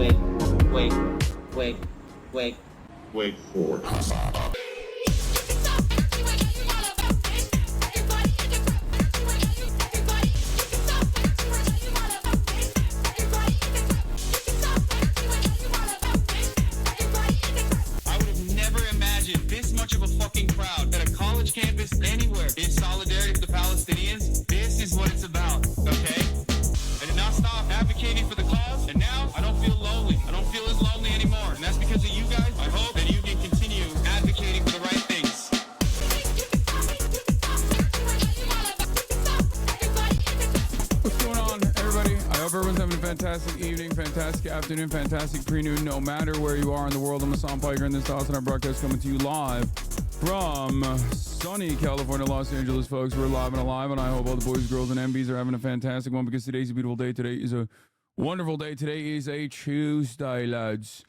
wait, wait, wait, wait. Wait for it. This much of a fucking crowd at a college campus anywhere in solidarity with the Palestinians. This is what it's about, okay? I did not stop advocating for the cause, and now I don't feel lonely. I don't feel as lonely anymore, and that's because of you guys. I hope that you can continue advocating for the right things. What's going on, everybody? I hope everyone's having a fantastic evening, fantastic afternoon, fantastic pre-noon, no matter where you are in the world. I'm Hasan Piker, and this is HasanAbi broadcast coming to you live from sunny California, Los Angeles, folks. We're live and alive, and I hope all the boys, girls, and MBs are having a fantastic one because today's a beautiful day. Today is a wonderful day. Today is a Tuesday, lads.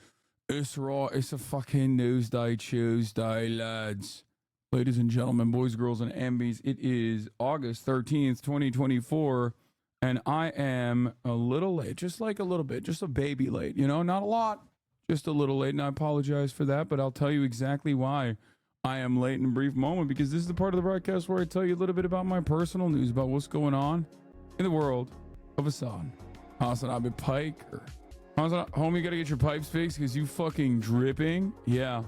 It's right. It's a fucking Tuesday, lads. Ladies and gentlemen, boys, girls, and MBs, it is August 13th, 2024. And I am a little late, just like a little bit, just a baby late, you know, not a lot, just a little late. And I apologize for that, but I'll tell you exactly why I am late in a brief moment, because this is the part of the broadcast where I tell you a little bit about my personal news, about what's going on in the world of HasanAbi Piker. Homie, you got to get your pipes fixed because you fucking dripping. Yeah.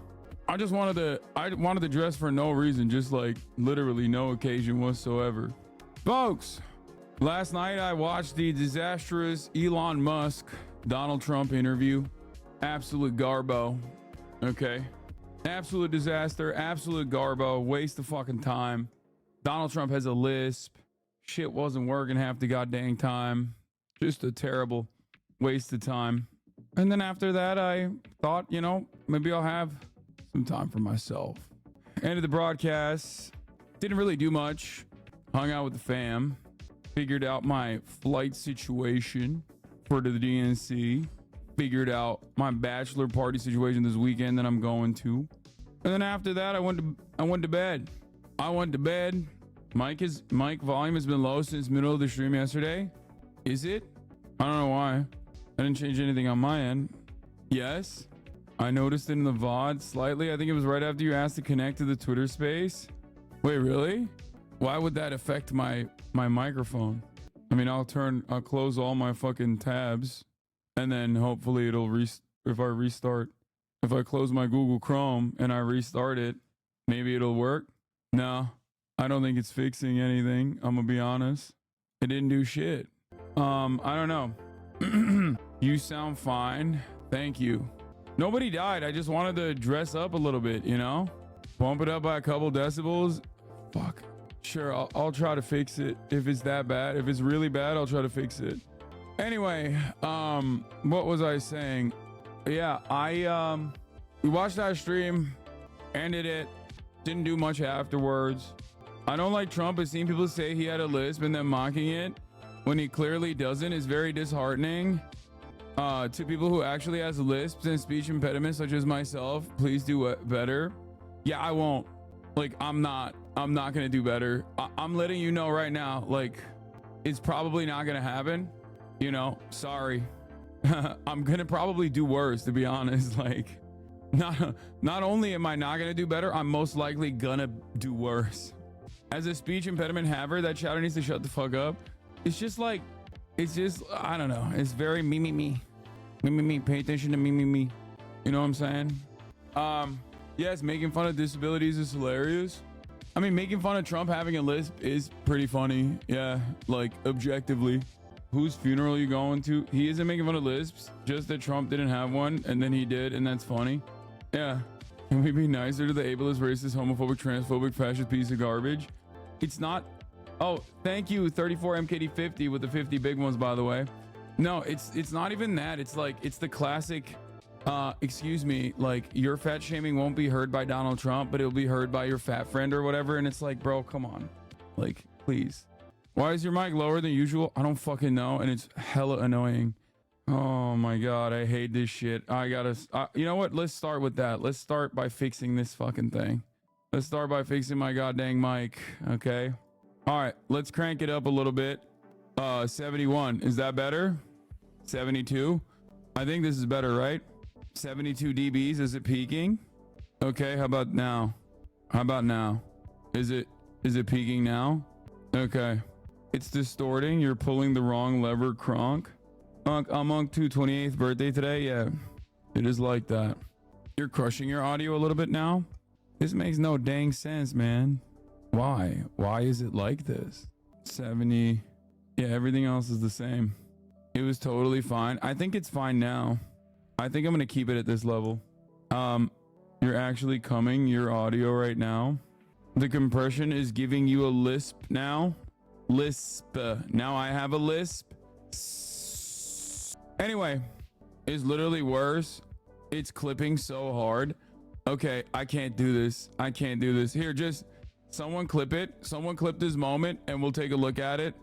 I wanted to dress for no reason, just like literally no occasion whatsoever. Folks. Last night, I watched the disastrous Elon Musk, Donald Trump interview. Absolute garbo. Okay. Absolute disaster. Absolute garbo. Waste of fucking time. Donald Trump has a lisp. Shit wasn't working half the goddamn time. Just a terrible waste of time. And then after that, I thought, you know, maybe I'll have some time for myself. Ended the broadcast. Didn't really do much. Hung out with the fam. Figured out my flight situation for the DNC. Figured out my bachelor party situation this weekend that I'm going to. And then after that, I went to bed. Mic volume has been low since middle of the stream yesterday. Is it? I don't know why. I didn't change anything on my end. Yes. I noticed it in the VOD slightly. I think it was right after you asked to connect to the Twitter space. Wait, really? Why would that affect my microphone? I mean, I'll close all my fucking tabs, and then hopefully if I close my Google Chrome and I restart it, maybe it'll work. No, I don't think it's fixing anything. I'm gonna be honest. It didn't do shit. I don't know. You sound fine. Thank you. Nobody died. I just wanted to dress up a little bit, you know? Bump it up by a couple decibels. Fuck. Sure, I'll try to fix it if it's that bad. If it's really bad, I'll try to fix it. Anyway, what was I saying? Yeah, we watched that stream, ended it, didn't do much afterwards. I don't like Trump, but seeing people say he had a lisp and then mocking it when he clearly doesn't is very disheartening. To people who actually has lisps and speech impediments such as myself, please do better. Yeah, I won't. Like, I'm not gonna do better. I'm letting you know right now, like, it's probably not gonna happen, you know. Sorry. I'm gonna probably do worse, to be honest. Like, not only am I not gonna do better, I'm most likely gonna do worse. As a speech impediment haver, that chatter needs to shut the fuck up. It's just like, I don't know, it's very me. Pay attention to me. You know what I'm saying? Yes, making fun of disabilities is hilarious. I mean, making fun of Trump having a lisp is pretty funny. Yeah, like, objectively. Whose funeral are you going to? He isn't making fun of lisps, just that Trump didn't have one, and then he did, and that's funny. Yeah. Can we be nicer to the ableist, racist, homophobic, transphobic, fascist piece of garbage? It's not... Oh, thank you, 34MKD50 with the 50 big ones, by the way. No, it's not even that. It's like, it's the classic... excuse me, like, your fat shaming won't be heard by Donald Trump, but it'll be heard by your fat friend or whatever. And it's like, bro, come on. Like, please. Why is your mic lower than usual? I don't fucking know. And it's hella annoying. Oh my God. I hate this shit. You know what? Let's start with that. Let's start by fixing this fucking thing. Let's start by fixing my goddamn mic. Okay. All right. Let's crank it up a little bit. 71. Is that better? 72. I think this is better, right? 72 dBs. Is it peaking? Okay, how about now? How about now? Is it peaking now? Okay. It's distorting. You're pulling the wrong lever, Kronk. I'm on 28th birthday today. Yeah, it is like that. You're crushing your audio a little bit now. This makes no dang sense, man. Why? Why is it like this? 70. Yeah, everything else is the same. It was totally fine. I think it's fine now. I think I'm gonna keep it at this level. You're actually coming your audio right now. The compression is giving you a lisp now. Lisp. Now I have a lisp. Anyway, it's literally worse. It's clipping so hard. Okay, I can't do this. I can't do this. Here, just someone clip it. Someone clip this moment and we'll take a look at it.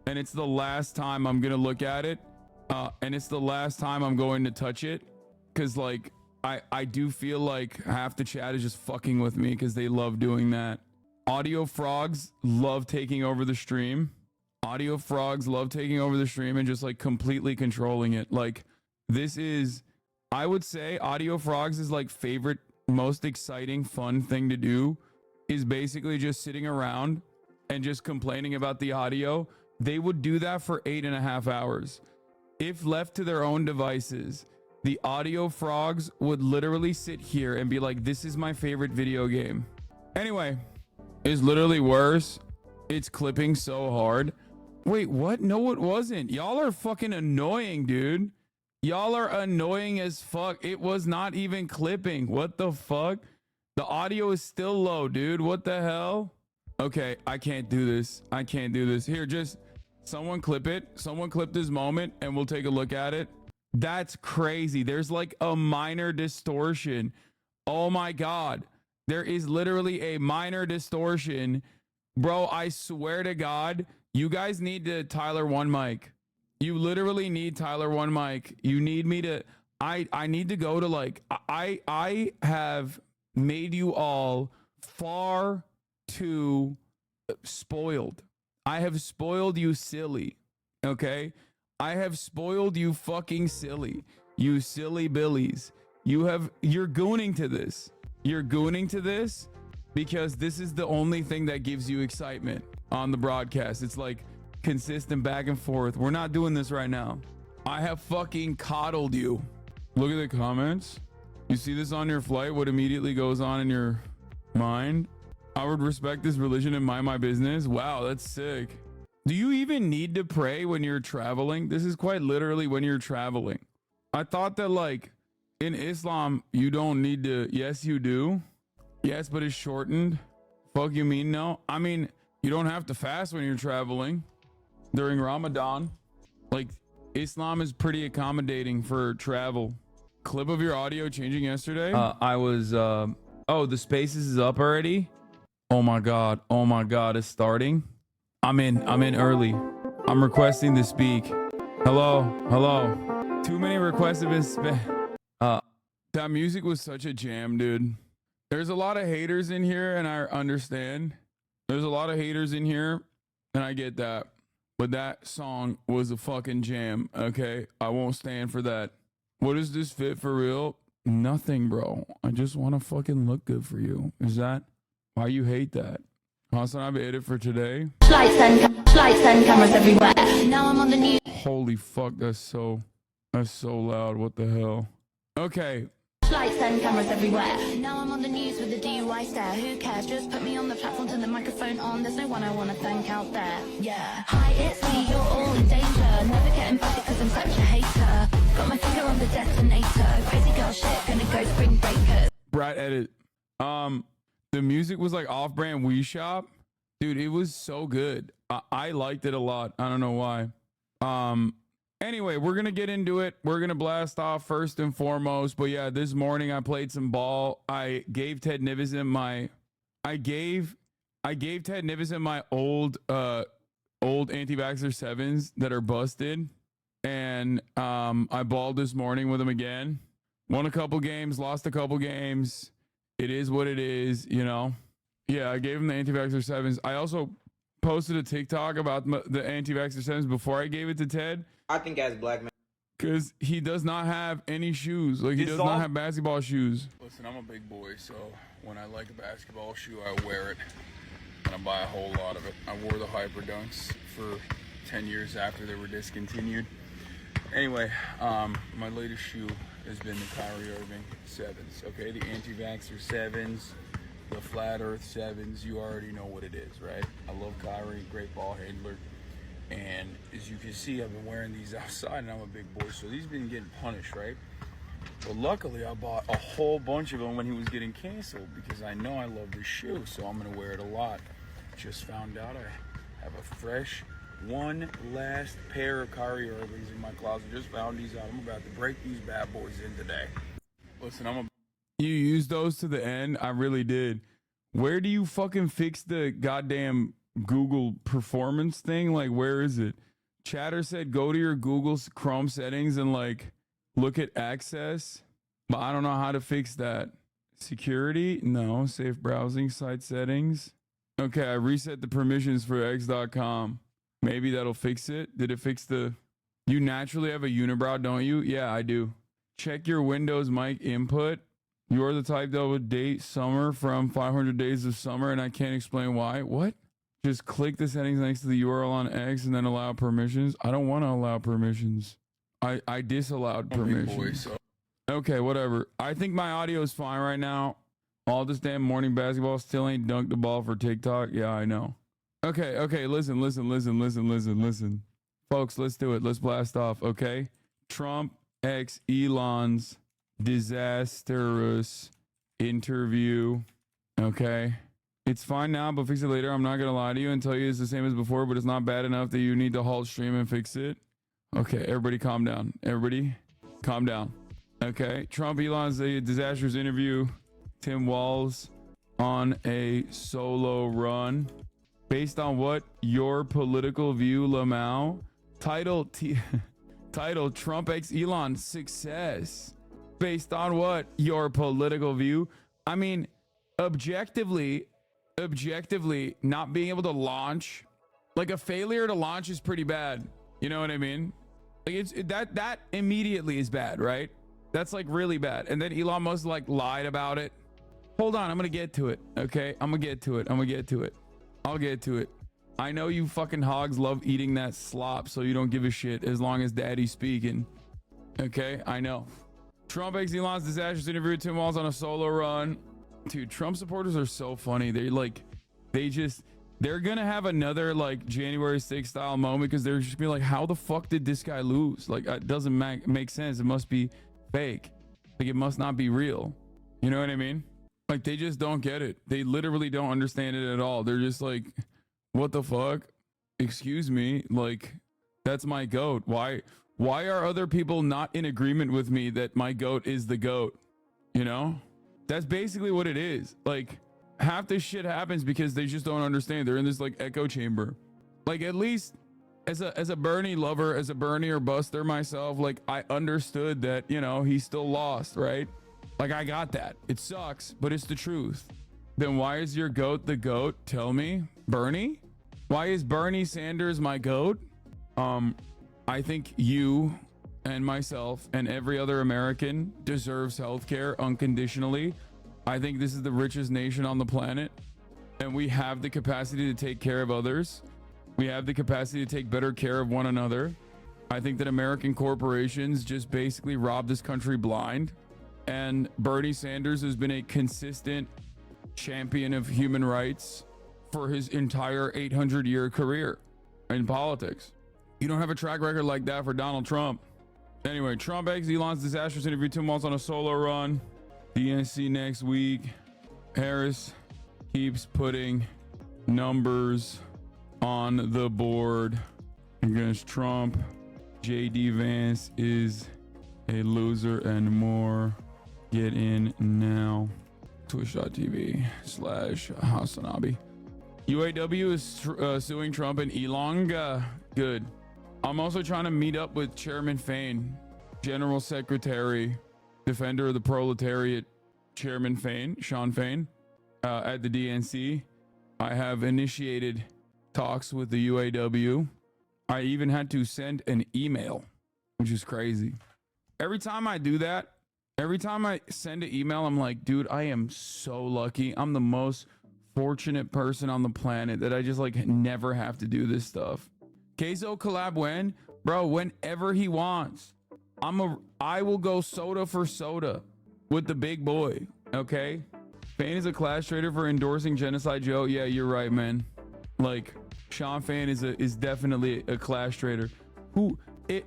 And it's the last time I'm gonna look at it. And it's the last time I'm going to touch it. Cause like, I do feel like half the chat is just fucking with me because they love doing that. Audio frogs love taking over the stream. Audio frogs love taking over the stream and just like completely controlling it. Like this is, I would say audio frogs is like favorite, most exciting, fun thing to do is basically just sitting around and just complaining about the audio. They would do that for 8.5 hours. If left to their own devices, the audio frogs would literally sit here and be like, this is my favorite video game. Anyway, it's literally worse. It's clipping so hard. Wait, what? No, it wasn't. Y'all are fucking annoying, dude. Y'all are annoying as fuck. It was not even clipping. What the fuck? The audio is still low, dude. What the hell? Okay, I can't do this. I can't do this. Here, just someone clip it. Someone clip this moment and we'll take a look at it. That's crazy. There's like a minor distortion. Oh my God. There is literally a minor distortion. Bro, I swear to God, you guys need to Tyler one mic. You literally need Tyler one mic. You need me to, I need to go to like, I have made you all far too spoiled. I have spoiled you silly. Okay. I have spoiled you fucking silly. You silly billies. You're gooning to this. You're gooning to this because this is the only thing that gives you excitement on the broadcast. It's like consistent back and forth. We're not doing this right now. I have fucking coddled you. Look at the comments. You see this on your flight, what immediately goes on in your mind? I would respect this religion and mind my business. Wow, that's sick. Do you even need to pray when you're traveling? This is quite literally when you're traveling. I thought that like in Islam, you don't need to. Yes, you do. Yes, but it's shortened. Fuck you mean no? I mean, you don't have to fast when you're traveling during Ramadan. Like Islam is pretty accommodating for travel. Clip of your audio changing yesterday. I was, oh, the spaces is up already. Oh my God. Oh my God. It's starting. I'm in early. I'm requesting to speak. Hello. Too many requests have been that music was such a jam, dude. There's a lot of haters in here and I understand. There's a lot of haters in here and I get that. But that song was a fucking jam, okay? I won't stand for that. What is this fit for real? Nothing, bro. I just want to fucking look good for you. Is that why you hate that? HasanAbi edit for today. Lights and cameras everywhere. Now I'm on the news. Holy fuck, that's so loud. What the hell? Okay. Lights and cameras everywhere. Now I'm on the news with the DUI stare. Who cares? Just put me on the platform, turn the microphone on. There's no one I want to thank out there. Yeah. Hi, it's me. You're all in danger. Never getting back because I'm such a hater. Got my finger on the detonator. Crazy girl shit. Gonna go spring breakers. Brat edit. The music was like off-brand Wii Shop. Dude, it was so good. I liked it a lot. I don't know why. Anyway, we're going to get into it. We're going to blast off first and foremost. But yeah, this morning I played some ball. I gave Ted Nivison my old anti-vaxxer 7s that are busted. And I balled this morning with them again. Won a couple games, lost a couple games. It is what it is, you know. Yeah, I gave him the anti-vaxxer 7s. I also posted a TikTok about the anti-vaxxer 7s before I gave it to Ted. I think as black men. Because he does not have any shoes. Like, he does not have basketball shoes. Listen, I'm a big boy, so when I like a basketball shoe, I wear it. And I buy a whole lot of it. I wore the Hyper Dunks for 10 years after they were discontinued. Anyway, my latest shoe has been the Kyrie Irving 7s, okay? The anti-vaxxer 7s, the flat earth 7s. You already know what it is, right? I love Kyrie, great ball handler. And as you can see, I've been wearing these outside and I'm a big boy, so these have been getting punished, right? But luckily, I bought a whole bunch of them when he was getting canceled because I know I love this shoe, so I'm gonna wear it a lot. Just found out I have a fresh one last pair of Kyrie Irvings in my closet. Just found these out. I'm about to break these bad boys in today. Listen, You used those to the end? I really did. Where do you fucking fix the goddamn Google performance thing? Like, where is it? Chatter said go to your Google Chrome settings and like look at access, but I don't know how to fix that. Security? No. Safe browsing, site settings. Okay, I reset the permissions for x.com. Maybe that'll fix it. Did it fix the... You naturally have a unibrow, don't you? Yeah, I do. Check your Windows mic input. You're the type that would date summer from 500 Days of Summer, and I can't explain why. What? Just click the settings next to the URL on X and then allow permissions. I don't want to allow permissions. I disallowed permissions. Okay, whatever. I think my audio is fine right now. All this damn morning basketball still ain't dunked the ball for TikTok. Yeah, I know. Okay, listen. Folks, let's do it. Let's blast off, okay? Trump x Elon's disastrous interview, okay? It's fine now, but fix it later. I'm not going to lie to you and tell you it's the same as before, but it's not bad enough that you need to halt stream and fix it. Okay, everybody calm down. Everybody calm down. Okay, Trump Elon's a disastrous interview. Tim Walz on a solo run. Based on what? Your political view, Lamau. Title Trump x Elon success. Based on what? Your political view. I mean, objectively, not being able to launch, like a failure to launch is pretty bad. You know what I mean? Like it's that immediately is bad, right? That's like really bad. And then Elon Musk like lied about it. Hold on, I'm gonna get to it. Okay, I'll get to it. I know you fucking hogs love eating that slop, so you don't give a shit as long as daddy's speaking. Okay, I know. Trump x Elon's disastrous interview with Tim Walz on a solo run. Dude, Trump supporters are so funny. They're gonna have another like January 6th style moment because they're just gonna be like, how the fuck did this guy lose? Like, it doesn't make sense. It must be fake. Like, it must not be real. You know what I mean? Like, they just don't get it. They literally don't understand it at all. They're just like, what the fuck? Excuse me. Like, that's my goat. Why are other people not in agreement with me that my goat is the goat? You know? That's basically what it is. Like, half this shit happens because they just don't understand. They're in this like echo chamber. Like, at least as a Bernie lover, as a Bernie or buster myself, like, I understood that, you know, he still lost, right? Like, I got that. It sucks, but it's the truth. Then why is your goat the goat? Tell me. Bernie? Why is Bernie Sanders my goat? I think you and myself and every other American deserves healthcare unconditionally. I think this is the richest nation on the planet, and we have the capacity to take care of others. We have the capacity to take better care of one another. I think that American corporations just basically rob this country blind, and Bernie Sanders has been a consistent champion of human rights for his entire 800-year career in politics. You don't have a track record like that for Donald Trump. Anyway, Trump x Elon's disastrous interview 2 months on a solo run. DNC next week. Harris keeps putting numbers on the board against Trump. JD Vance is a loser and more. Get in now. Twitch.tv/HasanAbi. UAW is suing Trump and Elon. Good. I'm also trying to meet up with Chairman Fain, General Secretary, Defender of the Proletariat, Chairman Fain, Sean Fain, at the DNC. I have initiated talks with the UAW. I even had to send an email, which is crazy. Every time I do that, every time I send an email, I'm like, dude, I am so lucky. I'm the most fortunate person on the planet that I just like never have to do this stuff. Queso collab when? Bro, whenever he wants. I will go soda for soda with the big boy, okay? Fain is a class traitor for endorsing Genocide Joe. Yeah, you're right, man. Like, Sean Fain is definitely a class traitor.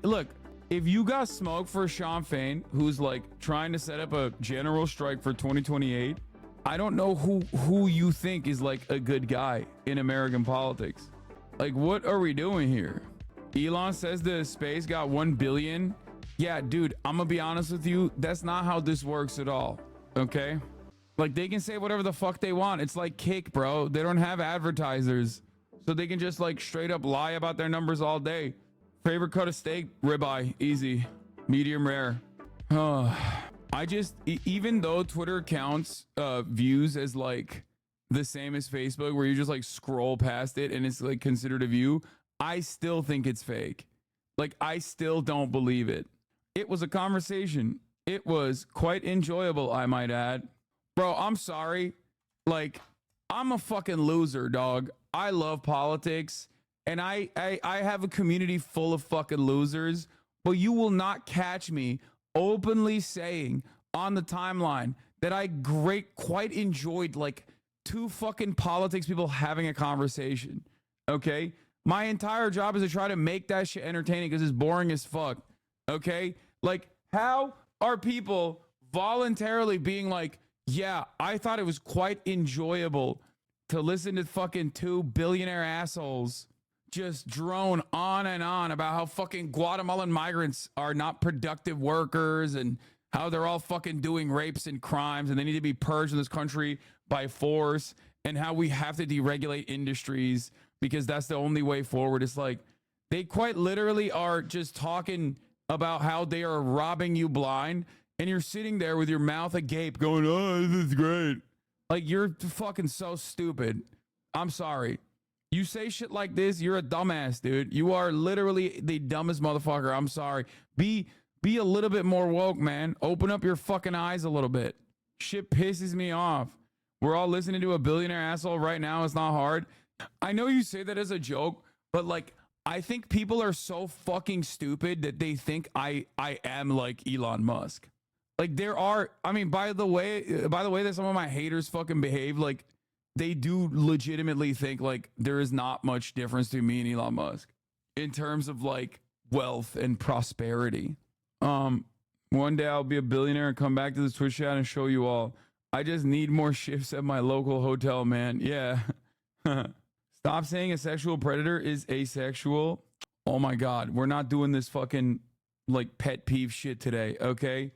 Look, if you got smoke for Sean Fain, who's like trying to set up a general strike for 2028, I don't know who you think is like a good guy in American politics. Like, what are we doing here? Elon says the space got 1 billion. Yeah, dude, I'm gonna be honest with you. That's not how this works at all. Okay? Like, they can say whatever the fuck they want. It's like Kick, bro. They don't have advertisers. So they can just like straight up lie about their numbers all day. Favorite cut of steak? Ribeye. Easy. Medium rare. Even though Twitter counts views as like the same as Facebook, where you just like scroll past it and it's like considered a view, I still think it's fake. Like, I still don't believe it. It was a conversation. It was quite enjoyable, I might add. Bro, I'm sorry. Like, I'm a fucking loser, dog. I love politics, and I have a community full of fucking losers, but you will not catch me openly saying on the timeline that I quite enjoyed like two fucking politics people having a conversation. Okay? My entire job is to try to make that shit entertaining because it's boring as fuck. Okay? Like, how are people voluntarily being like, yeah, I thought it was quite enjoyable to listen to fucking two billionaire assholes just drone on and on about how fucking Guatemalan migrants are not productive workers and how they're all fucking doing rapes and crimes and they need to be purged in this country by force, and how we have to deregulate industries because that's the only way forward. It's like they quite literally are just talking about how they are robbing you blind, and you're sitting there with your mouth agape going, oh, this is great. Like, you're fucking so stupid. I'm sorry. You say shit like this, you're a dumbass, dude. You are literally the dumbest motherfucker. I'm sorry. Be a little bit more woke, man. Open up your fucking eyes a little bit. Shit pisses me off. We're all listening to a billionaire asshole right now. It's not hard. I know you say that as a joke, but like, I think people are so fucking stupid that they think I am like Elon Musk. Like, there are, I mean, by the way that some of my haters fucking behave, like, they do legitimately think like there is not much difference between me and Elon Musk in terms of like wealth and prosperity. One day I'll be a billionaire and come back to this Twitch chat and show you all. I just need more shifts at my local hotel, man. Yeah. Stop saying a sexual predator is asexual. Oh my God. We're not doing this fucking like pet peeve shit today. Okay.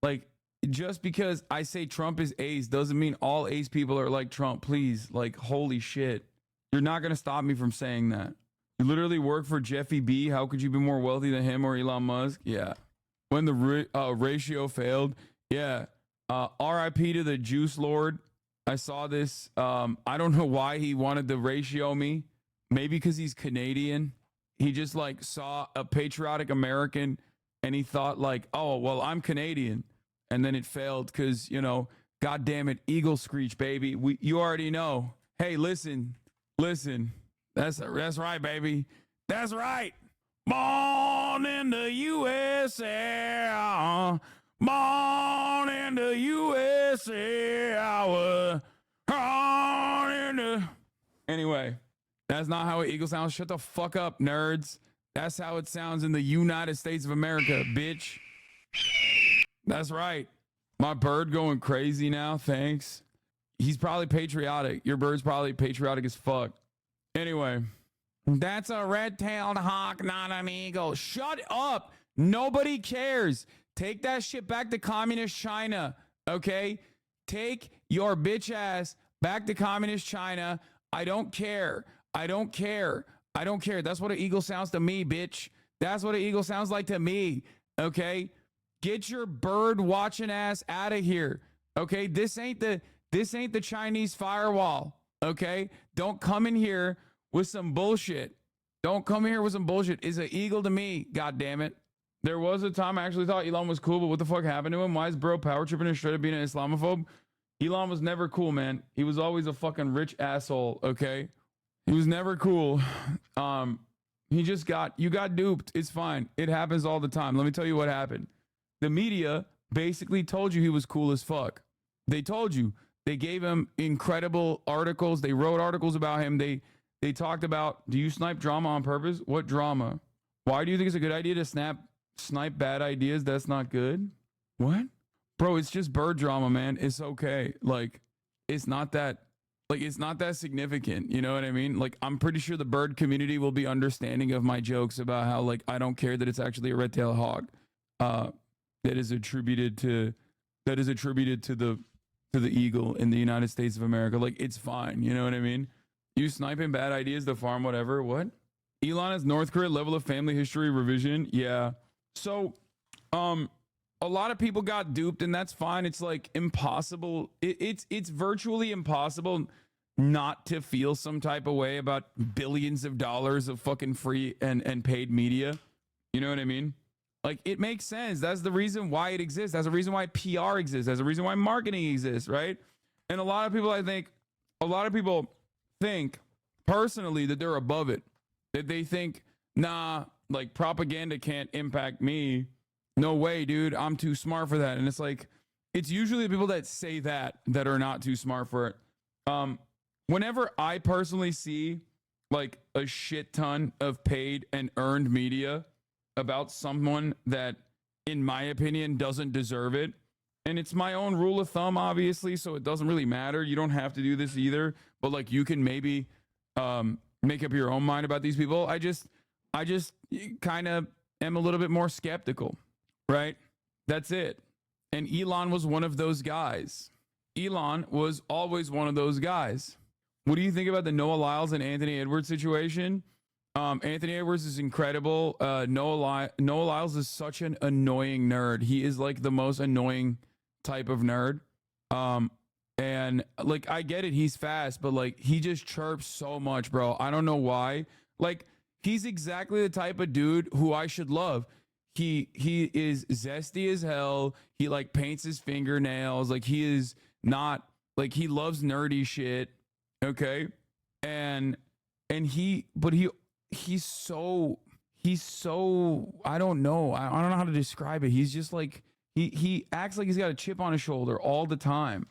Like, just because I say Trump is ace doesn't mean all ace people are like Trump. Please, like, holy shit. You're not going to stop me from saying that. You literally work for Jeffy B. How could you be more wealthy than him or Elon Musk? Yeah. When the ratio failed. Yeah. RIP to the Juice Lord. I saw this. I don't know why he wanted to ratio me. Maybe because he's Canadian. He just like saw a patriotic American and he thought like, oh, well, I'm Canadian. And then it failed because, you know, God damn it, Eagle Screech, baby. You already know. Hey, listen. That's right, baby. That's right. Born in the USA. Born in the USA. I was born in the... Anyway, that's not how an eagle sounds. Shut the fuck up, nerds. That's how it sounds in the United States of America, bitch. That's right. My bird going crazy now. Thanks. He's probably patriotic. Your bird's probably patriotic as fuck. Anyway, that's a red-tailed hawk, not an eagle. Shut up. Nobody cares. Take that shit back to communist China. Okay? Take your bitch ass back to communist China. I don't care. That's what an eagle sounds to me, bitch. That's what an eagle sounds like to me. Okay? Get your bird watching ass out of here. Okay? This ain't the Chinese firewall. Okay? Don't come in here with some bullshit. It's an eagle to me, god damn it. There was a time I actually thought Elon was cool, but what the fuck happened to him? Why is bro power tripping and straight up being an Islamophobe? Elon was never cool, man. He was always a fucking rich asshole, okay? He was never cool. You got duped. It's fine. It happens all the time. Let me tell you what happened. The media basically told you he was cool as fuck. They told you. They gave him incredible articles. They wrote articles about him. They talked about, do you snipe drama on purpose? What drama? Why do you think it's a good idea to snipe bad ideas? That's not good. What? Bro, it's just bird drama, man. It's okay. Like, it's not that significant. You know what I mean? Like, I'm pretty sure the bird community will be understanding of my jokes about how, like, I don't care that it's actually a red-tailed hawk. That is attributed to the eagle in the United States of America. Like, it's fine. You know what I mean? You sniping bad ideas to farm whatever. What? Elon has North Korea level of family history revision. Yeah. So, a lot of people got duped, and that's fine. It's like impossible. It's virtually impossible not to feel some type of way about billions of dollars of fucking free and paid media. You know what I mean? Like, it makes sense. That's the reason why it exists. That's the reason why PR exists. That's the reason why marketing exists, right? And a lot of people think personally that they're above it. That they think, nah, like propaganda can't impact me. No way, dude. I'm too smart for that. And it's like, it's usually the people that say that are not too smart for it. Whenever I personally see like a shit ton of paid and earned media about someone that, in my opinion, doesn't deserve it, and it's my own rule of thumb, obviously, so it doesn't really matter. You don't have to do this either, but like you can maybe make up your own mind about these people. I just kind of am a little bit more skeptical, right? That's it. And Elon was one of those guys. Elon was always one of those guys. What do you think about the Noah Lyles and Anthony Edwards situation? Anthony Edwards is incredible. Noah Lyles is such an annoying nerd. He is like the most annoying type of nerd. And like, I get it. He's fast, but like, he just chirps so much, bro. I don't know why. Like, he's exactly the type of dude who I should love. He is zesty as hell. He like paints his fingernails. Like, he is not like, he loves nerdy shit. Okay. And he's so, I don't know. I don't know how to describe it. He's just like, he acts like he's got a chip on his shoulder all the time.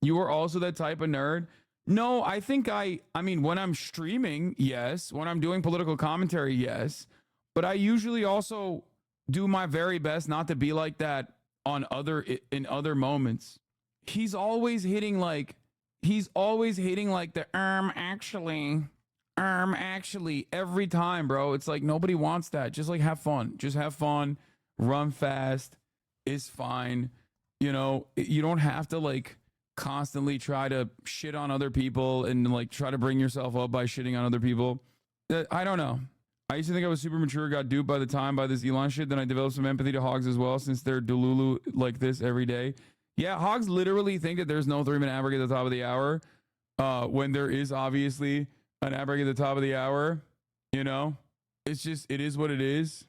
You are also that type of nerd? No, I think I mean, when I'm streaming, yes. When I'm doing political commentary, yes. But I usually also do my very best not to be like that in other moments. He's always hitting like the actually every time, bro. It's like, nobody wants that. Just like, have fun. Just have fun. Run fast. It's fine. You know, you don't have to like constantly try to shit on other people and like try to bring yourself up by shitting on other people. I don't know. I used to think I was super mature, got duped by this Elon shit. Then I developed some empathy to hogs as well, since they're delulu like this every day. Yeah, hogs literally think that there's no 3-minute ad break at the top of the hour, when there is obviously an ad break at the top of the hour. You know, it's just, it is what it is.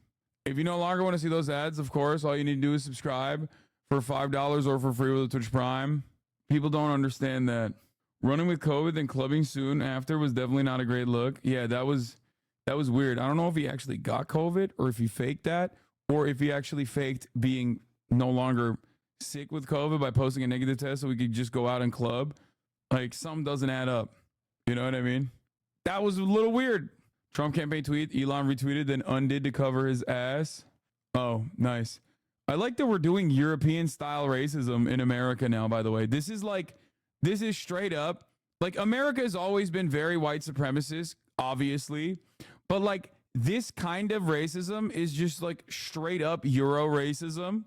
If you no longer want to see those ads, of course, all you need to do is subscribe for $5 or for free with a Twitch Prime. People don't understand that running with COVID and clubbing soon after was definitely not a great look. Yeah, that was weird. I don't know if he actually got COVID or if he faked that, or if he actually faked being no longer sick with COVID by posting a negative test so we could just go out and club. Like, something doesn't add up. You know what I mean? That was a little weird. Trump campaign tweet, Elon retweeted, then undid to cover his ass. Oh, nice. I like that we're doing European style racism in America now, by the way. This is straight up. Like, America has always been very white supremacist, obviously. But like, this kind of racism is just like straight up Euro racism.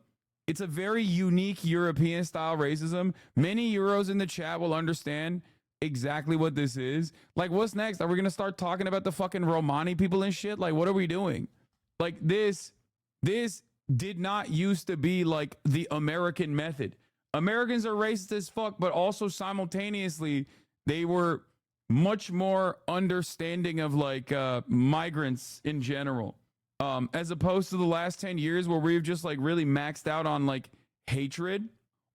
It's a very unique European style racism. Many Euros in the chat will understand exactly what this is. Like, what's next? Are we going to start talking about the fucking Romani people and shit? Like, what are we doing? Like, this did not used to be like the American method. Americans are racist as fuck, but also simultaneously they were much more understanding of like migrants in general. as opposed to the last 10 years where we've just like really maxed out on like hatred.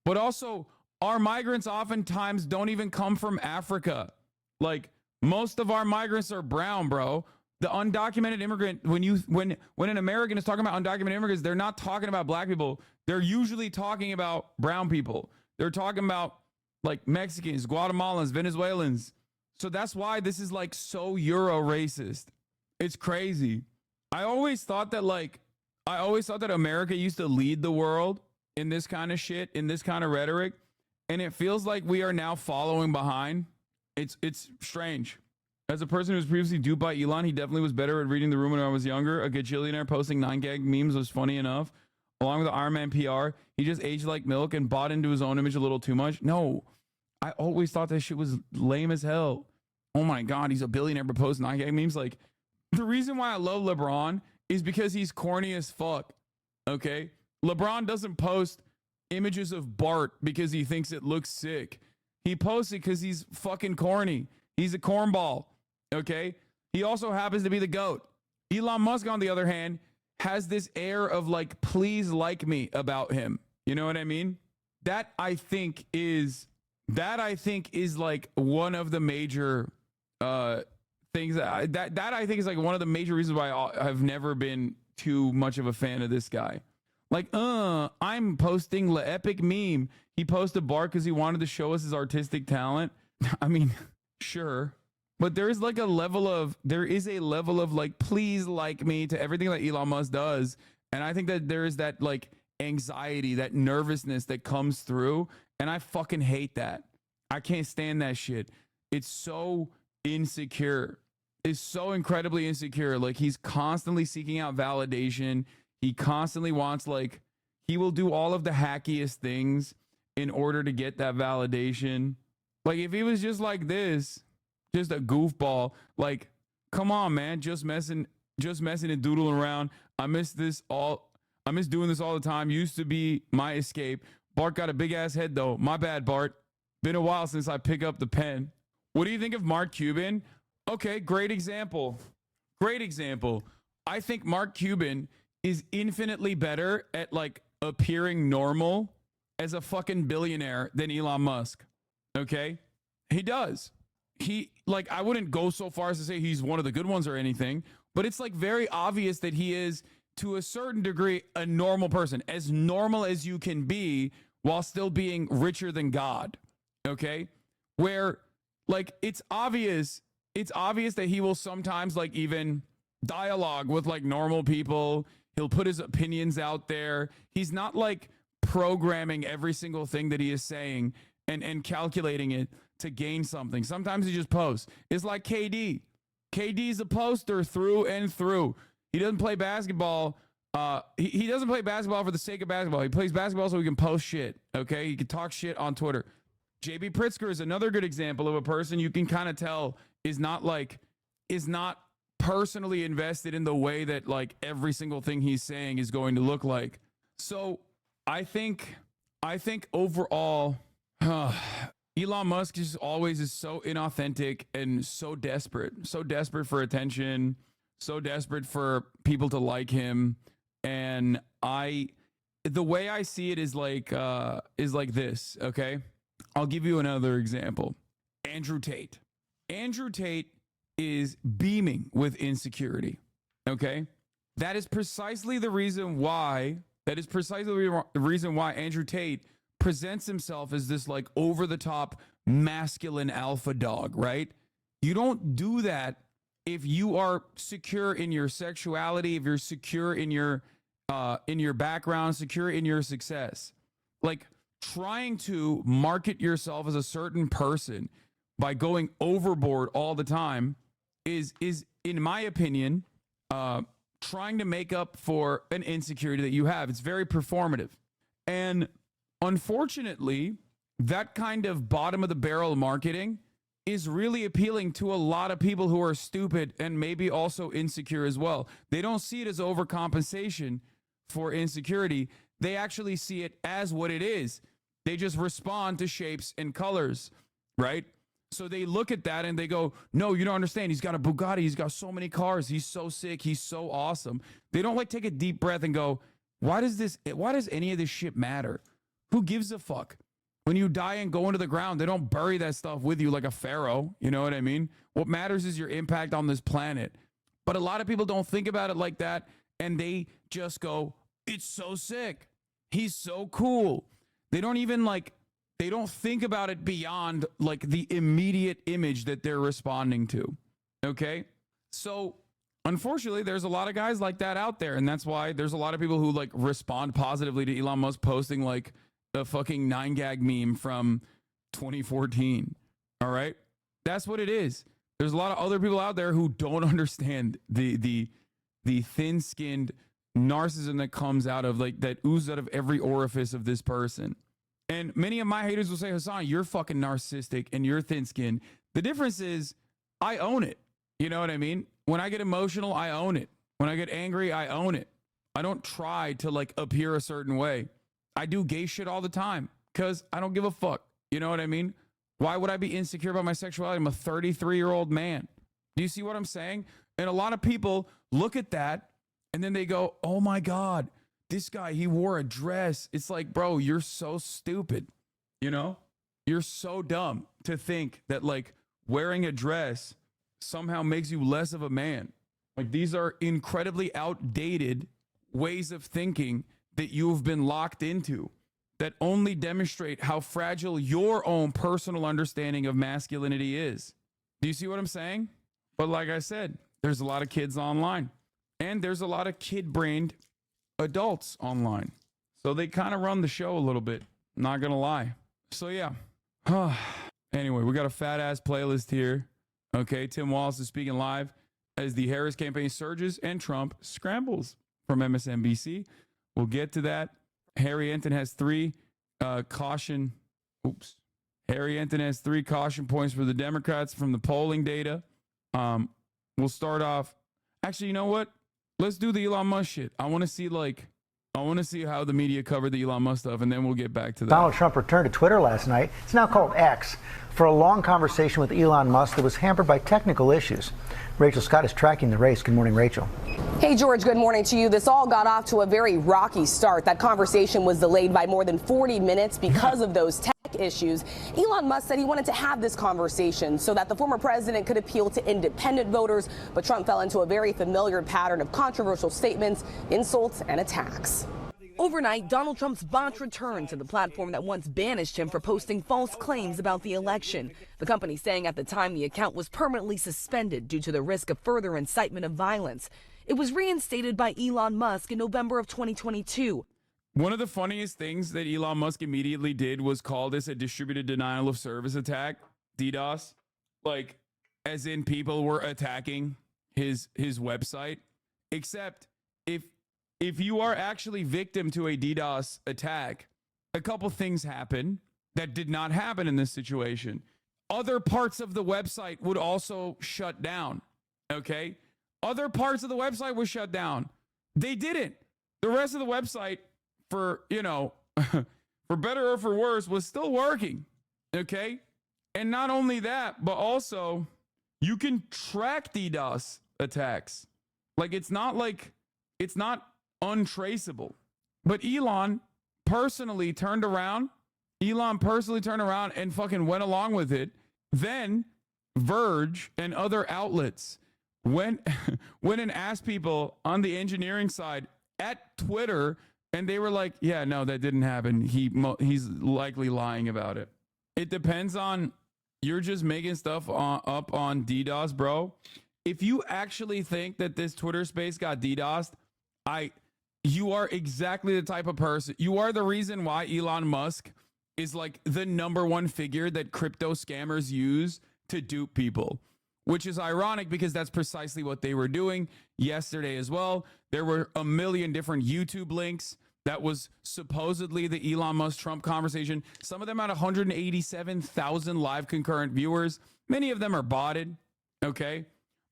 But also, our migrants oftentimes don't even come from Africa. Like, most of our migrants are brown, bro. The undocumented immigrant, when an American is talking about undocumented immigrants, they're not talking about black people. They're usually talking about brown people. They're talking about like Mexicans, Guatemalans, Venezuelans. So that's why this is like so Euro racist. It's crazy. I always thought that America used to lead the world in this kind of shit, in this kind of rhetoric. And it feels like we are now following behind. It's strange. As a person who was previously duped by Elon, he definitely was better at reading the room when I was younger. A gajillionaire posting 9gag memes was funny enough. Along with the Iron Man PR, he just aged like milk and bought into his own image a little too much. No, I always thought that shit was lame as hell. Oh my God, he's a billionaire but posts 9gag memes. Like, the reason why I love LeBron is because he's corny as fuck. Okay? LeBron doesn't post images of Bart because he thinks it looks sick. He posts it because he's fucking corny. He's a cornball. Okay? He also happens to be the GOAT. Elon Musk, on the other hand, has this air of like, please like me about him. You know what I mean? That I think is like one of the major things that I think is like one of the major reasons why I've never been too much of a fan of this guy. Like, I'm posting the epic meme. He posted Bart because he wanted to show us his artistic talent. I mean, sure. But there is a level of like, please like me to everything that Elon Musk does. And I think that there is that like anxiety, that nervousness that comes through. And I fucking hate that. I can't stand that shit. It's so insecure. It's so incredibly insecure. Like, he's constantly seeking out validation. He constantly wants, like, he will do all of the hackiest things in order to get that validation. Like, if he was just like this, just a goofball, like, come on, man, just messing and doodling around. I miss doing this all the time. Used to be my escape. Bart got a big ass head though. My bad, Bart. Been a while since I pick up the pen. What do you think of Mark Cuban? Okay, great example. Great example. I think Mark Cuban is infinitely better at like appearing normal as a fucking billionaire than Elon Musk. Okay? He does. He, like, I wouldn't go so far as to say he's one of the good ones or anything, but it's like very obvious that he is, to a certain degree, a normal person, as normal as you can be while still being richer than God. Okay? Where, like, it's obvious that he will sometimes, like, even dialogue with like normal people. He'll put his opinions out there. He's not like programming every single thing that he is saying and calculating it to gain something. Sometimes he just posts. It's like KD. KD's a poster through and through. He doesn't play basketball. He doesn't play basketball for the sake of basketball. He plays basketball so he can post shit. Okay, he can talk shit on Twitter. JB Pritzker is another good example of a person you can kind of tell is not personally invested in the way that like every single thing he's saying is going to look like. So I think overall, Elon Musk just always is so inauthentic and so desperate for attention, so desperate for people to like him. And the way I see it is like this. Okay, I'll give you another example. Andrew Tate is beaming with insecurity. Okay, that is precisely the reason why Andrew Tate presents himself as this like over the top masculine alpha dog, right? You don't do that if you are secure in your sexuality, if you're secure in your background, secure in your success. Like, trying to market yourself as a certain person by going overboard all the time is in my opinion trying to make up for an insecurity that you have. It's very performative. And unfortunately, that kind of bottom of the barrel marketing is really appealing to a lot of people who are stupid and maybe also insecure as well. They don't see it as overcompensation for insecurity. They actually see it as what it is. They just respond to shapes and colors, right? So they look at that and they go, no, you don't understand. He's got a Bugatti. He's got so many cars. He's so sick. He's so awesome. They don't like take a deep breath and go, why does any of this shit matter? Who gives a fuck? When you die and go into the ground, they don't bury that stuff with you like a pharaoh. You know what I mean? What matters is your impact on this planet. But a lot of people don't think about it like that. And they just go, it's so sick. He's so cool. They don't even they don't think about it beyond like the immediate image that they're responding to. Okay. So unfortunately, there's a lot of guys like that out there. And that's why there's a lot of people who like respond positively to Elon Musk posting like a fucking 9gag meme from 2014. All right. That's what it is. There's a lot of other people out there who don't understand the thin-skinned narcissism that comes out of like that oozes out of every orifice of this person. And many of my haters will say, Hasan, you're fucking narcissistic and you're thin-skinned. The difference is I own it. You know what I mean? When I get emotional, I own it. When I get angry, I own it. I don't try to like appear a certain way. I do gay shit all the time because I don't give a fuck. You know what I mean? Why would I be insecure about my sexuality? I'm a 33-year-old man. Do you see what I'm saying? And a lot of people look at that and then they go, oh my God, this guy, he wore a dress. It's like, bro, you're so stupid. You know, you're so dumb to think that like wearing a dress somehow makes you less of a man. Like these are incredibly outdated ways of thinking that you've been locked into that only demonstrate how fragile your own personal understanding of masculinity is. Do you see what I'm saying? But like I said, there's a lot of kids online and there's a lot of kid-brained adults online. So they kind of run the show a little bit, not gonna lie. So yeah. Anyway, we got a fat ass playlist here. Okay, Tim WALZ is speaking live as the Harris campaign surges and Trump scrambles from MSNBC. We'll get to that. Harry Enten has three caution points for the Democrats from the polling data. We'll start off. Actually, you know what? Let's do the Elon Musk shit. I want to see how the media covered the Elon Musk stuff, and then we'll get back to that. Donald Trump returned to Twitter last night. It's now called X, for a long conversation with Elon Musk that was hampered by technical issues. Rachel Scott is tracking the race. Good morning, Rachel. Hey, George, good morning to you. This all got off to a very rocky start. That conversation was delayed by more than 40 minutes because of those tech issues. Elon Musk said he wanted to have this conversation so that the former president could appeal to independent voters, but Trump fell into a very familiar pattern of controversial statements, insults, and attacks. Overnight, Donald Trump's bot returned to the platform that once banished him for posting false claims about the election. The company saying at the time the account was permanently suspended due to the risk of further incitement of violence. It was reinstated by Elon Musk in November of 2022. One of the funniest things that Elon Musk immediately did was call this a distributed denial of service attack, DDoS. Like, as in people were attacking his website. Except if you are actually victim to a DDoS attack, a couple things happen that did not happen in this situation. Other parts of the website would also shut down. Okay? Other parts of the website were shut down. They didn't. The rest of the website, for, you know, for better or for worse, was still working. Okay? And not only that, but also you can track DDoS attacks. Like it's not untraceable. But Elon personally turned around and fucking went along with it. Then Verge and other outlets went and asked people on the engineering side at Twitter, and they were like, yeah, no, that didn't happen. He's likely lying about it. It depends on, you're just making stuff up on DDoS, bro. If you actually think that this Twitter space got DDoSed, you are exactly the type of person. You are the reason why Elon Musk is like the #1 figure that crypto scammers use to dupe people, which is ironic because that's precisely what they were doing yesterday as well. There were a million different YouTube links that was supposedly the Elon Musk Trump conversation. Some of them had 187,000 live concurrent viewers. Many of them are botted. Okay.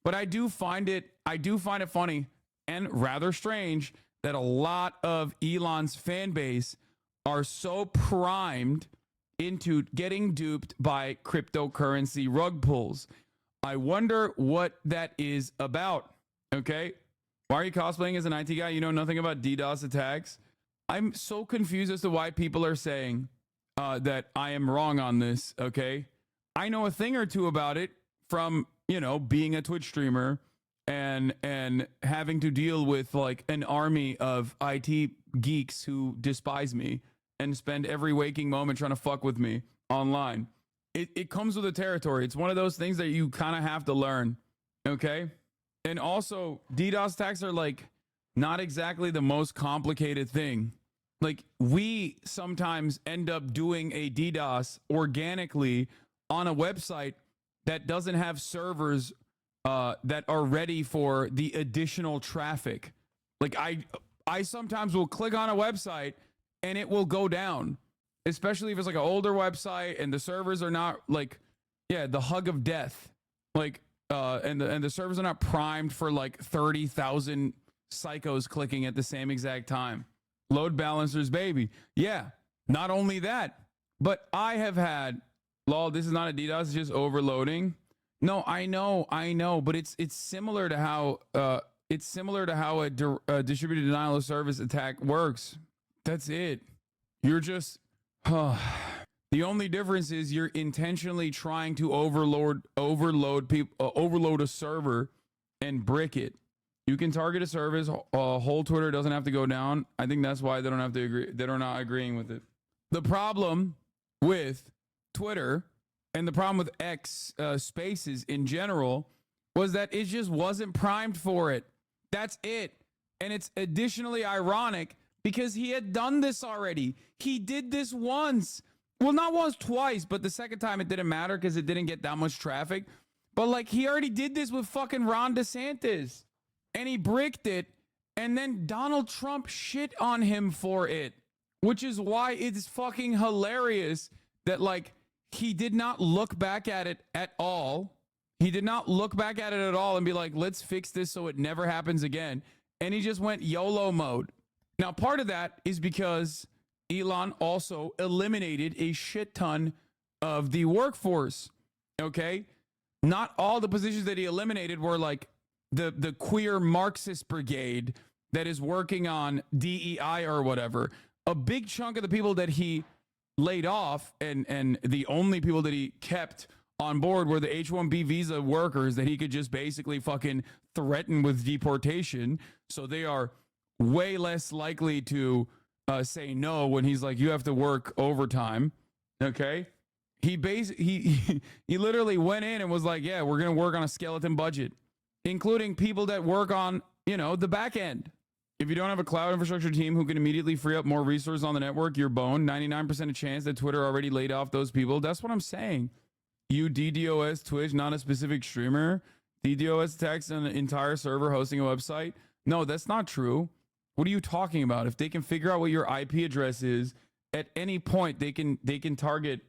But I do find it funny and rather strange that a lot of Elon's fan base are so primed into getting duped by cryptocurrency rug pulls. I wonder what that is about. Okay. Why are you cosplaying as an IT guy? You know nothing about DDoS attacks. I'm so confused as to why people are saying that I am wrong on this. Okay. I know a thing or two about it from, you know, being a Twitch streamer and having to deal with like an army of IT geeks who despise me and spend every waking moment trying to fuck with me online. It comes with the territory. It's one of those things that you kind of have to learn. Okay. And also DDoS attacks are like not exactly the most complicated thing. Like we sometimes end up doing a DDoS organically on a website that doesn't have servers that are ready for the additional traffic. Like I sometimes will click on a website and it will go down, especially if it's like an older website and the servers are not like, yeah, the hug of death. Like, and the servers are not primed for like 30,000 psychos clicking at the same exact time. Load balancers, baby. Yeah. Not only that, but I have had, lol, this is not a DDoS, it's just overloading. No, I know, but it's similar to how a distributed denial of service attack works. That's it. You're just the only difference is you're intentionally trying to overload a server and brick it. You can target a service. Whole Twitter doesn't have to go down. I think that's why they don't have to agree. They're not agreeing with it. The problem with Twitter and the problem with X spaces in general was that it just wasn't primed for it. That's it. And it's additionally ironic because he had done this already. He did this once. Well, not once, twice, but the second time it didn't matter because it didn't get that much traffic. But like he already did this with fucking Ron DeSantis and he bricked it. And then Donald Trump shit on him for it, which is why it's fucking hilarious that like he did not look back at it at all. He did not look back at it at all and be like, let's fix this so it never happens again. And he just went YOLO mode. Now, part of that is because Elon also eliminated a shit ton of the workforce. Okay. Not all the positions that he eliminated were like the queer Marxist brigade that is working on DEI or whatever. A big chunk of the people that he laid off and the only people that he kept on board were the H-1B visa workers that he could just basically fucking threaten with deportation. So they are way less likely to say no when he's like, you have to work overtime. Okay. He literally went in and was like, yeah, we're going to work on a skeleton budget, including people that work on, you know, the back end. If you don't have a cloud infrastructure team who can immediately free up more resources on the network, you're boned. 99% of chance that Twitter already laid off those people. That's what I'm saying. You DDoS Twitch, not a specific streamer. DDoS attacks an entire server hosting a website. No, that's not true. What are you talking about? If they can figure out what your IP address is at any point, they can target.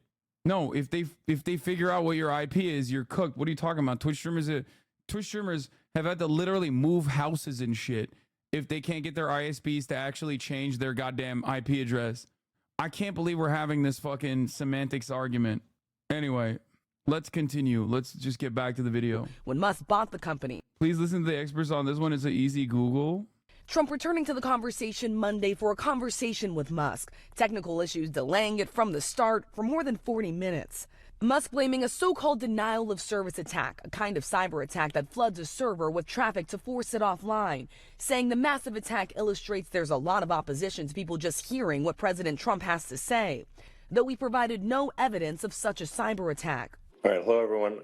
No, if they figure out what your IP is, you're cooked. What are you talking about? Twitch streamers have had to literally move houses and shit if they can't get their ISPs to actually change their goddamn IP address. I can't believe we're having this fucking semantics argument. Anyway, let's continue. Let's just get back to the video. When Musk bought the company. Please listen to the experts on this one. It's an easy Google. Trump returning to the conversation Monday for a conversation with Musk. Technical issues delaying it from the start for more than 40 minutes. Musk blaming a so-called denial of service attack, a kind of cyber attack that floods a server with traffic to force it offline, saying the massive attack illustrates there's a lot of opposition to people just hearing what President Trump has to say, though he provided no evidence of such a cyber attack. All right, hello everyone.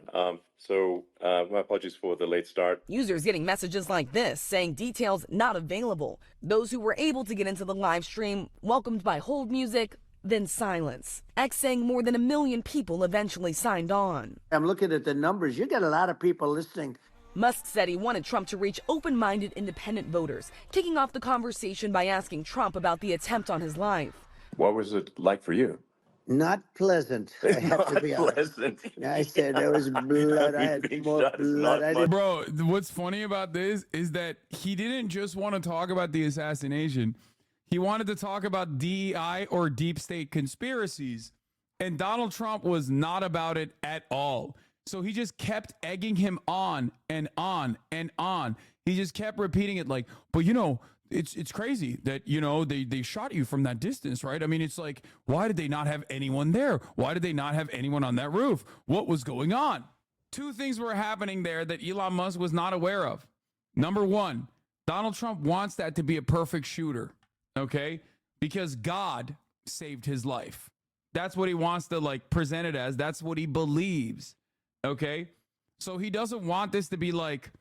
My apologies for the late start. Users getting messages like this saying details not available. Those who were able to get into the live stream welcomed by hold music, then silence. X saying more than 1 million people eventually signed on. I'm looking at the numbers. You got a lot of people listening. Musk said he wanted Trump to reach open-minded independent voters, kicking off the conversation by asking Trump about the attempt on his life. What was it like for you? Not pleasant. I have to be honest. I said there was blood. I had more blood. Bro, what's funny about this is that he didn't just want to talk about the assassination. He wanted to talk about DEI or deep state conspiracies. And Donald Trump was not about it at all. So he just kept egging him on and on and on. He just kept repeating it like, but you know, it's crazy that, you know, they shot you from that distance, right? I mean, it's like, why did they not have anyone there? Why did they not have anyone on that roof? What was going on? Two things were happening there that Elon Musk was not aware of. Number one, Donald Trump wants that to be a perfect shooter, okay? Because God saved his life. That's what he wants to like present it as. That's what he believes, okay? So he doesn't want this to be like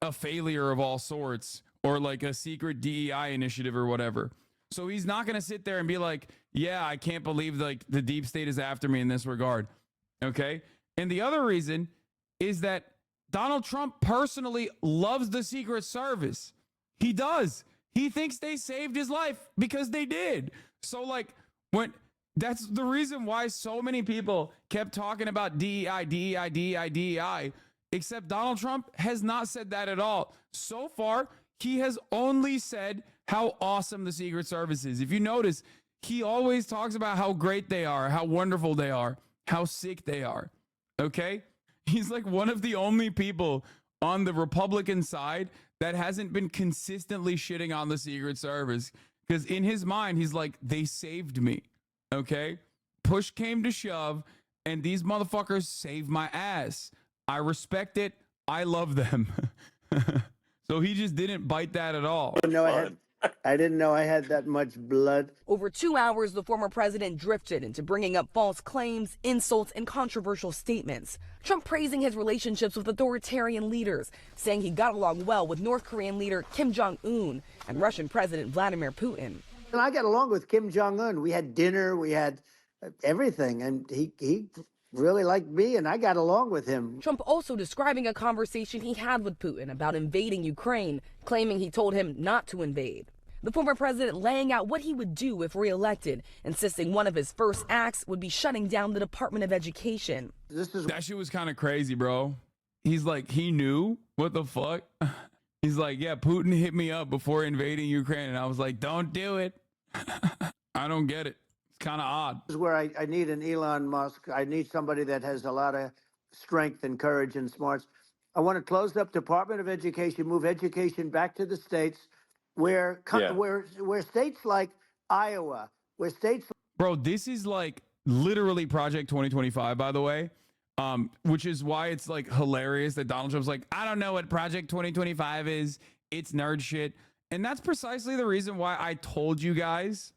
a failure of all sorts or like a secret DEI initiative or whatever. So he's not going to sit there and be like, yeah, I can't believe like the deep state is after me in this regard, okay? And the other reason is that Donald Trump personally loves the Secret Service. He does. He thinks they saved his life because they did. So like when that's the reason why so many people kept talking about DEI, DEI, DEI, DEI, except Donald Trump has not said that at all. So far, he has only said how awesome the Secret Service is. If you notice, he always talks about how great they are, how wonderful they are, how sick they are. Okay? He's like one of the only people on the Republican side that hasn't been consistently shitting on the Secret Service. Because in his mind, he's like, they saved me. Okay? Push came to shove, and these motherfuckers saved my ass. I respect it. I love them. So he just didn't bite that at all. I didn't know I had that much blood. Over 2 hours, the former president drifted into bringing up false claims, insults, and controversial statements. Trump praising his relationships with authoritarian leaders, saying he got along well with North Korean leader Kim Jong-un and Russian President Vladimir Putin. And I got along with Kim Jong-un. We had dinner, we had everything, and he really liked me, and I got along with him. Trump also describing a conversation he had with Putin about invading Ukraine, claiming he told him not to invade. The former president laying out what he would do if reelected, insisting one of his first acts would be shutting down the Department of Education. That shit was kind of crazy, bro. He's like, he knew? What the fuck? He's like, yeah, Putin hit me up before invading Ukraine, and I was like, don't do it. I don't get it. Kind of odd. This is where I need an Elon Musk. I need somebody that has a lot of strength and courage and smarts. I want to close up Department of Education, move education back to the states, where states like Iowa, where states. Bro, this is like literally Project 2025, by the way, which is why it's like hilarious that Donald Trump's like, I don't know what Project 2025 is. It's nerd shit. And that's precisely the reason why I told you guys,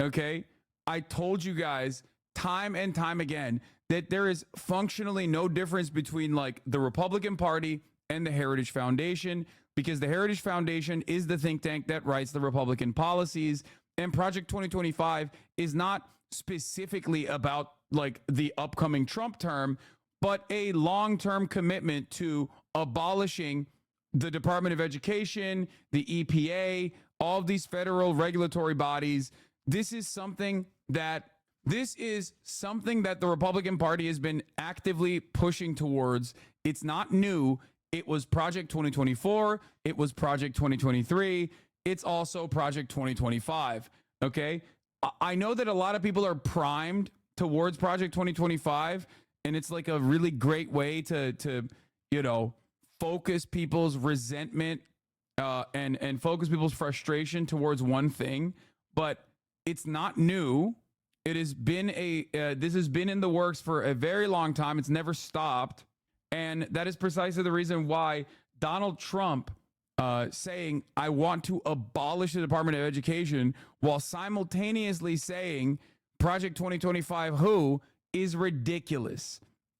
okay? I told you guys time and time again that there is functionally no difference between like the Republican Party and the Heritage Foundation, because the Heritage Foundation is the think tank that writes the Republican policies, and Project 2025 is not specifically about like the upcoming Trump term, but a long-term commitment to abolishing the Department of Education, the EPA, all of these federal regulatory bodies. This is something that the Republican Party has been actively pushing towards. It's not new. It was Project 2024. It was Project 2023. It's also Project 2025. Okay. I know that a lot of people are primed towards Project 2025, and it's like a really great way to you know, focus people's resentment and focus people's frustration towards one thing. But it's not new. It has been this has been in the works for a very long time. It's never stopped. And that is precisely the reason why Donald Trump saying, I want to abolish the Department of Education while simultaneously saying Project 2025 is ridiculous.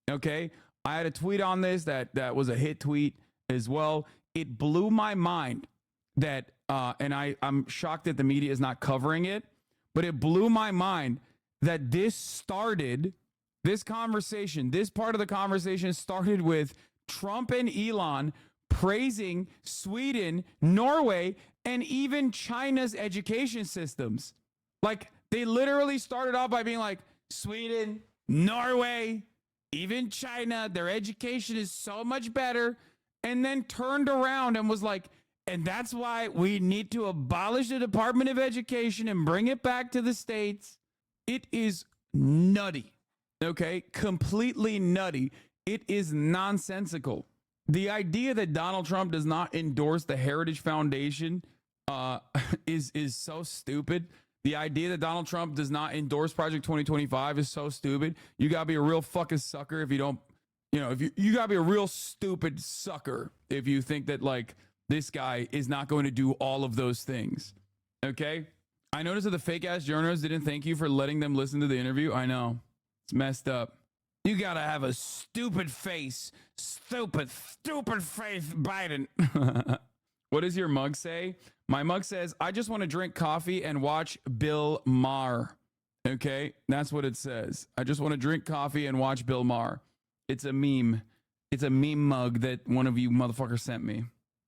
Okay. I had a tweet on this that was a hit tweet as well. It blew my mind that, and I'm shocked that the media is not covering it, but it blew my mind that this part of the conversation started with Trump and Elon praising Sweden, Norway, and even China's education systems. Like, they literally started off by being like, Sweden, Norway, even China, their education is so much better, and then turned around and was like, and that's why we need to abolish the Department of Education and bring it back to the states. It is nutty. Okay, completely nutty. It is nonsensical. The idea that Donald Trump does not endorse the Heritage Foundation is so stupid. The idea that Donald Trump does not endorse Project 2025 is so stupid. You gotta be a real fucking sucker if you don't, if you gotta be a real stupid sucker if you think that like this guy is not going to do all of those things. Okay? I noticed that the fake ass journalists didn't thank you for letting them listen to the interview. I know. It's messed up. You gotta have a stupid face. Stupid face, Biden. What does your mug say? My mug says, I just want to drink coffee and watch Bill Maher. Okay? That's what it says. I just want to drink coffee and watch Bill Maher. It's a meme. It's a meme mug that one of you motherfuckers sent me.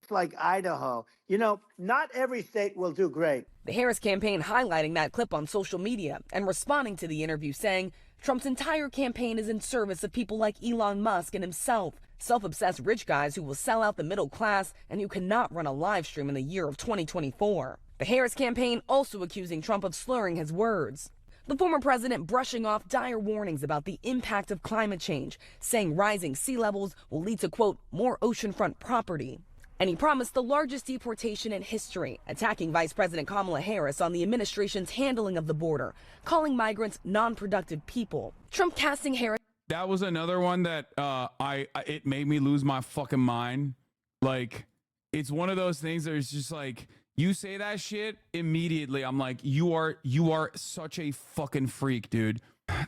Like Idaho. Not every state will do great. The Harris campaign highlighting that clip on social media and responding to the interview saying Trump's entire campaign is in service of people like Elon Musk and himself, self-obsessed rich guys who will sell out the middle class and who cannot run a live stream in the year of 2024. The Harris campaign also accusing Trump of slurring his words. The former president brushing off dire warnings about the impact of climate change, saying rising sea levels will lead to, quote, more oceanfront property. And he promised the largest deportation in history, attacking Vice President Kamala Harris on the administration's handling of the border, calling migrants non-productive people. Trump casting Harris. That was another one that it made me lose my fucking mind. Like, it's one of those things that is just like, you say that shit immediately. I'm like, you are such a fucking freak, dude.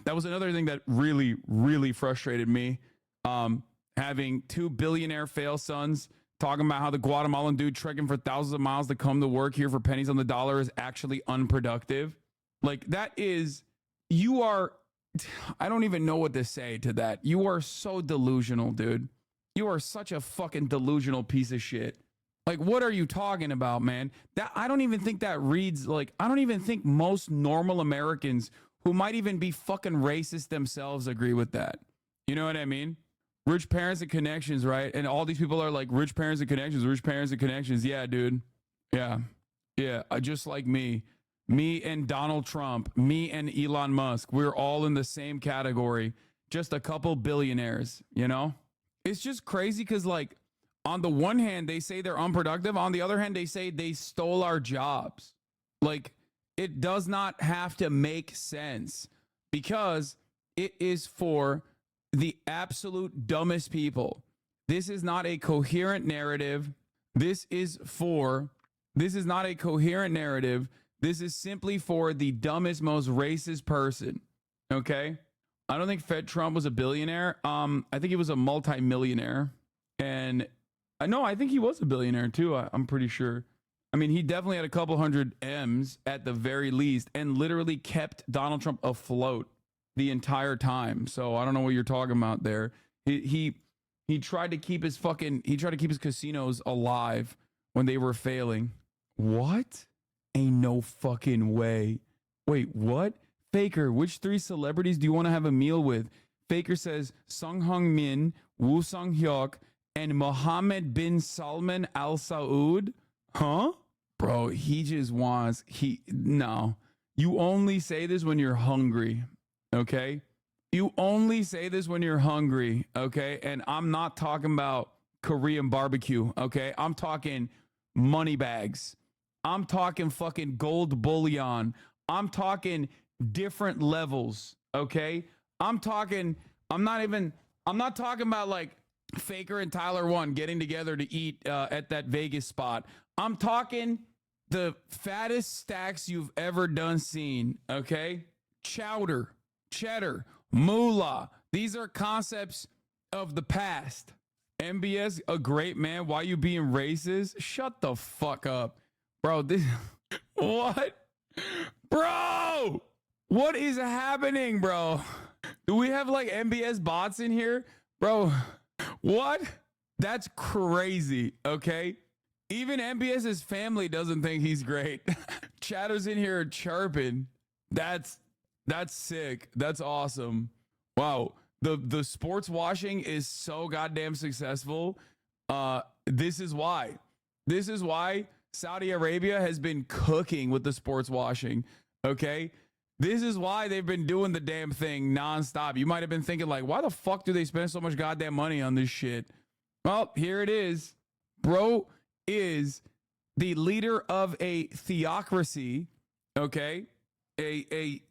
That was another thing that really, really frustrated me. Having two billionaire fail sons talking about how the Guatemalan dude trekking for thousands of miles to come to work here for pennies on the dollar is actually unproductive. Like, that is, I don't even know what to say to that. You are so delusional, dude. You are such a fucking delusional piece of shit. Like, what are you talking about, man? I don't even think that reads like, I don't even think most normal Americans who might even be fucking racist themselves agree with that. You know what I mean? Rich parents and connections, right? And all these people are like, rich parents and connections, rich parents and connections. Yeah, dude. Yeah. Just like me and Donald Trump, me and Elon Musk, we're all in the same category. Just a couple billionaires, It's just crazy because, like, on the one hand, they say they're unproductive. On the other hand, they say they stole our jobs. Like, it does not have to make sense because it is for the absolute dumbest people. This is not a coherent narrative. This is not a coherent narrative. This is simply for the dumbest, most racist person. Okay? I don't think Fed Trump was a billionaire. I think he was a multimillionaire. And I think he was a billionaire too. I'm pretty sure. I mean, he definitely had a couple hundred M's at the very least and literally kept Donald Trump afloat the entire time. So I don't know what you're talking about there. He tried to keep his casinos alive when they were failing. What? Ain't no fucking way. Wait, what? Faker, which three celebrities do you want to have a meal with? Faker says Sung Hung Min, Woo Sung Hyuk, and Mohammed bin Salman Al Saud. Huh? Bro, he just wants, no. You only say this when you're hungry. Okay? You only say this when you're hungry, okay? And I'm not talking about Korean barbecue, okay? I'm talking money bags. I'm talking fucking gold bullion. I'm talking different levels, okay? I'm not talking about like Faker and Tyler One getting together to eat at that Vegas spot. I'm talking the fattest stacks you've ever seen, okay? Chowder, cheddar, moolah. These are concepts of the past. MBS, a great man. Why you being racist? Shut the fuck up. Bro, what? Bro, what is happening, bro? Do we have like MBS bots in here? Bro, what? That's crazy, okay? Even MBS's family doesn't think he's great. Chatters in here chirping. That's sick. That's awesome. Wow. The sports washing is so goddamn successful. This is why Saudi Arabia has been cooking with the sports washing. Okay. This is why they've been doing the damn thing nonstop. You might have been thinking like, why the fuck do they spend so much goddamn money on this shit? Well, here it is. Bro is the leader of a theocracy, okay? A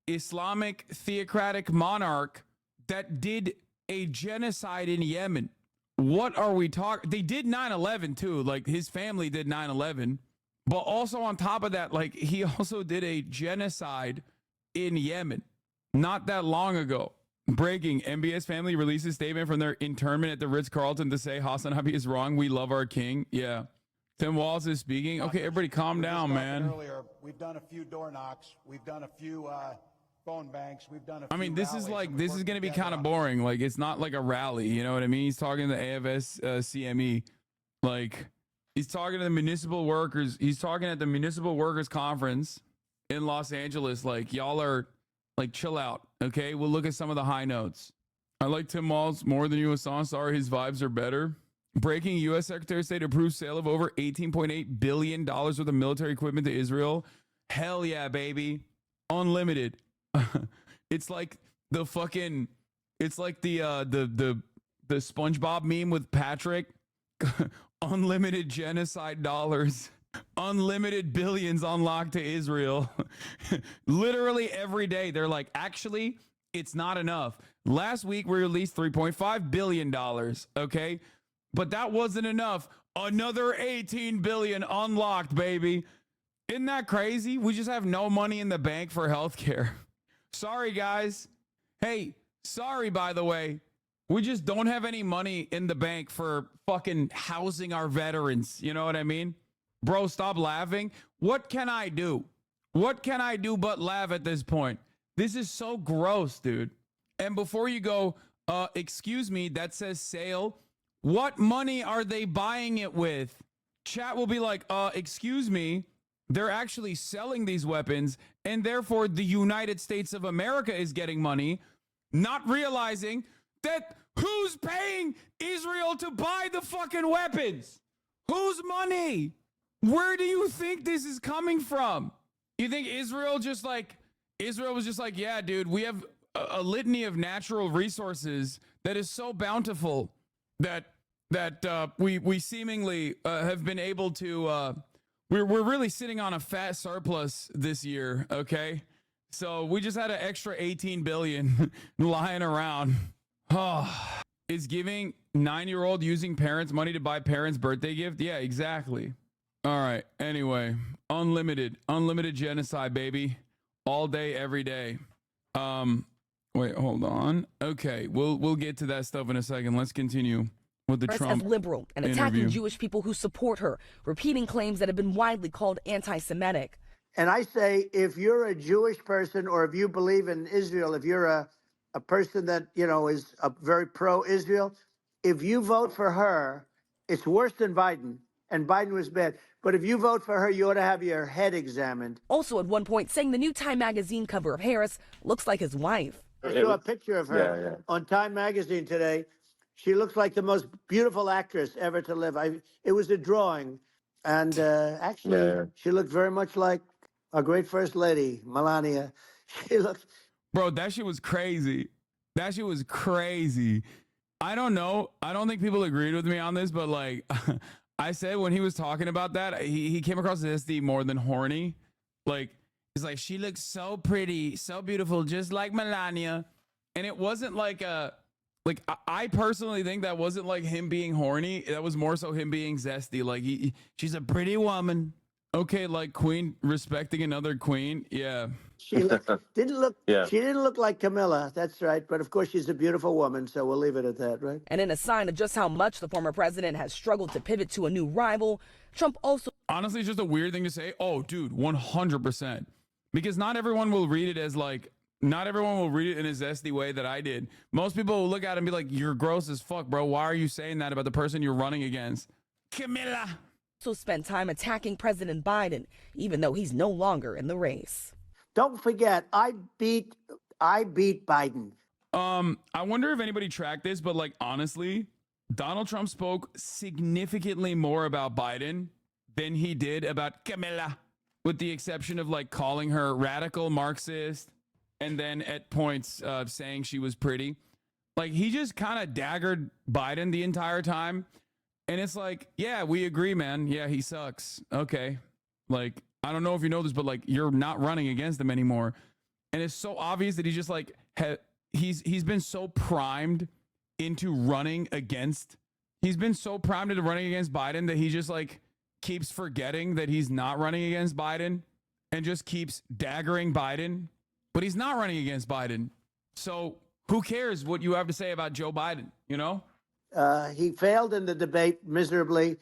Islamic theocratic monarch that did a genocide in Yemen. What are we talking? They did 9/11 too. Like his family did 9/11, but also on top of that, like he also did a genocide in Yemen not that long ago. Breaking: MBS family releases statement from their internment at the Ritz-Carlton to say HasanAbi is wrong. We love our king. Yeah. Tim WALZ is speaking. Okay, everybody calm down, man. Earlier, we've done a few door knocks. We've done a few phone banks. We've done a few I mean, this is rallies, like, and this we've is going to be worked kind of together on boring. Like, it's not like a rally. You know what I mean? He's talking to the AFS CME. Like, he's talking to the municipal workers. He's talking at the municipal workers conference in Los Angeles. Like, y'all are like, chill out. Okay. We'll look at some of the high notes. I like Tim WALZ more than you, Hassan. Sorry, his vibes are better. Breaking: U.S. Secretary of State approves sale of over $18.8 billion worth of military equipment to Israel. Hell yeah, baby. Unlimited. It's like the fucking, it's like the SpongeBob meme with Patrick. Unlimited genocide dollars. Unlimited billions unlocked to Israel. Literally every day. They're like, actually, it's not enough. Last week, we released $3.5 billion. Okay. But that wasn't enough. Another 18 billion unlocked, baby. Isn't that crazy? We just have no money in the bank for healthcare. Sorry, guys. Hey, sorry, by the way. We just don't have any money in the bank for fucking housing our veterans. You know what I mean? Bro, stop laughing. What can I do? What can I do but laugh at this point? This is so gross, dude. And before you go, excuse me, that says sale. What money are they buying it with? Chat will be like, excuse me, they're actually selling these weapons, and therefore the United States of America is getting money, not realizing that who's paying Israel to buy the fucking weapons? Whose money? Where do you think this is coming from? You think Israel was just like, yeah, dude, we have a litany of natural resources that is so bountiful that we seemingly have been able to we're really sitting on a fat surplus this year. Okay, so we just had an extra 18 billion lying around. Is giving 9-year-old using parents' money to buy parents' birthday gift? Yeah, exactly. All right. Anyway, unlimited genocide, baby, all day, every day. Wait, hold on. Okay, we'll get to that stuff in a second. Let's continue with the Trump as liberal and attacking interview. Jewish people who support her, repeating claims that have been widely called anti-Semitic. And I say, if you're a Jewish person or if you believe in Israel, if you're a person that, you know, is a very pro-Israel, if you vote for her, it's worse than Biden. And Biden was bad. But if you vote for her, you ought to have your head examined. Also at one point saying the new Time magazine cover of Harris looks like his wife. I saw a picture of her on Time magazine today. She looks like the most beautiful actress ever to live. It was a drawing. And actually, she looked very much like our great first lady, Melania. She looked... Bro, that shit was crazy. That shit was crazy. I don't know. I don't think people agreed with me on this, but like... I said when he was talking about that, he came across as SD more than horny. Like, it's like, she looks so pretty, so beautiful, just like Melania. And it wasn't like I personally think that wasn't like him being horny. That was more so him being zesty. Like, she's a pretty woman. Okay, like Queen respecting another queen. Yeah. She didn't look like Camilla. That's right. But of course, she's a beautiful woman. So we'll leave it at that, right? And in a sign of just how much the former president has struggled to pivot to a new rival, Trump also... Honestly, it's just a weird thing to say. Oh, dude, 100%. Because not everyone will read it as like, not everyone will read it in a zesty way that I did. Most people will look at it and be like, you're gross as fuck, bro. Why are you saying that about the person you're running against? Camilla. Also spent time attacking President Biden, even though he's no longer in the race. Don't forget, I beat Biden. I wonder if anybody tracked this, but like honestly, Donald Trump spoke significantly more about Biden than he did about Camilla. with the exception of like calling her radical Marxist and then at points saying she was pretty. Like he just kind of daggered Biden the entire time. And it's like, yeah, we agree, man. Yeah, he sucks. Okay. Like, I don't know if you know this, but like you're not running against him anymore. And it's so obvious that he's just like, he's been so primed into running against, he's been so primed into running against Biden that he just like keeps forgetting that he's not running against Biden and just keeps daggering Biden, but he's not running against Biden. So who cares what you have to say about Joe Biden, you know? He failed in the debate miserably.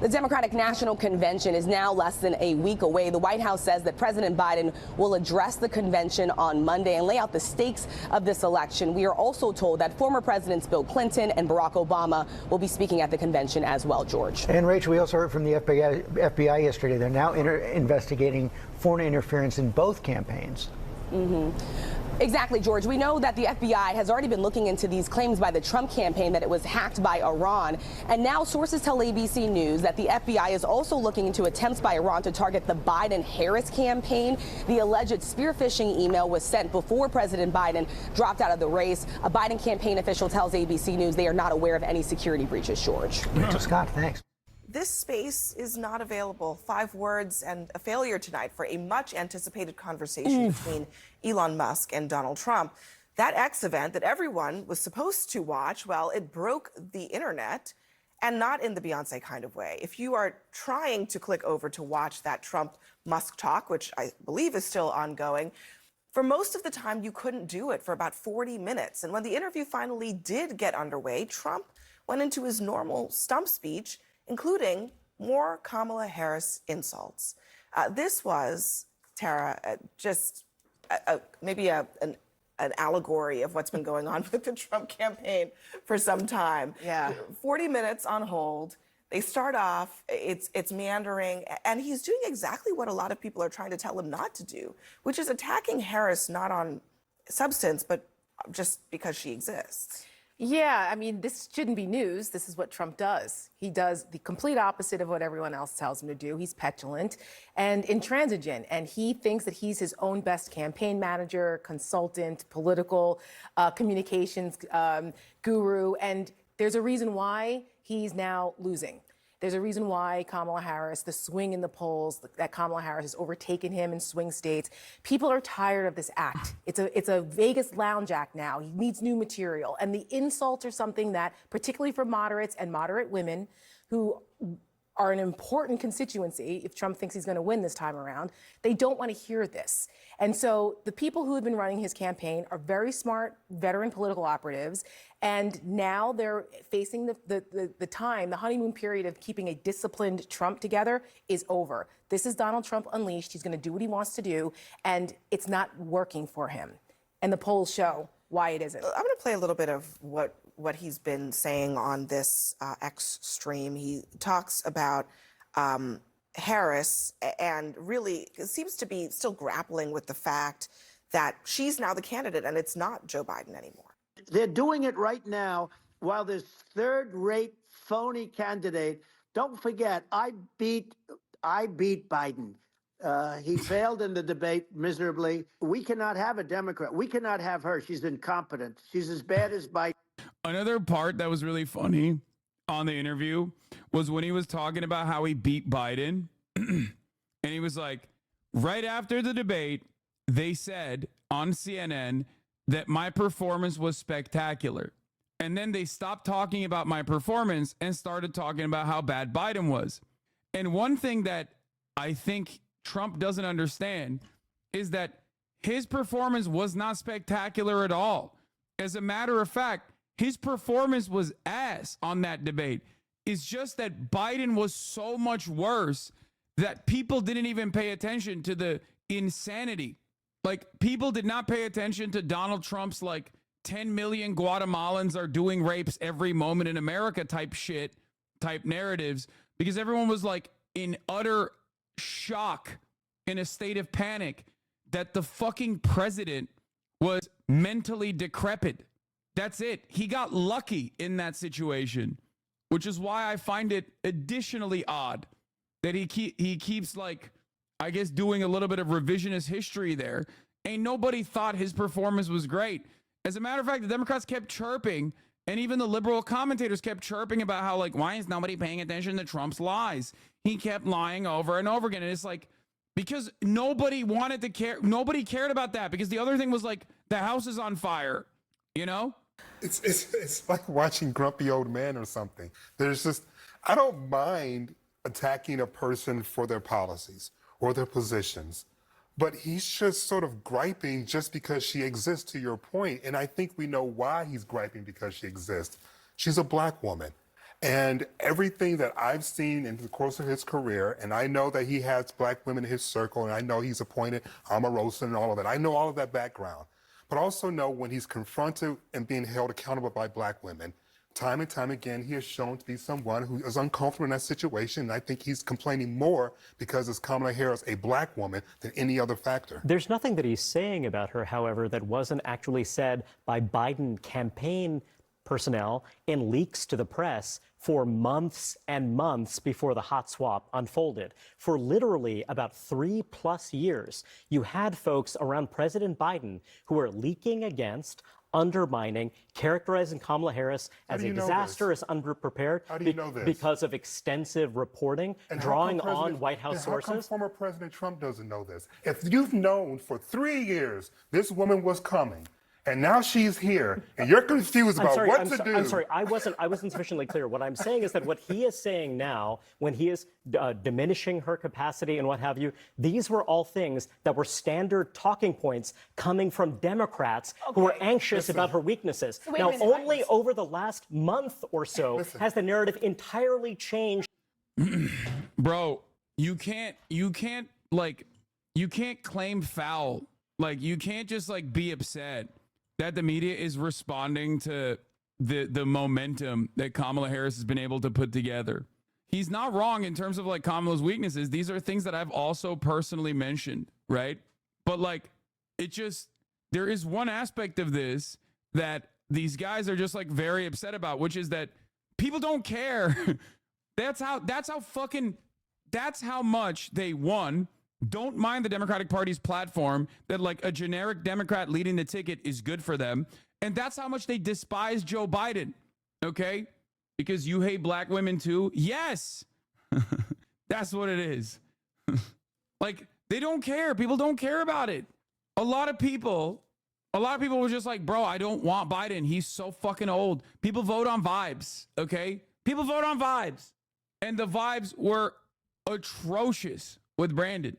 The Democratic National Convention is now less than a week away. The White House says that President Biden will address the convention on Monday and lay out the stakes of this election. We are also told that former Presidents Bill Clinton and Barack Obama will be speaking at the convention as well, George. And Rachel, we also heard from the FBI yesterday. They're now investigating foreign interference in both campaigns. Exactly, George. We know that the FBI has already been looking into these claims by the Trump campaign that it was hacked by Iran. And now sources tell ABC News that the FBI is also looking into attempts by Iran to target the Biden-Harris campaign. The alleged spear phishing email was sent before President Biden dropped out of the race. A Biden campaign official tells ABC News they are not aware of any security breaches, George. Rachel Scott, thanks. This space is not available. 5 words and a failure tonight for a much anticipated conversation between Elon Musk and Donald Trump. That X event that everyone was supposed to watch, well, it broke the internet, and not in the Beyonce kind of way. If you are trying to click over to watch that Trump-Musk talk, which I believe is still ongoing, for most of the time you couldn't do it for about 40 minutes. And when the interview finally did get underway, Trump went into his normal stump speech, including more Kamala Harris insults. This was, Tara, just maybe an allegory of what's been going on with the Trump campaign for some time. Yeah. 40 minutes on hold. They start off, it's meandering, and he's doing exactly what a lot of people are trying to tell him not to do, which is attacking Harris not on substance, but just because she exists. Yeah, I mean, this shouldn't be news. This is what Trump does. He does the complete opposite of what everyone else tells him to do. He's petulant and intransigent, and he thinks that he's his own best campaign manager, consultant, political communications guru, and there's a reason why he's now losing. There's a reason why Kamala Harris, the swing in the polls, that Kamala Harris has overtaken him in swing states. People are tired of this act. It's a Vegas lounge act now. He needs new material. And the insults are something that, particularly for moderates and moderate women who are an important constituency, if Trump thinks he's going to win this time around, they don't want to hear this. And so the people who have been running his campaign are very smart, veteran political operatives, and now they're facing the time, the honeymoon period of keeping a disciplined Trump together is over. This is Donald Trump unleashed. He's going to do what he wants to do, and it's not working for him. And the polls show why it isn't. I'm going to play a little bit of what he's been saying on this X stream. He talks about Harris and really seems to be still grappling with the fact that she's now the candidate and it's not Joe Biden anymore. They're doing it right now while this third-rate phony candidate. Don't forget, I beat Biden. He failed in the debate miserably. We cannot have a Democrat. We cannot have her. She's incompetent. She's as bad as Biden. Another part that was really funny on the interview was when he was talking about how he beat Biden. And he was like, right after the debate, they said on CNN that my performance was spectacular. And then they stopped talking about my performance and started talking about how bad Biden was. And one thing that I think Trump doesn't understand is that his performance was not spectacular at all. As a matter of fact, his performance was ass on that debate. It's just that Biden was so much worse that people didn't even pay attention to the insanity. Like, people did not pay attention to Donald Trump's, like, 10 million Guatemalans are doing rapes every moment in America type shit, type narratives, because everyone was, like, in utter shock, in a state of panic, that the fucking president was mentally decrepit. That's it. He got lucky in that situation, which is why I find it additionally odd that he keeps, like, I guess, doing a little bit of revisionist history there. Ain't nobody thought his performance was great. As a matter of fact, the Democrats kept chirping, and even the liberal commentators kept chirping about how, like, why is nobody paying attention to Trump's lies? He kept lying over and over again. And it's like, because nobody wanted to care. Nobody cared about that, because the other thing was like, the house is on fire, you know? It's like watching Grumpy Old Man or something. There's just, I don't mind attacking a person for their policies or their positions, but he's just sort of griping just because she exists, to your point. And I think we know why he's griping, because she exists. She's a black woman. And everything that I've seen in the course of his career, and I know that he has black women in his circle, and I know he's appointed Omarosa and all of that. I know all of that background. But I also know when he's confronted and being held accountable by black women, time and time again, he is shown to be someone who is uncomfortable in that situation. And I think he's complaining more because it's Kamala Harris, a black woman, than any other factor. There's nothing that he's saying about her, however, that wasn't actually said by Biden campaign personnel in leaks to the press for months and months before the hot swap unfolded. For literally about 3+ years, you had folks around President Biden who were leaking against, undermining, characterizing Kamala Harris as a disastrous, underprepared. How do you know this? Because of extensive reporting, and drawing on White House sources. How come former President Trump doesn't know this? If you've known for 3 years this woman was coming, and now she's here, and you're confused about what to do. I'm sorry, I wasn't sufficiently clear. What I'm saying is that what he is saying now, when he is diminishing her capacity and what have you, these were all things that were standard talking points coming from Democrats who were anxious about her weaknesses. So now, only over the last month or so has the narrative entirely changed. Bro, you can't claim foul. Like, you can't just like be upset that the media is responding to the momentum that Kamala Harris has been able to put together. He's not wrong in terms of like Kamala's weaknesses. These are things that I've also personally mentioned, right? But like, there is one aspect of this that these guys are just like very upset about, which is that people don't care. That's how much they don't mind the Democratic Party's platform, that like a generic Democrat leading the ticket is good for them. And that's how much they despise Joe Biden. Okay? Because you hate black women too? Yes. That's what it is. Like, they don't care. People don't care about it. A lot of people were just like, bro, I don't want Biden. He's so fucking old. People vote on vibes. Okay? People vote on vibes. And the vibes were atrocious with Brandon.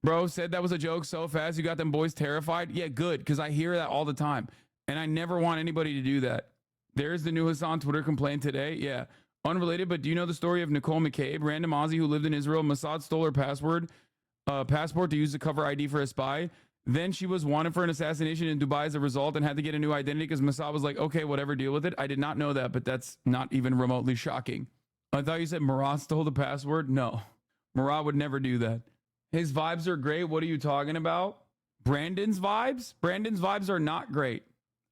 Bro said that was a joke so fast you got them boys terrified. Yeah, good, because I hear that all the time. And I never want anybody to do that. There's the new Hasan Twitter complaint today. Yeah, unrelated, but do you know the story of Nicole McCabe, random Aussie who lived in Israel? Mossad stole her passport to use the cover ID for a spy. Then she was wanted for an assassination in Dubai as a result and had to get a new identity because Mossad was like, okay, whatever, deal with it. I did not know that, but that's not even remotely shocking. I thought you said Murad stole the password. No, Murad would never do that. His vibes are great. What are you talking about? Brandon's vibes? Brandon's vibes are not great.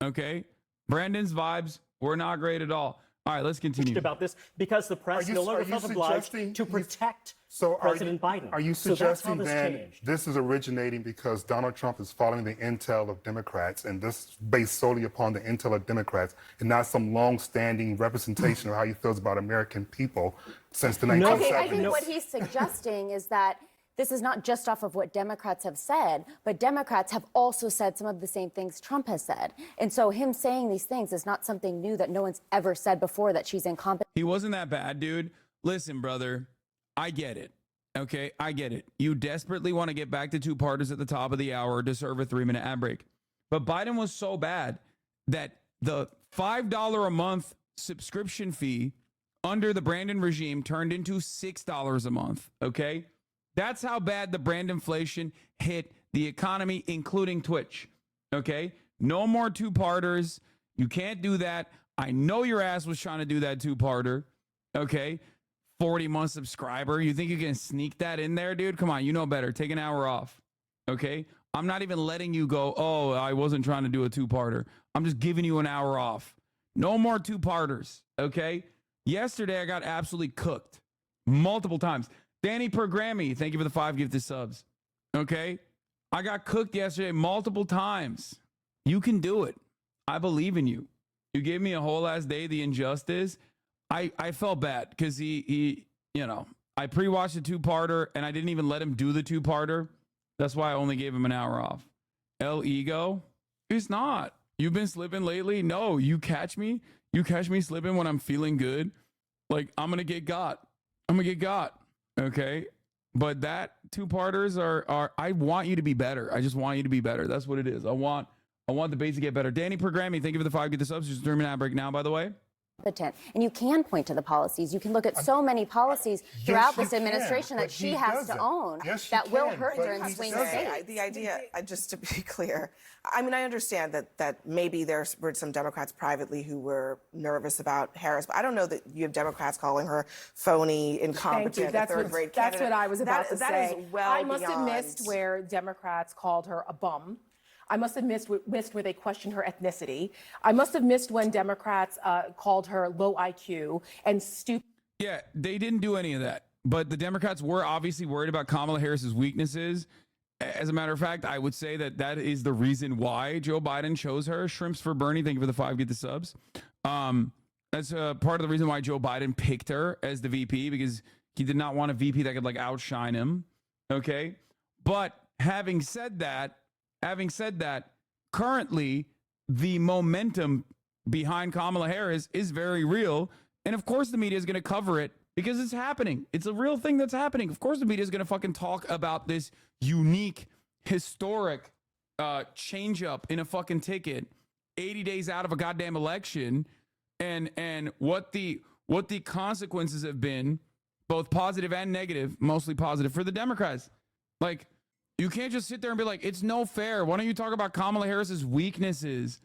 Okay? Brandon's vibes were not great at all. All right, let's continue. About this because the press no longer felt obliged to protect President Biden. Are you suggesting then this is originating because Donald Trump is following the intel of Democrats, and this is based solely upon the intel of Democrats and not some long-standing representation of how he feels about American people since the 1970s? Okay, I think what he's suggesting is that this is not just off of what Democrats have said, but Democrats have also said some of the same things Trump has said. And so him saying these things is not something new that no one's ever said before, that she's incompetent. He wasn't that bad, dude. Listen, brother, I get it. Okay, I get it. You desperately want to get back to two-parters at the top of the hour to serve a 3-minute ad break. But Biden was so bad that the $5 a month subscription fee under the Brandon regime turned into $6 a month, okay? That's how bad the brand inflation hit the economy, including Twitch. Okay? No more two-parters. You can't do that. I know your ass was trying to do that two-parter. Okay? 40-month subscriber. You think you can sneak that in there, dude? Come on, you know better. Take an hour off. Okay? I'm not even letting you go, oh, I wasn't trying to do a two-parter. I'm just giving you an hour off. No more two-parters. Okay? Yesterday, I got absolutely cooked. Multiple times. Danny Pergrammy, thank you for the 5 gifted subs. Okay? I got cooked yesterday multiple times. You can do it. I believe in you. You gave me a whole ass day, the injustice. I felt bad because he, you know, I pre-watched the 2-parter and I didn't even let him do the 2-parter. That's why I only gave him an hour off. El Ego? It's not. You've been slipping lately? No, you catch me slipping when I'm feeling good. Like, I'm going to get got. Okay? But that 2-parters are I want you to be better. I just want you to be better. That's what it is. I want the base to get better. Danny Programming, thank you for the 5. Get the subs. Just during an ad break now, by the way. And you can point to the policies. You can look at so many policies throughout this administration that she has to own that will hurt during swing states. The idea, just to be clear, I mean, I understand that maybe there were some Democrats privately who were nervous about Harris, but I don't know that you have Democrats calling her phony, incompetent, a third-rate candidate. That's what I was about to say. That is well I must have missed where Democrats called her a bum. I must have missed where they questioned her ethnicity. I must have missed when Democrats called her low IQ and stupid. Yeah, they didn't do any of that. But the Democrats were obviously worried about Kamala Harris's weaknesses. As a matter of fact, I would say that is the reason why Joe Biden chose her. Shrimps for Bernie, thank you for the 5. Get the subs. That's part of the reason why Joe Biden picked her as the VP, because he did not want a VP that could like outshine him. Okay, but having said that, currently the momentum behind Kamala Harris is very real. And of course the media is going to cover it because it's happening. It's a real thing that's happening. Of course the media is going to fucking talk about this unique, historic change up in a fucking ticket 80 days out of a goddamn election, and what the consequences have been, both positive and negative, mostly positive for the Democrats. Like, you can't just sit there and be like, it's no fair. Why don't you talk about Kamala Harris's weaknesses?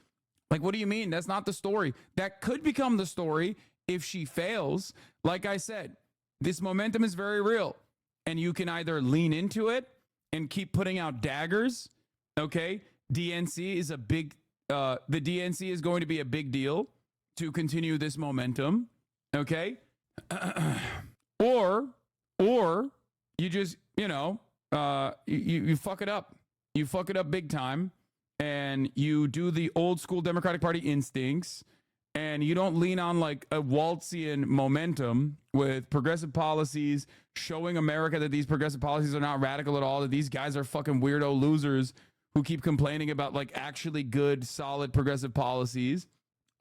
Like, what do you mean? That's not the story. That could become the story if she fails. Like I said, this momentum is very real. And you can either lean into it and keep putting out daggers. Okay. DNC is a big, the DNC is going to be a big deal to continue this momentum. Okay. Or you just, you fuck it up. You fuck it up big time, and you do the old school Democratic Party instincts, and you don't lean on like a Waltzian momentum with progressive policies, showing America that these progressive policies are not radical at all, that these guys are fucking weirdo losers who keep complaining about like actually good, solid progressive policies.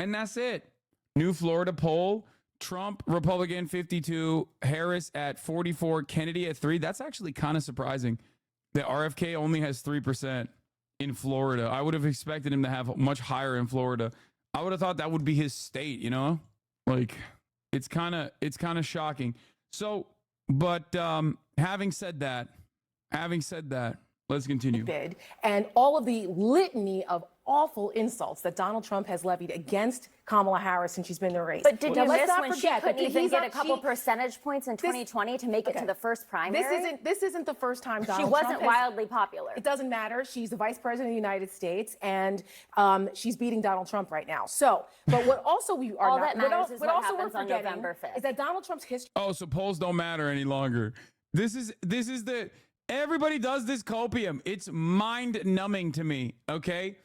And that's it. New Florida poll. Trump, Republican 52, Harris at 44, Kennedy at 3. That's actually kind of surprising. The RFK only has 3% in Florida. I would have expected him to have much higher in Florida. I would have thought that would be his state, you know? Like, it's kind of shocking. So, but having said that, let's continue. And all of the litany of awful insults that Donald Trump has levied against Kamala Harris since she's been in the race. But did you miss when she couldn't even get a couple percentage points in 2020 to make it to the first primary? This isn't the first time Donald She wasn't Trump wildly popular. It doesn't matter. She's the vice president of the United States, and she's beating Donald Trump right now. So, but what also we are all not, that matters is what what also happens we're on forgetting November 5th. is that Donald Trump's history. Oh, so polls don't matter any longer. This is the everybody does this copium. It's mind numbing to me. Okay.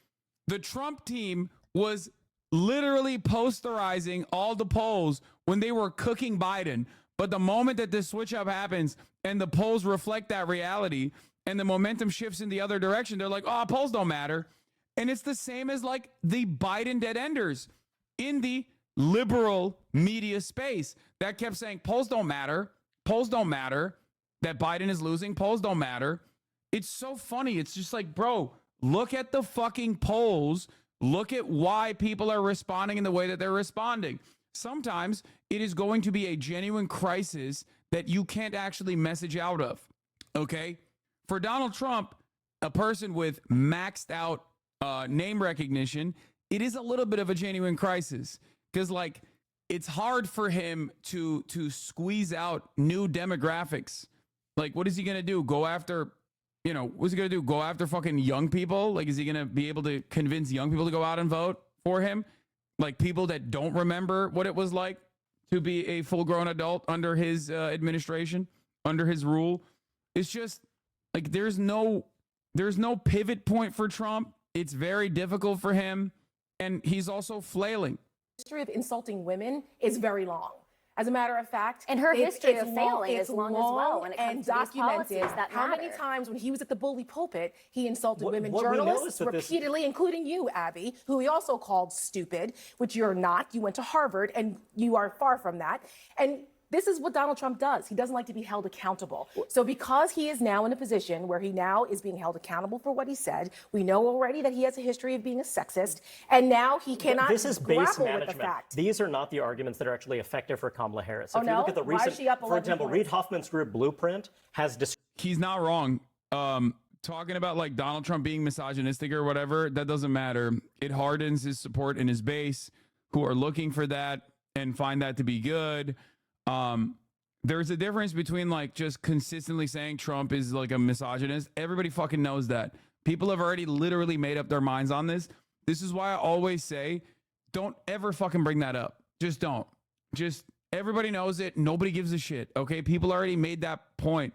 The Trump team was literally posterizing all the polls when they were cooking Biden. But the moment that this switch up happens and the polls reflect that reality and the momentum shifts in the other direction, they're like, oh, polls don't matter. And it's the same as like the Biden dead enders in the liberal media space that kept saying polls don't matter. Polls don't matter. That Biden is losing. Polls don't matter. It's so funny. It's just like, bro, look at the fucking polls. Look at why people are responding in the way that they're responding. Sometimes it is going to be a genuine crisis that you can't actually message out of. Okay? For Donald Trump, a person with maxed out name recognition, it is a little bit of a genuine crisis because, like, it's hard for him to squeeze out new demographics. Like, what is he going to do? Go after, what's he going to do? Go after fucking young people? Like, is he going to be able to convince young people to go out and vote for him? Like, people that don't remember what it was like to be a full-grown adult under his administration, under his rule. It's just, Like there's no pivot point for Trump. It's very difficult for him, and he's also flailing. History of insulting women is very long. As a matter of fact, and her history of failing is long as well when it comes and to these documented. policies that How matter. many times when he was at the bully pulpit, he insulted women what we know is journalists that this- repeatedly, including you, Abby, who he also called stupid, which you're not. You went to Harvard, and you are far from that. And this is what Donald Trump does. He doesn't like to be held accountable. So because he is now in a position where he now is being held accountable for what he said, we know already that he has a history of being a sexist, and now he cannot This is base grapple with the management. fact. These are not the arguments that are actually effective for Kamala Harris. Oh, If you no? look at the Why is recent, she up for 11 example, points? Reid Hoffman's group Blueprint has He's not wrong. Talking about like Donald Trump being misogynistic or whatever, that doesn't matter. It hardens his support in his base who are looking for that and find that to be good. There's a difference between like just consistently saying Trump is like a misogynist. Everybody fucking knows that. People have already literally made up their minds on this. This is why I always say, don't ever fucking bring that up. Just don't. Just everybody knows it. Nobody gives a shit. Okay. People already made that point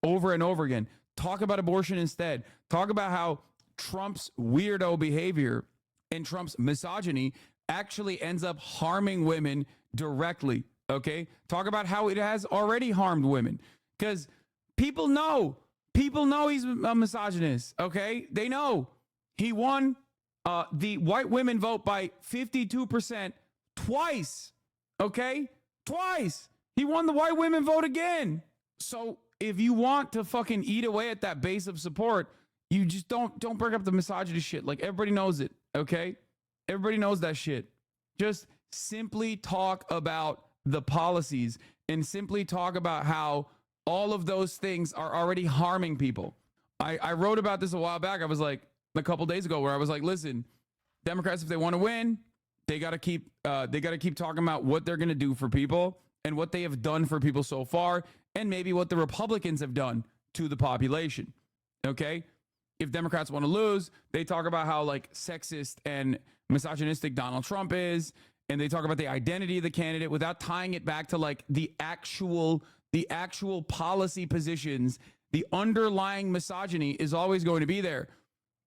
over and over again. Talk about abortion instead. Talk about how Trump's weirdo behavior and Trump's misogyny actually ends up harming women directly. Okay. Talk about how it has already harmed women because people know he's a misogynist. Okay. They know he won the white women vote by 52% twice. Okay. Twice. He won the white women vote again. So if you want to fucking eat away at that base of support, you just don't bring up the misogyny shit. Like everybody knows it. Okay. Everybody knows that shit. Just simply talk about the policies and simply talk about how all of those things are already harming people. I wrote about this a while back. I was like a couple days ago where I was like, listen, Democrats, if they want to win, they got to keep talking about what they're going to do for people and what they have done for people so far and maybe what the Republicans have done to the population. Okay? If Democrats want to lose, they talk about how like sexist and misogynistic Donald Trump is. And they talk about the identity of the candidate without tying it back to like the actual policy positions. The underlying misogyny is always going to be there.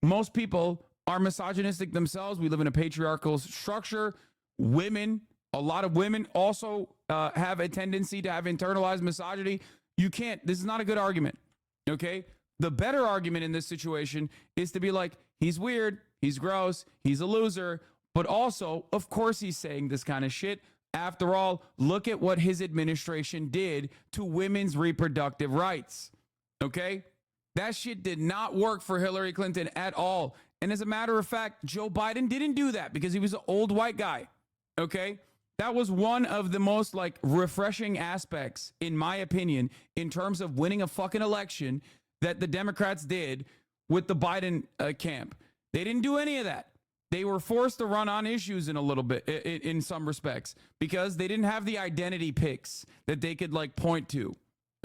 Most people are misogynistic themselves. We live in a patriarchal structure. Women, a lot of women also have a tendency to have internalized misogyny. This is not a good argument. Okay. The better argument in this situation is to be like, he's weird. He's gross. He's a loser. But also, of course, he's saying this kind of shit. After all, look at what his administration did to women's reproductive rights. Okay? That shit did not work for Hillary Clinton at all. And as a matter of fact, Joe Biden didn't do that because he was an old white guy. Okay? That was one of the most like refreshing aspects, in my opinion, in terms of winning a fucking election that the Democrats did with the Biden camp. They didn't do any of that. They were forced to run on issues in a little bit, in some respects, because they didn't have the identity picks that they could like point to.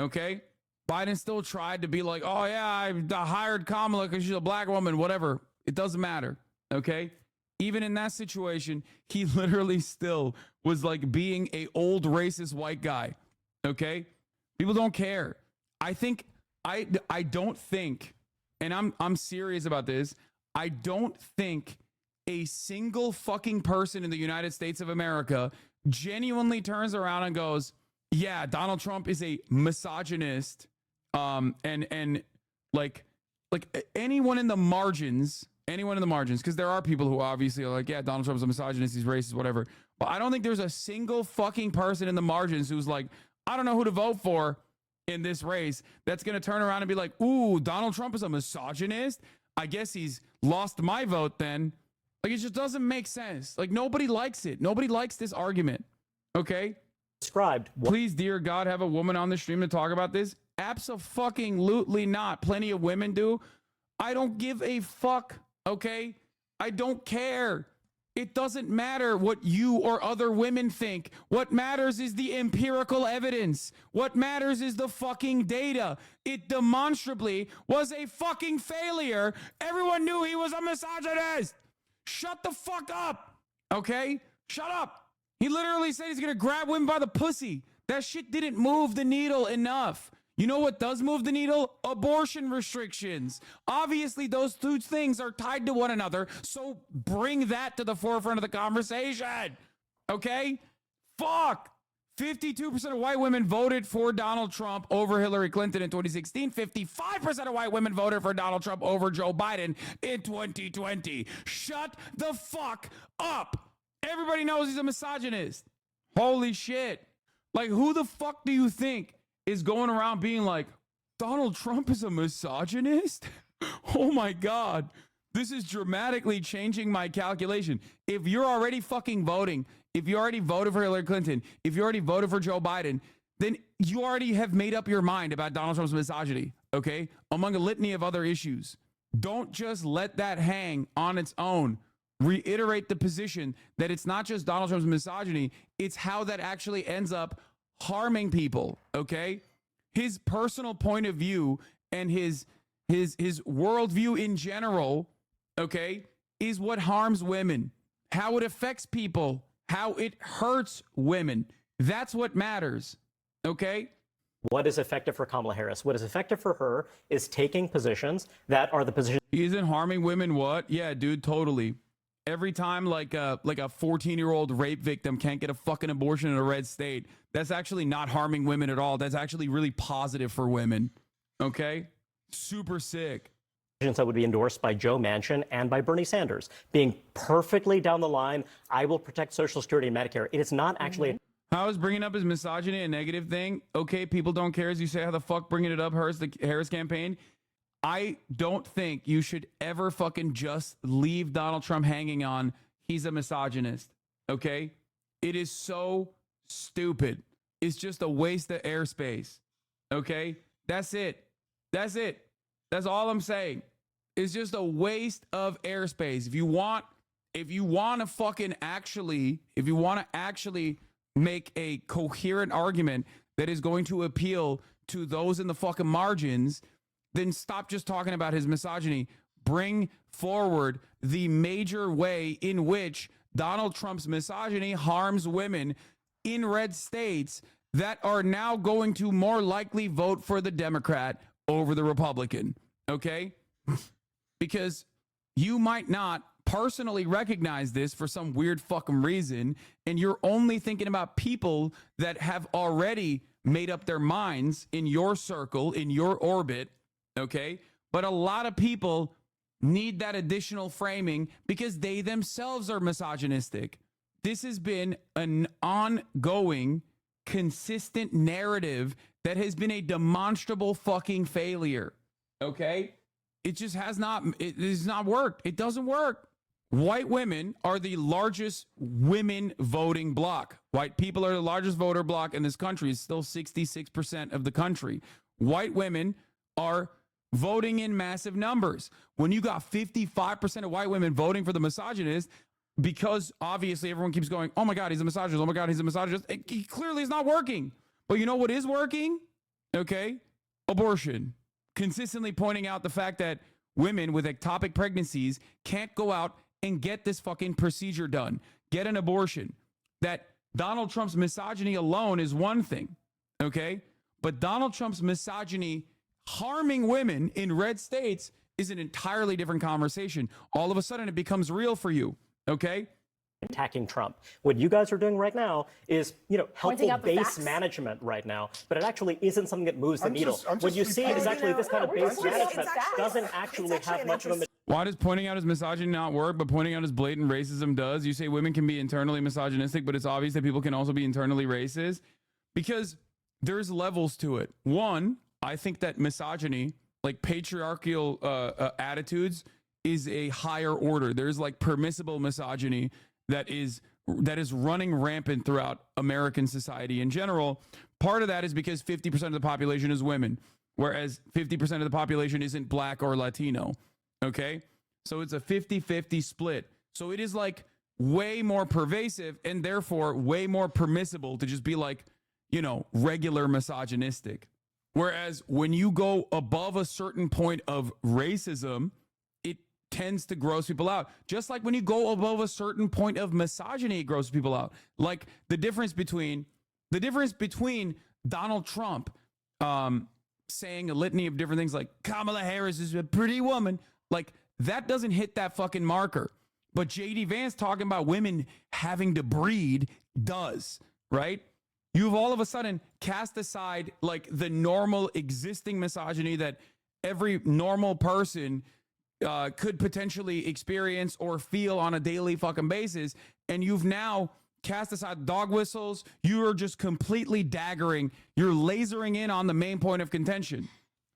Okay. Biden still tried to be like, oh yeah, I hired Kamala because she's a black woman, whatever. It doesn't matter. Okay. Even in that situation, he literally still was like being a old racist white guy. Okay. People don't care. I don't think, and I'm serious about this. I don't think a single fucking person in the United States of America genuinely turns around and goes, yeah, Donald Trump is a misogynist. And like anyone in the margins, because there are people who obviously are like, yeah, Donald Trump's a misogynist, he's racist, whatever. But I don't think there's a single fucking person in the margins who's like, I don't know who to vote for in this race that's going to turn around and be like, ooh, Donald Trump is a misogynist. I guess he's lost my vote then. Like, it just doesn't make sense. Like, nobody likes it. Nobody likes this argument. Okay? Please, dear God, have a woman on the stream to talk about this. Abso-fucking-lutely not. Plenty of women do. I don't give a fuck. Okay? I don't care. It doesn't matter what you or other women think. What matters is the empirical evidence. What matters is the fucking data. It demonstrably was a fucking failure. Everyone knew he was a misogynist. Shut the fuck up. Okay? Shut up. He literally said he's going to grab women by the pussy. That shit didn't move the needle enough. You know what does move the needle? Abortion restrictions. Obviously, those two things are tied to one another. So bring that to the forefront of the conversation. Okay? Fuck. 52% of white women voted for Donald Trump over Hillary Clinton in 2016. 55% of white women voted for Donald Trump over Joe Biden in 2020. Shut the fuck up. Everybody knows he's a misogynist. Holy shit. Like, who the fuck do you think is going around being like, Donald Trump is a misogynist? Oh my God. This is dramatically changing my calculation. If you're already fucking voting, if you already voted for Hillary Clinton, if you already voted for Joe Biden, then you already have made up your mind about Donald Trump's misogyny, okay? Among a litany of other issues. Don't just let that hang on its own. Reiterate the position that it's not just Donald Trump's misogyny, it's how that actually ends up harming people, okay? His personal point of view and his worldview in general, okay, is what harms women. How it affects people, how it hurts women. That's what matters, okay? What is effective for Kamala Harris? What is effective for her is taking positions that are the positions. He isn't harming women, what? Yeah, dude, totally. Every time like a 14-year-old rape victim can't get a fucking abortion in a red state, that's actually not harming women at all. That's actually really positive for women, okay? Super sick. That would be endorsed by Joe Manchin and by Bernie Sanders, being perfectly down the line. I will protect Social Security and Medicare. It is not actually. How is bringing up his misogyny a negative thing? Okay, people don't care, as you say. How the fuck bringing it up hurts the Harris campaign? I don't think you should ever fucking just leave Donald Trump hanging on. He's a misogynist. Okay, it is so stupid. It's just a waste of airspace. Okay, that's it. That's it. That's all I'm saying. It's just a waste of airspace. If you want to fucking actually make a coherent argument that is going to appeal to those in the fucking margins, then stop just talking about his misogyny. Bring forward the major way in which Donald Trump's misogyny harms women in red states that are now going to more likely vote for the Democrat over the Republican. Okay? Because you might not personally recognize this for some weird fucking reason, and you're only thinking about people that have already made up their minds in your circle, in your orbit, okay? But a lot of people need that additional framing because they themselves are misogynistic. This has been an ongoing, consistent narrative that has been a demonstrable fucking failure, okay? It just has not worked. It doesn't work. White women are the largest women voting bloc. White people are the largest voter bloc in this country. It's still 66% of the country. White women are voting in massive numbers. When you got 55% of white women voting for the misogynist, because obviously everyone keeps going, oh my God, he's a misogynist. Oh my God, he's a misogynist. It clearly is not working. But you know what is working? Okay? Abortion. Consistently pointing out the fact that women with ectopic pregnancies can't go out and get this fucking procedure done, get an abortion. That Donald Trump's misogyny alone is one thing, okay? But Donald Trump's misogyny harming women in red states is an entirely different conversation. All of a sudden, it becomes real for you, okay? Attacking Trump. What you guys are doing right now is, helpful base facts. management right now, but it actually isn't something that moves the needle. What you see is actually this kind of base management doesn't actually have much of a. Why does pointing out his misogyny not work, but pointing out his blatant racism does? You say women can be internally misogynistic, but it's obvious that people can also be internally racist because there's levels to it. One, I think that misogyny, like patriarchal attitudes, is a higher order. There's like permissible misogyny that is running rampant throughout American society in general. Part of that is because 50% of the population is women, whereas 50% of the population isn't black or Latino. Okay? So it's a 50-50 split. So it is like way more pervasive and therefore way more permissible to just be like, regular misogynistic. Whereas when you go above a certain point of racism, it tends to gross people out. Just like when you go above a certain point of misogyny, it grosses people out. Like the difference between Donald Trump saying a litany of different things like Kamala Harris is a pretty woman. Like, that doesn't hit that fucking marker. But J.D. Vance talking about women having to breed does, right? You've all of a sudden cast aside like the normal existing misogyny that every normal person could potentially experience or feel on a daily fucking basis. And you've now cast aside dog whistles. You are just completely daggering. You're lasering in on the main point of contention.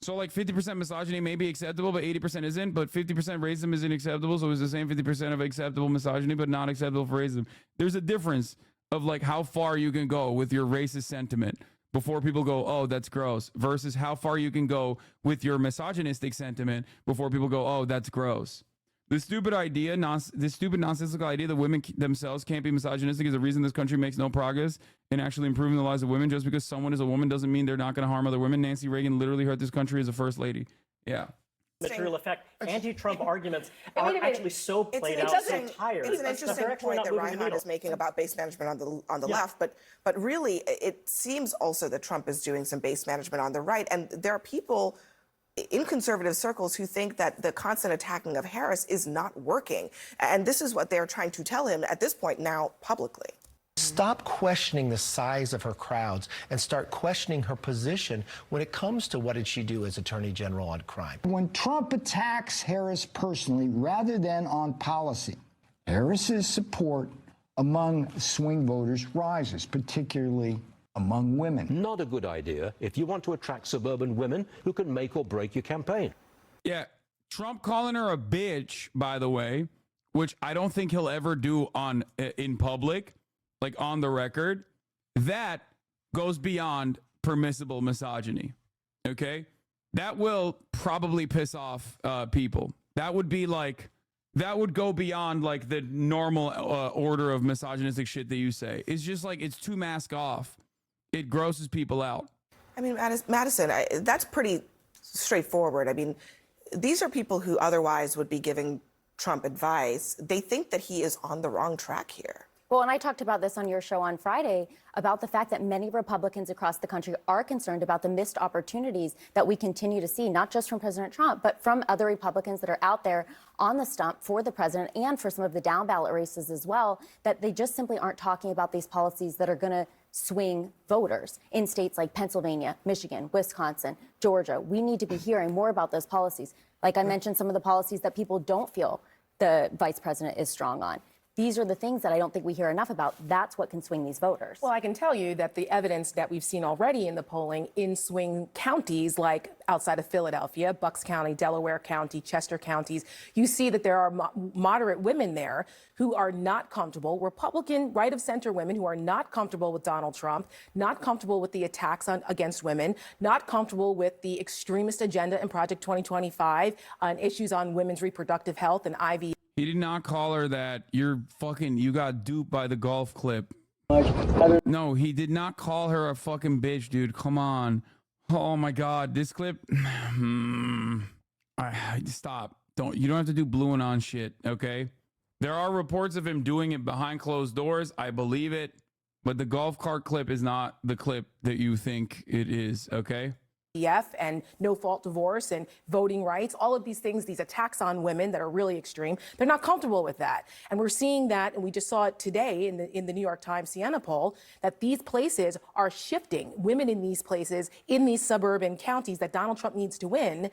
So like 50% misogyny may be acceptable, but 80% isn't. But 50% racism isn't acceptable. So it's the same 50% of acceptable misogyny, but not acceptable for racism. There's a difference of like how far you can go with your racist sentiment before people go, oh, that's gross, versus how far you can go with your misogynistic sentiment before people go, oh, that's gross. This stupid idea, this stupid nonsensical idea that women themselves can't be misogynistic is the reason this country makes no progress in actually improving the lives of women. Just because someone is a woman doesn't mean they're not going to harm other women. Nancy Reagan literally hurt this country as a first lady. Yeah. Material effect. Anti-Trump arguments are actually so played out, so tired. It's an interesting point that Reinhard is making about base management on the left, but really it seems also that Trump is doing some base management on the right, and there are people in conservative circles who think that the constant attacking of Harris is not working, and this is what they're trying to tell him at this point now publicly. Stop questioning the size of her crowds and start questioning her position when it comes to what did she do as Attorney General on crime. When Trump attacks Harris personally rather than on policy, Harris's support among swing voters rises, particularly among women. Not a good idea if you want to attract suburban women who can make or break your campaign. Yeah, Trump calling her a bitch, by the way, which I don't think he'll ever do in public, like on the record, that goes beyond permissible misogyny, okay? That will probably piss off people. That would be like, that would go beyond like the normal order of misogynistic shit that you say. It's just like, it's too mask off. It grosses people out. I mean, Madison, that's pretty straightforward. I mean, these are people who otherwise would be giving Trump advice. They think that he is on the wrong track here. Well, and I talked about this on your show on Friday about the fact that many Republicans across the country are concerned about the missed opportunities that we continue to see, not just from President Trump, but from other Republicans that are out there on the stump for the president and for some of the down ballot races as well, that they just simply aren't talking about these policies that are going to swing voters in states like Pennsylvania, Michigan, Wisconsin, Georgia. We need to be hearing more about those policies. Like I mentioned, some of the policies that people don't feel the vice president is strong on. These are the things that I don't think we hear enough about. That's what can swing these voters. Well, I can tell you that the evidence that we've seen already in the polling in swing counties like outside of Philadelphia, Bucks County, Delaware County, Chester counties, you see that there are moderate women there who are not comfortable, Republican right-of-center women who are not comfortable with Donald Trump, not comfortable with the attacks against women, not comfortable with the extremist agenda in Project 2025 on issues on women's reproductive health and IVF. He did not call her that. You got duped by the golf clip. No, he did not call her a fucking bitch, dude. Come on. Oh my God, this clip. Stop. You don't have to do blue and on shit, okay? There are reports of him doing it behind closed doors. I believe it, but the golf cart clip is not the clip that you think it is, okay? And no-fault divorce and voting rights, all of these things, these attacks on women that are really extreme, they're not comfortable with that. And we're seeing that, and we just saw it today in the New York Times Siena poll, that these places are shifting. Women in these places, in these suburban counties that Donald Trump needs to win,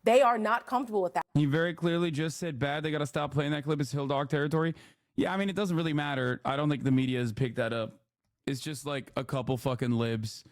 they are not comfortable with that. He very clearly just said, bad, they got to stop playing that clip. It's Hill Dog territory. Yeah, I mean, it doesn't really matter. I don't think the media has picked that up. It's just like a couple fucking libs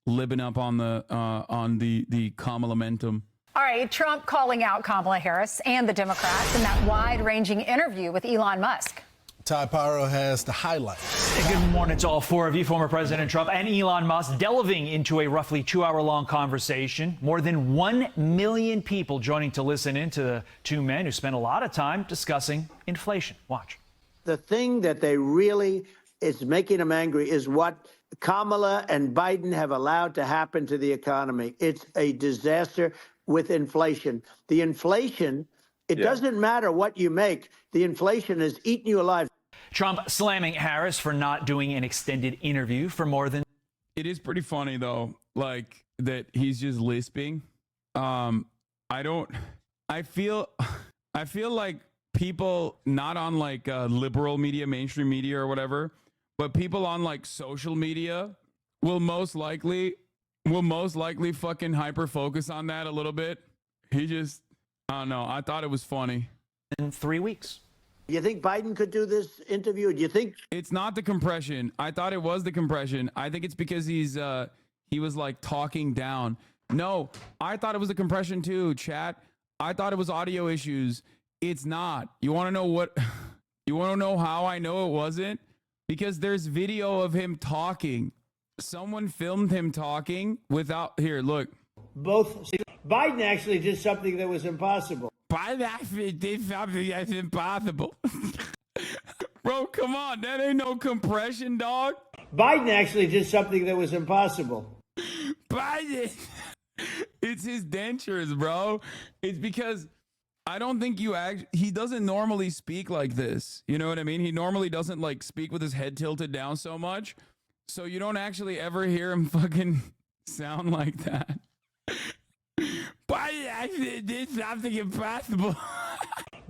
libbing up on the Kamala-mentum. All right, Trump calling out Kamala Harris and the Democrats in that wide-ranging interview with Elon Musk. Ty Pyro has the highlights. Good morning to all four of you, former President Trump and Elon Musk, delving into a roughly 2-hour-long conversation. More than 1 million people joining to listen in to the two men who spent a lot of time discussing inflation. Watch. The thing that they really is making them angry is what Kamala and Biden have allowed to happen to the economy. It's a disaster with inflation. The inflation, it doesn't matter what you make. The inflation is eating you alive. Trump slamming Harris for not doing an extended interview for more than... It is pretty funny, though. Like, that he's just lisping. I feel like people not on like liberal media, mainstream media or whatever, but people on like social media will most likely fucking hyper focus on that a little bit. He just, I don't know. I thought it was funny. In 3 weeks. You think Biden could do this interview? Do you think it's not the compression? I thought it was the compression. I think it's because he was like talking down. No, I thought it was the compression too, chat. I thought it was audio issues. It's not. You want to know what? You want to know how I know it wasn't? Because there's video of him talking. Someone filmed him talking without. Here, look. both? Biden actually did something that was impossible. Biden actually did something that's impossible. Bro, come on. That ain't no compression, dog. Biden actually did something that was impossible. Biden. It's his dentures, bro. It's because I don't think he doesn't normally speak like this. You know what I mean? He normally doesn't like speak with his head tilted down so much. So you don't actually ever hear him fucking sound like that. Biden actually did something impossible.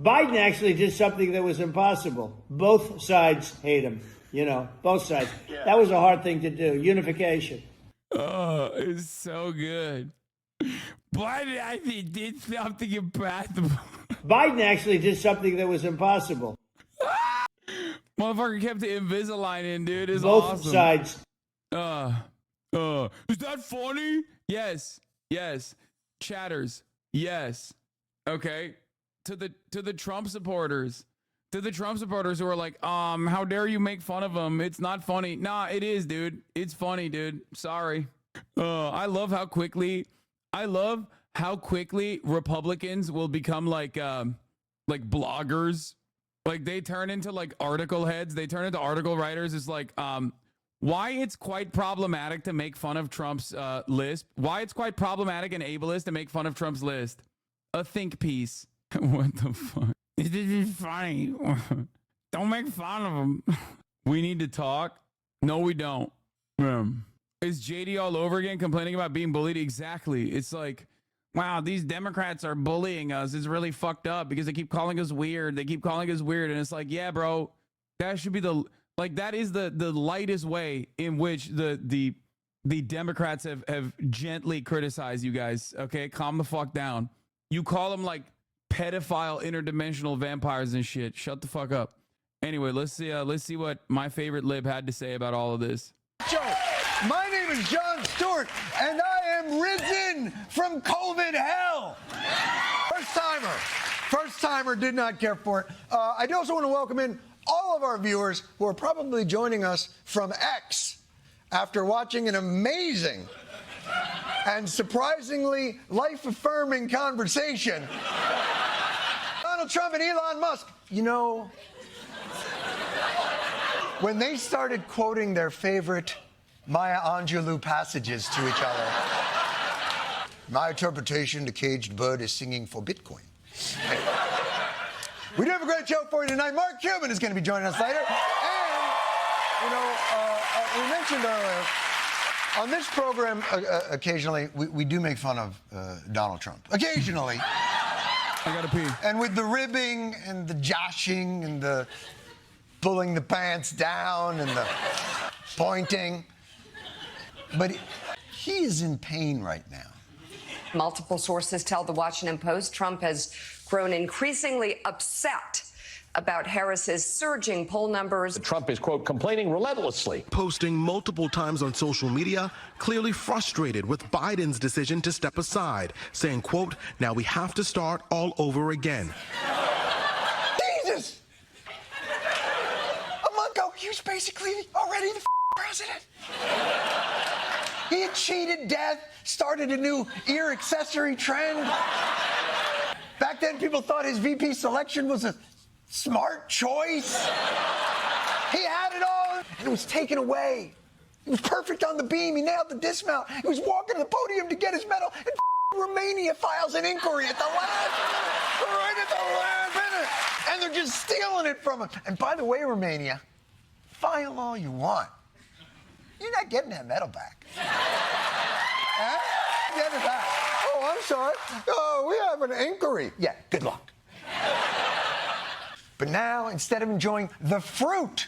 Biden actually did something that was impossible. Both sides hate him. You know, both sides. Yeah. That was a hard thing to do. Unification. Oh, it's so good. Biden actually did something impossible. Biden actually did something that was impossible. Motherfucker kept the Invisalign in, dude. It's both awesome. Sides. Is that funny? Yes. Yes. Chatters. Yes. Okay. To the Trump supporters. To the Trump supporters who are like, how dare you make fun of him? It's not funny. Nah, it is, dude. It's funny, dude. Sorry. I love how quickly Republicans will become like bloggers. Like they turn into like article heads. They turn into article writers. It's like, why it's quite problematic to make fun of Trump's list. Why it's quite problematic and ableist to make fun of Trump's list. A think piece. What the fuck? This is funny. Don't make fun of him. We need to talk. No, we don't. Is JD all over again complaining about being bullied? Exactly. It's like, wow, these Democrats are bullying us. It's really fucked up because they keep calling us weird. They keep calling us weird. And it's like, yeah, bro, that should be that is the lightest way in which the Democrats have gently criticized you guys. Okay, calm the fuck down. You call them like pedophile interdimensional vampires and shit. Shut the fuck up. Anyway, let's see what my favorite lib had to say about all of this. Joe, my name is Jon Stewart, and I am risen from COVID hell. First timer, did not care for it. I also want to welcome in all of our viewers who are probably joining us from X after watching an amazing and surprisingly life-affirming conversation. Donald Trump and Elon Musk. You know, when they started quoting their favorite Maya Angelou passages to each other, my interpretation, the caged bird is singing for Bitcoin. We do have a great show for you tonight. Mark Cuban is going to be joining us later. And, you know, we mentioned earlier, on this program, occasionally, we do make fun of Donald Trump. Occasionally. I gotta pee. And with the ribbing and the joshing and the pulling the pants down and the pointing. But he is in pain right now. Multiple sources tell the Washington Post Trump has grown increasingly upset about Harris's surging poll numbers. Trump is, quote, complaining relentlessly. Posting multiple times on social media, clearly frustrated with Biden's decision to step aside, saying, quote, now we have to start all over again. Jesus! A month ago, he was basically already the president. He had cheated death, started a new ear accessory trend. Back then, people thought his VP selection was a smart choice. He had it all, and it was taken away. He was perfect on the beam. He nailed the dismount. He was walking to the podium to get his medal, and Romania files an inquiry at the last minute, right at the last minute, and they're just stealing it from him. And by the way, Romania, file all you want. You're not getting that medal back. Huh? the end of that. Oh, I'm sorry. Oh, we have an inquiry. Yeah, good luck. But now, instead of enjoying the fruit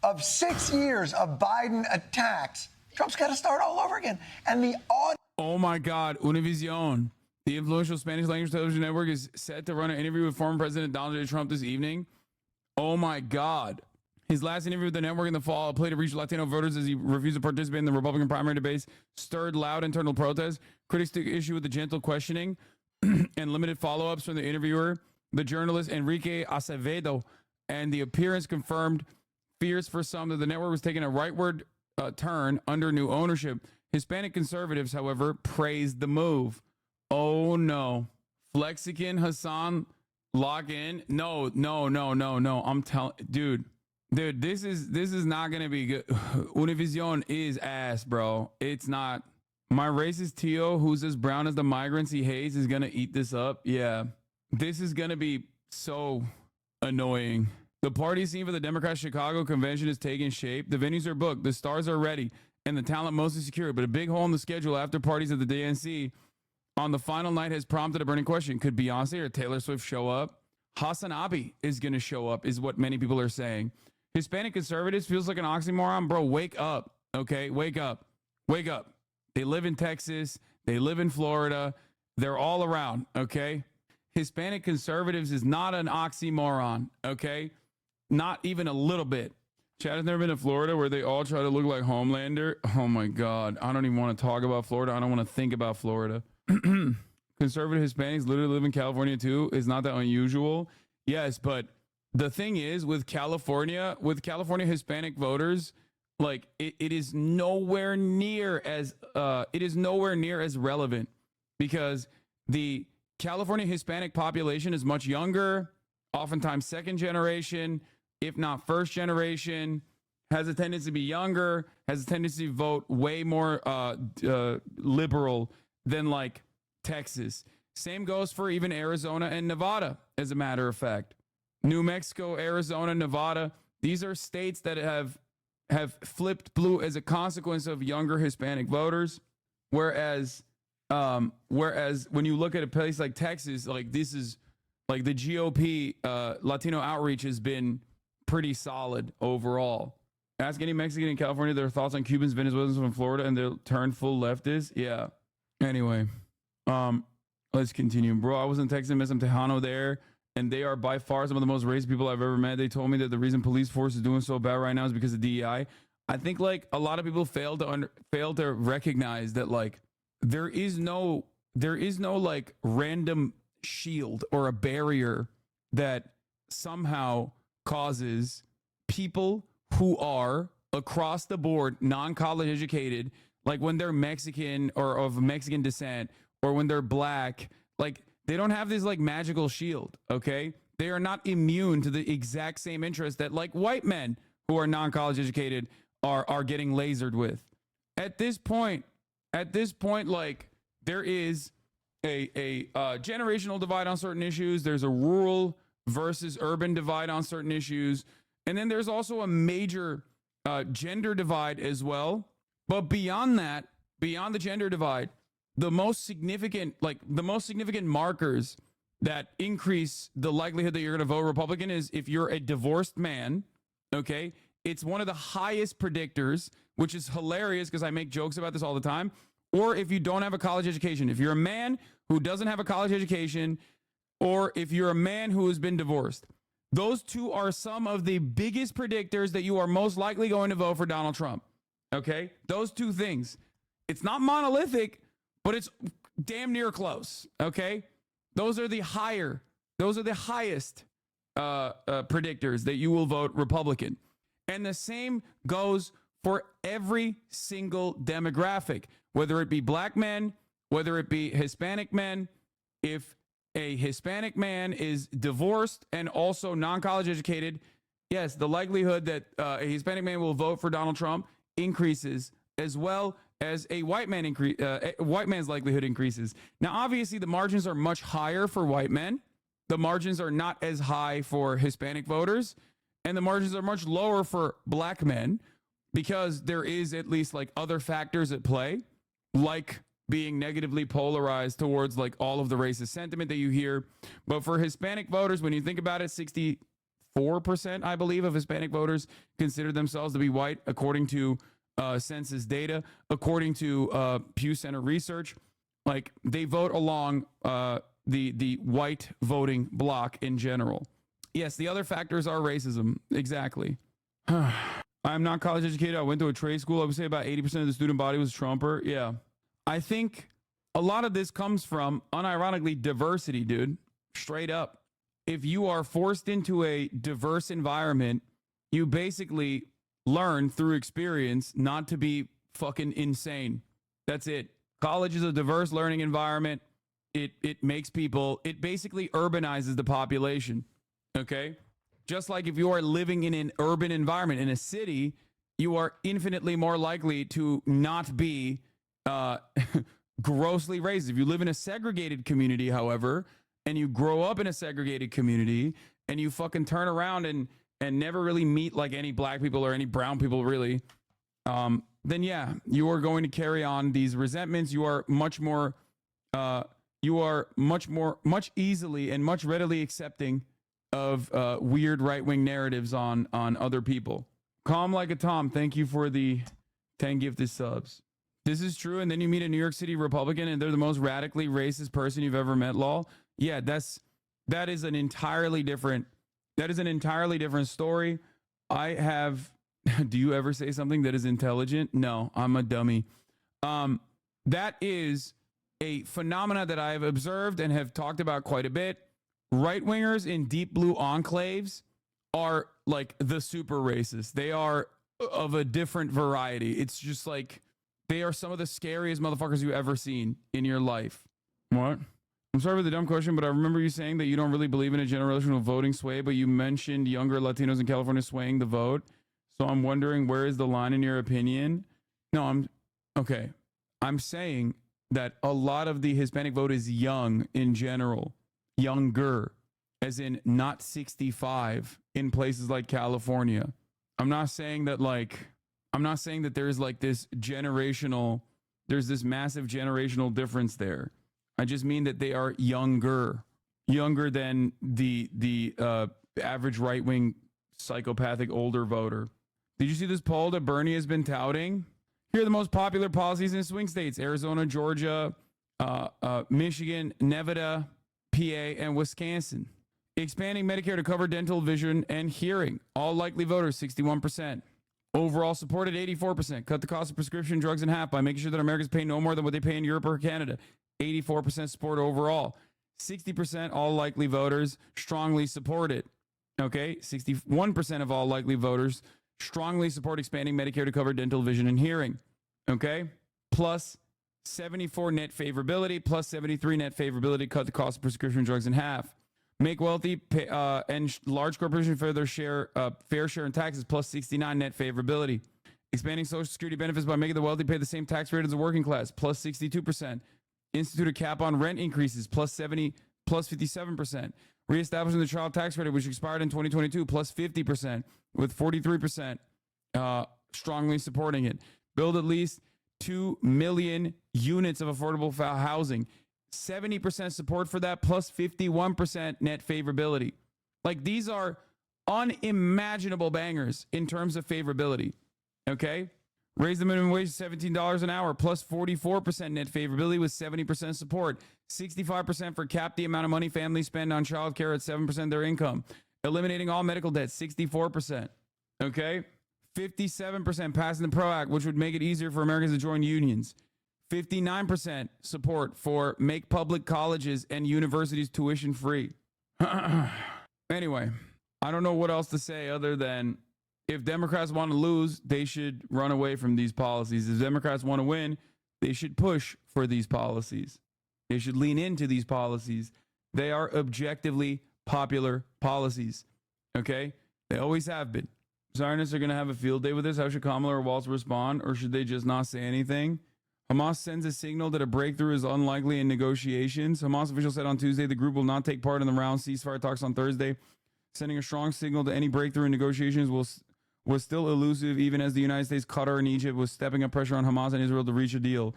of 6 years of Biden attacks, Trump's got to start all over again. And the Oh my God, Univision, the influential Spanish language television network, is set to run an interview with former President Donald J. Trump this evening. Oh my God. His last interview with the network in the fall, a play to reach Latino voters as he refused to participate in the Republican primary debates, stirred loud internal protests. Critics took issue with the gentle questioning and limited follow-ups from the interviewer, the journalist Enrique Acevedo, and the appearance confirmed fears for some that the network was taking a rightward turn under new ownership. Hispanic conservatives, however, praised the move. Oh no. Flexican Hasan log in. No. I'm telling dude, this is not gonna be good. Univision is ass, bro. It's not. My racist Tio, who's as brown as the migrants he hates, is gonna eat this up. Yeah. This is gonna be so annoying. The party scene for the Democrat Chicago convention is taking shape. The venues are booked, the stars are ready, and the talent mostly secure. But a big hole in the schedule after parties at the DNC on the final night has prompted a burning question. Could Beyonce or Taylor Swift show up? HasanAbi is going to show up, is what many people are saying. Hispanic conservatives feels like an oxymoron. Bro, wake up, okay? Wake up. Wake up. They live in Texas. They live in Florida. They're all around, okay? Hispanic conservatives is not an oxymoron, okay? Not even a little bit. Chad has never been to Florida where they all try to look like Homelander. Oh my God. I don't even want to talk about Florida. I don't want to think about Florida. Conservative Hispanics literally live in California too. It's not that unusual. Yes, but the thing is with California Hispanic voters, like it is nowhere near as relevant because the California Hispanic population is much younger, oftentimes second generation, if not first generation, has a tendency to be younger, has a tendency to vote way more liberal than like Texas. Same goes for even Arizona and Nevada, as a matter of fact. New Mexico, Arizona, Nevada, these are states that have flipped blue as a consequence of younger Hispanic voters. Whereas when you look at a place like Texas, like this is like the GOP Latino outreach has been pretty solid overall. Ask any Mexican in California their thoughts on Cubans, Venezuelans from Florida, and they'll turn full leftist. Yeah. Anyway, let's continue. Bro, I was in Texas and met some Tejano there, and they are by far some of the most racist people I've ever met. They told me that the reason police force is doing so bad right now is because of DEI. I think like a lot of people fail to recognize that like there is no like random shield or a barrier that somehow causes people who are across the board non-college educated, like when they're Mexican or of Mexican descent, or when they're black, like they don't have this like magical shield. Okay, they are not immune to the exact same interest that like white men who are non-college educated are getting lasered with. At this point, like there is a generational divide on certain issues. There's a rural versus urban divide on certain issues. And then there's also a major gender divide as well. But beyond that, beyond the gender divide, the most significant markers that increase the likelihood that you're going to vote Republican is if you're a divorced man, okay? It's one of the highest predictors, which is hilarious because I make jokes about this all the time. Or if you don't have a college education. If you're a man who doesn't have a college education, or if you're a man who has been divorced. Those two are some of the biggest predictors that you are most likely going to vote for Donald Trump. Okay? Those two things. It's not monolithic, but it's damn near close. Okay? Those are the highest predictors that you will vote Republican. And the same goes for every single demographic, whether it be black men, whether it be Hispanic men. If a Hispanic man is divorced and also non-college educated, yes, the likelihood that a Hispanic man will vote for Donald Trump increases, as well as a white man's likelihood increases. Now, obviously, the margins are much higher for white men. The margins are not as high for Hispanic voters, and the margins are much lower for black men because there is at least like other factors at play, like being negatively polarized towards like all of the racist sentiment that you hear. But for Hispanic voters, when you think about it, 64%, I believe, of Hispanic voters consider themselves to be white, according to census data, according to Pew Center research. Like, they vote along the white voting bloc in general. Yes, the other factors are racism. Exactly. I'm not college educated. I went to a trade school. I would say about 80% of the student body was Trumper. Yeah. I think a lot of this comes from, unironically, diversity, dude. Straight up. If you are forced into a diverse environment, you basically learn through experience not to be fucking insane. That's it. College is a diverse learning environment. It makes people, it basically urbanizes the population. Okay? Just like if you are living in an urban environment in a city, you are infinitely more likely to not be grossly racist. If you live in a segregated community, however, and you grow up in a segregated community and you fucking turn around and never really meet like any black people or any brown people really, then yeah, you are going to carry on these resentments. You are much easily and much readily accepting of weird right-wing narratives on other people. Calm like a Tom, thank you for the 10 gifted subs. This is true, and then you meet a New York City Republican and they're the most radically racist person you've ever met, lol. Yeah, that is an entirely different story. I have do you ever say something that is intelligent? No, I'm a dummy. That is a phenomena that I have observed and have talked about quite a bit. Right-wingers in deep blue enclaves are like the super racist. They are of a different variety. It's just like they are some of the scariest motherfuckers you've ever seen in your life. What? I'm sorry for the dumb question, but I remember you saying that you don't really believe in a generational voting sway, but you mentioned younger Latinos in California swaying the vote. So I'm wondering, where is the line in your opinion? No, I'm saying that a lot of the Hispanic vote is young in general. Younger, as in not 65 in places like California. I'm not saying that there's like this massive generational difference there. I just mean that they are younger than the average right-wing psychopathic older voter. Did you see this poll that Bernie has been touting? Here are the most popular policies in swing states: Arizona, Georgia, Michigan, Nevada, PA, and Wisconsin. Expanding Medicare to cover dental, vision, and hearing. All likely voters, 61%. Overall supported, 84%. Cut the cost of prescription drugs in half by making sure that Americans pay no more than what they pay in Europe or Canada. 84% support overall. 60% all likely voters strongly support it. Okay? 61% of all likely voters strongly support expanding Medicare to cover dental, vision, and hearing. Okay? Plus 74 net favorability, plus 73 net favorability, cut the cost of prescription drugs in half. Make wealthy and large corporations for their fair share in taxes, plus 69 net favorability. Expanding Social Security benefits by making the wealthy pay the same tax rate as the working class, plus 62%. Institute a cap on rent increases, plus 57%. Reestablishing the child tax credit, which expired in 2022, plus 50%, with 43% strongly supporting it. Build at least 2 million units of affordable housing. 70% support for that, plus 51% net favorability. Like, these are unimaginable bangers in terms of favorability. Okay? Raise the minimum wage to $17 an hour, plus 44% net favorability with 70% support. 65% for cap the amount of money families spend on childcare at 7% of their income. Eliminating all medical debt, 64%. Okay? 57% passing the PRO Act, which would make it easier for Americans to join unions. 59% support for make public colleges and universities tuition free. Anyway, I don't know what else to say other than if Democrats want to lose, they should run away from these policies. If Democrats want to win, they should push for these policies. They should lean into these policies. They are objectively popular policies. Okay? They always have been. Zionists are going to have a field day with this. How should Kamala or WALZ respond? Or should they just not say anything? Hamas sends a signal that a breakthrough is unlikely in negotiations. Hamas officials said on Tuesday the group will not take part in the round ceasefire talks on Thursday, sending a strong signal that any breakthrough in negotiations was still elusive, even as the United States, Qatar, and Egypt was stepping up pressure on Hamas and Israel to reach a deal.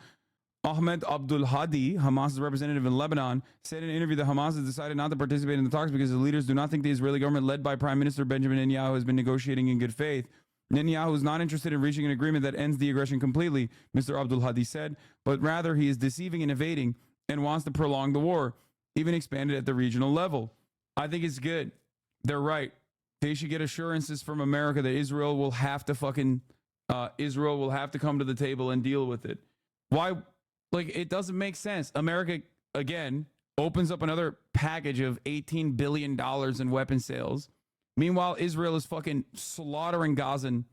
Ahmed Abdul Hadi, Hamas's representative in Lebanon, said in an interview that Hamas has decided not to participate in the talks because the leaders do not think the Israeli government led by Prime Minister Benjamin Netanyahu has been negotiating in good faith. Netanyahu is not interested in reaching an agreement that ends the aggression completely, Mr. Abdul Hadi said, but rather he is deceiving and evading and wants to prolong the war, even expand it at the regional level. I think it's good. They're right. They should get assurances from America that Israel will have to come to the table and deal with it. Why? Like, it doesn't make sense. America, again, opens up another package of $18 billion in weapon sales. Meanwhile, Israel is fucking slaughtering Gazan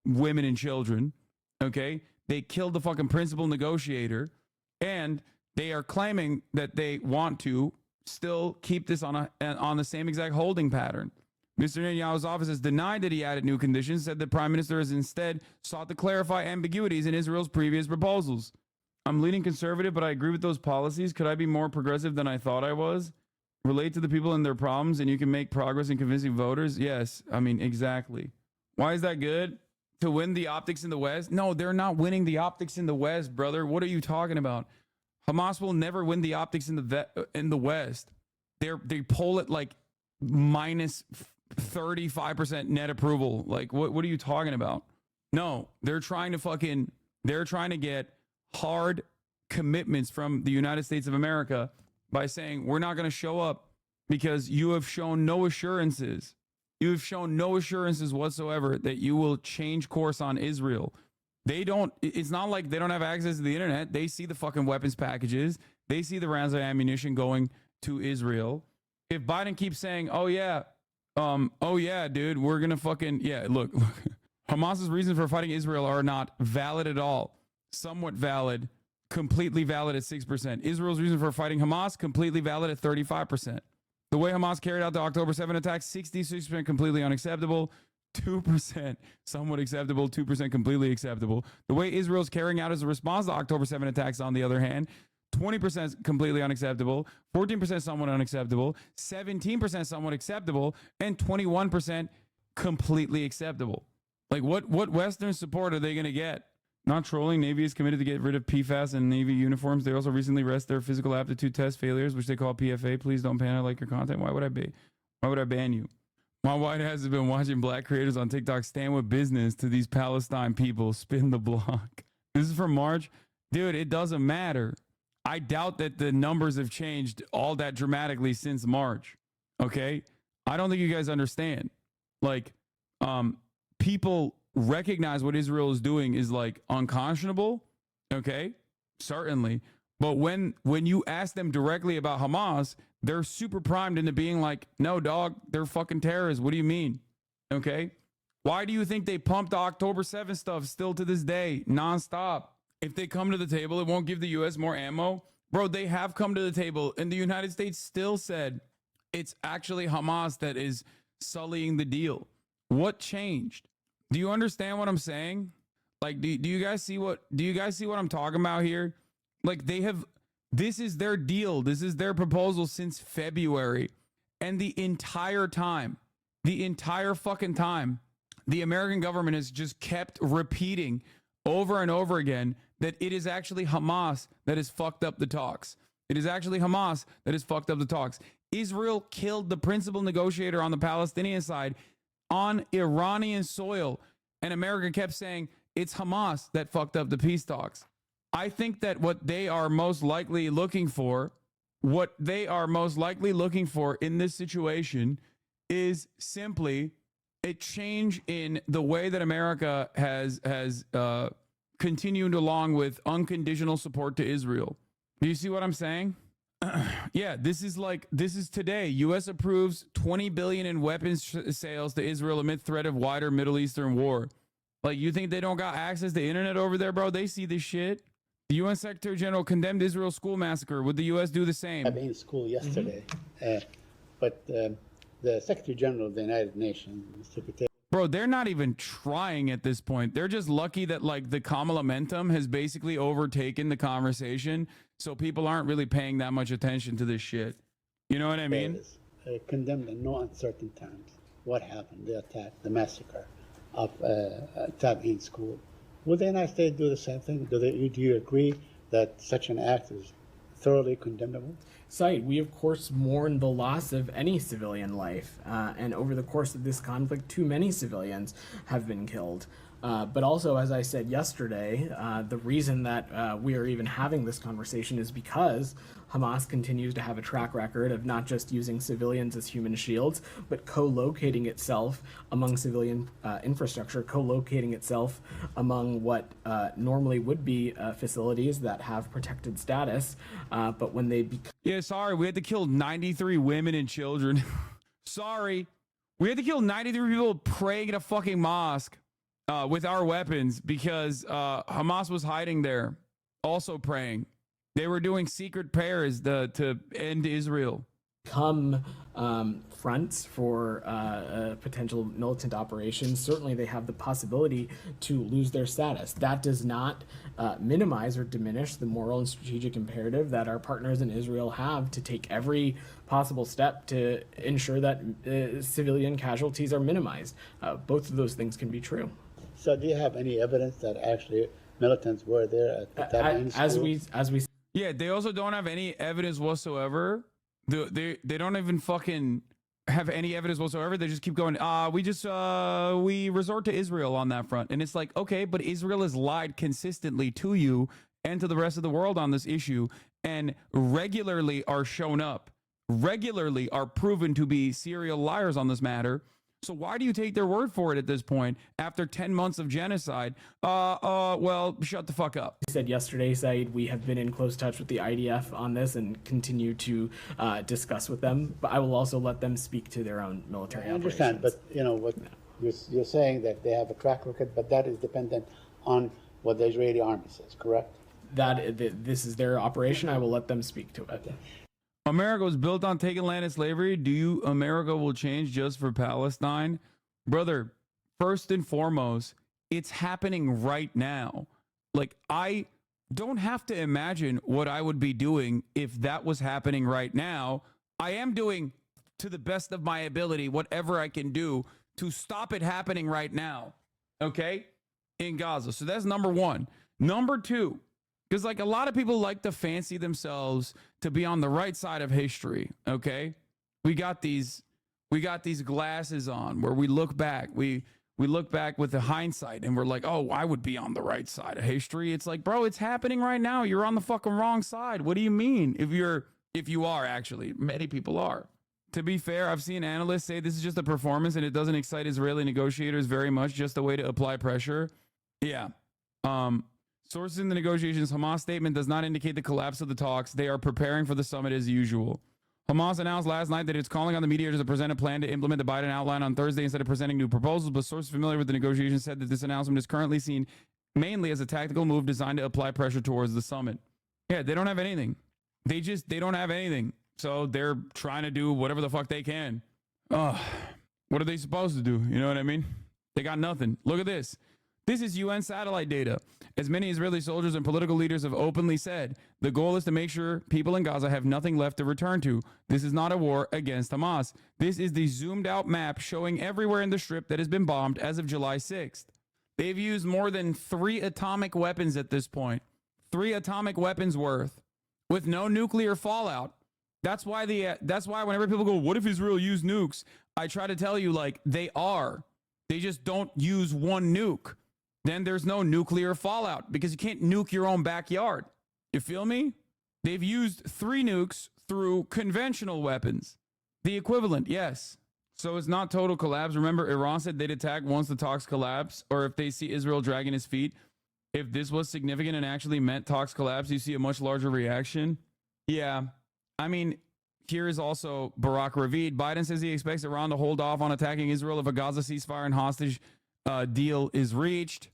women and children. Okay? They killed the fucking principal negotiator. And they are claiming that they want to still keep this on the same exact holding pattern. Mr. Netanyahu's office has denied that he added new conditions, said the prime minister has instead sought to clarify ambiguities in Israel's previous proposals. I'm leaning conservative, but I agree with those policies. Could I be more progressive than I thought I was? Relate to the people and their problems, and you can make progress in convincing voters? Yes, I mean, exactly. Why is that good? To win the optics in the West? No, they're not winning the optics in the West, brother. What are you talking about? Hamas will never win the optics in the West. They poll it like minus 35% net approval. Like, what are you talking about? No, they're trying to get hard commitments from the United States of America by saying we're not going to show up because you have shown no assurances. You have shown no assurances whatsoever that you will change course on Israel. It's not like they don't have access to the internet. They see the fucking weapons packages. They see the rounds of ammunition going to Israel. If Biden keeps saying, oh yeah, dude, we're going to fucking, yeah, look, Hamas's reasons for fighting Israel are not valid at all. Somewhat valid, completely valid at 6%. Israel's reason for fighting Hamas, completely valid at 35%. The way Hamas carried out the October 7 attacks, 66% completely unacceptable, 2% somewhat acceptable, 2% completely acceptable. The way Israel's carrying out as a response to October 7 attacks, on the other hand, 20% completely unacceptable, 14% somewhat unacceptable, 17% somewhat acceptable, and 21% completely acceptable. Like, what Western support are they going to get? Not trolling. Navy is committed to get rid of PFAS and Navy uniforms. They also recently arrested their physical aptitude test failures, which they call PFA. Please don't ban. I like your content. Why would I ban you? My White House has been watching black creators on TikTok stand with business to these Palestine people. Spin the block. This is from March. Dude, it doesn't matter. I doubt that the numbers have changed all that dramatically since March. Okay? I don't think you guys understand. Like, people recognize what Israel is doing is like unconscionable. Okay? Certainly. But when you ask them directly about Hamas, they're super primed into being like, no, dog, they're fucking terrorists. What do you mean? Okay? Why do you think they pumped the October 7 stuff still to this day, nonstop? If they come to the table, it won't give the U.S. more ammo. Bro, they have come to the table, and the United States still said it's actually Hamas that is sullying the deal. What changed? Do you understand what I'm saying? Like, do you guys see what I'm talking about here? Like, this is their deal. This is their proposal since February. And the entire fucking time, the American government has just kept repeating over and over again that it is actually Hamas that has fucked up the talks. It is actually Hamas that has fucked up the talks. Israel killed the principal negotiator on the Palestinian side on Iranian soil. And America kept saying it's Hamas that fucked up the peace talks. I think that what they are most likely looking for in this situation is simply a change in the way that America has continued along with unconditional support to Israel. Do you see what I'm saying? Yeah, this is today. U.S. approves $20 billion in weapons sales to Israel amid threat of wider Middle Eastern war. Like, you think they don't got access to internet over there, bro? They see this shit. The UN Secretary General condemned Israel's school massacre. Would the U.S. do the same? I've been in school yesterday, but the Secretary General of the United Nations, Mr. Guterres. Bro, they're not even trying at this point. They're just lucky that, like, the Kamala momentum has basically overtaken the conversation, so people aren't really paying that much attention to this shit. You know what I mean? Condemned in no uncertain terms what happened, the attack, the massacre of Tabi'in school. Would the United States do the same thing? Do you agree that such an act is thoroughly condemnable? Said, we of course mourn the loss of any civilian life, and over the course of this conflict, too many civilians have been killed. But also, as I said yesterday, the reason that we are even having this conversation is because Hamas continues to have a track record of not just using civilians as human shields, but co-locating itself among civilian infrastructure, co-locating itself among what normally would be facilities that have protected status, but when they become... Yeah, sorry, we had to kill 93 women and children. Sorry. We had to kill 93 people praying in a fucking mosque with our weapons because Hamas was hiding there, also praying. They were doing secret prayers to end Israel. Come fronts for potential militant operations, certainly they have the possibility to lose their status. That does not minimize or diminish the moral and strategic imperative that our partners in Israel have to take every possible step to ensure that civilian casualties are minimized. Both of those things can be true. So do you have any evidence that actually militants were there at that as we Yeah, they also don't have any evidence whatsoever. They don't even fucking have any evidence whatsoever. They just keep going, we resort to Israel on that front. And it's like, okay, but Israel has lied consistently to you and to the rest of the world on this issue and regularly are shown up, regularly are proven to be serial liars on this matter. So why do you take their word for it at this point after 10 months of genocide? Well, shut the fuck up. I said yesterday, Said, we have been in close touch with the IDF on this and continue to discuss with them. But I will also let them speak to their own military operations. I understand, but you know what you're saying that they have a track record, but that is dependent on what the Israeli army says, correct? This is their operation. I will let them speak to it. America was built on taking land and slavery. America will change just for Palestine? Brother, first and foremost, it's happening right now. Like, I don't have to imagine what I would be doing if that was happening right now. I am doing, to the best of my ability, whatever I can do to stop it happening right now, okay, in Gaza. So that's number one. Number two, because like a lot of people like to fancy themselves to be on the right side of history, okay? We got these glasses on where we look back. We look back with the hindsight and we're like, oh, I would be on the right side of history. It's like, bro, it's happening right now. You're on the fucking wrong side. What do you mean? If you are, actually, many people are. To be fair, I've seen analysts say this is just a performance and it doesn't excite Israeli negotiators very much, just a way to apply pressure. Yeah. Sources in the negotiations, Hamas statement does not indicate the collapse of the talks. They are preparing for the summit as usual. Hamas announced last night that it's calling on the mediators to present a plan to implement the Biden outline on Thursday instead of presenting new proposals, but sources familiar with the negotiations said that this announcement is currently seen mainly as a tactical move designed to apply pressure towards the summit. Yeah, they don't have anything. They don't have anything. So they're trying to do whatever the fuck they can. What are they supposed to do? You know what I mean? They got nothing. Look at this. This is UN satellite data. As many Israeli soldiers and political leaders have openly said, the goal is to make sure people in Gaza have nothing left to return to. This is not a war against Hamas. This is the zoomed out map showing everywhere in the strip that has been bombed as of July 6th. They've used more than 3 atomic weapons at this point. 3 atomic weapons worth with no nuclear fallout. That's why whenever people go, what if Israel used nukes? I try to tell you, like, they are. They just don't use one nuke. Then there's no nuclear fallout because you can't nuke your own backyard. You feel me? They've used 3 nukes through conventional weapons. The equivalent, yes. So it's not total collapse. Remember, Iran said they'd attack once the talks collapse or if they see Israel dragging his feet. If this was significant and actually meant talks collapse, you see a much larger reaction. Yeah. I mean, here is also Barak Ravid. Biden says he expects Iran to hold off on attacking Israel if a Gaza ceasefire and hostage deal is reached,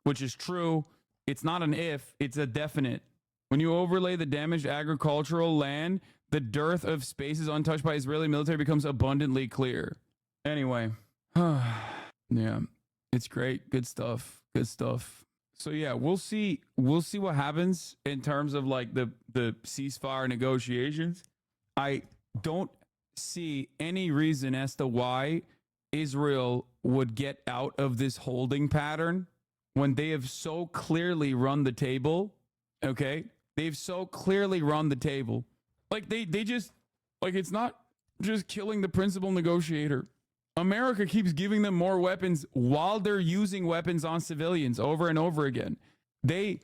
which is true. It's not an if, it's a definite. When you overlay the damaged agricultural land, the dearth of spaces untouched by Israeli military becomes abundantly clear. Anyway, yeah, it's great. Good stuff. Good stuff. So yeah, we'll see what happens in terms of like the ceasefire negotiations. I don't see any reason as to why Israel would get out of this holding pattern when they have so clearly run the table, okay? They've so clearly run the table. Like they just, like, it's not just killing the principal negotiator. America keeps giving them more weapons while they're using weapons on civilians over and over again. They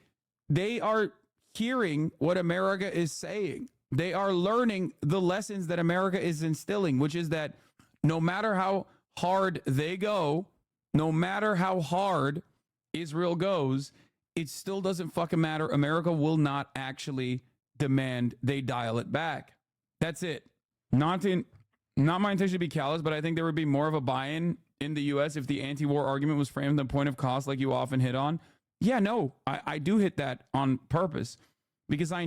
are hearing what America is saying. They are learning the lessons that America is instilling, which is that no matter how hard they go, no matter how hard Israel goes, it still doesn't fucking matter. America will not actually demand they dial it back. That's it. Not my intention to be callous, but I think there would be more of a buy-in in the U.S. if the anti-war argument was framed from the point of cost like you often hit on. Yeah, no, I do hit that on purpose because I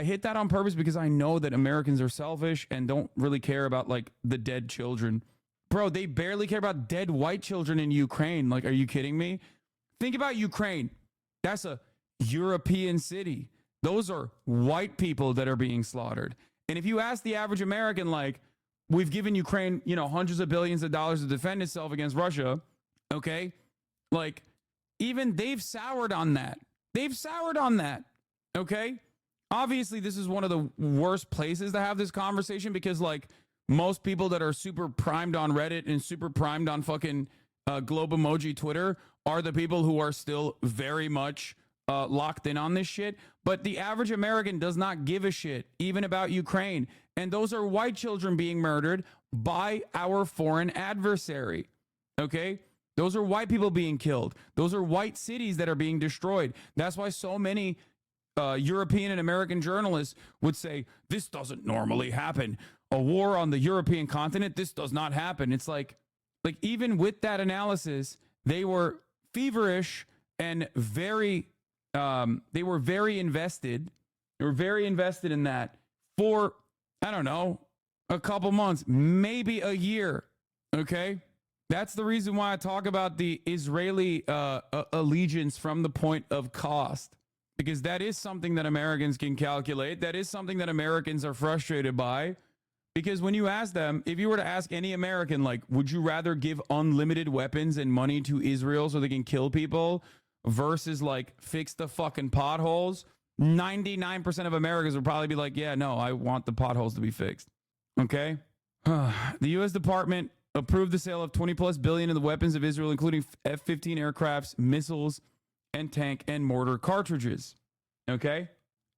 hit that on purpose because I know that Americans are selfish and don't really care about like the dead children. Bro, they barely care about dead white children in Ukraine. Like, are you kidding me? Think about Ukraine. That's a European city. Those are white people that are being slaughtered. And if you ask the average American, like, we've given Ukraine, hundreds of billions of dollars to defend itself against Russia, okay? Like, even they've soured on that. Okay? Obviously, this is one of the worst places to have this conversation because, like, most people that are super primed on Reddit and super primed on fucking Globe Emoji Twitter are the people who are still very much locked in on this shit. But the average American does not give a shit, even about Ukraine. And those are white children being murdered by our foreign adversary. Okay? Those are white people being killed. Those are white cities that are being destroyed. That's why so many European and American journalists would say, this doesn't normally happen. A war on the European continent, this does not happen. It's like even with that analysis, they were feverish and they were very invested. They were very invested in that for, I don't know, a couple months, maybe a year. Okay? That's the reason why I talk about the Israeli allegiance from the point of cost, because that is something that Americans can calculate. That is something that Americans are frustrated by. Because when you ask them, if you were to ask any American, like, would you rather give unlimited weapons and money to Israel so they can kill people versus, like, fix the fucking potholes? 99% of Americans would probably be like, yeah, no, I want the potholes to be fixed. Okay? The U.S. Department approved the sale of 20+ billion of the weapons of Israel, including F-15 aircrafts, missiles, and tank and mortar cartridges. Okay?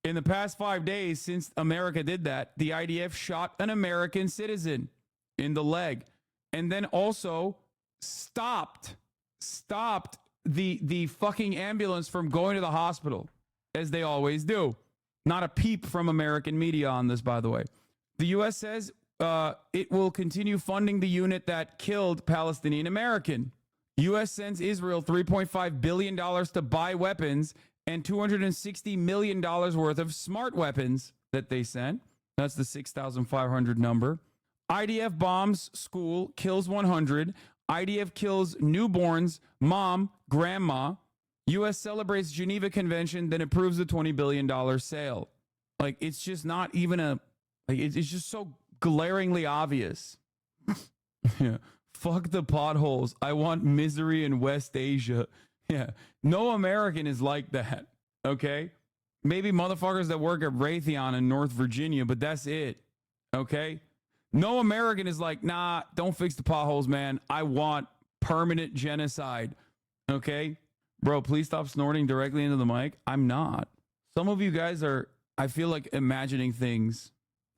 In the past 5 days since America did that, the IDF shot an American citizen in the leg and then also stopped the fucking ambulance from going to the hospital, as they always do. Not a peep from American media on this, by the way. The U.S. says it will continue funding the unit that killed Palestinian American. U.S. sends Israel $3.5 billion to buy weapons and $260 million worth of smart weapons that they sent. That's the 6,500 number. IDF bombs school, kills 100. IDF kills newborns, mom, grandma. U.S. celebrates Geneva Convention, then approves the $20 billion sale. Like, it's just not even it's just so glaringly obvious. Yeah. Fuck the potholes. I want misery in West Asia. Yeah. No American is like that. Okay? Maybe motherfuckers that work at Raytheon in North Virginia, but that's it. Okay? No American is like, nah, don't fix the potholes, man. I want permanent genocide. Okay? Bro, please stop snorting directly into the mic. I'm not. Some of you guys are, I feel like, imagining things.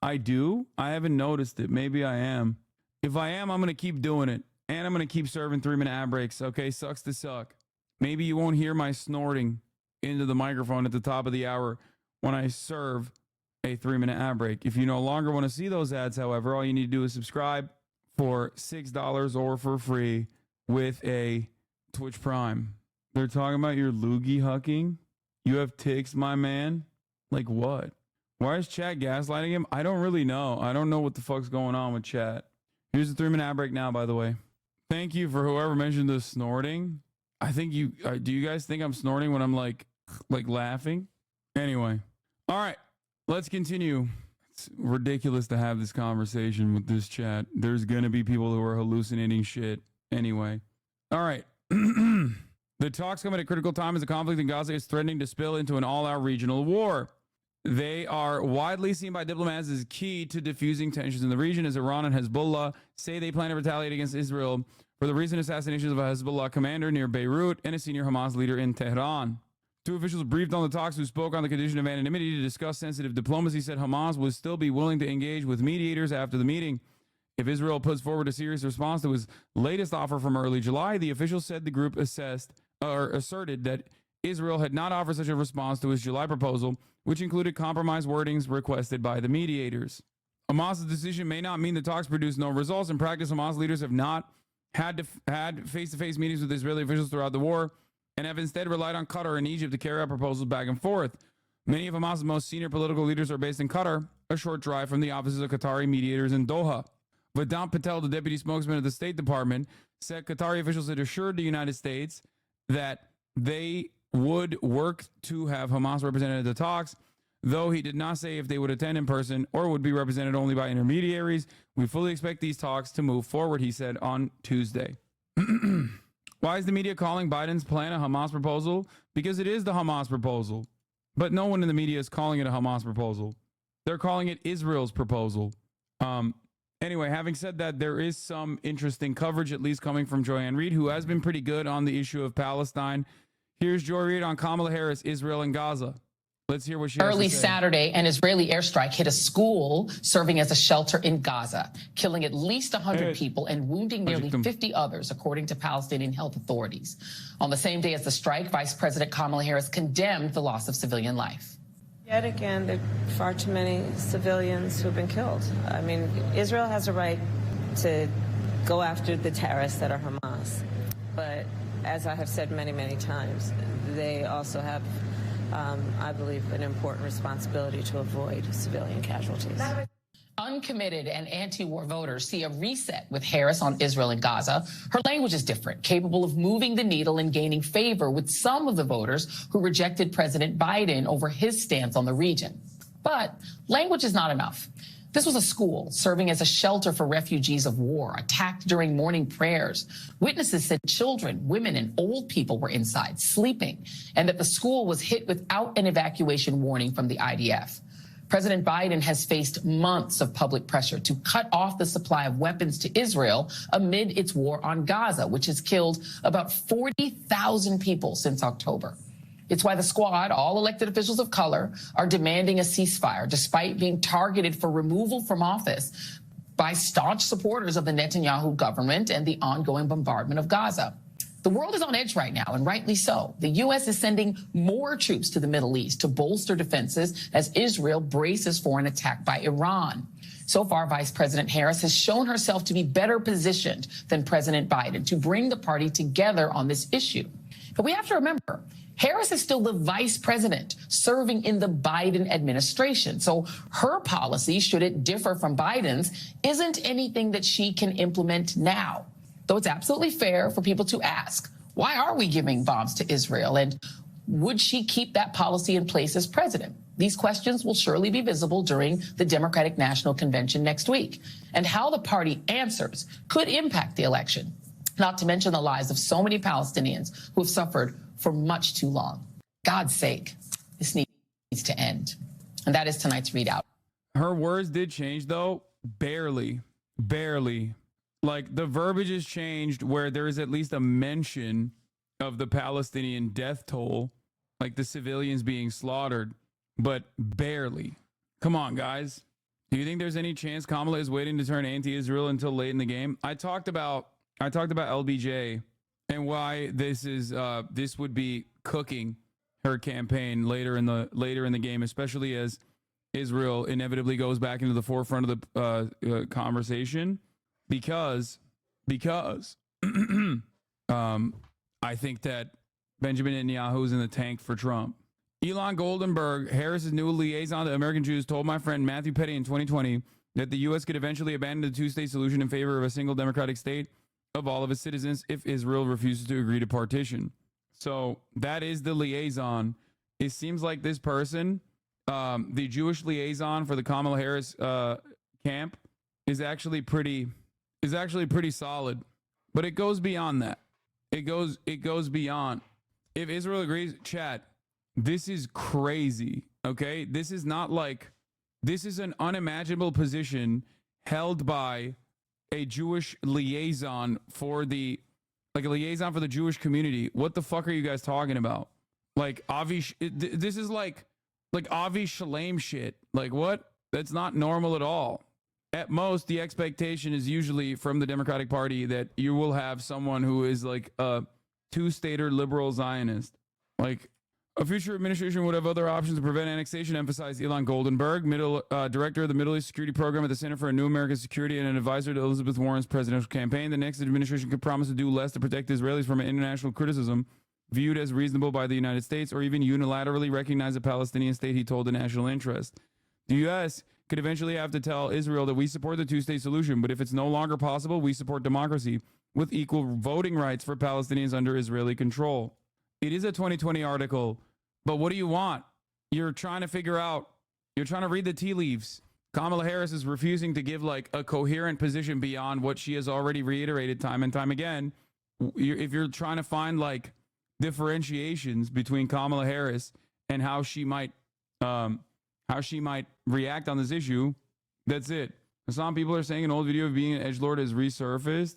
I do. I haven't noticed it. Maybe I am. If I am, I'm going to keep doing it. And I'm going to keep serving 3-minute ad breaks. Okay? Sucks to suck. Maybe you won't hear my snorting into the microphone at the top of the hour when I serve a 3-minute ad break. If you no longer want to see those ads, however, all you need to do is subscribe for $6 or for free with a Twitch Prime. They're talking about your loogie hucking. You have tics, my man. Like what? Why is chat gaslighting him? I don't really know. I don't know what the fuck's going on with chat. Here's the 3-minute ad break now, by the way. Thank you for whoever mentioned the snorting. I think you, do you guys think I'm snorting when I'm like laughing? Anyway. All right. Let's continue. It's ridiculous to have this conversation with this chat. There's going to be people who are hallucinating shit anyway. All right. The The talks come at a critical time as the conflict in Gaza is threatening to spill into an all-out regional war. They are widely seen by diplomats as key to diffusing tensions in the region, as Iran and Hezbollah say they plan to retaliate against Israel for the recent assassinations of a Hezbollah commander near Beirut and a senior Hamas leader in Tehran. Two officials briefed on the talks who spoke on the condition of anonymity to discuss sensitive diplomacy said Hamas would still be willing to engage with mediators after the meeting. If Israel puts forward a serious response to its latest offer from early July, the officials said the group asserted that Israel had not offered such a response to its July proposal, which included compromise wordings requested by the mediators. Hamas's decision may not mean the talks produce no results. In practice, Hamas leaders have not had face-to-face meetings with Israeli officials throughout the war and have instead relied on Qatar and Egypt to carry out proposals back and forth. Many of Hamas's most senior political leaders are based in Qatar, a short drive from the offices of Qatari mediators in Doha. Vedant Patel, the deputy spokesman of the State Department, said Qatari officials had assured the United States that they would work to have Hamas represented at the talks, though he did not say if they would attend in person or would be represented only by intermediaries. We fully expect these talks to move forward, he said on Tuesday. Why is the media calling Biden's plan a Hamas proposal? Because it is the Hamas proposal. But no one in the media is calling it a Hamas proposal. They're calling it Israel's proposal. Anyway, having said that, there is some interesting coverage, at least coming from Joanne Reid, who has been pretty good on the issue of Palestine. Here's Joy Reid on Kamala Harris, Israel, and Gaza. Let's hear what she has to say. Early Saturday, an Israeli airstrike hit a school serving as a shelter in Gaza, killing at least 100 people and wounding nearly 50 others, according to Palestinian health authorities. On the same day as the strike, Vice President Kamala Harris condemned the loss of civilian life. Yet again, there are far too many civilians who have been killed. I mean, Israel has a right to go after the terrorists that are Hamas. But as I have said many, many times, they also have, I believe, an important responsibility to avoid civilian casualties. Uncommitted and anti-war voters see a reset with Harris on Israel and Gaza. Her language is different, capable of moving the needle and gaining favor with some of the voters who rejected President Biden over his stance on the region. But language is not enough. This was a school serving as a shelter for refugees of war, attacked during morning prayers. Witnesses said children, women, and old people were inside, sleeping, and that the school was hit without an evacuation warning from the IDF. President Biden has faced months of public pressure to cut off the supply of weapons to Israel amid its war on Gaza, which has killed about 40,000 people since October. It's why the squad, all elected officials of color, are demanding a ceasefire, despite being targeted for removal from office by staunch supporters of the Netanyahu government and the ongoing bombardment of Gaza. The world is on edge right now, and rightly so. The U.S. is sending more troops to the Middle East to bolster defenses as Israel braces for an attack by Iran. So far, Vice President Harris has shown herself to be better positioned than President Biden to bring the party together on this issue. But we have to remember, Harris is still the vice president serving in the Biden administration. So her policy, should it differ from Biden's, isn't anything that she can implement now. Though it's absolutely fair for people to ask, why are we giving bombs to Israel? And would she keep that policy in place as president? These questions will surely be visible during the Democratic National Convention next week. And how the party answers could impact the election, not to mention the lives of so many Palestinians who have suffered for much too long. God's sake, this needs to end. And that is tonight's readout. Her words did change, though. Barely. Like, the verbiage has changed where there is at least a mention of the Palestinian death toll, like the civilians being slaughtered, but barely. Come on, guys. Do you think there's any chance Kamala is waiting to turn anti-Israel until late in the game? I talked about LBJ and why this would be cooking her campaign later in the game, especially as Israel inevitably goes back into the forefront of the conversation. Because I think that Benjamin Netanyahu is in the tank for Trump. Elon Goldenberg, Harris's new liaison to American Jews, told my friend Matthew Petty in 2020 that the U.S. could eventually abandon the two-state solution in favor of a single democratic state of all of its citizens if Israel refuses to agree to partition. So that is the liaison. It seems like this person, the Jewish liaison for the Kamala Harris camp, is actually pretty solid, but it goes beyond that. It goes beyond If Israel agrees, chat, this is crazy, okay? This is not like, this is an unimaginable position held by a Jewish liaison for the, like a liaison for the Jewish community. What the fuck are you guys talking about? Like, this is like Avi Shalem shit. Like, what? That's not normal at all. At most, the expectation is usually from the Democratic Party that you will have someone who is like a two-stater liberal Zionist. Like, a future administration would have other options to prevent annexation, emphasized Elon Goldenberg, director of the Middle East Security Program at the Center for a New American Security and an advisor to Elizabeth Warren's presidential campaign. The next administration could promise to do less to protect Israelis from international criticism viewed as reasonable by the United States, or even unilaterally recognize a Palestinian state, he told the National Interest. The U.S. could eventually have to tell Israel that we support the two-state solution, but if it's no longer possible, we support democracy with equal voting rights for Palestinians under Israeli control. It is a 2020 article, but what do you want? You're trying to figure out, you're trying to read the tea leaves. Kamala Harris is refusing to give like a coherent position beyond what she has already reiterated time and time again. If you're trying to find like differentiations between Kamala Harris and how she might react on this issue, that's it. Some people are saying an old video of being an edgelord has resurfaced.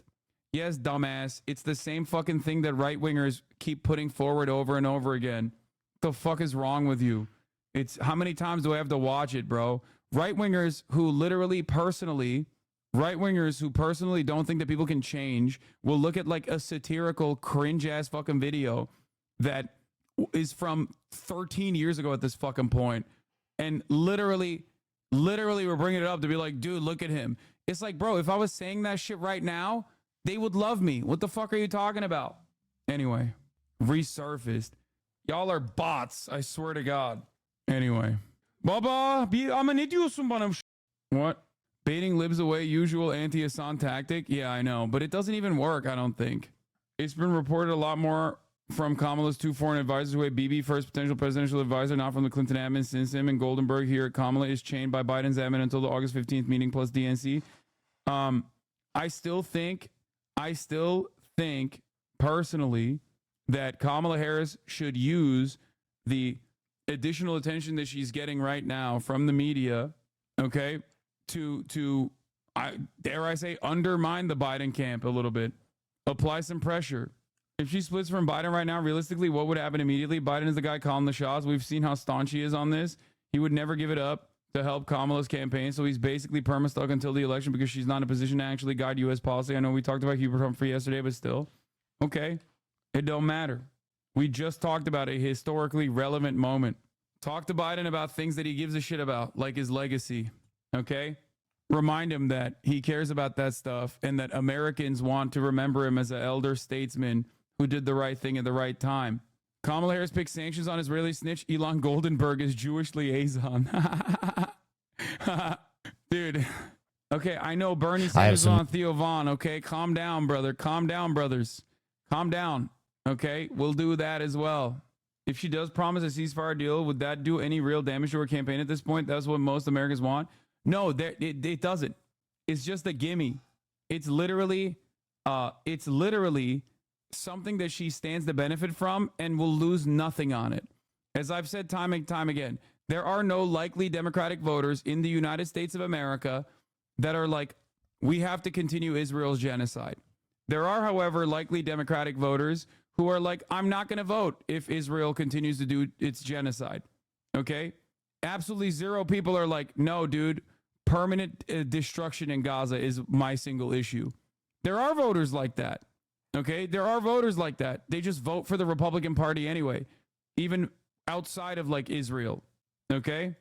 Yes, dumbass. It's the same fucking thing that right-wingers keep putting forward over and over again. What the fuck is wrong with you? It's how many times do I have to watch it, bro? Right-wingers who personally don't think that people can change will look at like a satirical cringe-ass fucking video that is from 13 years ago at this fucking point. And literally we're bringing it up to be like, dude, look at him. It's like, bro, if I was saying that shit right now, they would love me. What the fuck are you talking about? Anyway, resurfaced. Y'all are bots, I swear to God. Anyway. Baba, ama ne diyorsun bana? What? Baiting libs away, usual anti-Hassan tactic? Yeah, I know, but it doesn't even work, I don't think. It's been reported a lot more from Kamala's two foreign advisors who had Bibi, first potential presidential advisor, not from the Clinton admin, since him and Goldenberg here at Kamala is chained by Biden's admin until the August 15th meeting plus DNC. I still think personally that Kamala Harris should use the additional attention that she's getting right now from the media, okay, to dare I say, undermine the Biden camp a little bit, apply some pressure. If she splits from Biden right now, realistically, what would happen immediately? Biden is the guy calling the shots. We've seen how staunch he is on this. He would never give it up to help Kamala's campaign. So he's basically perma-stuck until the election because she's not in a position to actually guide U.S. policy. I know we talked about Hubert Humphrey yesterday, but still. Okay. It don't matter. We just talked about a historically relevant moment. Talk to Biden about things that he gives a shit about, like his legacy. Okay? Remind him that he cares about that stuff and that Americans want to remember him as an elder statesman who did the right thing at the right time. Kamala Harris picks sanctions on Israeli snitch Elon Goldenberg as Jewish liaison. Dude. Okay, I know Bernie Sanders on Theo Vaughn. Okay, calm down, brother. Calm down, brothers. Calm down. Okay, we'll do that as well. If she does promise a ceasefire deal, would that do any real damage to her campaign at this point? That's what most Americans want. No, it doesn't. It's just a gimme. It's literally something that she stands to benefit from and will lose nothing on it. As I've said time and time again, there are no likely Democratic voters in the United States of America that are like, we have to continue Israel's genocide. There are, however, likely Democratic voters who are like, I'm not going to vote if Israel continues to do its genocide. Okay? Absolutely zero people are like, no, dude, permanent destruction in Gaza is my single issue. There are voters like that. Okay? There are voters like that. They just vote for the Republican Party anyway, even outside of like Israel. Okay?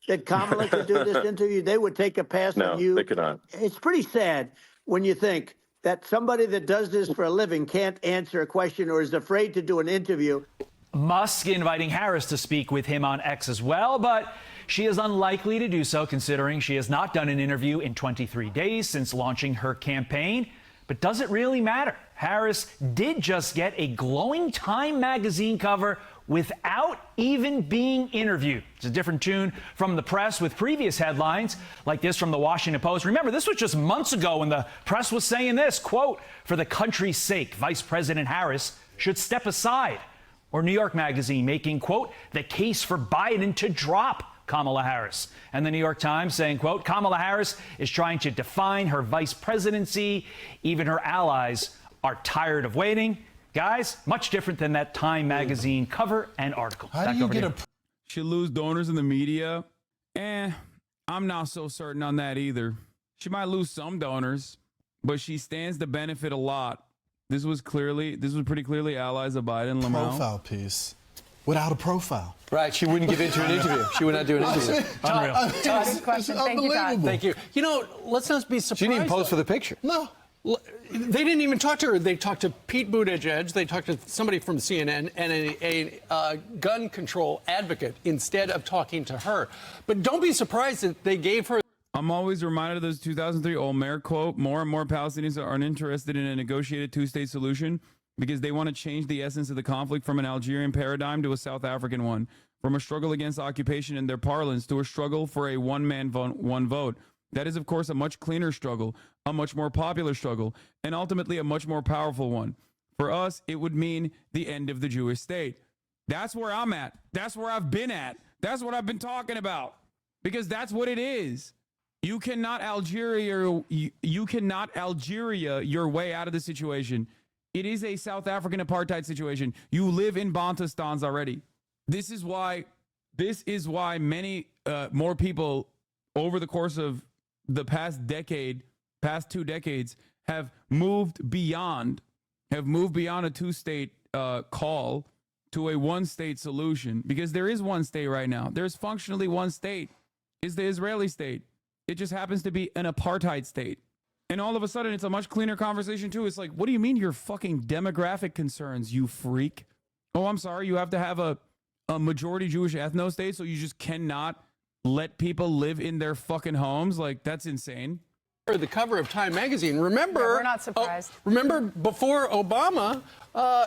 That Kamala could do this interview, they would take a pass on you. No, they could not. It's pretty sad when you think that somebody that does this for a living can't answer a question or is afraid to do an interview. Musk inviting Harris to speak with him on X as well, but she is unlikely to do so considering she has not done an interview in 23 days since launching her campaign. But does it really matter? Harris did just get a glowing Time magazine cover without even being interviewed. It's a different tune from the press with previous headlines like this from the Washington Post. Remember, this was just months ago when the press was saying this, quote, "For the country's sake, Vice President Harris should step aside." Or New York Magazine making, quote, the case for Biden to drop Kamala Harris. And the New York Times saying, quote, Kamala Harris is trying to define her vice presidency. Even her allies are tired of waiting. Guys, much different than that Time Magazine cover and article. How do you get She'll lose donors in the media? I'm not so certain on that either. She might lose some donors, but she stands to benefit a lot. This was pretty clearly allies of Biden. Lamau. Profile piece without a profile. Right, she wouldn't give into an interview. She would not do an interview. Unreal. Good question. Thank you, Todd. Thank you. You know, let's not be surprised. She didn't even pose for the picture. No. They didn't even talk to her. They talked to Pete Buttigieg. They talked to somebody from CNN and a gun control advocate instead of talking to her. But don't be surprised that they gave her. I'm always reminded of this 2003 Olmer quote, more and more Palestinians are uninterested in a negotiated two-state solution because they want to change the essence of the conflict from an Algerian paradigm to a South African one, from a struggle against occupation in their parlance to a struggle for a one-man, one vote. That is, of course, a much cleaner struggle, a much more popular struggle, and ultimately a much more powerful one. For us, it would mean the end of the Jewish state. That's where I'm at. That's where I've been at. That's what I've been talking about, because that's what it is. You cannot Algeria your way out of the situation. It is a South African apartheid situation. You live in Bantustans already. This is why many more people over the course of the past 2 decades have moved beyond a two-state call to a one-state solution, because there is one state right now. There's functionally one state. Is the Israeli state. It just happens to be an apartheid state. And all of a sudden, it's a much cleaner conversation, too. It's like, what do you mean your fucking demographic concerns, you freak? Oh, I'm sorry. You have to have a majority Jewish ethno state, so you just cannot let people live in their fucking homes? Like, that's insane. The cover of Time Magazine. Remember, we're not surprised. Remember, before Obama,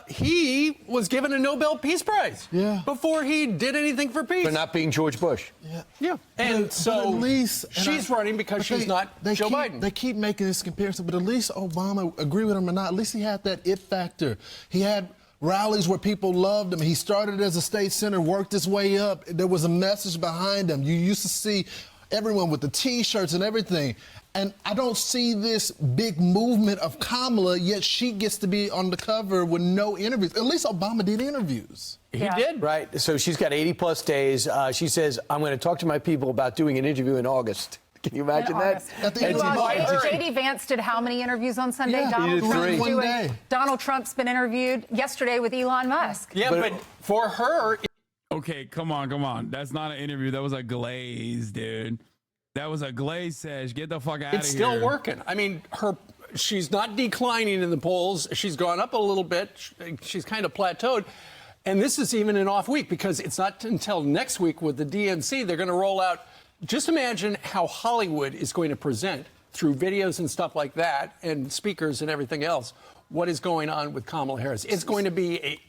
he was given a Nobel Peace Prize. Yeah. Before he did anything for peace. For not being George Bush. Yeah. And but so at least, she's running because she's not Joe Biden. They keep making this comparison, but at least Obama, agree with him or not, at least he had that it factor. He had rallies where people loved him. He started as a state senator, worked his way up. There was a message behind him. You used to see everyone with the T-shirts and everything. And I don't see this big movement of Kamala, yet she gets to be on the cover with no interviews. At least Obama did interviews. He did. Right. So she's got 80-plus days. She says, I'm going to talk to my people about doing an interview in August. Can you imagine that? J.D. Vance did how many interviews on Sunday? Donald Trump's been interviewed yesterday with Elon Musk. Yeah, but for her... Okay, come on. That's not an interview. That was a glaze, dude. That was a glaze sesh. Get the fuck out of here. It's still working. I mean, she's not declining in the polls. She's gone up a little bit. She's kind of plateaued. And this is even an off week, because it's not until next week with the DNC they're going to roll out. Just imagine how Hollywood is going to present through videos and stuff like that, and speakers and everything else, what is going on with Kamala Harris. It's going to be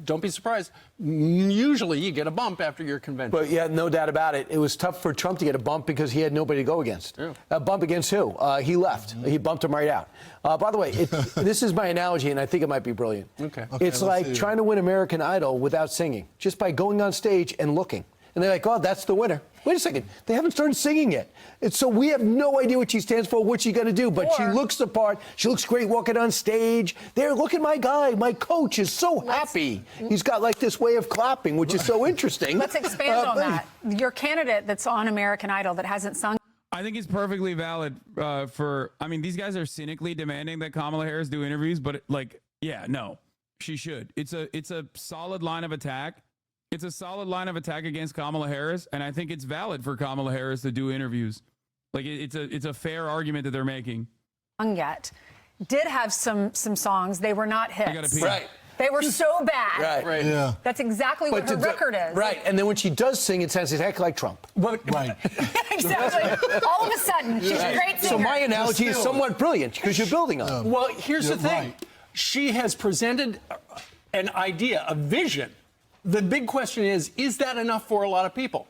don't be surprised, usually you get a bump after your convention. But yeah, no doubt about it. It was tough for Trump to get a bump because he had nobody to go against. Yeah. A bump against who? He left. He bumped him right out. By the way, this is my analogy, and I think it might be brilliant. Okay. It's like trying to win American Idol without singing, just by going on stage and looking. And they're like, oh, that's the winner. Wait a second. They haven't started singing yet. So we have no idea what she stands for, what she's going to do. But she looks the part. She looks great walking on stage. There, look at my guy. My coach is so happy. He's got like this way of clapping, which is so interesting. Let's expand on that. Your candidate that's on American Idol that hasn't sung. I think it's perfectly valid these guys are cynically demanding that Kamala Harris do interviews, but no, she should. It's a solid line of attack. It's a solid line of attack against Kamala Harris, and I think it's valid for Kamala Harris to do interviews. Like, it's a fair argument that they're making. Yet did have some songs. They were not hits. Right. They were so bad. Right. Yeah. That's exactly what her record is. Right. And then when she does sing, it sounds exactly like Trump. Right. Exactly. All of a sudden, she's a great singer. So my analogy is somewhat brilliant because you're building on it. Well, here's the thing. Right. She has presented an idea, a vision. The big question is that enough for a lot of people?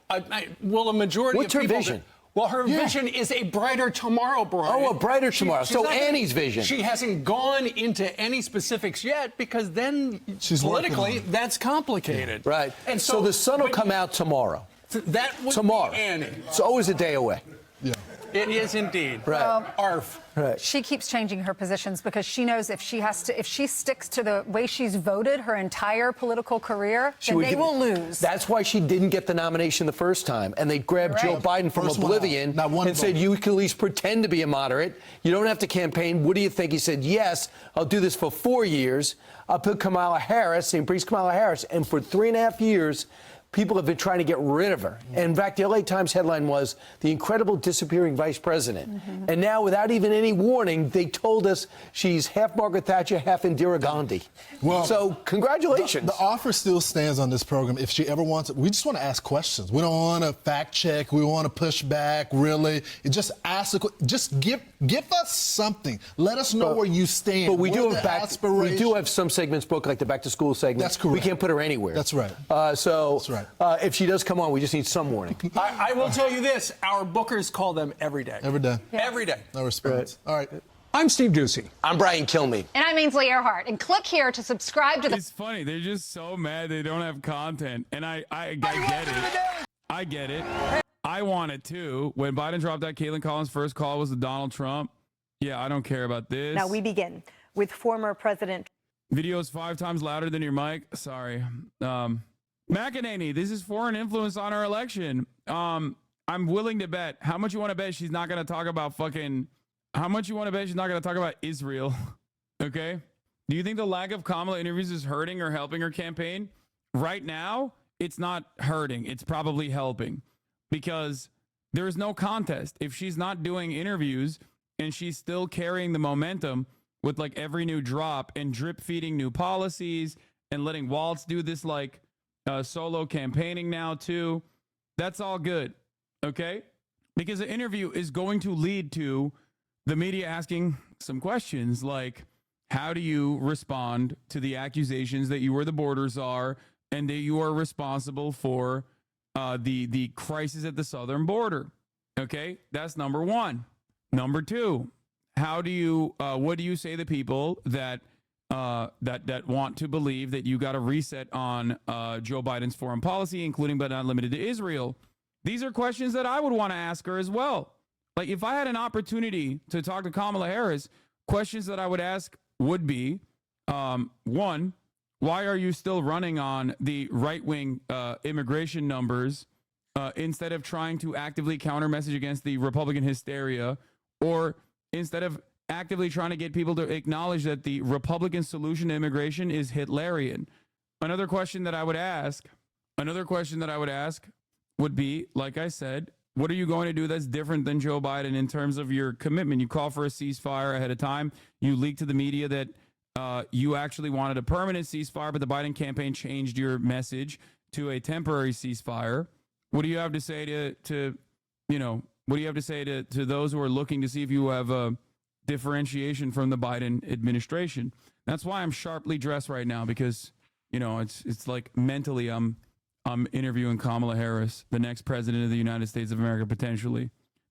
Will a majority What's of people... her vision? Well, her vision is a brighter tomorrow, Brian. Oh, a brighter tomorrow. So Annie's vision. She hasn't gone into any specifics yet because then She's politically that's complicated. Right. And so the sun will come out tomorrow. That would tomorrow. be Annie. It's always a day away. Yeah. It is indeed. Right. ARF. Right. She keeps changing her positions because she knows if she sticks to the way she's voted her entire political career, then they will lose. That's why she didn't get the nomination the first time. And they grabbed Joe Biden from oblivion and said, you can at least pretend to be a moderate. You don't have to campaign. What do you think? He said, yes, I'll do this for 4 years. I'll put Kamala Harris, increase Kamala Harris. And for 3.5 years, people have been trying to get rid of her. And in fact, the LA Times headline was the incredible disappearing vice president. And now, without even any warning, they told us she's half Margaret Thatcher, half Indira Gandhi. Well, so congratulations. The offer still stands on this program. If she ever wants it, we just want to ask questions. We don't want to fact check. We want to push back, really. Just ask, just give us something. Let us know where you stand. But we do have some segments booked, like the back to school segment. That's correct. We can't put her anywhere. That's right. That's right. If she does come on, we just need some warning. I will tell you this. Our bookers call them every day. Every day. Every day. No response. All right. I'm Steve Ducey. I'm Brian Kilmeade. And I'm Ainsley Earhart. And click here to subscribe to the... It's funny. They're just so mad they don't have content. And I get it. I get it. I want it too. When Biden dropped that, Caitlin Collins' first call was to Donald Trump. Yeah, I don't care about this. Now we begin with former President. Video is 5 times louder than your mic. Sorry. McEnany, this is foreign influence on our election. I'm willing to bet. How much you want to bet she's not going to talk about how much you want to bet she's not going to talk about Israel? Okay. Do you think the lack of Kamala interviews is hurting or helping her campaign? Right now, it's not hurting. It's probably helping because there is no contest. If she's not doing interviews and she's still carrying the momentum with like every new drop and drip feeding new policies and letting WALZ do this like solo campaigning now too, that's all good. Okay. Because the interview is going to lead to the media asking some questions like, how do you respond to the accusations that you were the border czar and that you are responsible for the crisis at the southern border? Okay, that's number one. Number two, how do you what do you say to people that want to believe that you got a reset on Joe Biden's foreign policy, including but not limited to Israel? These are questions that I would want to ask her as well. Like if I had an opportunity to talk to Kamala Harris, questions that I would ask would be, one, why are you still running on the right-wing immigration numbers instead of trying to actively counter message against the Republican hysteria, or instead of actively trying to get people to acknowledge that the Republican solution to immigration is Hitlerian? Another question that I would ask would be, like I said, what are you going to do that's different than Joe Biden in terms of your commitment? You call for a ceasefire ahead of time. You leaked to the media that you actually wanted a permanent ceasefire, but the Biden campaign changed your message to a temporary ceasefire. What do you have to say to those who are looking to see if you have a differentiation from the Biden administration? That's why I'm sharply dressed right now, because, it's like mentally I'm interviewing Kamala Harris, the next president of the United States of America, potentially.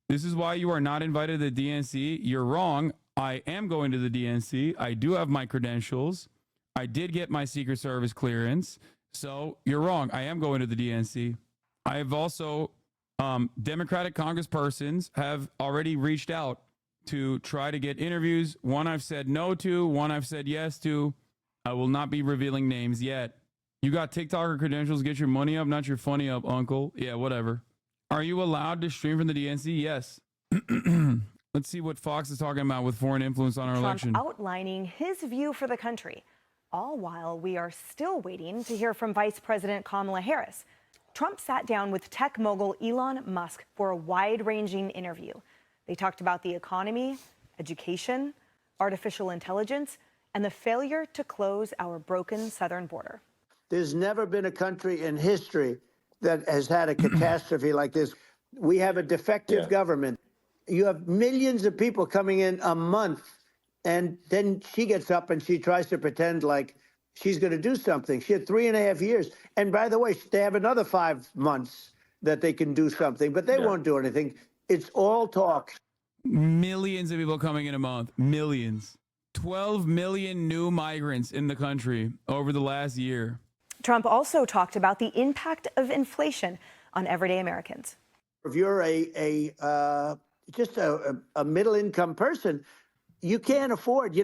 This is why you are not invited to the DNC. You're wrong. I am going to the DNC. I do have my credentials. I did get my Secret Service clearance. So you're wrong. I am going to the DNC. I have also, Democratic congresspersons have already reached out to try to get interviews. One I've said no to, one I've said yes to. I will not be revealing names yet. You got TikToker credentials, get your money up, not your funny up, uncle. Yeah, whatever. Are you allowed to stream from the DNC? Yes. Let's see what Fox is talking about with foreign influence on our election. Outlining his view for the country, all while we are still waiting to hear from Vice President Kamala Harris. Trump sat down with tech mogul Elon Musk for a wide-ranging interview. They talked about the economy, education, artificial intelligence, and the failure to close our broken southern border. There's never been a country in history that has had a catastrophe like this. We have a defective government. You have millions of people coming in a month, and then she gets up and she tries to pretend like she's going to do something. She had 3.5 years. And by the way, they have another 5 months that they can do something, but they won't do anything. It's all talk. Millions of people coming in a month. Millions. 12 million new migrants in the country over the last year. Trump also talked about the impact of inflation on everyday Americans. If you're just a middle-income person, you can't afford.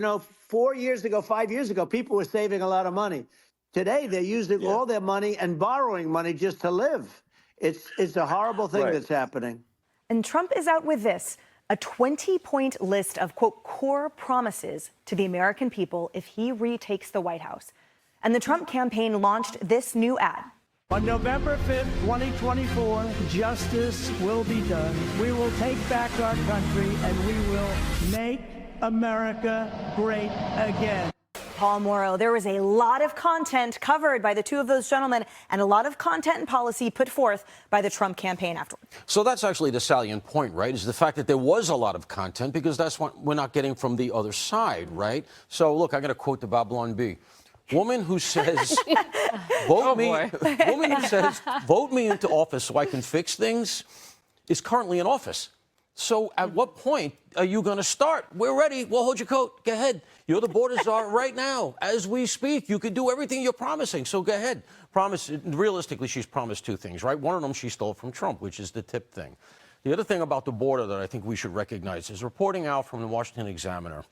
4 years ago, 5 years ago, people were saving a lot of money. Today, they're using all their money and borrowing money just to live. It's a horrible thing that's happening. And Trump is out with this, a 20-point list of, quote, core promises to the American people if he retakes the White House. And the Trump campaign launched this new ad. On November 5th, 2024, justice will be done. We will take back our country and we will make America great again. Paul Morrow, there was a lot of content covered by the two of those gentlemen and a lot of content and policy put forth by the Trump campaign afterward. So that's actually the salient point, right, is the fact that there was a lot of content, because that's what we're not getting from the other side, right? So, look, I'm going to quote the Babylon Bee. Woman who says, woman who says, vote me into office so I can fix things, is currently in office. So at what point are you going to start? We're ready. We'll hold your coat. Go ahead. You're the border czar right now. As we speak, you can do everything you're promising. So go ahead. Realistically, she's promised two things, right? One of them she stole from Trump, which is the tip thing. The other thing about the border that I think we should recognize is reporting out from the Washington Examiner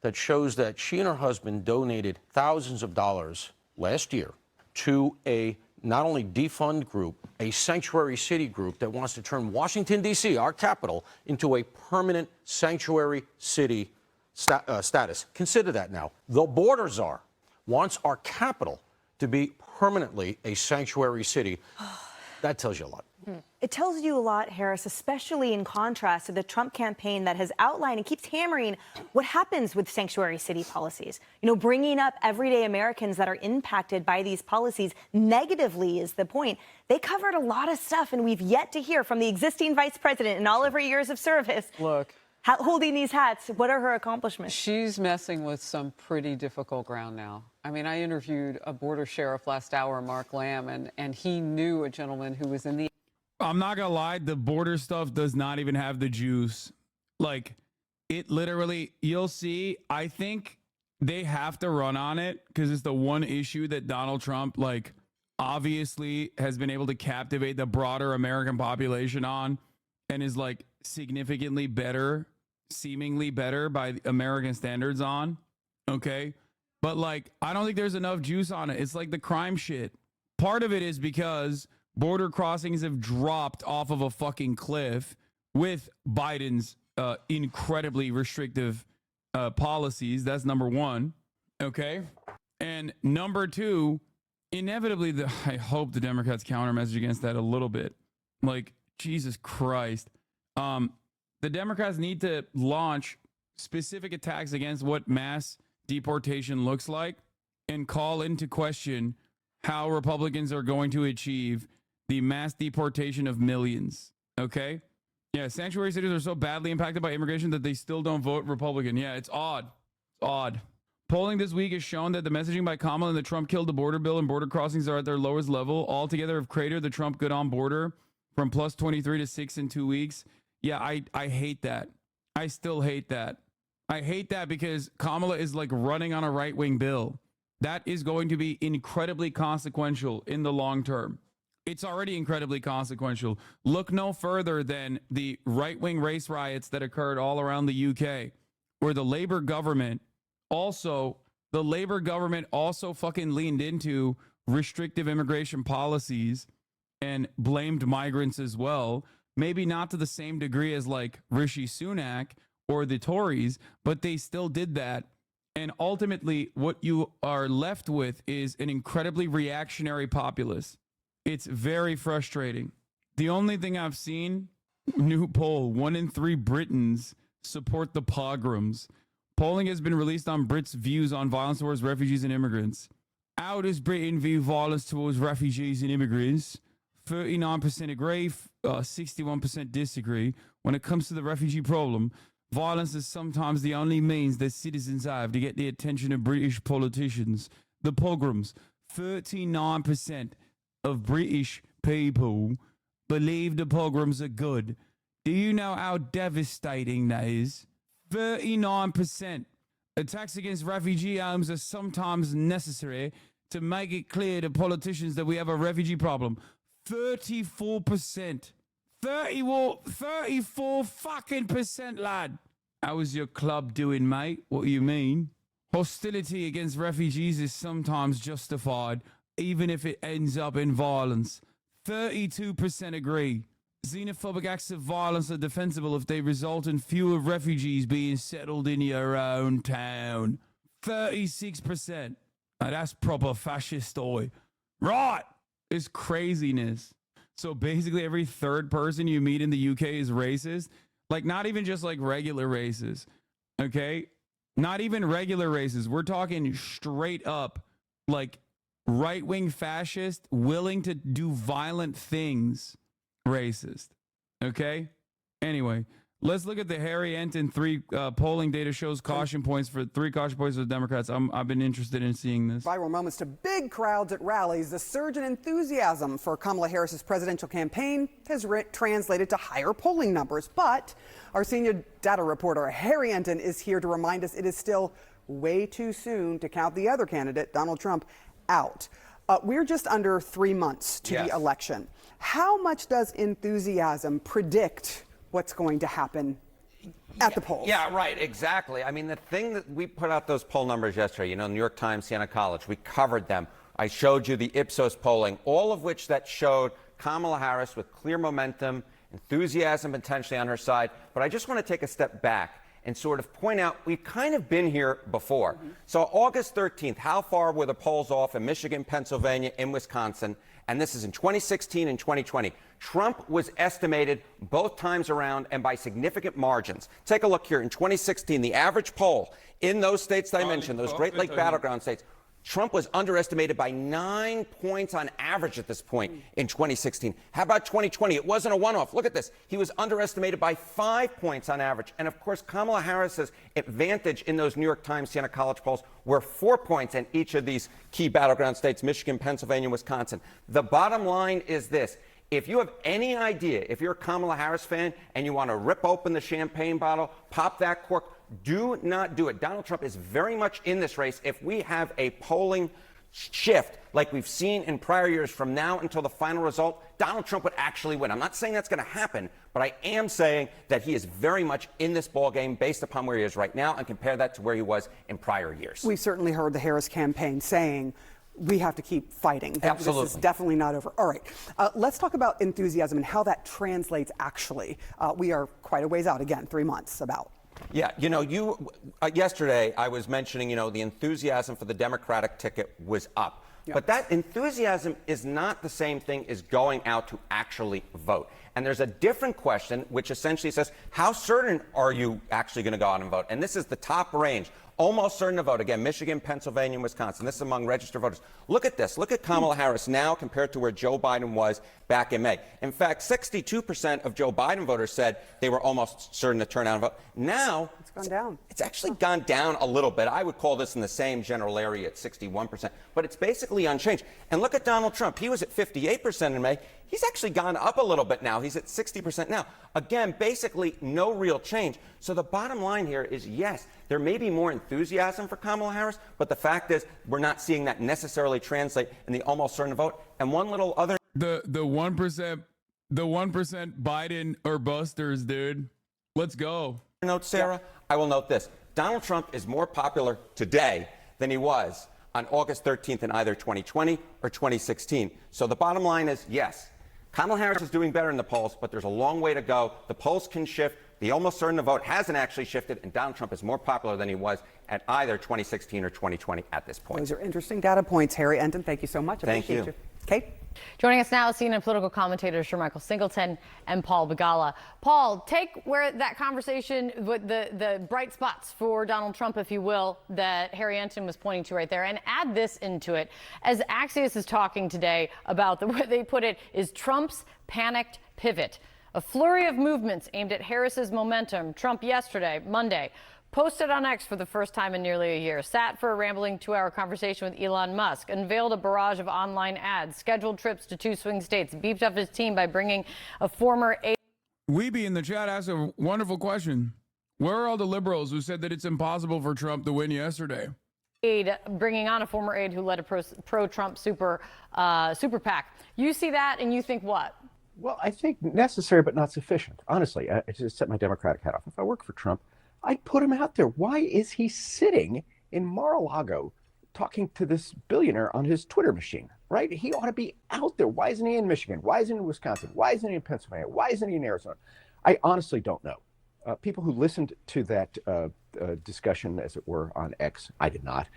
that shows that she and her husband donated thousands of dollars last year to a not only defund group, a sanctuary city group that wants to turn Washington, D.C., our capital, into a permanent sanctuary city status. Consider that now. The border czar wants our capital to be permanently a sanctuary city. That tells you a lot. It tells you a lot, Harris, especially in contrast to the Trump campaign that has outlined and keeps hammering what happens with sanctuary city policies. Bringing up everyday Americans that are impacted by these policies negatively is the point. They covered a lot of stuff, and we've yet to hear from the existing vice president in all of her years of service. Look, holding these hats, what are her accomplishments? She's messing with some pretty difficult ground now. I mean, I interviewed a border sheriff last hour, Mark Lamb, and he knew a gentleman who was in the... I'm not gonna lie, the border stuff does not even have the juice. Like, it literally, you'll see, I think they have to run on it because it's the one issue that Donald Trump, obviously has been able to captivate the broader American population on and is, significantly better, seemingly better by American standards on, okay? But, I don't think there's enough juice on it. It's like the crime shit. Part of it is because border crossings have dropped off of a fucking cliff with Biden's incredibly restrictive policies. That's number one. Okay. And number two, inevitably, I hope the Democrats counter message against that a little bit. Jesus Christ. The Democrats need to launch specific attacks against what mass deportation looks like and call into question how Republicans are going to achieve the mass deportation of millions. Okay? Yeah, sanctuary cities are so badly impacted by immigration that they still don't vote Republican. Yeah, it's odd. It's odd. Polling this week has shown that the messaging by Kamala and the Trump killed the border bill and border crossings are at their lowest level. Altogether have cratered the Trump good on border from plus 23 to 6 in 2 weeks. Yeah, I hate that. I still hate that. I hate that because Kamala is running on a right-wing bill. That is going to be incredibly consequential in the long term. It's already incredibly consequential. Look no further than the right-wing race riots that occurred all around the UK, where the Labour government also fucking leaned into restrictive immigration policies and blamed migrants as well. Maybe not to the same degree as Rishi Sunak or the Tories, but they still did that. And ultimately, what you are left with is an incredibly reactionary populace. It's very frustrating. The only thing I've seen, new poll, 1 in 3 Britons support the pogroms. Polling has been released on Brits' views on violence towards refugees and immigrants. How does Britain view violence towards refugees and immigrants? 39% agree, 61% disagree. When it comes to the refugee problem, violence is sometimes the only means that citizens have to get the attention of British politicians. The pogroms, 39% of British people believe the pogroms are good. Do you know how devastating that is? 39%. Attacks against refugee homes are sometimes necessary to make it clear to politicians that we have a refugee problem. 34%. 34 fucking percent, lad. How is your club doing, mate? What do you mean? Hostility against refugees is sometimes justified, even if it ends up in violence. 32% agree. Xenophobic acts of violence are defensible if they result in fewer refugees being settled in your own town. 36%. Now that's proper fascist toy. Right. It's craziness. So basically every third person you meet in the UK is racist. Like not even just like regular races. Okay? Not even regular races. We're talking straight up like right-wing fascist willing to do violent things. Racist. Okay? Anyway, let's look at the Harry Enton polling data shows caution points for the Democrats. I've been interested in seeing this. Viral moments to big crowds at rallies. The surge in enthusiasm for Kamala Harris's presidential campaign has translated to higher polling numbers. But our senior data reporter, Harry Enton, is here to remind us it is still way too soon to count the other candidate, Donald Trump, out. We're just under 3 months to the election. How much does enthusiasm predict what's going to happen at the polls? Yeah, right, exactly. I mean, the thing that we put out those poll numbers yesterday, you know, New York Times, Siena College, we covered them. I showed you the Ipsos polling, all of which that showed Kamala Harris with clear momentum, enthusiasm potentially on her side. But I just want to take a step back and sort of point out we've kind of been here before. So August 13th, how far were the polls off in Michigan, Pennsylvania, in Wisconsin? And this is in 2016 and 2020. Trump was estimated both times around and by significant margins. Take a look here. In 2016, the average poll in those states that I mentioned, those Great Lake battleground states, Trump was underestimated by 9 points on average at this point in 2016. How about 2020? It wasn't a one-off. Look at this. He was underestimated by 5 points on average. And of course, Kamala Harris's advantage in those New York Times, Siena College polls were 4 points in each of these key battleground states, Michigan, Pennsylvania, Wisconsin. The bottom line is this. If you have any idea, if you're a Kamala Harris fan and you want to rip open the champagne bottle, pop that cork, do not do it. Donald Trump is very much in this race. If we have a polling shift like we've seen in prior years from now until the final result, Donald Trump would actually win. I'm not saying that's going to happen, but I am saying that he is very much in this ballgame based upon where he is right now and compare that to where he was in prior years. We've certainly heard the Harris campaign saying we have to keep fighting. Absolutely. This is definitely not over. All right. Let's talk about enthusiasm and how that translates actually. We are quite a ways out, again, 3 months about. Yeah, you know, yesterday I was mentioning, you know, the enthusiasm for the Democratic ticket was up. Yeah. But that enthusiasm is not the same thing as going out to actually vote. And there's a different question, which essentially says, how certain are you actually going to go out and vote? And this is the top range. Almost certain to vote. Again, Michigan, Pennsylvania, Wisconsin. This is among registered voters. Look at this. Look at Kamala Harris now compared to where Joe Biden was back in May. In fact, 62% of Joe Biden voters said they were almost certain to turn out and vote. Now, it's gone down. It's actually gone down a little bit. I would call this in the same general area at 61%. But it's basically unchanged. And look at Donald Trump. He was at 58% in May. He's actually gone up a little bit now. He's at 60% now. Again, basically no real change. So the bottom line here is, yes, there may be more enthusiasm for Kamala Harris, but the fact is we're not seeing that necessarily translate in the almost certain vote. And one little other... The 1% Biden or busters, dude. Let's go. Note, Sarah, I will note this. Donald Trump is more popular today than he was on August 13th in either 2020 or 2016. So the bottom line is, yes, Kamala Harris is doing better in the polls, but there's a long way to go. The polls can shift. The almost certain to vote hasn't actually shifted, and Donald Trump is more popular than he was at either 2016 or 2020 at this point. Those are interesting data points, Harry Enton. Thank you so much. Thank you. Kate? Joining us now, CNN political commentators Michael Singleton and Paul Begala. Paul, take where that conversation with the bright spots for Donald Trump, if you will, that Harry Enton was pointing to right there, and add this into it. As Axios is talking today about the way they put it is Trump's panicked pivot. A flurry of movements aimed at Harris's momentum. Trump yesterday, Monday, posted on X for the first time in nearly a year, sat for a rambling 2-hour conversation with Elon Musk, unveiled a barrage of online ads, scheduled trips to 2 swing states, beefed up his team by bringing a former Weeby in the chat asked a wonderful question. Where are all the liberals who said that it's impossible for Trump to win yesterday? Aide, bringing on a former aide who led a pro-Trump super PAC. You see that and you think what? Well, I think necessary but not sufficient. Honestly, I just set my Democratic hat off. If I work for Trump, I'd put him out there. Why is he sitting in Mar-a-Lago talking to this billionaire on his Twitter machine, right? He ought to be out there. Why isn't he in Michigan? Why isn't he in Wisconsin? Why isn't he in Pennsylvania? Why isn't he in Arizona? I honestly don't know. People who listened to that discussion, as it were, on X, I did not,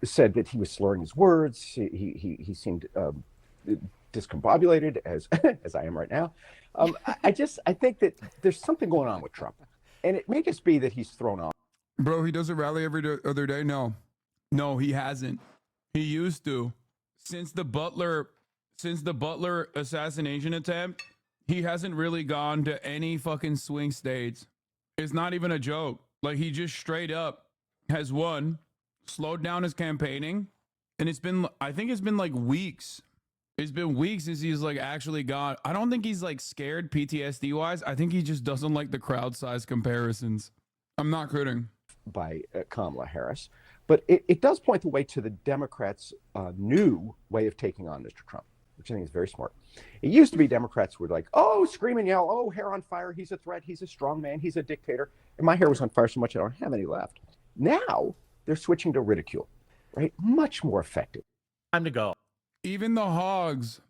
said that he was slurring his words. He seemed discombobulated, as as I am right now. I think that there's something going on with Trump, and it may just be that he's thrown off. Bro, he does a rally every other day. No, he hasn't. He used to. Since the Butler assassination attempt, he hasn't really gone to any fucking swing states. It's not even a joke. Like, he just straight up has slowed down his campaigning, and I think it's been like weeks. It's been weeks since he's like actually gone. I don't think he's like scared PTSD wise. I think he just doesn't like the crowd size comparisons. I'm not kidding. By Kamala Harris. But it does point the way to the Democrats' new way of taking on Mr. Trump, which I think is very smart. It used to be Democrats would like, oh, scream and yell, oh, hair on fire, he's a threat, he's a strong man, he's a dictator. And my hair was on fire so much I don't have any left. Now they're switching to ridicule, right? Much more effective. Time to go. Even the hogs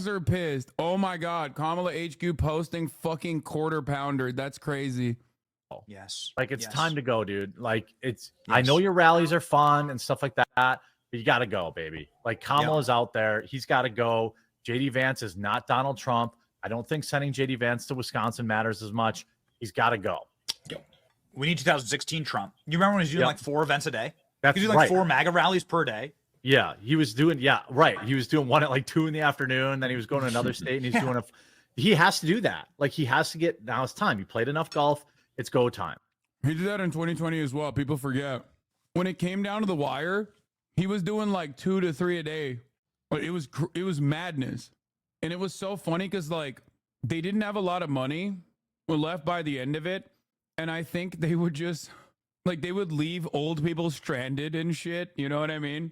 are pissed. Oh my God, Kamala HQ posting fucking quarter pounder. That's crazy. Yes. Like, it's time to go, dude. Like, I know your rallies are fun and stuff like that, but you got to go, baby. Like, Kamala's out there. He's got to go. JD Vance is not Donald Trump. I don't think sending JD Vance to Wisconsin matters as much. He's got to go. We need 2016 Trump. You remember when he was doing like 4 events a day? That's he was doing like 4 MAGA rallies per day. Yeah, he was doing, he was doing one at like 2 PM. Then he was going to another state and he's doing he has to do that. Like, he has to get, now it's time. He played enough golf. It's go time. He did that in 2020 as well. People forget. When it came down to the wire, he was doing like 2 to 3 a day. But it was madness. And it was so funny because like they didn't have a lot of money were left by the end of it. And I think they would just like they would leave old people stranded and shit. You know what I mean?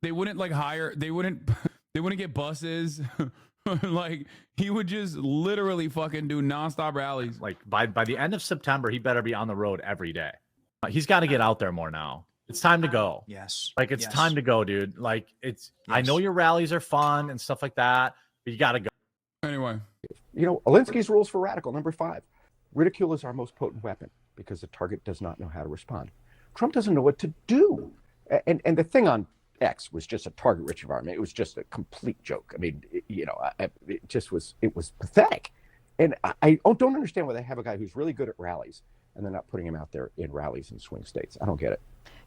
They wouldn't like they wouldn't get buses. Like, he would just literally fucking do nonstop rallies. Like, by the end of September, he better be on the road every day. He's got to get out there more now. It's time to go. Yes. Like, it's time to go, dude. Like, I know your rallies are fun and stuff like that, but you got to go. Anyway. You know, Alinsky's rules for radical, number 5. Ridicule is our most potent weapon because the target does not know how to respond. Trump doesn't know what to do. And the thing on X was just a target-rich environment. It was just a complete joke. I mean, it was pathetic. And I don't understand why they have a guy who's really good at rallies and they're not putting him out there in rallies in swing states. I don't get it.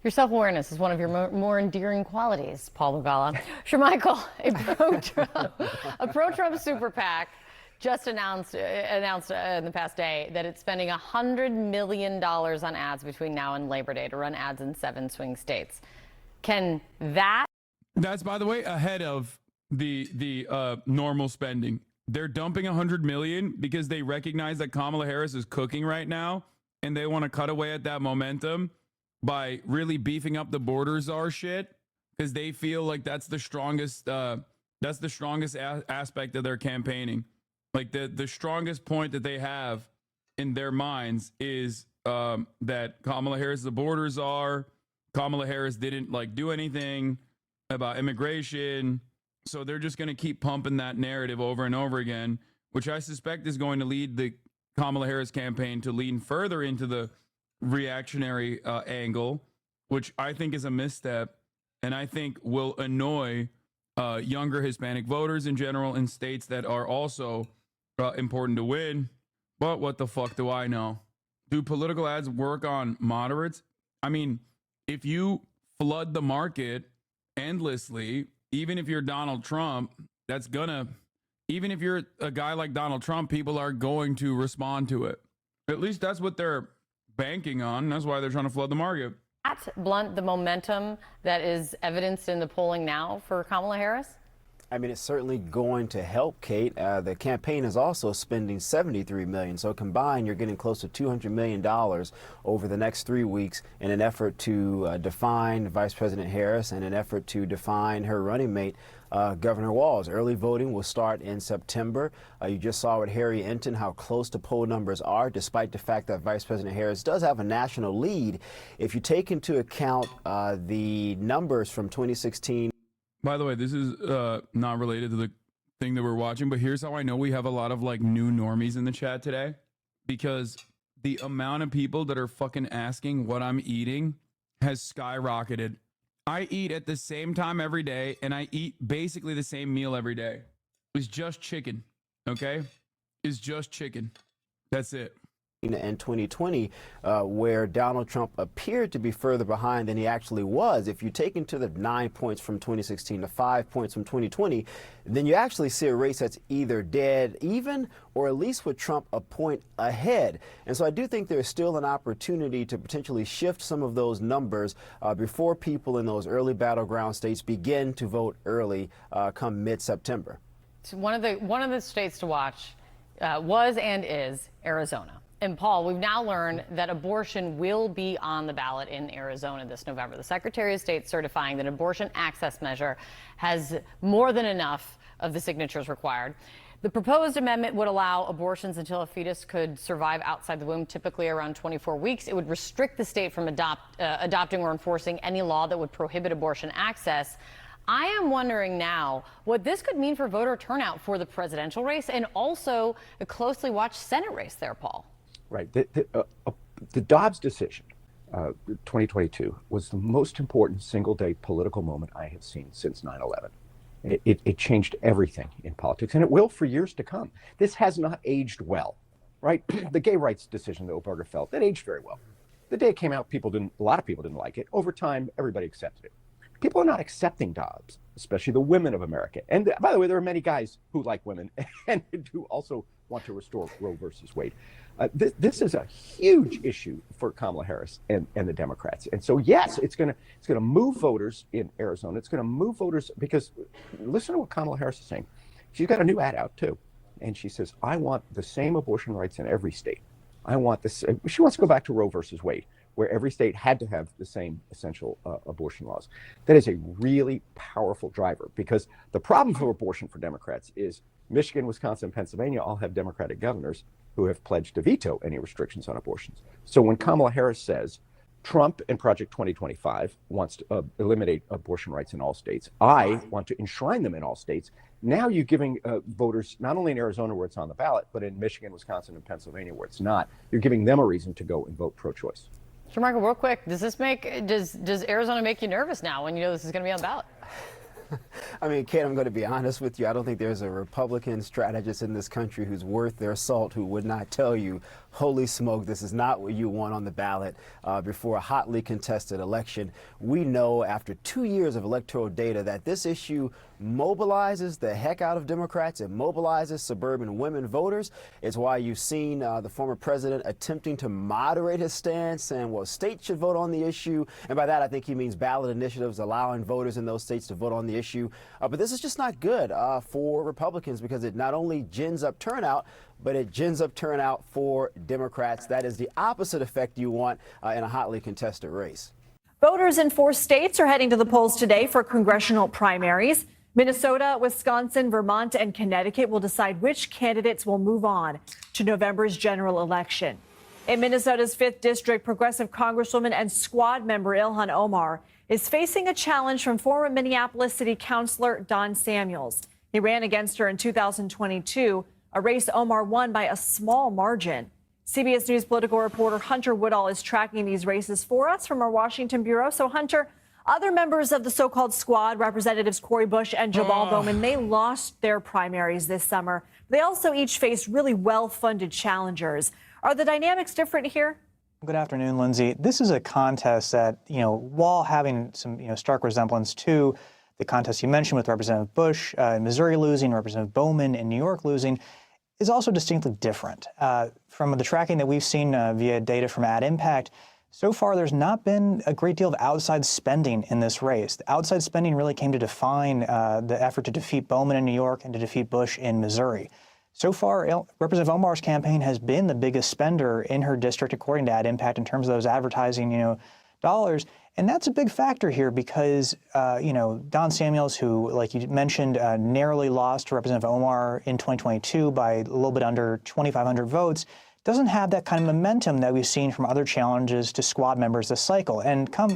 Your self-awareness is one of your more endearing qualities, Paul Begala. Michael, a pro-Trump super PAC just announced in the past day that it's spending $100 million on ads between now and Labor Day to run ads in 7 swing states. That's, by the way, ahead of the normal spending. They're dumping $100 million because they recognize that Kamala Harris is cooking right now, and they want to cut away at that momentum by really beefing up the border czar shit because they feel like that's the strongest aspect of their campaigning. Like, the strongest point that they have in their minds is that Kamala Harris is the border czar. Kamala Harris didn't do anything about immigration. So they're just going to keep pumping that narrative over and over again, which I suspect is going to lead the Kamala Harris campaign to lean further into the reactionary angle, which I think is a misstep. And I think will annoy younger Hispanic voters in general in states that are also important to win. But what the fuck do I know? Do political ads work on moderates? I mean, if you flood the market endlessly, even if you're Donald Trump, even if you're a guy like Donald Trump, people are going to respond to it. At least that's what they're banking on. That's why they're trying to flood the market. Blunt the momentum that is evidenced in the polling now for Kamala Harris? I mean, it's certainly going to help, Kate. The campaign is also spending $73 million. So combined, you're getting close to $200 million over the next 3 weeks in an effort to define Vice President Harris and an effort to define her running mate, Governor WALZ. Early voting will start in September. You just saw with Harry Enton how close the poll numbers are, despite the fact that Vice President Harris does have a national lead. If you take into account the numbers from 2016. By the way, this is not related to the thing that we're watching, but here's how I know we have a lot of like new normies in the chat today, because the amount of people that are fucking asking what I'm eating has skyrocketed. I eat at the same time every day, and I eat basically the same meal every day. It's just chicken, okay? It's just chicken. That's it. And 2020, where Donald Trump appeared to be further behind than he actually was. If you take into the 9 points from 2016 to 5 points from 2020, then you actually see a race that's either dead even or at least with Trump a point ahead. And so I do think there's still an opportunity to potentially shift some of those numbers before people in those early battleground states begin to vote early come mid-September. One of the states to watch was and is Arizona. And Paul, we've now learned that abortion will be on the ballot in Arizona this November. The Secretary of State certifying that an abortion access measure has more than enough of the signatures required. The proposed amendment would allow abortions until a fetus could survive outside the womb, typically around 24 weeks. It would restrict the state from adopting or enforcing any law that would prohibit abortion access. I am wondering now what this could mean for voter turnout for the presidential race and also a closely watched Senate race there, Paul. Right. The Dobbs decision, 2022, was the most important single-day political moment I have seen since 9/11. It changed everything in politics, and it will for years to come. This has not aged well, right? The gay rights decision that Obergefell, that aged very well. The day it came out, a lot of people didn't like it. Over time, everybody accepted it. People are not accepting Dobbs, especially the women of America. And by the way, there are many guys who like women and who also want to restore Roe versus Wade. This is a huge issue for Kamala Harris and the Democrats. And so, yes, it's going to move voters in Arizona. It's going to move voters because listen to what Kamala Harris is saying. She's got a new ad out, too. And she says, I want the same abortion rights in every state. I want this. She wants to go back to Roe versus Wade, where every state had to have the same essential abortion laws. That is a really powerful driver because the problem for abortion for Democrats is Michigan, Wisconsin, and Pennsylvania all have Democratic governors who have pledged to veto any restrictions on abortions. So when Kamala Harris says Trump and Project 2025 wants to eliminate abortion rights in all states, I want to enshrine them in all states, now you're giving voters, not only in Arizona where it's on the ballot, but in Michigan, Wisconsin, and Pennsylvania where it's not, you're giving them a reason to go and vote pro-choice. Sir Michael, real quick, does Arizona make you nervous now when you know this is going to be on the ballot? I mean, Kate, I'm going to be honest with you. I don't think there's a Republican strategist in this country who's worth their salt who would not tell you, holy smoke, this is not what you want on the ballot before a hotly contested election. We know after 2 years of electoral data that this issue mobilizes the heck out of Democrats. It mobilizes suburban women voters. It's why you've seen the former president attempting to moderate his stance, saying, well, states should vote on the issue. And by that, I think he means ballot initiatives allowing voters in those states to vote on the issue. But this is just not good for Republicans because it not only gins up turnout, but it gins up turnout for Democrats. That is the opposite effect you want in a hotly contested race. Voters in 4 states are heading to the polls today for congressional primaries. Minnesota, Wisconsin, Vermont, and Connecticut will decide which candidates will move on to November's general election. In Minnesota's 5th District, progressive Congresswoman and squad member Ilhan Omar is facing a challenge from former Minneapolis City Councilor Don Samuels. He ran against her in 2022, a race Omar won by a small margin. CBS News political reporter Hunter Woodall is tracking these races for us from our Washington bureau. So, Hunter, other members of the so-called squad, Representatives Cori Bush and Jamal Bowman, they lost their primaries this summer. They also each faced really well-funded challengers. Are the dynamics different here? Good afternoon, Lindsay. This is a contest that, while having some, stark resemblance to the contest you mentioned with Representative Bush in Missouri losing, Representative Bowman in New York losing, is also distinctly different. From the tracking that we've seen via data from Ad Impact, So far, there's not been a great deal of outside spending in this race. The outside spending really came to define the effort to defeat Bowman in New York and to defeat Bush in Missouri. So far, Representative Omar's campaign has been the biggest spender in her district, according to Ad Impact, in terms of those advertising, dollars. And that's a big factor here because, Don Samuels, who, like you mentioned, narrowly lost to Representative Omar in 2022 by a little bit under 2,500 votes, doesn't have that kind of momentum that we've seen from other challenges to squad members this cycle. And come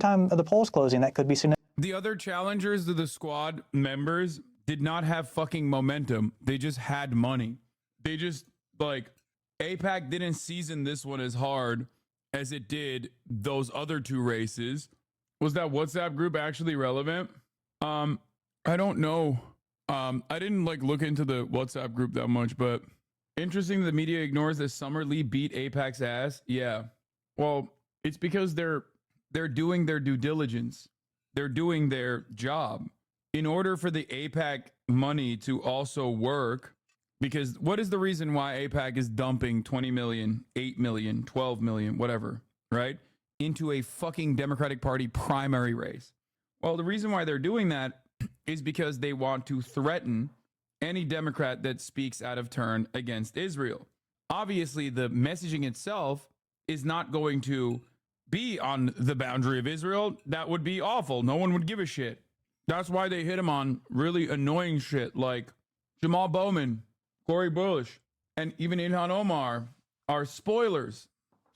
time of the polls closing, that could be significant. The other challengers to the squad members did not have fucking momentum. They just had money. They just, AIPAC didn't season this one as hard as it did those other two races. Was that WhatsApp group actually relevant? I don't know. I didn't look into the WhatsApp group that much, but interesting the media ignores that Summer Lee beat AIPAC's ass. Yeah. Well, it's because they're doing their due diligence. They're doing their job. In order for the AIPAC money to also work, because what is the reason why AIPAC is dumping 20 million, 8 million, 12 million, whatever, right, into a fucking Democratic Party primary race? Well, the reason why they're doing that is because they want to threaten any Democrat that speaks out of turn against Israel. Obviously, the messaging itself is not going to be on the boundary of Israel. That would be awful. No one would give a shit. That's why they hit him on really annoying shit like Jamal Bowman, Cori Bush, and even Ilhan Omar are spoilers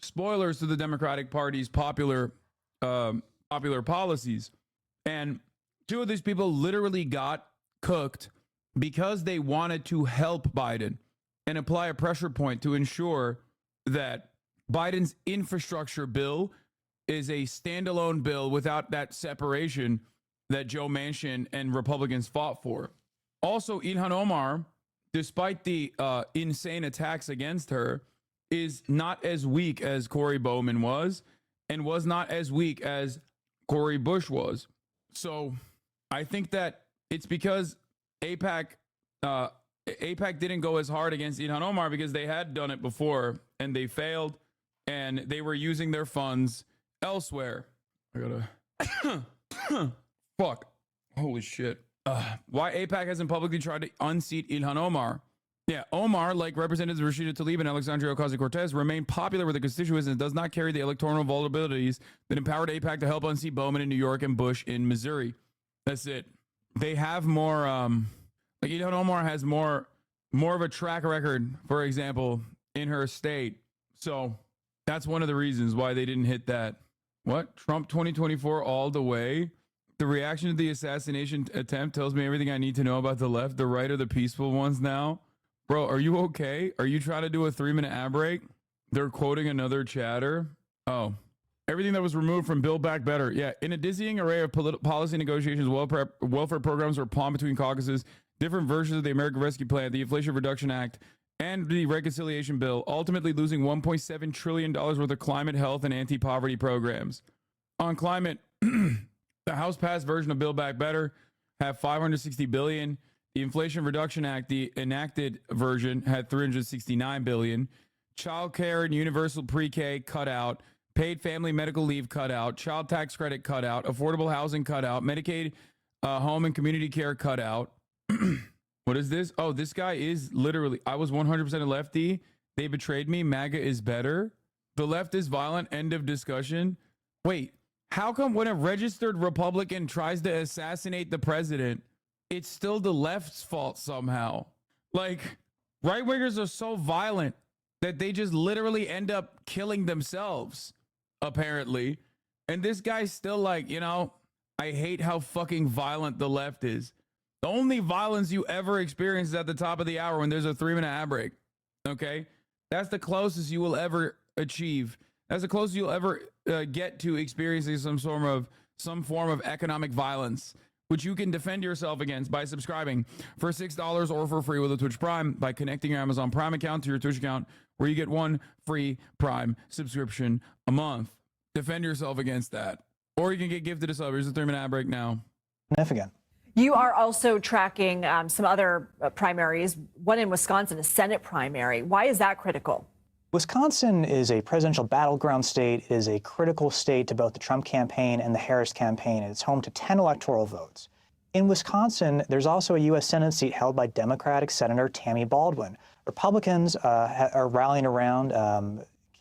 to the Democratic Party's popular policies. And two of these people literally got cooked because they wanted to help Biden and apply a pressure point to ensure that Biden's infrastructure bill is a standalone bill without that separation that Joe Manchin and Republicans fought for. Also, Ilhan Omar, despite the insane attacks against her, is not as weak as Cori Bowman was and was not as weak as Cori Bush was. So I think that it's because AIPAC didn't go as hard against Ilhan Omar because they had done it before and they failed and they were using their funds elsewhere. I gotta... Fuck. Holy shit. Why AIPAC hasn't publicly tried to unseat Ilhan Omar? Yeah, Omar, like Representatives Rashida Tlaib and Alexandria Ocasio-Cortez, remain popular with the constituents and does not carry the electoral vulnerabilities that empowered AIPAC to help unseat Bowman in New York and Bush in Missouri. That's it. They have more, Ilhan Omar has more of a track record, for example, in her state. So that's one of the reasons why they didn't hit that. What? Trump 2024 all the way? The reaction to the assassination attempt tells me everything I need to know about the left. The right are the peaceful ones now. Bro, are you okay? Are you trying to do a 3-minute ad break? They're quoting another chatter. Oh, everything that was removed from Build Back Better. Yeah, in a dizzying array of policy negotiations, welfare programs were pawned between caucuses, different versions of the American Rescue Plan, the Inflation Reduction Act, and the Reconciliation Bill, ultimately losing $1.7 trillion worth of climate, health, and anti-poverty programs. On climate, the House-passed version of Build Back Better had $560 billion. The Inflation Reduction Act, the enacted version, had $369 billion. Child care and universal pre-K cut out. Paid family medical leave cut out. Child tax credit cut out. Affordable housing cut out. Medicaid, home and community care cut out. What is this? Oh, this guy is literally, I was 100% a lefty. They betrayed me. MAGA is better. The left is violent. End of discussion. Wait, how come when a registered Republican tries to assassinate the president, it's still the left's fault somehow? Like, right-wingers are so violent that they just literally end up killing themselves, apparently. And this guy's still like, I hate how fucking violent the left is. The only violence you ever experience is at the top of the hour when there's a 3-minute ad break. Okay? That's the closest you will ever achieve. That's the closest you'll ever get to experiencing some form of economic violence, which you can defend yourself against by subscribing for $6 or for free with a Twitch Prime by connecting your Amazon Prime account to your Twitch account, where you get 1 free Prime subscription a month. Defend yourself against that. Or you can get gifted a sub. Here's a 3-minute ad break now. Significant. You are also tracking some other primaries, one in Wisconsin, a Senate primary. Why is that critical? Wisconsin is a presidential battleground state. It is a critical state to both the Trump campaign and the Harris campaign. It's home to 10 electoral votes. In Wisconsin, there's also a U.S. Senate seat held by Democratic Senator Tammy Baldwin. Republicans are rallying around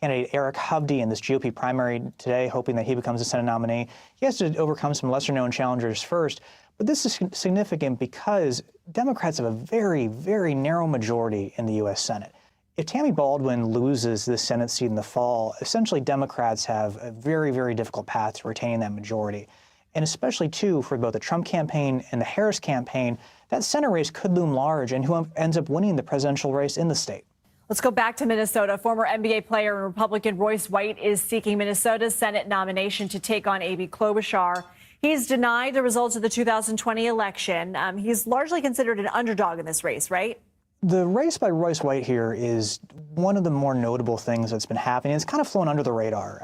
candidate Eric Hovde in this GOP primary today, hoping that he becomes a Senate nominee. He has to overcome some lesser-known challengers first, but this is significant because Democrats have a very, very narrow majority in the U.S. Senate. If Tammy Baldwin loses this Senate seat in the fall, essentially Democrats have a very, very difficult path to retaining that majority. And especially, too, for both the Trump campaign and the Harris campaign, that Senate race could loom large, and who ends up winning the presidential race in the state. Let's go back to Minnesota. Former NBA player and Republican Royce White is seeking Minnesota's Senate nomination to take on Amy Klobuchar. He's denied the results of the 2020 election. He's largely considered an underdog in this race, right? The race by Royce White here is one of the more notable things that's been happening. It's kind of flown under the radar.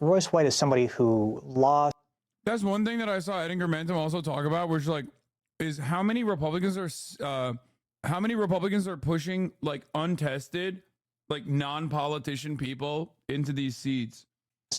Royce White is somebody who lost. That's one thing that I saw Ed Incrementum also talk about, which is how many Republicans are pushing untested, non-politician people into these seats.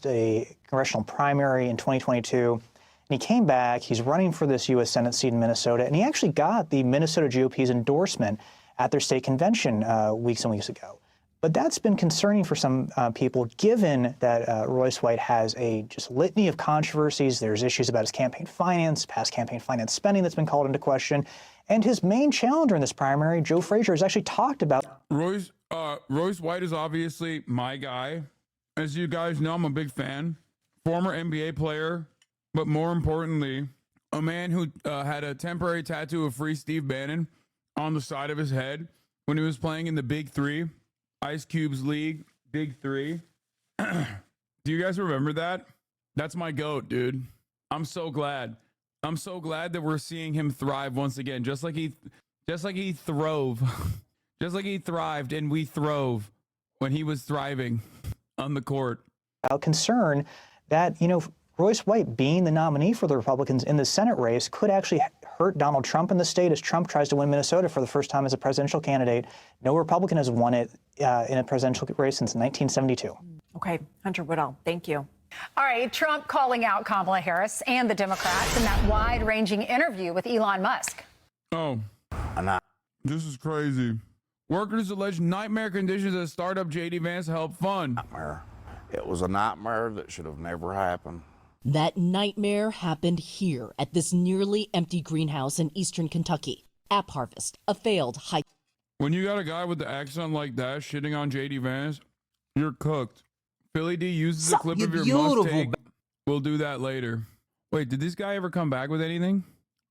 A congressional primary in 2022. And he came back. He's running for this U.S. Senate seat in Minnesota, and he actually got the Minnesota GOP's endorsement at their state convention weeks and weeks ago. But that's been concerning for some people, given that Royce White has a just litany of controversies. There's issues about his campaign finance, past campaign finance spending that's been called into question. And his main challenger in this primary, Joe Frazier, has actually talked about. Royce White is obviously my guy. As you guys know, I'm a big fan. Former NBA player, but more importantly, a man who had a temporary tattoo of Free Steve Bannon on the side of his head when he was playing in the Big Three, Ice Cube's league, Big Three. Do you guys remember that? That's my GOAT, dude. I'm so glad. I'm so glad that we're seeing him thrive once again, just like he throve, just like he thrived and we throve when he was thriving on the court. Concern that, Royce White being the nominee for the Republicans in the Senate race could actually hurt Donald Trump in the state as Trump tries to win Minnesota for the first time as a presidential candidate. No Republican has won it in a presidential race since 1972. Okay, Hunter Woodall, thank you. All right, Trump calling out Kamala Harris and the Democrats in that wide-ranging interview with Elon Musk. Oh, this is crazy. Workers allege nightmare conditions at startup JD Vance help fund. Nightmare. It was a nightmare that should have never happened. That nightmare happened here at this nearly empty greenhouse in eastern Kentucky. App Harvest, a failed high. When you got a guy with the accent like that shitting on JD Vance, you're cooked. Philly D uses a clip of your Mustang. We'll do that later. Wait, did this guy ever come back with anything?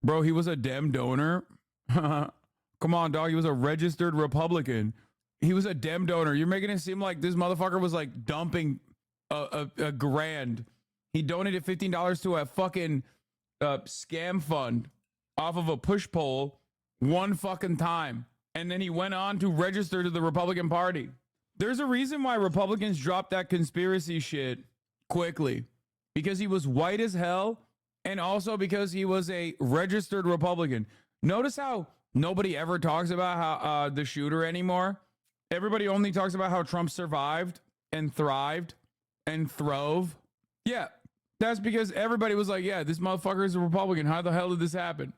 Bro, he was a Dem donor. Come on, dog. He was a registered Republican. He was a Dem donor. You're making it seem like this motherfucker was dumping a grand. He donated $15 to a fucking scam fund off of a push poll one fucking time. And then he went on to register to the Republican Party. There's a reason why Republicans dropped that conspiracy shit quickly. Because he was white as hell, and also because he was a registered Republican. Notice how nobody ever talks about how the shooter anymore. Everybody only talks about how Trump survived and thrived and throve. Yeah, that's because everybody was like, yeah, this motherfucker is a Republican. How the hell did this happen?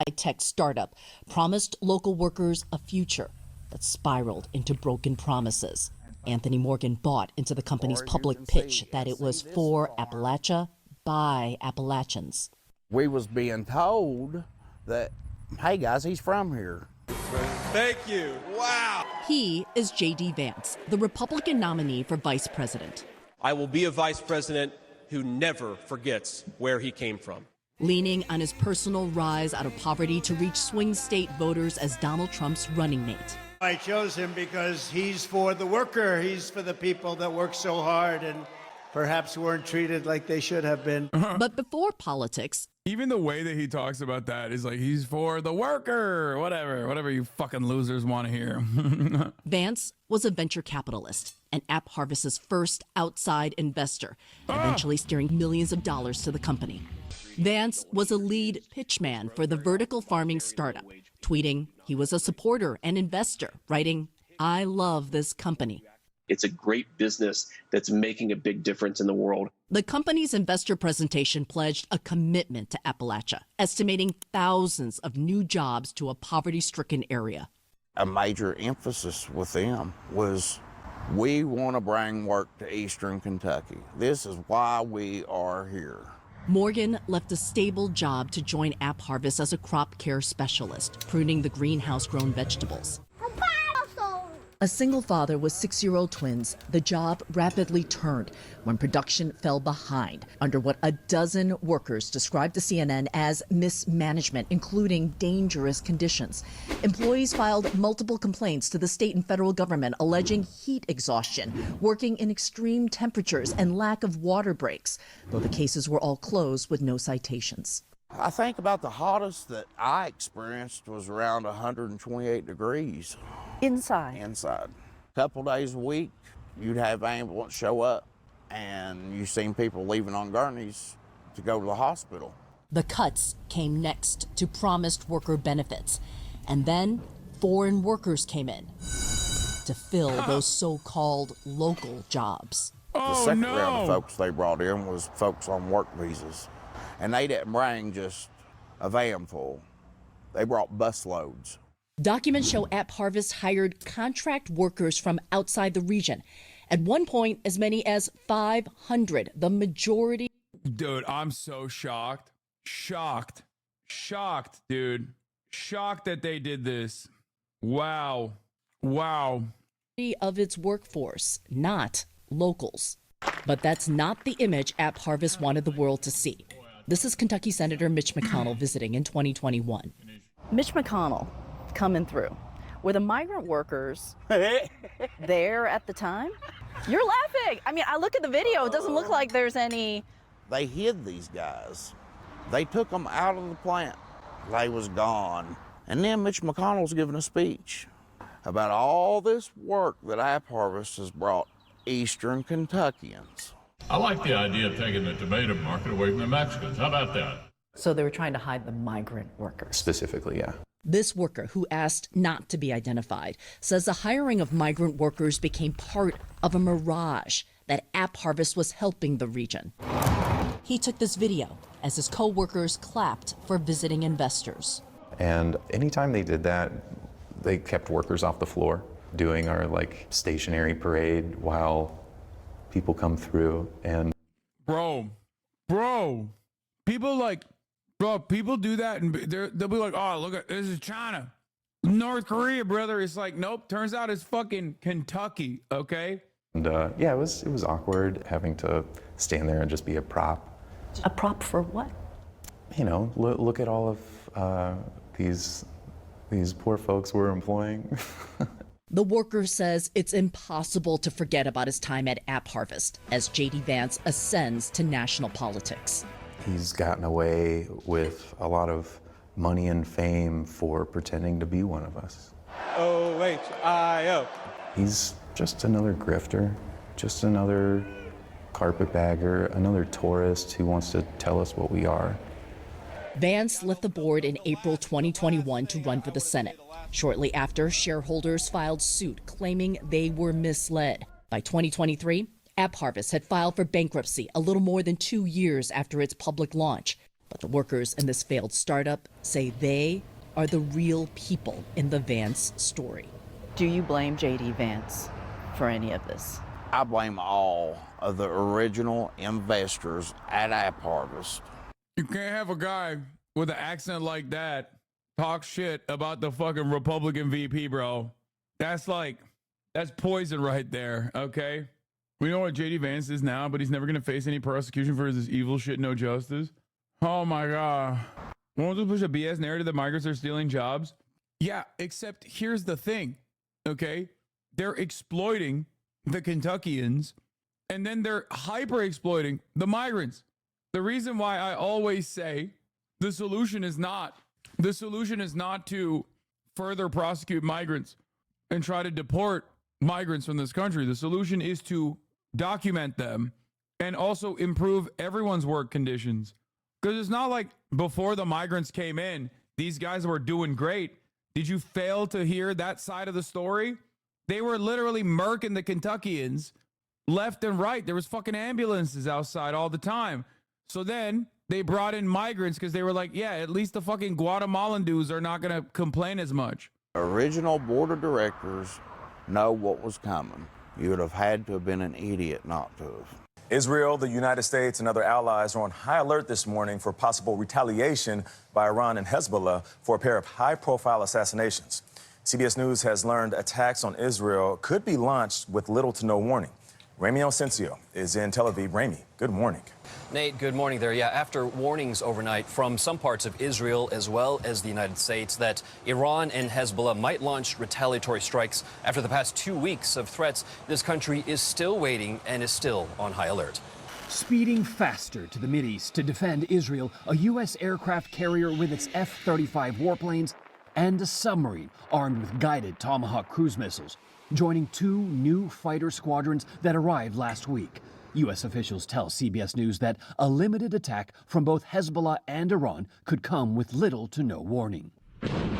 High-tech startup promised local workers a future that spiraled into broken promises. Anthony Morgan bought into the company's public pitch that it was for Appalachia by Appalachians. We was being told that, hey guys, he's from here. Thank you. Wow. He is J.D. Vance, the Republican nominee for vice president. I will be a vice president who never forgets where he came from. Leaning on his personal rise out of poverty to reach swing state voters as Donald Trump's running mate. I chose him because he's for the worker. He's for the people that work so hard and perhaps weren't treated like they should have been. But before politics, even the way that he talks about that is like he's for the worker, whatever you fucking losers want to hear. Vance was a venture capitalist and App Harvest's first outside investor, eventually steering millions of dollars to the company. Vance was a lead pitchman for the vertical farming startup, tweeting he was a supporter and investor, writing, "I love this company." It's a great business that's making a big difference in the world. The company's investor presentation pledged a commitment to Appalachia, estimating thousands of new jobs to a poverty-stricken area. A major emphasis with them was, we want to bring work to Eastern Kentucky. This is why we are here. Morgan left a stable job to join AppHarvest as a crop care specialist, pruning the greenhouse-grown vegetables. A single father with 6-year-old twins, the job rapidly turned when production fell behind under what a dozen workers described to CNN as mismanagement, including dangerous conditions. Employees filed multiple complaints to the state and federal government alleging heat exhaustion, working in extreme temperatures, and lack of water breaks, though the cases were all closed with no citations. I think about the hottest that I experienced was around 128 degrees. Inside? Inside. A couple days a week, you'd have ambulance show up, and you've seen people leaving on gurneys to go to the hospital. The cuts came next to promised worker benefits, and then foreign workers came in to fill those so-called local jobs. The second round of folks they brought in was folks on work visas, and they didn't bring just a van full. They brought bus loads. Documents show AppHarvest hired contract workers from outside the region. At one point, as many as 500, the majority. Dude, I'm so shocked. Shocked, dude. Shocked that they did this. Wow. Of its workforce, not locals. But that's not the image AppHarvest wanted the world to see. This is Kentucky Senator Mitch McConnell visiting in 2021. Mitch McConnell coming through. Were the migrant workers there at the time? You're laughing. I mean, I look at the video. It doesn't look like there's any. They hid these guys. They took them out of the plant. They was gone. And then Mitch McConnell's giving a speech about all this work that AppHarvest has brought Eastern Kentuckians. I like the idea of taking the tomato market away from the Mexicans. How about that? So they were trying to hide the migrant workers. Specifically, yeah. This worker, who asked not to be identified, says the hiring of migrant workers became part of a mirage that AppHarvest was helping the region. He took this video as his co-workers clapped for visiting investors. And anytime they did that, they kept workers off the floor doing our stationary parade while people come through. And Bro, people do that and they'll be like, oh, look, this is China. North Korea, brother. It's like, nope, turns out it's fucking Kentucky, okay? And yeah, it was awkward having to stand there and just be a prop. A prop for what? You know, look at all of these poor folks we're employing. The worker says it's impossible to forget about his time at AppHarvest as J.D. Vance ascends to national politics. He's gotten away with a lot of money and fame for pretending to be one of us. OHIO. He's just another grifter, just another carpetbagger, another tourist who wants to tell us what we are. Vance left the board in April 2021 to run for the Senate. Shortly after, shareholders filed suit claiming they were misled. By 2023, AppHarvest had filed for bankruptcy a little more than 2 years after its public launch. But the workers in this failed startup say they are the real people in the Vance story. Do you blame J.D. Vance for any of this? I blame all of the original investors at AppHarvest. You can't have a guy with an accent like that talk shit about the fucking Republican VP, bro. That's poison right there, okay? We know what JD Vance is now, but he's never going to face any prosecution for his evil shit, no justice. Oh my God. Won't you push a BS narrative that migrants are stealing jobs? Yeah, except here's the thing, okay? They're exploiting the Kentuckians, and then they're hyper-exploiting the migrants. The reason why I always say the solution is not to further prosecute migrants and try to deport migrants from this country. The solution is to document them and also improve everyone's work conditions. Because it's not like before the migrants came in, these guys were doing great. Did you fail to hear that side of the story? They were literally murking the Kentuckians left and right. There was fucking ambulances outside all the time. So then they brought in migrants because they were like, yeah, at least the fucking Guatemalan dudes are not going to complain as much. Original board of directors know what was coming. You would have had to have been an idiot not to have. Israel, the United States, and other allies are on high alert this morning for possible retaliation by Iran and Hezbollah for a pair of high-profile assassinations. CBS News has learned attacks on Israel could be launched with little to no warning. Ramy Osencio is in Tel Aviv. Ramy, good morning. Nate, good morning there. Yeah, after warnings overnight from some parts of Israel as well as the United States that Iran and Hezbollah might launch retaliatory strikes after the past 2 weeks of threats, this country is still waiting and is still on high alert. Speeding faster to the Mideast to defend Israel, a U.S. aircraft carrier with its F-35 warplanes and a submarine armed with guided Tomahawk cruise missiles, joining 2 new fighter squadrons that arrived last week. U.S. officials tell CBS News that a limited attack from both Hezbollah and Iran could come with little to no warning.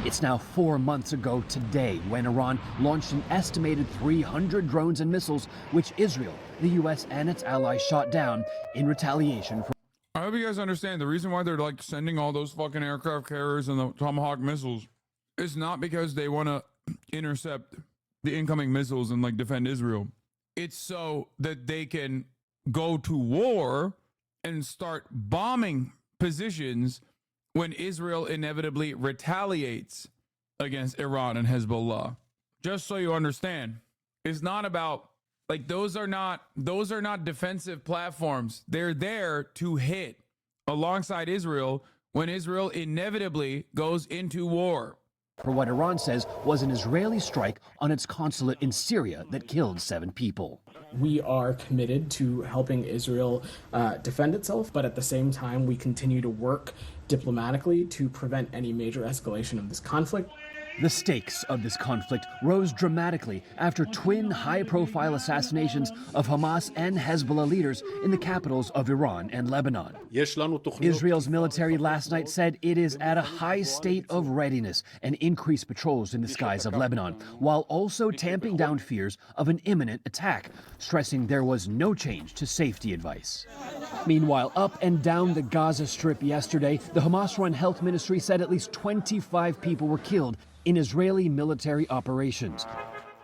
It's now 4 months ago today when Iran launched an estimated 300 drones and missiles, which Israel, the U.S. and its allies shot down in retaliation for. I hope you guys understand the reason why they're like sending all those fucking aircraft carriers and the Tomahawk missiles is not because they want to intercept the incoming missiles and like defend Israel. It's so that they can go to war and start bombing positions when Israel inevitably retaliates against Iran and Hezbollah. Just so you understand, it's not about like those are not defensive platforms. They're there to hit alongside Israel when Israel inevitably goes into war. For what Iran says was an Israeli strike on its consulate in Syria that killed 7 people. We are committed to helping Israel defend itself, but at the same time, we continue to work diplomatically to prevent any major escalation of this conflict. The stakes of this conflict rose dramatically after twin high-profile assassinations of Hamas and Hezbollah leaders in the capitals of Iran and Lebanon. Israel's military last night said it is at a high state of readiness and increased patrols in the skies of Lebanon, while also tamping down fears of an imminent attack, stressing there was no change to safety advice. Meanwhile, up and down the Gaza Strip yesterday, the Hamas-run health ministry said at least 25 people were killed in Israeli military operations,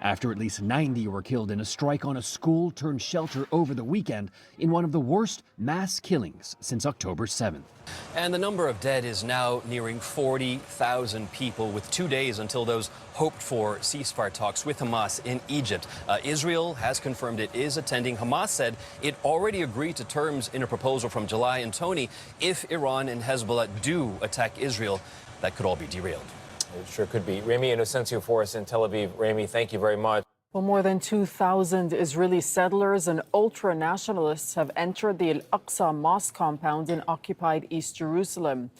after at least 90 were killed in a strike on a school-turned-shelter over the weekend in one of the worst mass killings since October 7th. And the number of dead is now nearing 40,000 people, with 2 days until those hoped-for ceasefire talks with Hamas in Egypt. Israel has confirmed it is attending. Hamas said it already agreed to terms in a proposal from July. And Tony, if Iran and Hezbollah do attack Israel, that could all be derailed. It sure could be. Ramy Inocencio for us in Tel Aviv. Ramy, thank you very much. Well, more than 2,000 Israeli settlers and ultra-nationalists have entered the Al-Aqsa Mosque compound in occupied East Jerusalem.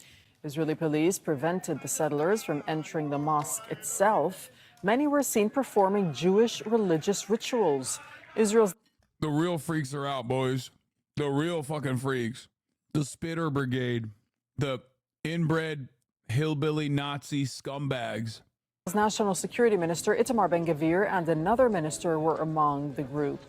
Israeli police prevented the settlers from entering the mosque itself. Many were seen performing Jewish religious rituals. Israel's... The real freaks are out, boys. The real fucking freaks. The Spitter Brigade. The inbred hillbilly Nazi scumbags. National Security Minister Itamar Ben-Gvir and another minister were among the group.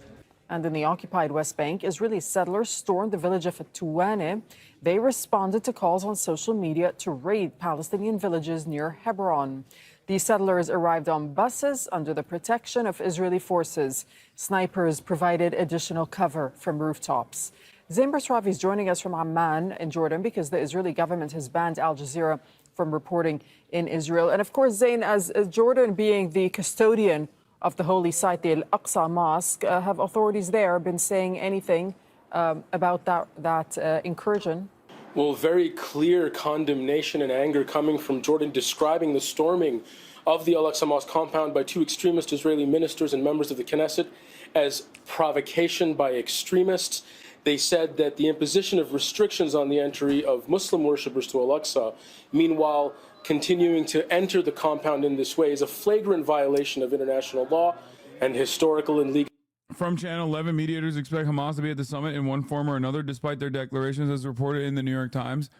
And in the occupied West Bank, Israeli settlers stormed the village of Tuwane. They responded to calls on social media to raid Palestinian villages near Hebron. These settlers arrived on buses under the protection of Israeli forces. Snipers provided additional cover from rooftops. Zain Basravi is joining us from Amman in Jordan because the Israeli government has banned Al Jazeera from reporting in Israel. And of course, Zain, as Jordan being the custodian of the holy site, the Al-Aqsa Mosque, have authorities there been saying anything about that incursion? Well, very clear condemnation and anger coming from Jordan, describing the storming of the Al-Aqsa Mosque compound by 2 extremist Israeli ministers and members of the Knesset as provocation by extremists. They said that the imposition of restrictions on the entry of Muslim worshippers to Al-Aqsa, meanwhile continuing to enter the compound in this way, is a flagrant violation of international law and historical and legal. From Channel 11, mediators expect Hamas to be at the summit in one form or another, despite their declarations, as reported in the New York Times.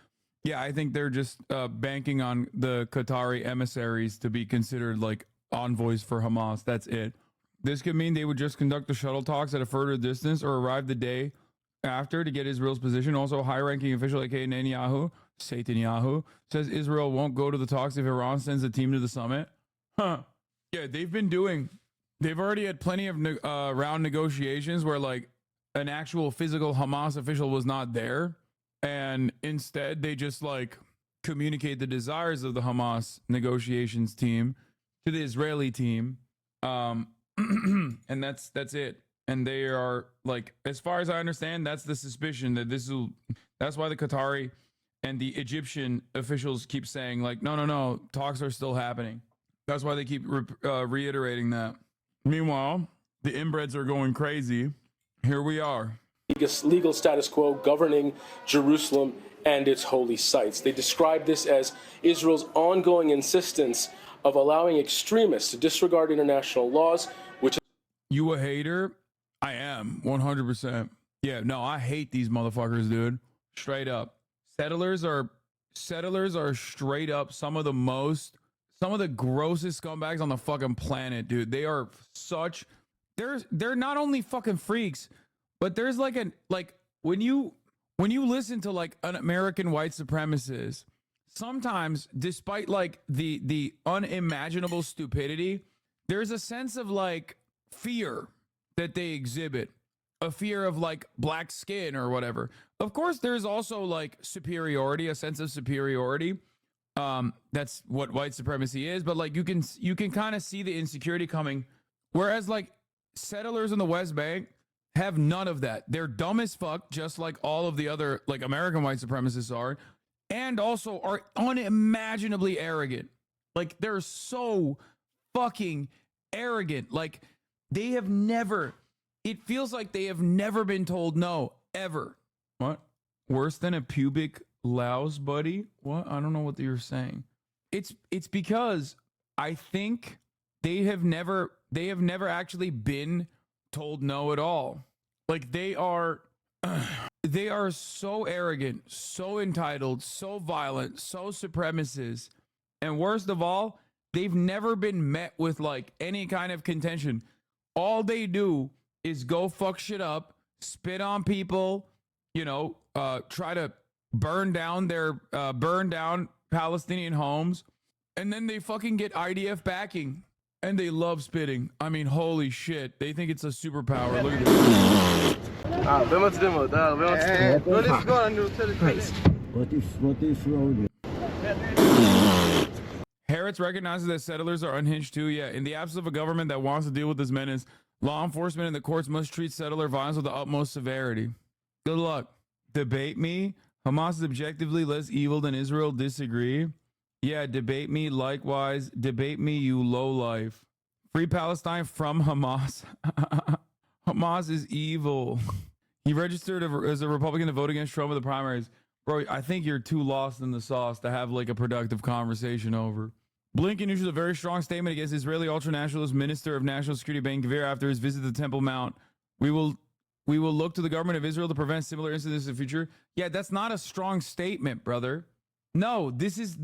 Yeah, I think they're just banking on the Qatari emissaries to be considered like envoys for Hamas. That's it. This could mean they would just conduct the shuttle talks at a further distance or arrive the day after to get Israel's position. Also, a high-ranking official like Netanyahu says Israel won't go to the talks if Iran sends a team to the summit. Huh. Yeah, they've already had plenty of round negotiations where like an actual physical Hamas official was not there. And instead they just like communicate the desires of the Hamas negotiations team to the Israeli team. And that's it. And they are like, as far as I understand, that's the suspicion that that's why the Qatari and the Egyptian officials keep saying like, no, talks are still happening. That's why they keep reiterating that. Meanwhile, the inbreds are going crazy. Here we are. Legal status quo governing Jerusalem and its holy sites. They describe this as Israel's ongoing insistence of allowing extremists to disregard international laws, which... You a hater? I am, 100%. Yeah, no, I hate these motherfuckers, dude. Straight up. Settlers are straight up some of the grossest scumbags on the fucking planet, dude. They are such... They're not only fucking freaks, but there's like when you listen to like an American white supremacist, sometimes despite like the unimaginable stupidity, there's a sense of like fear that they exhibit, a fear of like black skin or whatever. Of course, there's also like superiority, a sense of superiority. That's what white supremacy is, but like you can kind of see the insecurity coming. Whereas like settlers in the West Bank have none of that. They're dumb as fuck, just like all of the other like American white supremacists are, and also are unimaginably arrogant. Like they're so fucking arrogant. Like it feels like they have never been told no, ever. What? Worse than a pubic louse, buddy? What? I don't know what you're saying. It's because I think they have never actually been told no at all. Like they are so arrogant, so entitled, so violent, so supremacist. And worst of all, they've never been met with like any kind of contention. All they do is go fuck shit up, spit on people, try to burn down Palestinian homes, and then they fucking get IDF backing. And they love spitting. I mean, holy shit. They think it's a superpower. Look at this. Harrods recognizes that settlers are unhinged too. Yeah, in the absence of a government that wants to deal with this menace, law enforcement and the courts must treat settler violence with the utmost severity. Good luck. Debate me? Hamas is objectively less evil than Israel. Disagree? Yeah, debate me. Likewise, debate me, you lowlife. Free Palestine from Hamas. Hamas is evil. He registered as a Republican to vote against Trump in the primaries. Bro, I think you're too lost in the sauce to have like a productive conversation over. Blinken issues a very strong statement against Israeli ultranationalist Minister of National Security Ben-Gvir after his visit to Temple Mount. We will look to the government of Israel to prevent similar incidents in the future. Yeah, that's not a strong statement, brother. No, this is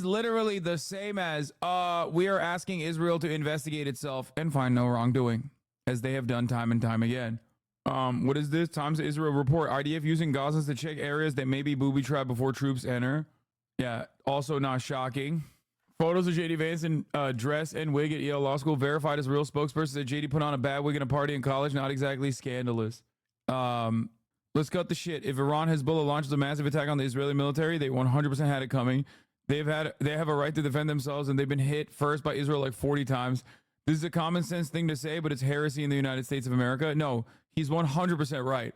literally the same as we are asking Israel to investigate itself and find no wrongdoing, as they have done time and time again. What is this? Times of Israel report IDF using Gazans to check areas that may be booby-trapped before troops enter. Yeah, also not shocking. Photos of JD Vance in dress and wig at Yale Law School verified as real spokesperson that JD put on a bad wig in a party in college. Not exactly scandalous. Let's cut the shit. If Iran Hezbollah launches a massive attack on the Israeli military, they 100% had it coming. They have a right to defend themselves, and they've been hit first by Israel like 40 times. This is a common sense thing to say, but it's heresy in the United States of America. No, he's 100% right.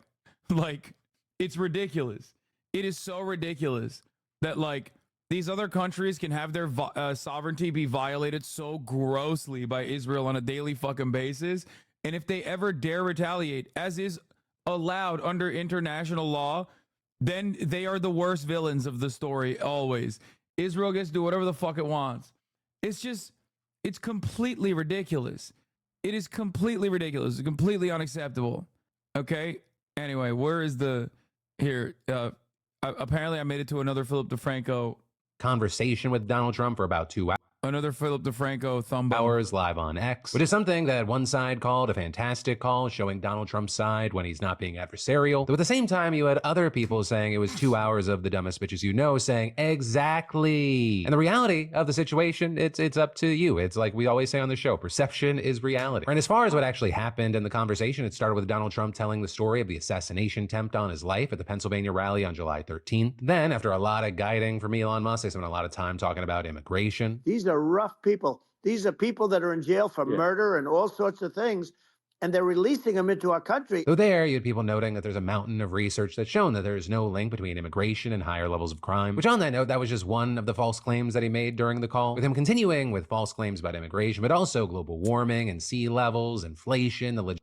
Like, it's ridiculous. It is so ridiculous that like these other countries can have their sovereignty be violated so grossly by Israel on a daily fucking basis. And if they ever dare retaliate, as is allowed under international law, then they are the worst villains of the story always. Israel gets to do whatever the fuck it wants. It's completely ridiculous. It is completely ridiculous. It's completely unacceptable. Okay? Anyway, where is here, apparently I made it to another Philip DeFranco conversation with Donald Trump for about 2 hours. Another Philip DeFranco thumb bump. Hours live on X, which is something that one side called a fantastic call, showing Donald Trump's side when he's not being adversarial. Though at the same time, you had other people saying it was 2 hours of the dumbest bitches you know, saying exactly. And the reality of the situation, it's up to you. It's like we always say on the show, perception is reality. And as far as what actually happened in the conversation, it started with Donald Trump telling the story of the assassination attempt on his life at the Pennsylvania rally on July 13th. Then, after a lot of guiding from Elon Musk, they spent a lot of time talking about immigration. These are rough people. These are people that are in jail for murder and all sorts of things, and they're releasing them into our country. Though there, you had people noting that there's a mountain of research that's shown that there is no link between immigration and higher levels of crime. Which on that note, that was just one of the false claims that he made during the call, with him continuing with false claims about immigration, but also global warming and sea levels, inflation, the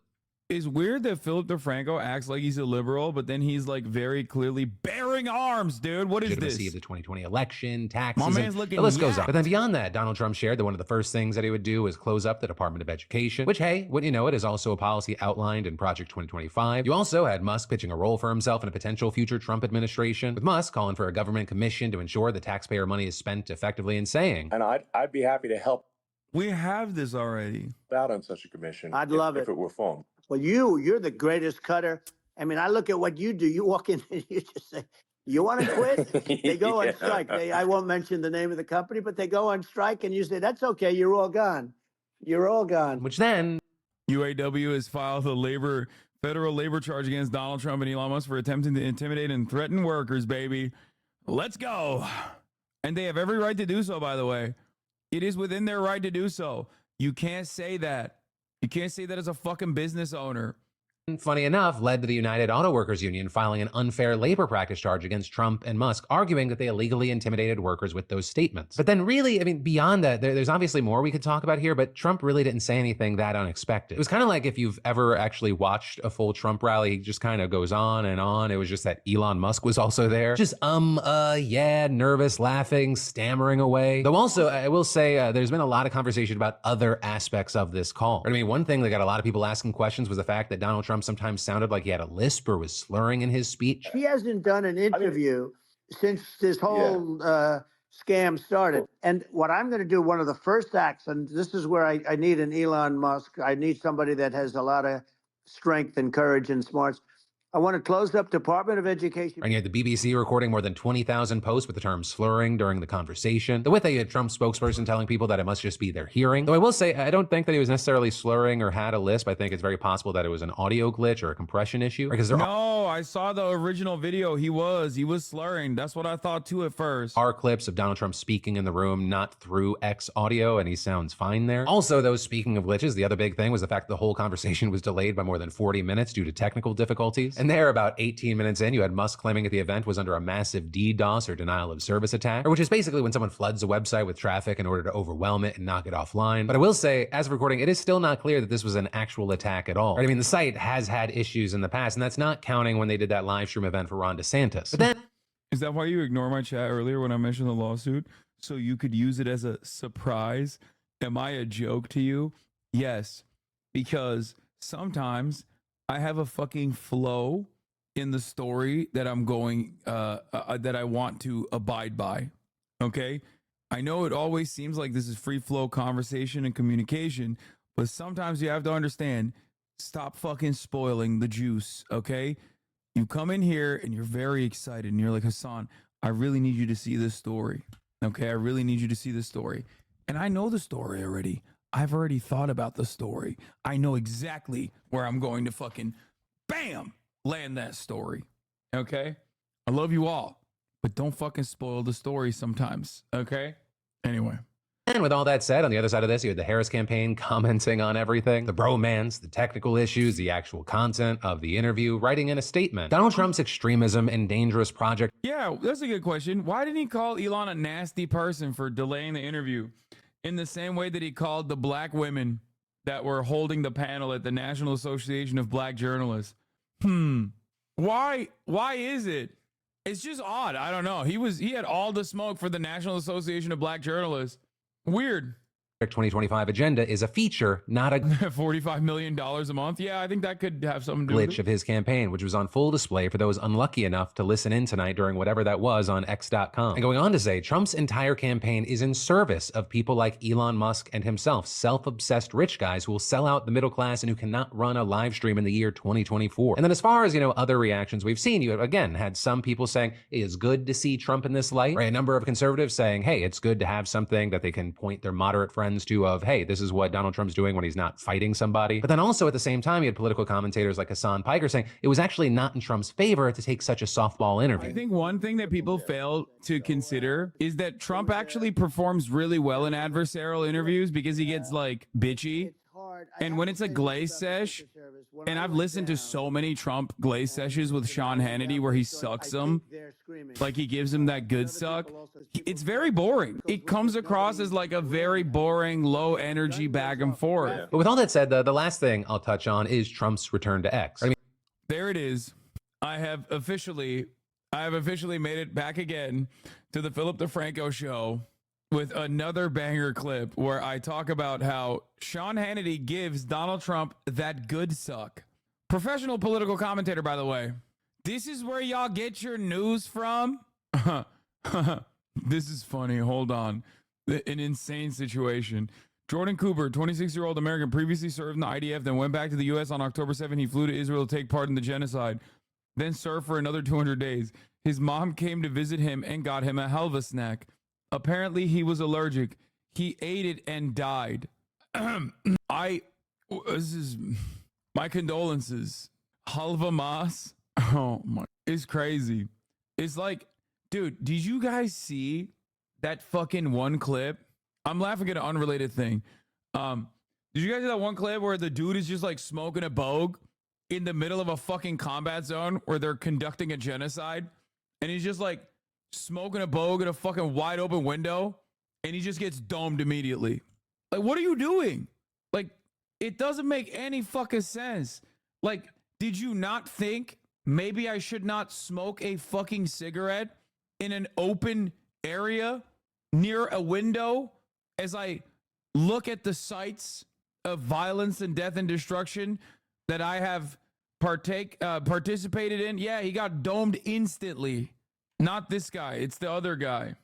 It's weird that Philip DeFranco acts like he's a liberal, but then he's like very clearly bearing arms, dude. What is this? Legitimacy of the 2020 election, taxes, My man's looking the list goes on. yacked. But then beyond that, Donald Trump shared that one of the first things that he would do was close up the Department of Education, which, hey, wouldn't you know it, is also a policy outlined in Project 2025. You also had Musk pitching a role for himself in a potential future Trump administration, with Musk calling for a government commission to ensure the taxpayer money is spent effectively and saying, And I'd be happy to help We have this already. out on such a commission. I'd love if it were formed. Well, you're the greatest cutter. I mean, I look at what you do. You walk in and you just say, you want to quit? They go on strike. I won't mention the name of the company, but they go on strike and you say, that's okay. You're all gone. You're all gone. Which then UAW has filed a federal labor charge against Donald Trump and Elon Musk for attempting to intimidate and threaten workers, baby. Let's go. And they have every right to do so, by the way. It is within their right to do so. You can't say that. You can't say that as a fucking business owner. funny enough, led to the United Auto Workers Union filing an unfair labor practice charge against Trump and Musk, arguing that they illegally intimidated workers with those statements. But then really, I mean, beyond that, there's obviously more we could talk about here, but Trump really didn't say anything that unexpected. It was kind of like if you've ever actually watched a full Trump rally, he just kind of goes on and on. It was just that Elon Musk was also there. Just yeah, nervous, laughing, stammering away. Though also, I will say, there's been a lot of conversation about other aspects of this call. I mean, one thing that got a lot of people asking questions was the fact that Donald Trump sometimes sounded like he had a lisp or was slurring in his speech. He hasn't done an interview since this whole scam started. And what I'm going to do, one of the first acts, and this is where I need an Elon Musk. I need somebody that has a lot of strength and courage and smarts. I want to close up Department of Education. And you had the BBC recording more than 20,000 posts with the term slurring during the conversation. The with that, you had Trump's spokesperson telling people that it must just be their hearing. Though I will say, I don't think that he was necessarily slurring or had a lisp. I think it's very possible that it was an audio glitch or a compression issue. Because no, I saw the original video. He was slurring. That's what I thought too at first. Are clips of Donald Trump speaking in the room, not through X audio, and he sounds fine there. Also, though, speaking of glitches, the other big thing was the fact that the whole conversation was delayed by more than 40 minutes due to technical difficulties. And there, about 18 minutes in, you had Musk claiming that the event was under a massive DDoS or denial of service attack, which is basically when someone floods a website with traffic in order to overwhelm it and knock it offline. But I will say, as of recording, it is still not clear that this was an actual attack at all. Right? I mean, the site has had issues in the past, and that's not counting when they did that live stream event for Ron DeSantis. But then, is that why you ignored my chat earlier when I mentioned the lawsuit? So you could use it as a surprise? Am I a joke to you? Yes, because sometimes I have a fucking flow in the story that I'm going, that I want to abide by. Okay. I know it always seems like this is free flow conversation and communication, but sometimes you have to understand, stop fucking spoiling the juice. Okay. You come in here and you're very excited and you're like, Hasan, I really need you to see this story. Okay. I really need you to see this story. And I know the story already. I've already thought about the story. I know exactly where I'm going to fucking bam, land that story. Okay? I love you all, but don't fucking spoil the story sometimes. Okay? Anyway. And with all that said, on the other side of this, you had the Harris campaign commenting on everything, the bromance, the technical issues, the actual content of the interview, writing in a statement. Donald Trump's extremism and dangerous project. Yeah, that's a good question. Why didn't he call Elon a nasty person for delaying the interview in the same way that he called the black women that were holding the panel at the National Association of Black Journalists? Why is it? It's just odd. I don't know. He had all the smoke for the National Association of Black Journalists. Weird. 2025 agenda is a feature, not a $45 million a month. Yeah, I think that could have something to do with glitch it. of his campaign, which was on full display for those unlucky enough to listen in tonight during whatever that was on X.com. And going on to say, Trump's entire campaign is in service of people like Elon Musk and himself, self-obsessed rich guys who will sell out the middle class and who cannot run a live stream in the year 2024. And then as far as, other reactions we've seen, you again had some people saying it is good to see Trump in this light, right? A number of conservatives saying, hey, it's good to have something that they can point their moderate friends to of, hey, this is what Donald Trump's doing when he's not fighting somebody. But then also at the same time, you had political commentators like Hasan saying it was actually not in Trump's favor to take such a softball interview. I think one thing that people fail to consider is that Trump actually performs really well in adversarial interviews because he gets like bitchy. And when it's a glaze sesh, and I've listened to so many Trump glaze sessions with Sean Hannity where he sucks them, like he gives him that good suck, it's very boring. It comes across as like a very boring, low energy back and forth. But with all that said, the last thing I'll touch on is Trump's return to X. There it is. I have officially made it back again to the Philip DeFranco show with another banger clip where I talk about how Sean Hannity gives Donald Trump that good suck. Professional political commentator, by the way. This is where y'all get your news from? This is funny. Hold on. An insane situation. Jordan Cooper, 26-year-old American, previously served in the IDF, then went back to the U.S. on October 7. He flew to Israel to take part in the genocide, then served for another 200 days. His mom came to visit him and got him a halva snack. Apparently, he was allergic. He ate it and died. My condolences. Halva mas. Oh my, it's crazy. It's like, dude, did you guys see that fucking one clip? I'm laughing at an unrelated thing. Did you guys see that one clip where the dude is just like smoking a bogue in the middle of a fucking combat zone where they're conducting a genocide? And he's just like smoking a bogue in a fucking wide open window and he just gets domed immediately. Like, what are you doing? Like, it doesn't make any fucking sense. Like, did you not think maybe I should not smoke a fucking cigarette in an open area near a window as I look at the sights of violence and death and destruction that I have participated in? Yeah, he got domed instantly. Not this guy. It's the other guy.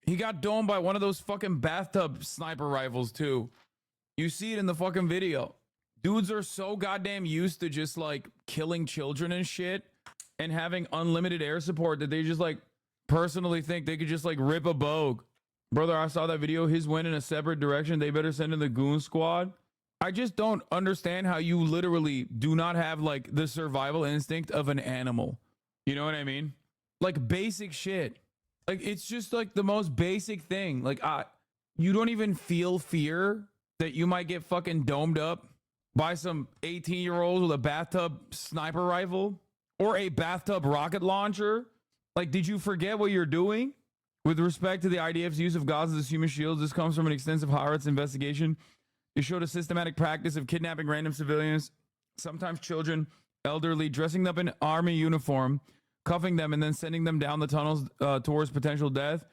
He got domed by one of those fucking bathtub sniper rifles too. You see it in the fucking video. Dudes are so goddamn used to just like killing children and shit and having unlimited air support that they just like personally think they could just like rip a bogue. Brother, I saw that video. His went in a separate direction. They better send in the goon squad. I just don't understand how you literally do not have like the survival instinct of an animal. You know what I mean? Like basic shit. Like it's just like the most basic thing. Like you don't even feel fear that you might get fucking domed up by some 18-year-olds with a bathtub sniper rifle or a bathtub rocket launcher. Like, did you forget what you're doing? With respect to the IDF's use of Gaza as human shields, this comes from an extensive Haaretz investigation. It showed a systematic practice of kidnapping random civilians, sometimes children, elderly, dressing them up in army uniform, cuffing them, and then sending them down the tunnels towards potential death.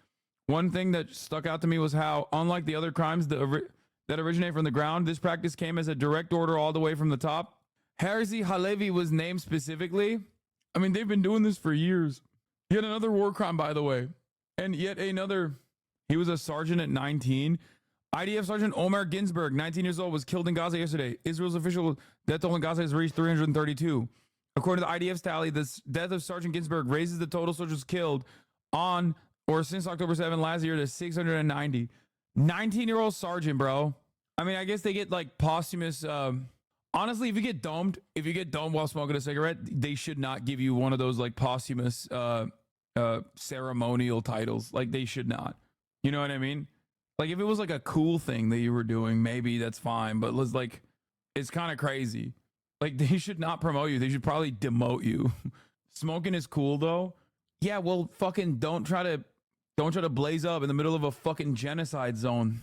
One thing that stuck out to me was how, unlike the other crimes that originate from the ground, this practice came as a direct order all the way from the top. Herzi Halevi was named specifically. I mean, they've been doing this for years. Yet another war crime, by the way. And yet another, he was a sergeant at 19. IDF Sergeant Omer Ginsburg, 19 years old, was killed in Gaza yesterday. Israel's official death toll in Gaza has reached 332. According to the IDF's tally, the death of Sergeant Ginsburg raises the total soldiers killed on or since October 7 last year to 690. 19-year-old sergeant, bro. I mean, I guess they get like posthumous. Honestly, if you get domed while smoking a cigarette, they should not give you one of those like posthumous ceremonial titles. Like they should not. You know what I mean? Like if it was like a cool thing that you were doing, maybe that's fine. But it's kind of crazy. Like they should not promote you. They should probably demote you. Smoking is cool though. Yeah, well, fucking don't try to blaze up in the middle of a fucking genocide zone.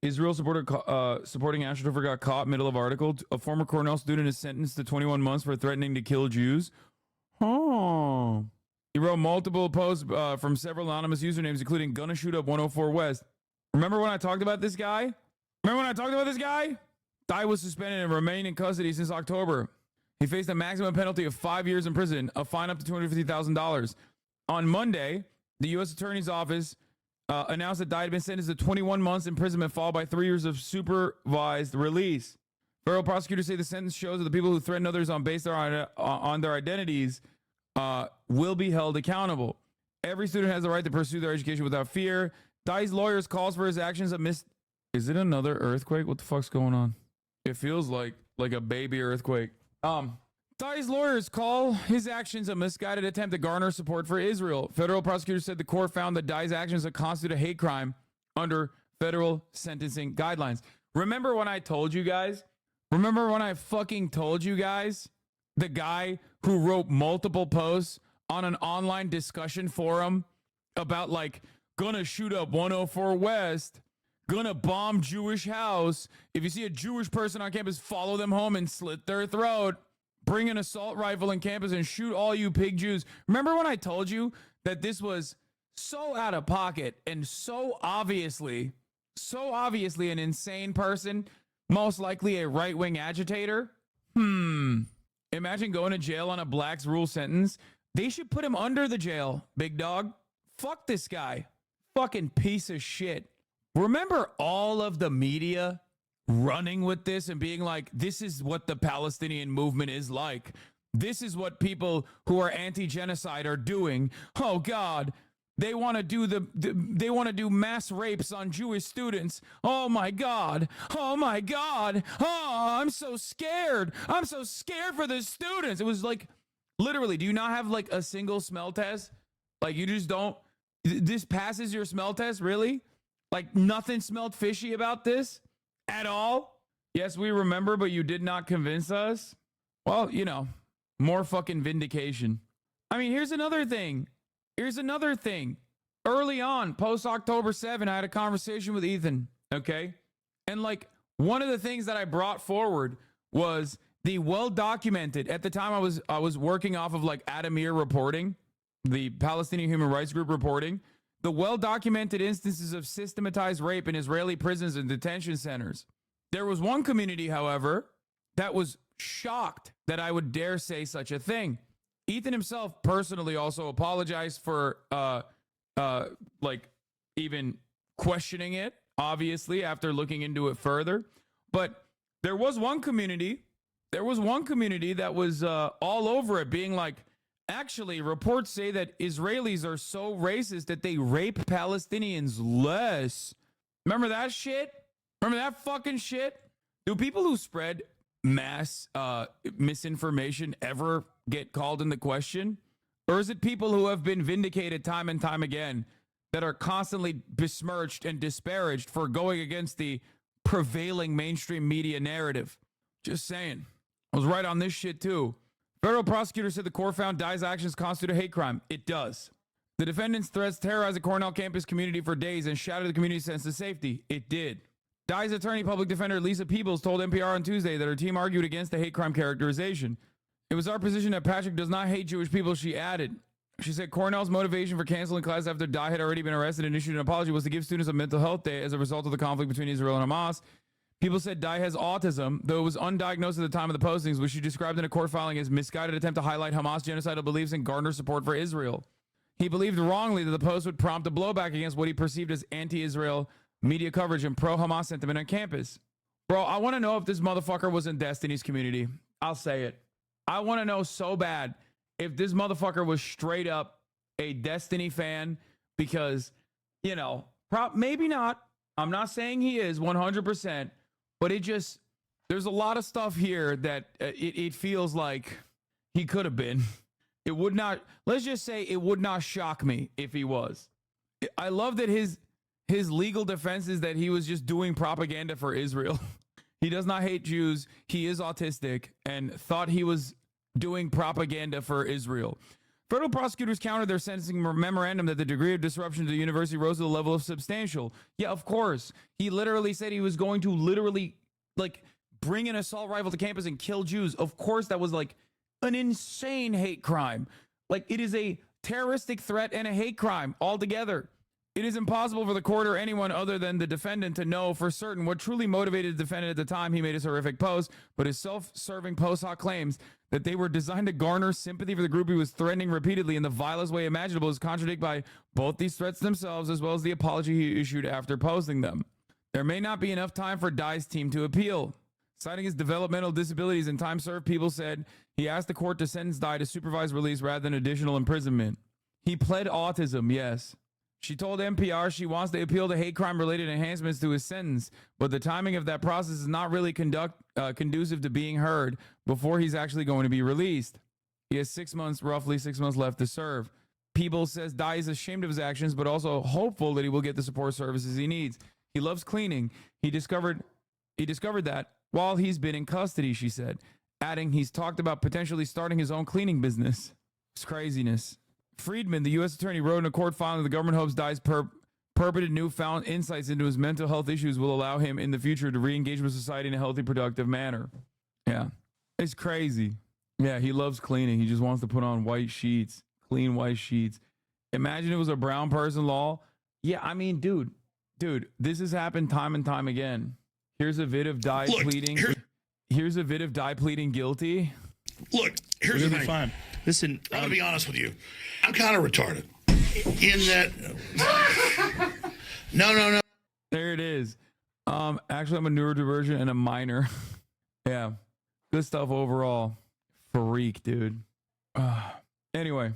Israel supporting astroturfer got caught. Middle of article. A former Cornell student is sentenced to 21 months for threatening to kill Jews. Oh. He wrote multiple posts from several anonymous usernames, including Gonna Shoot Up 104 West. Remember when I talked about this guy? Remember when I talked about this guy? Dai was suspended and remained in custody since October. He faced a maximum penalty of 5 years in prison, a fine up to $250,000. On Monday, the U.S. Attorney's Office announced that Dai had been sentenced to 21 months imprisonment, followed by 3 years of supervised release. Federal prosecutors say the sentence shows that the people who threaten others based on their identities will be held accountable. Every student has the right to pursue their education without fear. Dai's lawyers calls for his actions a Is it another earthquake? What the fuck's going on? It feels like a baby earthquake. Dai's lawyers call his actions a misguided attempt to garner support for Israel. Federal prosecutors said the court found that Dai's actions constitute a hate crime under federal sentencing guidelines. Remember when I told you guys? Remember when I fucking told you guys? The guy who wrote multiple posts on an online discussion forum about like, gonna shoot up 104 West, gonna bomb Jewish house. If you see a Jewish person on campus, follow them home and slit their throat. Bring an assault rifle in campus and shoot all you pig Jews. Remember when I told you that this was so out of pocket and so obviously an insane person, most likely a right-wing agitator? Imagine going to jail on a Black's Rule sentence. They should put him under the jail, big dog. Fuck this guy. Fucking piece of shit. Remember all of the media running with this and being like, this is what the Palestinian movement is like. This is what people who are anti-genocide are doing. Oh God, they want to do mass rapes on Jewish students. Oh my God. Oh my God. Oh, I'm so scared. I'm so scared for the students. It was like, literally, do you not have like a single smell test? Like you just don't, this passes your smell test, really? Like nothing smelled fishy about this at all? Yes, we remember, but you did not convince us. Well, you know, more fucking vindication. I mean, here's another thing. Early on, post October 7, I had a conversation with Ethan, okay? And like one of the things that I brought forward was the well-documented, at the time I was working off of like Adamir reporting, the Palestinian Human Rights Group reporting, the well-documented instances of systematized rape in Israeli prisons and detention centers. There was one community, however, that was shocked that I would dare say such a thing. Ethan himself personally also apologized for like even questioning it, obviously, after looking into it further. But there was one community that was all over it, being like, actually, reports say that Israelis are so racist that they rape Palestinians less. Remember that shit? Remember that fucking shit? Do people who spread mass misinformation ever get called into question? Or is it people who have been vindicated time and time again that are constantly besmirched and disparaged for going against the prevailing mainstream media narrative? Just saying. I was right on this shit too. Federal prosecutors said the court found Dai's actions constitute a hate crime. It does. The defendant's threats terrorized the Cornell campus community for days and shattered the community's sense of safety. It did. Dai's attorney, public defender Lisa Peebles, told NPR on Tuesday that her team argued against the hate crime characterization. It was our position that Patrick does not hate Jewish people, she added. She said Cornell's motivation for canceling class after Dai had already been arrested and issued an apology was to give students a mental health day as a result of the conflict between Israel and Hamas. People said Dai has autism, though it was undiagnosed at the time of the postings, which she described in a court filing as misguided attempt to highlight Hamas genocidal beliefs and garner support for Israel. He believed wrongly that the post would prompt a blowback against what he perceived as anti-Israel media coverage and pro-Hamas sentiment on campus. Bro, I want to know if this motherfucker was in Destiny's community. I'll say it. I want to know so bad if this motherfucker was straight up a Destiny fan because, you know, maybe not. I'm not saying he is 100%. But it just, there's a lot of stuff here that it feels like he could have been. It would not, let's just say it would not shock me if he was. I love that his legal defense is that he was just doing propaganda for Israel. He does not hate Jews. He is autistic and thought he was doing propaganda for Israel. Federal prosecutors countered their sentencing memorandum that the degree of disruption to the university rose to the level of substantial. Yeah, of course. He literally said he was going to literally like bring an assault rifle to campus and kill Jews. Of course, that was like an insane hate crime. Like it is a terroristic threat and a hate crime altogether. It is impossible for the court or anyone other than the defendant to know for certain what truly motivated the defendant at the time he made his horrific post, but his self-serving post hoc claims that they were designed to garner sympathy for the group he was threatening repeatedly in the vilest way imaginable is contradicted by both these threats themselves as well as the apology he issued after posting them. There may not be enough time for Dye's team to appeal. Citing his developmental disabilities and time served, people said he asked the court to sentence Dye to supervised release rather than additional imprisonment. He pled autism, yes. She told NPR she wants to appeal to hate crime-related enhancements to his sentence, but the timing of that process is not really conducive to being heard before he's actually going to be released. He has roughly 6 months left to serve. People says Dye is ashamed of his actions, but also hopeful that he will get the support services he needs. He loves cleaning. He discovered that while he's been in custody, she said, adding he's talked about potentially starting his own cleaning business. It's craziness. Friedman, the U.S. attorney, wrote in a court filing that the government hopes Dye's purported newfound insights into his mental health issues will allow him in the future to re-engage with society in a healthy, productive manner. Yeah, it's crazy. Yeah, he loves cleaning. He just wants to put on white sheets, clean white sheets. Imagine it was a brown person law. Yeah, I mean, dude, this has happened time and time again. Here's a vid of Dye pleading. Here's a vid of Dye pleading guilty. Look, here's the thing. Fine. Listen, I'm going to be honest with you. I'm kind of retarded in that. No. There it is. Actually, I'm a neurodivergent and a minor. Yeah. Good stuff overall. Freak, dude. Anyway,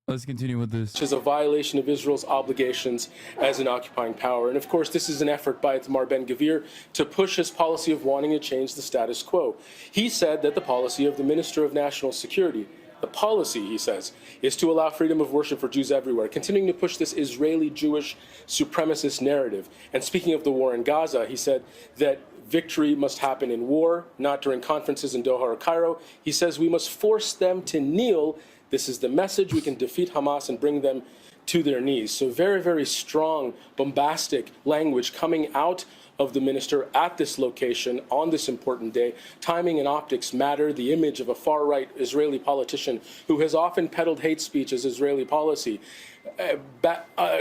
let's continue with this. Which is a violation of Israel's obligations as an occupying power. And of course, this is an effort by Itamar Ben-Gvir to push his policy of wanting to change the status quo. He said that the policy of the Minister of National Security, the policy, he says, is to allow freedom of worship for Jews everywhere, continuing to push this Israeli Jewish supremacist narrative. And speaking of the war in Gaza, he said that victory must happen in war, not during conferences in Doha or Cairo. He says we must force them to kneel. This is the message. We can defeat Hamas and bring them to their knees. So very, very strong, bombastic language coming out of the minister at this location on this important day. Timing and optics matter. The image of a far-right Israeli politician who has often peddled hate speech as Israeli policy,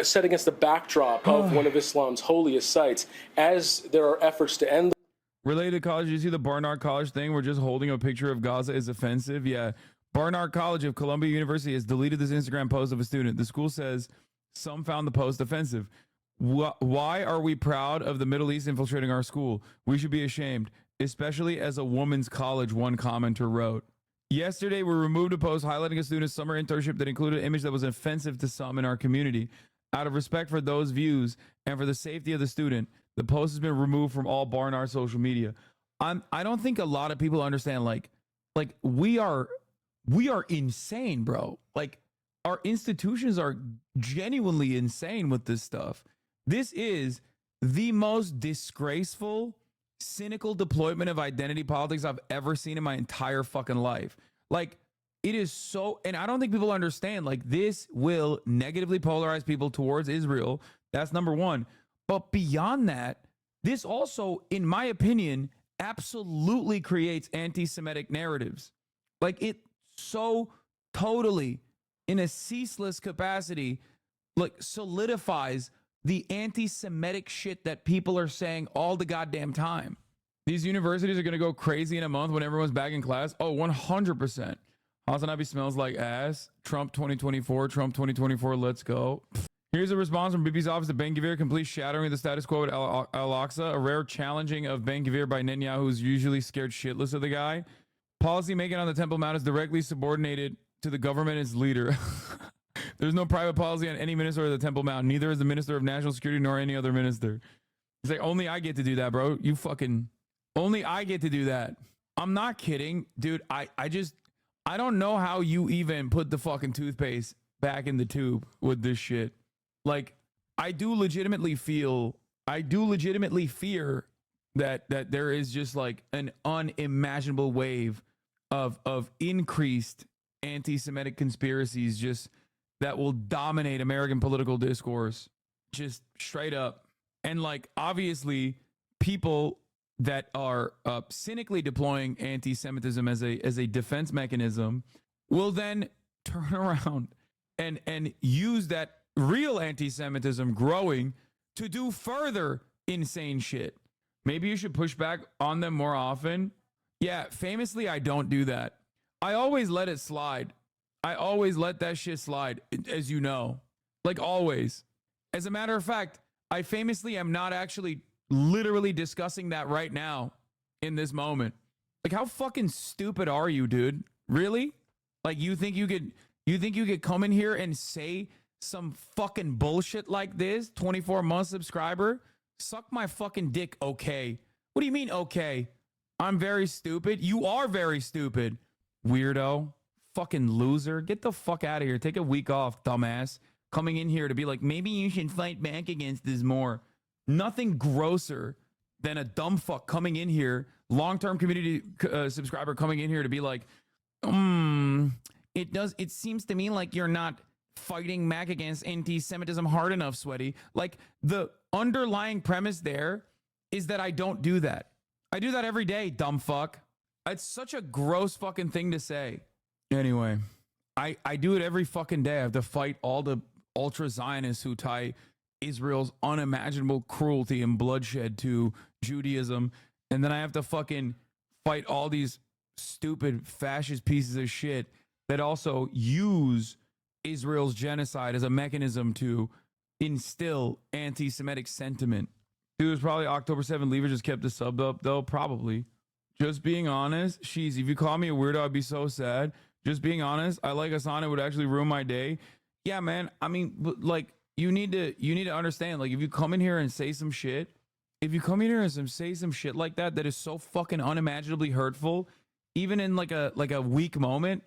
set against the backdrop of one of Islam's holiest sites, as there are efforts to end. Related to college, you see the Barnard College thing? We're just holding a picture of Gaza is offensive. Yeah. Barnard College of Columbia University has deleted this Instagram post of a student. The school says some found the post offensive. Why are we proud of the Middle East infiltrating our school? We should be ashamed, especially as a woman's college, one commenter wrote. Yesterday, we removed a post highlighting a student's summer internship that included an image that was offensive to some in our community. Out of respect for those views and for the safety of the student, the post has been removed from all Barnard social media. I don't think a lot of people understand, like we are insane, bro. Like, our institutions are genuinely insane with this stuff. This is the most disgraceful, cynical deployment of identity politics I've ever seen in my entire fucking life. Like, it is so, and I don't think people understand, like, this will negatively polarize people towards Israel. That's number one. But beyond that, this also, in my opinion, absolutely creates anti-Semitic narratives. Like, it so totally, in a ceaseless capacity, like, solidifies the anti-Semitic shit that people are saying all the goddamn time. These universities are going to go crazy in a month when everyone's back in class. Oh, 100%. HasanAbi smells like ass. Trump 2024, let's go. Here's a response from Bibi's office to Ben-Gvir, complete shattering of the status quo at Al-Aqsa, a rare challenging of Ben-Gvir by Netanyahu, who's usually scared shitless of the guy. Policy making on the Temple Mount is directly subordinated to the government as leader. There's no private policy on any minister of the Temple Mount. Neither is the Minister of National Security nor any other minister. He's like, only I get to do that, bro. Only I get to do that. I'm not kidding, dude. I don't know how you even put the fucking toothpaste back in the tube with this shit. Like, I do legitimately fear that there is just like an unimaginable wave of increased anti-Semitic conspiracies just that will dominate American political discourse, just straight up. And like, obviously, people that are cynically deploying anti-Semitism as a defense mechanism will then turn around and use that real anti-Semitism growing to do further insane shit. Maybe you should push back on them more often. Yeah, famously, I don't do that. I always let it slide. I always let that shit slide, as you know. Like always. As a matter of fact, I famously am not actually literally discussing that right now in this moment. Like, how fucking stupid are you, dude? Really? Like, you think you could come in here and say some fucking bullshit like this? 24-month subscriber? Suck my fucking dick, okay? What do you mean, okay? I'm very stupid? You are very stupid. Weirdo. Fucking loser. Get the fuck out of here. Take a week off, dumbass. Coming in here to be like, maybe you should fight back against this more. Nothing grosser than a dumb fuck coming in here, long-term community subscriber coming in here to be like, it seems to me like you're not fighting back against anti-Semitism hard enough, Sweaty. Like, the underlying premise there is that I don't do that. I do that every day, dumb fuck. It's such a gross fucking thing to say. Anyway, I do it every fucking day. I have to fight all the ultra-Zionists who tie Israel's unimaginable cruelty and bloodshed to Judaism. And then I have to fucking fight all these stupid fascist pieces of shit that also use Israel's genocide as a mechanism to instill anti-Semitic sentiment. It was probably October 7th. Lever just kept the sub up, though. Probably. Just being honest. Sheesh, if you call me a weirdo, I'd be so sad. Just being honest. I like Hasan. It would actually ruin my day. Yeah, man. I mean, like, you need to understand. Like, if you come in here and say some shit, say some shit like that is so fucking unimaginably hurtful, even in like a weak moment,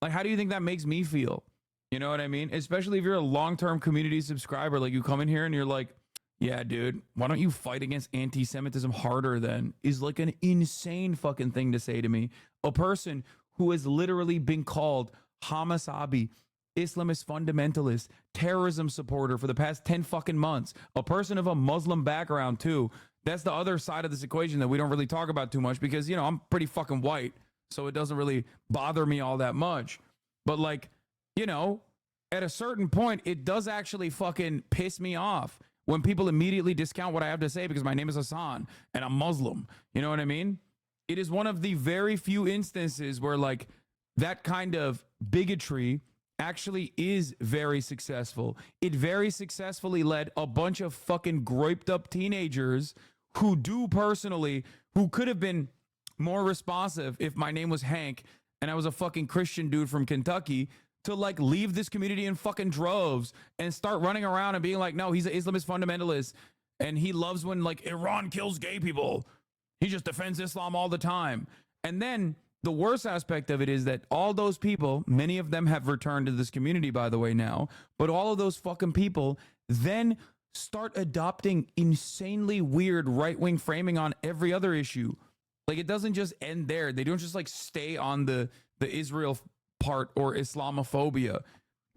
like, how do you think that makes me feel? You know what I mean? Especially if you're a long-term community subscriber, like, you come in here and you're like, yeah, dude, why don't you fight against anti-Semitism harder then? Is like an insane fucking thing to say to me. A person who has literally been called HasanAbi, Islamist fundamentalist, terrorism supporter for the past 10 fucking months. A person of a Muslim background too. That's the other side of this equation that we don't really talk about too much because, you know, I'm pretty fucking white, so it doesn't really bother me all that much. But, like, you know, at a certain point, it does actually fucking piss me off when people immediately discount what I have to say because my name is Hasan and I'm Muslim. You know what I mean? It is one of the very few instances where, like, that kind of bigotry actually is very successful. It very successfully led a bunch of fucking griped up teenagers who could have been more responsive if my name was Hank and I was a fucking Christian dude from Kentucky, to like leave this community in fucking droves and start running around and being like, no, he's an Islamist fundamentalist and he loves when like Iran kills gay people. He just defends Islam all the time. And then the worst aspect of it is that all those people, many of them have returned to this community, by the way, now, but all of those fucking people then start adopting insanely weird right-wing framing on every other issue. Like, it doesn't just end there. They don't just like stay on the Israel part or Islamophobia.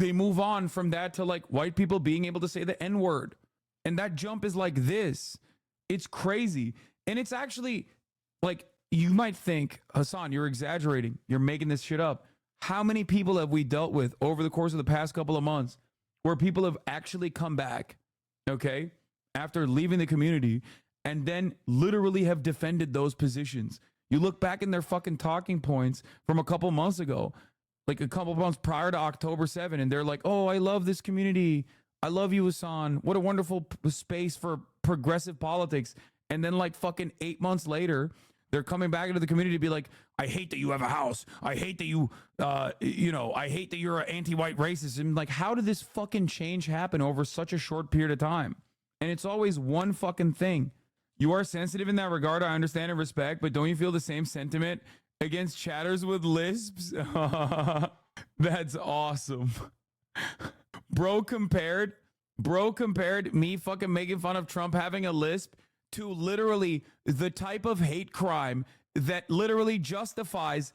They move on from that to like white people being able to say the N-word. And that jump is like this. It's crazy. And it's actually like, you might think, Hasan, you're exaggerating. You're making this shit up. How many people have we dealt with over the course of the past couple of months where people have actually come back, okay, after leaving the community and then literally have defended those positions? You look back in their fucking talking points from a couple months ago, like a couple months prior to October 7, and they're like, oh, I love this community. I love you, Hasan. What a wonderful space for progressive politics. And then like fucking 8 months later, they're coming back into the community to be like, I hate that you have a house. I hate that you, I hate that you're an anti-white racist. And like, how did this fucking change happen over such a short period of time? And it's always one fucking thing. You are sensitive in that regard. I understand and respect, but don't you feel the same sentiment against chatters with lisps? That's awesome. Bro compared me fucking making fun of Trump having a lisp to literally the type of hate crime that literally justifies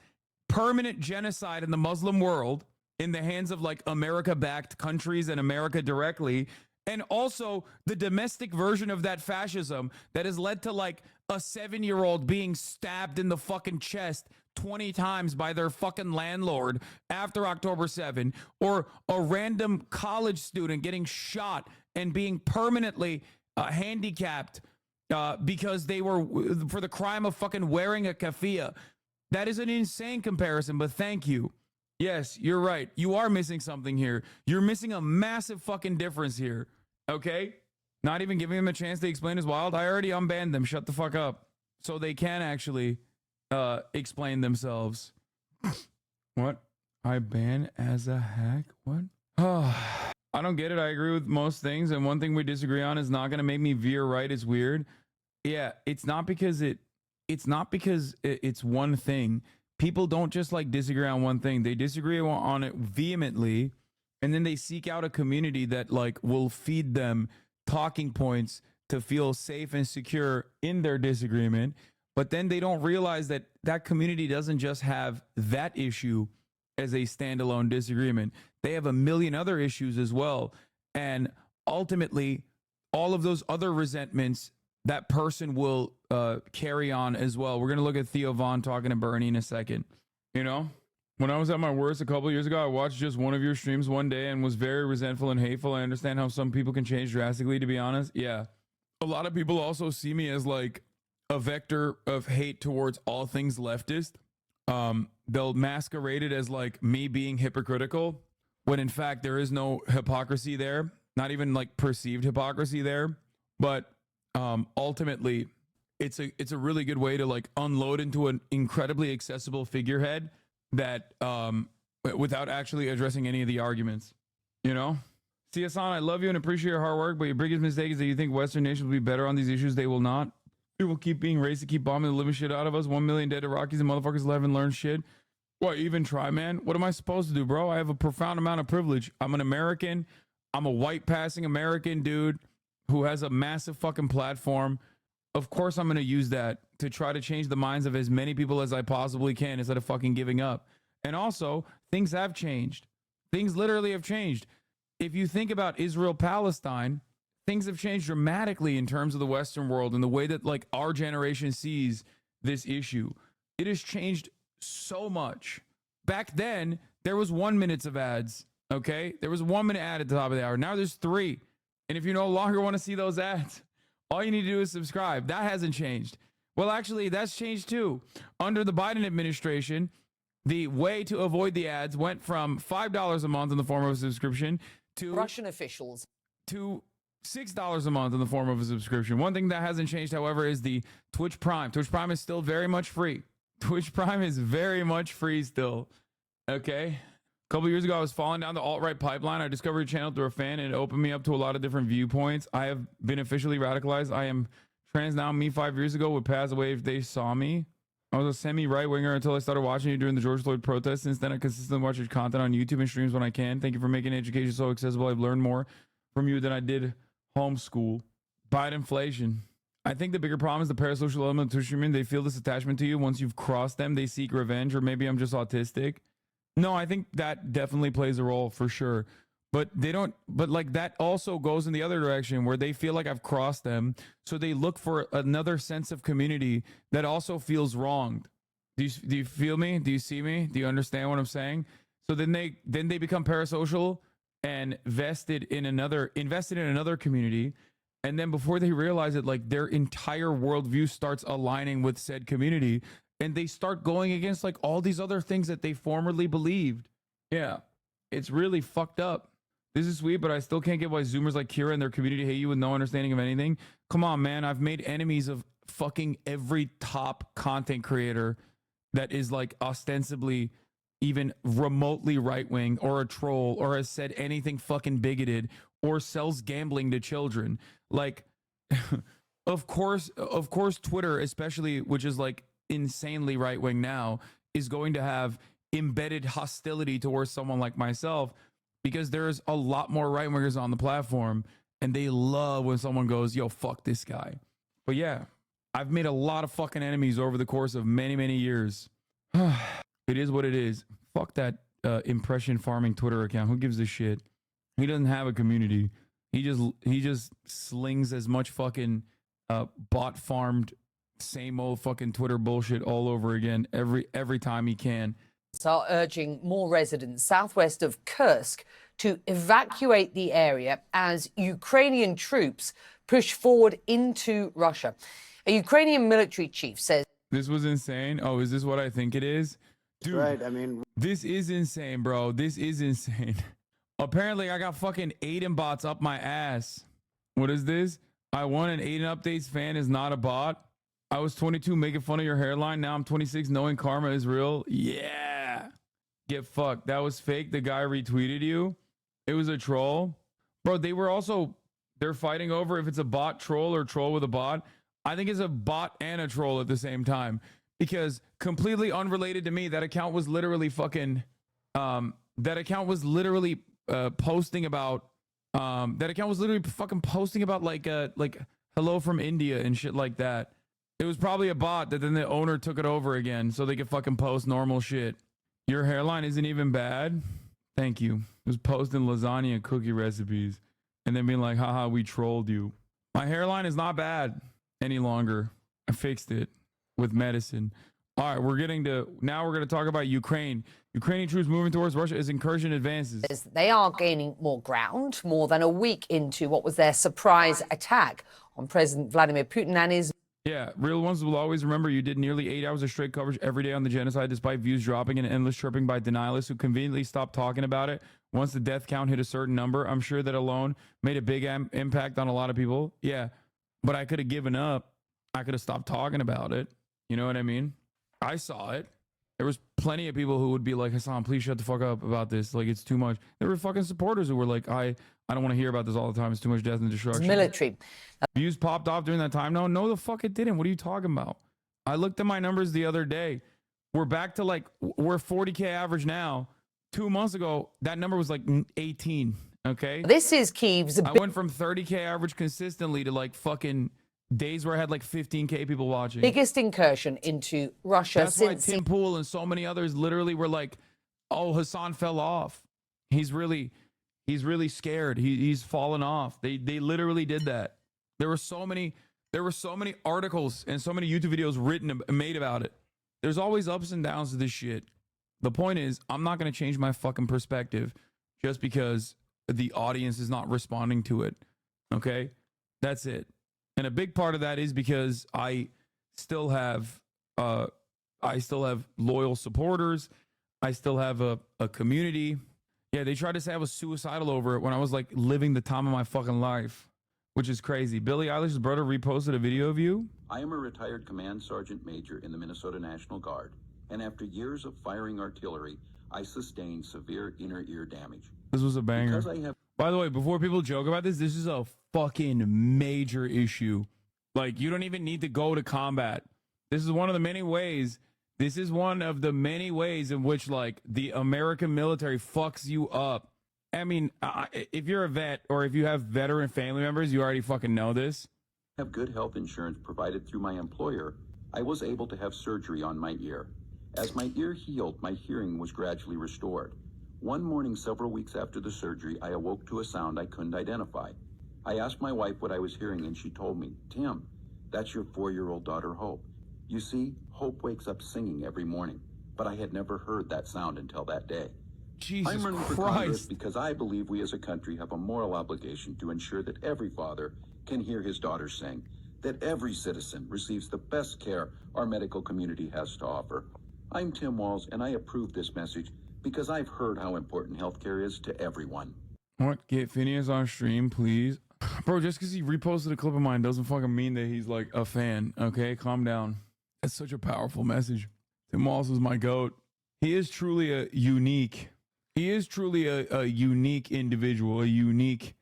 permanent genocide in the Muslim world in the hands of like America-backed countries and America directly. And also the domestic version of that fascism that has led to like a 7-year-old being stabbed in the fucking chest 20 times by their fucking landlord after October 7, or a random college student getting shot and being permanently handicapped because they were for the crime of fucking wearing a keffiyeh. That is an insane comparison, but thank you. Yes, you're right. You are missing something here. You're missing a massive fucking difference here. Okay? Not even giving them a chance to explain is wild. I already unbanned them. Shut the fuck up. So they can actually explain themselves. What? I ban as a hack? What? I don't get it. I agree with most things, and one thing we disagree on is not going to make me veer right. It's weird. Yeah, it's not because it's one thing. People don't just like disagree on one thing. They disagree on it vehemently, and then they seek out a community that like will feed them talking points to feel safe and secure in their disagreement. But then they don't realize that that community doesn't just have that issue as a standalone disagreement. They have a million other issues as well. And ultimately, all of those other resentments that person will carry on as well. We're going to look at Theo Vaughn talking to Bernie in a second. You know, when I was at my worst a couple of years ago, I watched just one of your streams one day and was very resentful and hateful. I understand how some people can change drastically, to be honest. Yeah. A lot of people also see me as like a vector of hate towards all things leftist. They'll masquerade it as like me being hypocritical, when in fact there is no hypocrisy there, not even like perceived hypocrisy there. But ultimately, it's a really good way to like unload into an incredibly accessible figurehead that without actually addressing any of the arguments, you know. See, Hasan, I love you and appreciate your hard work, but your biggest mistake is that you think Western nations will be better on these issues. They will not. They will keep being racist, keep bombing the living shit out of us. 1 million dead Iraqis and motherfuckers will haven't learned shit. What, even try, man? What am I supposed to do, bro? I have a profound amount of privilege. I'm an American. I'm a white passing American dude who has a massive fucking platform. Of course I'm going to use that to try to change the minds of as many people as I possibly can instead of fucking giving up. And also, things have changed. Things literally have changed. If you think about Israel-Palestine, things have changed dramatically in terms of the Western world and the way that like our generation sees this issue. It has changed so much. Back then, there was 1 minute of ads, okay? There was 1 minute ad at the top of the hour. Now there's 3. And if you no longer want to see those ads, all you need to do is subscribe. That hasn't changed. Well, actually, that's changed too. Under the Biden administration, the way to avoid the ads went from $5 a month in the form of a subscription to Russian officials to $6 a month in the form of a subscription. One thing that hasn't changed, however, is the Twitch Prime. Twitch Prime is still very much free. Twitch Prime is very much free still. Okay. A couple years ago, I was falling down the alt-right pipeline. I discovered your channel through a fan, and it opened me up to a lot of different viewpoints. I have been officially radicalized. I am trans now. Me 5 years ago would pass away if they saw me. I was a semi-right-winger until I started watching you during the George Floyd protests. Since then, I consistently watch your content on YouTube and streams when I can. Thank you for making education so accessible. I've learned more from you than I did homeschool. Bite inflation. I think the bigger problem is the parasocial element of Twitch streaming. They feel this attachment to you. Once you've crossed them, they seek revenge, or maybe I'm just autistic. No, I think that definitely plays a role for sure. But they don't, but like that also goes in the other direction where they feel like I've crossed them. So they look for another sense of community that also feels wronged. Do you feel me? Do you see me? Do you understand what I'm saying? So then they become parasocial and invested in another community. And then before they realize it, like their entire worldview starts aligning with said community, and they start going against like all these other things that they formerly believed. Yeah, it's really fucked up. This is sweet, but I still can't get why Zoomers like Kira and their community hate you with no understanding of anything. Come on, man. I've made enemies of fucking every top content creator that is like ostensibly even remotely right-wing or a troll or has said anything fucking bigoted or sells gambling to children. Like, of course, Twitter, especially, which is like insanely right-wing now, is going to have embedded hostility towards someone like myself, because there's a lot more right-wingers on the platform, and they love when someone goes, yo, fuck this guy. But yeah, I've made a lot of fucking enemies over the course of many, many years. It is what it is. Fuck that impression farming Twitter account. Who gives a shit? He doesn't have a community. He just slings as much fucking bot farmed same old fucking Twitter bullshit all over again every time he can. Are urging more residents southwest of Kursk to evacuate the area as Ukrainian troops push forward into Russia. A Ukrainian military chief says this was insane. Oh, is this what I think it is? Dude, right. I mean, this is insane, bro. This is insane. Apparently, I got fucking Aiden bots up my ass. What is this? I won an Aiden Updates fan is not a bot. I was 22 making fun of your hairline. Now I'm 26 knowing karma is real. Yeah. Get fucked. That was fake. The guy retweeted you. It was a troll. Bro, they're fighting over if it's a bot troll or troll with a bot. I think it's a bot and a troll at the same time. Because completely unrelated to me, that account was literally fucking posting about like hello from India and shit like that. It was probably a bot that then the owner took it over again so they could fucking post normal shit. Your hairline isn't even bad. Thank you. It was posting lasagna and cookie recipes and then being like, haha, we trolled you. My hairline is not bad any longer. I fixed it with medicine. All right, we're going to talk about Ukraine. Ukrainian troops moving towards Russia as incursion advances. they are gaining more ground more than a week into what was their surprise attack on President Vladimir Putin and his... Yeah, real ones will always remember you did nearly 8 hours of straight coverage every day on the genocide, despite views dropping and endless chirping by denialists who conveniently stopped talking about it once the death count hit a certain number. I'm sure that alone made a big impact on a lot of people. Yeah, but I could have given up. I could have stopped talking about it. You know what I mean? I saw it. There was plenty of people who would be like, Hasan, please shut the fuck up about this. Like, it's too much. There were fucking supporters who were like, I don't want to hear about this all the time. It's too much death and destruction. Military. Views popped off during that time. No, the fuck it didn't. What are you talking about? I looked at my numbers the other day. We're back to like, we're 40K average now. 2 months ago, that number was like 18. Okay. This is Kyiv's. I went from 30K average consistently to like fucking days where I had like 15K people watching. Biggest incursion into Russia That's since... why Tim Pool and so many others literally were like, oh, Hasan fell off. He's really scared. He's fallen off. They literally did that. There were so many articles and so many YouTube videos written and made about it. There's always ups and downs to this shit. The point is, I'm not going to change my fucking perspective just because the audience is not responding to it. Okay? That's it. And a big part of that is because I still have loyal supporters. I still have a community. Yeah, they tried to say I was suicidal over it when I was like living the time of my fucking life, which is crazy. Billie Eilish's brother reposted a video of you. I am a retired command sergeant major in the Minnesota National Guard, and after years of firing artillery, I sustained severe inner ear damage. This was a banger. By the way, before people joke about this is a fucking major issue. Like, you don't even need to go to combat. This is one of the many ways in which, like, the American military fucks you up. I mean, if you're a vet or if you have veteran family members, you already fucking know this. I have good health insurance provided through my employer. I was able to have surgery on my ear. As my ear healed, my hearing was gradually restored. One morning, several weeks after the surgery, I awoke to a sound I couldn't identify. I asked my wife what I was hearing, and she told me, "Tim, that's your 4-year-old daughter, Hope. You see, Hope wakes up singing every morning, but I had never heard that sound until that day." Jesus I'm running for Christ. Congress because I believe we as a country have a moral obligation to ensure that every father can hear his daughter sing, that every citizen receives the best care our medical community has to offer. I'm Tim WALZ, and I approve this message because I've heard how important healthcare is to everyone. What? Get Phineas on stream, please. Bro, just because he reposted a clip of mine doesn't fucking mean that he's like a fan, okay? Calm down. That's such a powerful message. Tim WALZ is my GOAT. He is truly a unique individual, a unique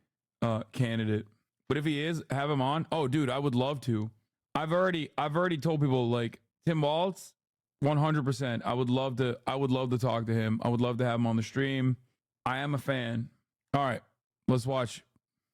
candidate. But if he is, have him on. Oh, dude, I would love to. I've already told people, like, Tim WALZ, 100%. I would love to talk to him. I would love to have him on the stream. I am a fan. All right, let's watch.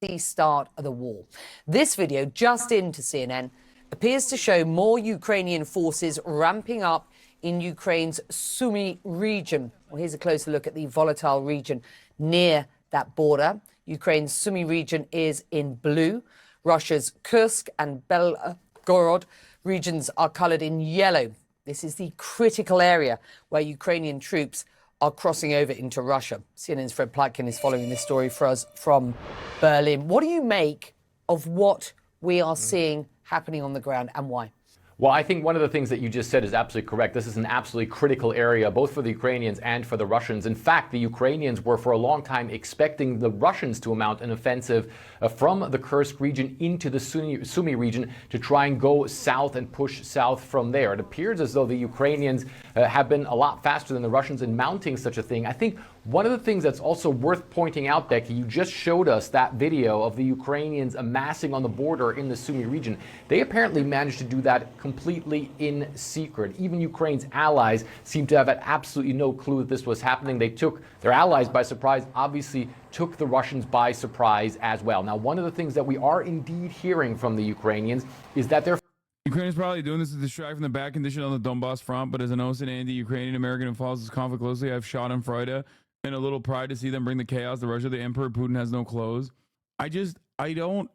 The start of the war. This video, just into CNN, appears to show more Ukrainian forces ramping up in Ukraine's Sumy region. Well, here's a closer look at the volatile region near that border. Ukraine's Sumy region is in blue. Russia's Kursk and Belgorod regions are coloured in yellow. This is the critical area where Ukrainian troops are crossing over into Russia. CNN's Fred Platkin is following this story for us from Berlin. What do you make of what we are seeing happening on the ground, and why? Well, I think one of the things that you just said is absolutely correct. This is an absolutely critical area, both for the Ukrainians and for the Russians. In fact, the Ukrainians were for a long time expecting the Russians to mount an offensive from the Kursk region into the Sumy region to try and go south and push south from there. It appears as though the Ukrainians have been a lot faster than the Russians in mounting such a thing. I think one of the things that's also worth pointing out, Becky, you just showed us that video of the Ukrainians amassing on the border in the Sumy region. They apparently managed to do that completely in secret. Even Ukraine's allies seem to have had absolutely no clue that this was happening. They took their allies by surprise, obviously took the Russians by surprise as well. Now, one of the things that we are indeed hearing from the Ukrainians is that they're Ukraine is probably doing this to distract from the bad condition on the Donbass front, but as an Osin Andy, Ukrainian American who follows this conflict closely, I've shot him Friday and a little pride to see them bring the chaos to Russia. The Emperor Putin has no clothes. I don't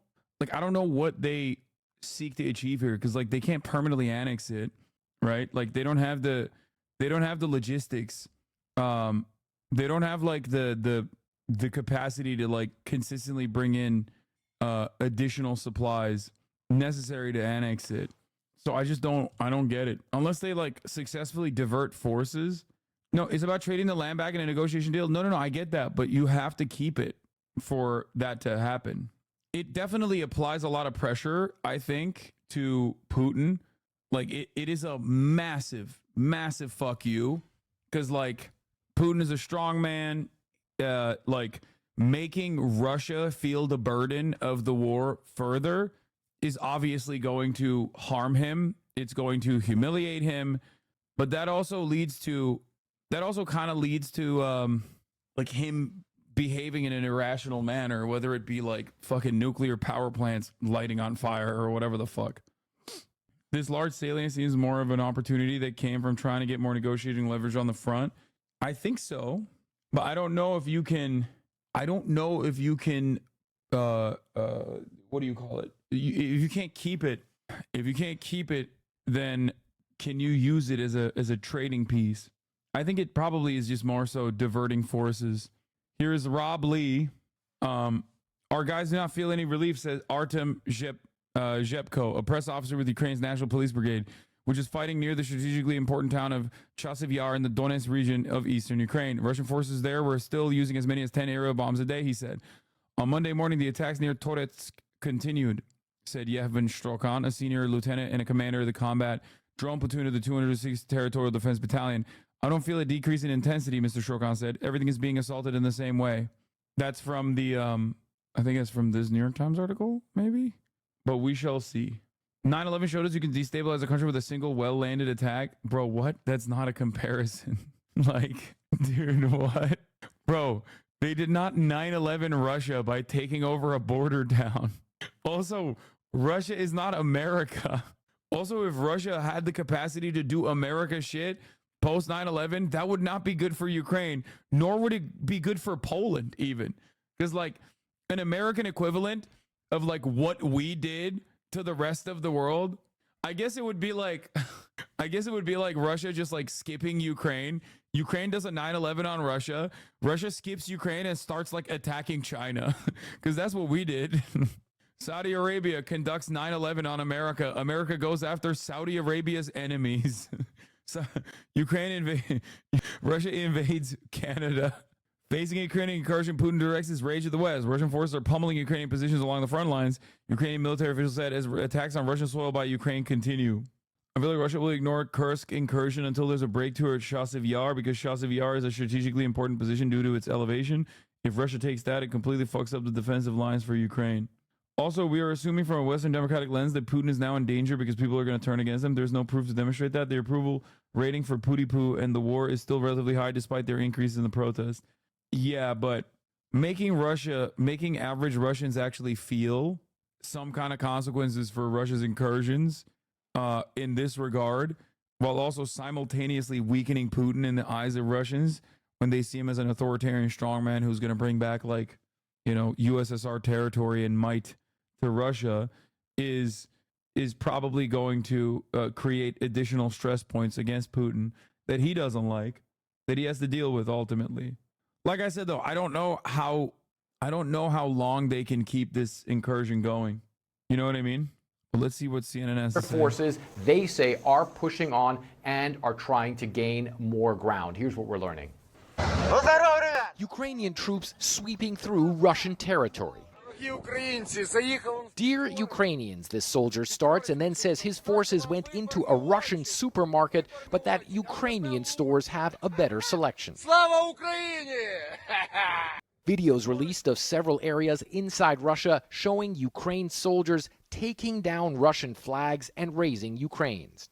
know what they seek to achieve here, because like they can't permanently annex it, right? Like they don't have the logistics. They don't have like the capacity to like consistently bring in additional supplies necessary to annex it. So I don't get it. Unless they like successfully divert forces. No, it's about trading the land back in a negotiation deal. No, I get that, but you have to keep it for that to happen. It definitely applies a lot of pressure, I think, to Putin. Like it is a massive, massive fuck you, because like Putin is a strong man. Like making Russia feel the burden of the war further is obviously going to harm him. It's going to humiliate him, but that also kind of leads to like him behaving in an irrational manner, whether it be like fucking nuclear power plants lighting on fire or whatever the fuck. This large salient seems more of an opportunity that came from trying to get more negotiating leverage on the front. I think so, but I don't know if you can what do you call it? If you can't keep it, then can you use it as a trading piece? I think it probably is just more so diverting forces. Here's Rob Lee. Our guys do not feel any relief, says Artem Zhepko, a press officer with Ukraine's National Police Brigade, which is fighting near the strategically important town of Chasiv Yar in the Donetsk region of eastern Ukraine. Russian forces there were still using as many as 10 aerial bombs a day, he said. On Monday morning, the attacks near Toretsk continued, said Yevhen Strokan, a senior lieutenant and a commander of the combat drone platoon of the 206th Territorial Defense Battalion. I don't feel a decrease in intensity, Mr. Strokan said. Everything is being assaulted in the same way. That's from the, I think it's from this New York Times article, maybe? But we shall see. 9/11 showed us you can destabilize a country with a single well-landed attack. Bro, what? That's not a comparison. Like, dude, what? Bro, they did not 9/11 Russia by taking over a border town. Also, Russia is not America. Also, if Russia had the capacity to do America shit post 9/11, that would not be good for Ukraine, nor would it be good for Poland even. Because like an American equivalent of like what we did to the rest of the world, I guess it would be like Russia just like skipping Ukraine. Ukraine does a 9/11 on Russia. Russia skips Ukraine and starts like attacking China, because that's what we did. Saudi Arabia conducts 9/11 on America. America goes after Saudi Arabia's enemies. So Russia invades Canada. Facing Ukrainian incursion, Putin directs his rage at the West. Russian forces are pummeling Ukrainian positions along the front lines. Ukrainian military officials said as attacks on Russian soil by Ukraine continue. I feel like Russia will ignore Kursk incursion until there's a breakthrough at Chasiv Yar, because Chasiv Yar is a strategically important position due to its elevation. If Russia takes that, it completely fucks up the defensive lines for Ukraine. Also, we are assuming from a Western democratic lens that Putin is now in danger because people are going to turn against him. There's no proof to demonstrate that. The approval rating for Putipoo and the war is still relatively high despite their increase in the protest. Yeah, but making average Russians actually feel some kind of consequences for Russia's incursions in this regard, while also simultaneously weakening Putin in the eyes of Russians when they see him as an authoritarian strongman who's going to bring back, like, you know, USSR territory and might to Russia, is is probably going to create additional stress points against Putin that he doesn't like, that he has to deal with ultimately. Like I said, though, I don't know how long they can keep this incursion going. You know what I mean? But let's see what CNN has to say. Forces, they say, are pushing on and are trying to gain more ground. Here's what we're learning. Ukrainian troops sweeping through Russian territory. Dear Ukrainians, this soldier starts and then says his forces went into a Russian supermarket, but that Ukrainian stores have a better selection. Videos released of several areas inside Russia showing Ukraine soldiers taking down Russian flags and raising Ukraine's.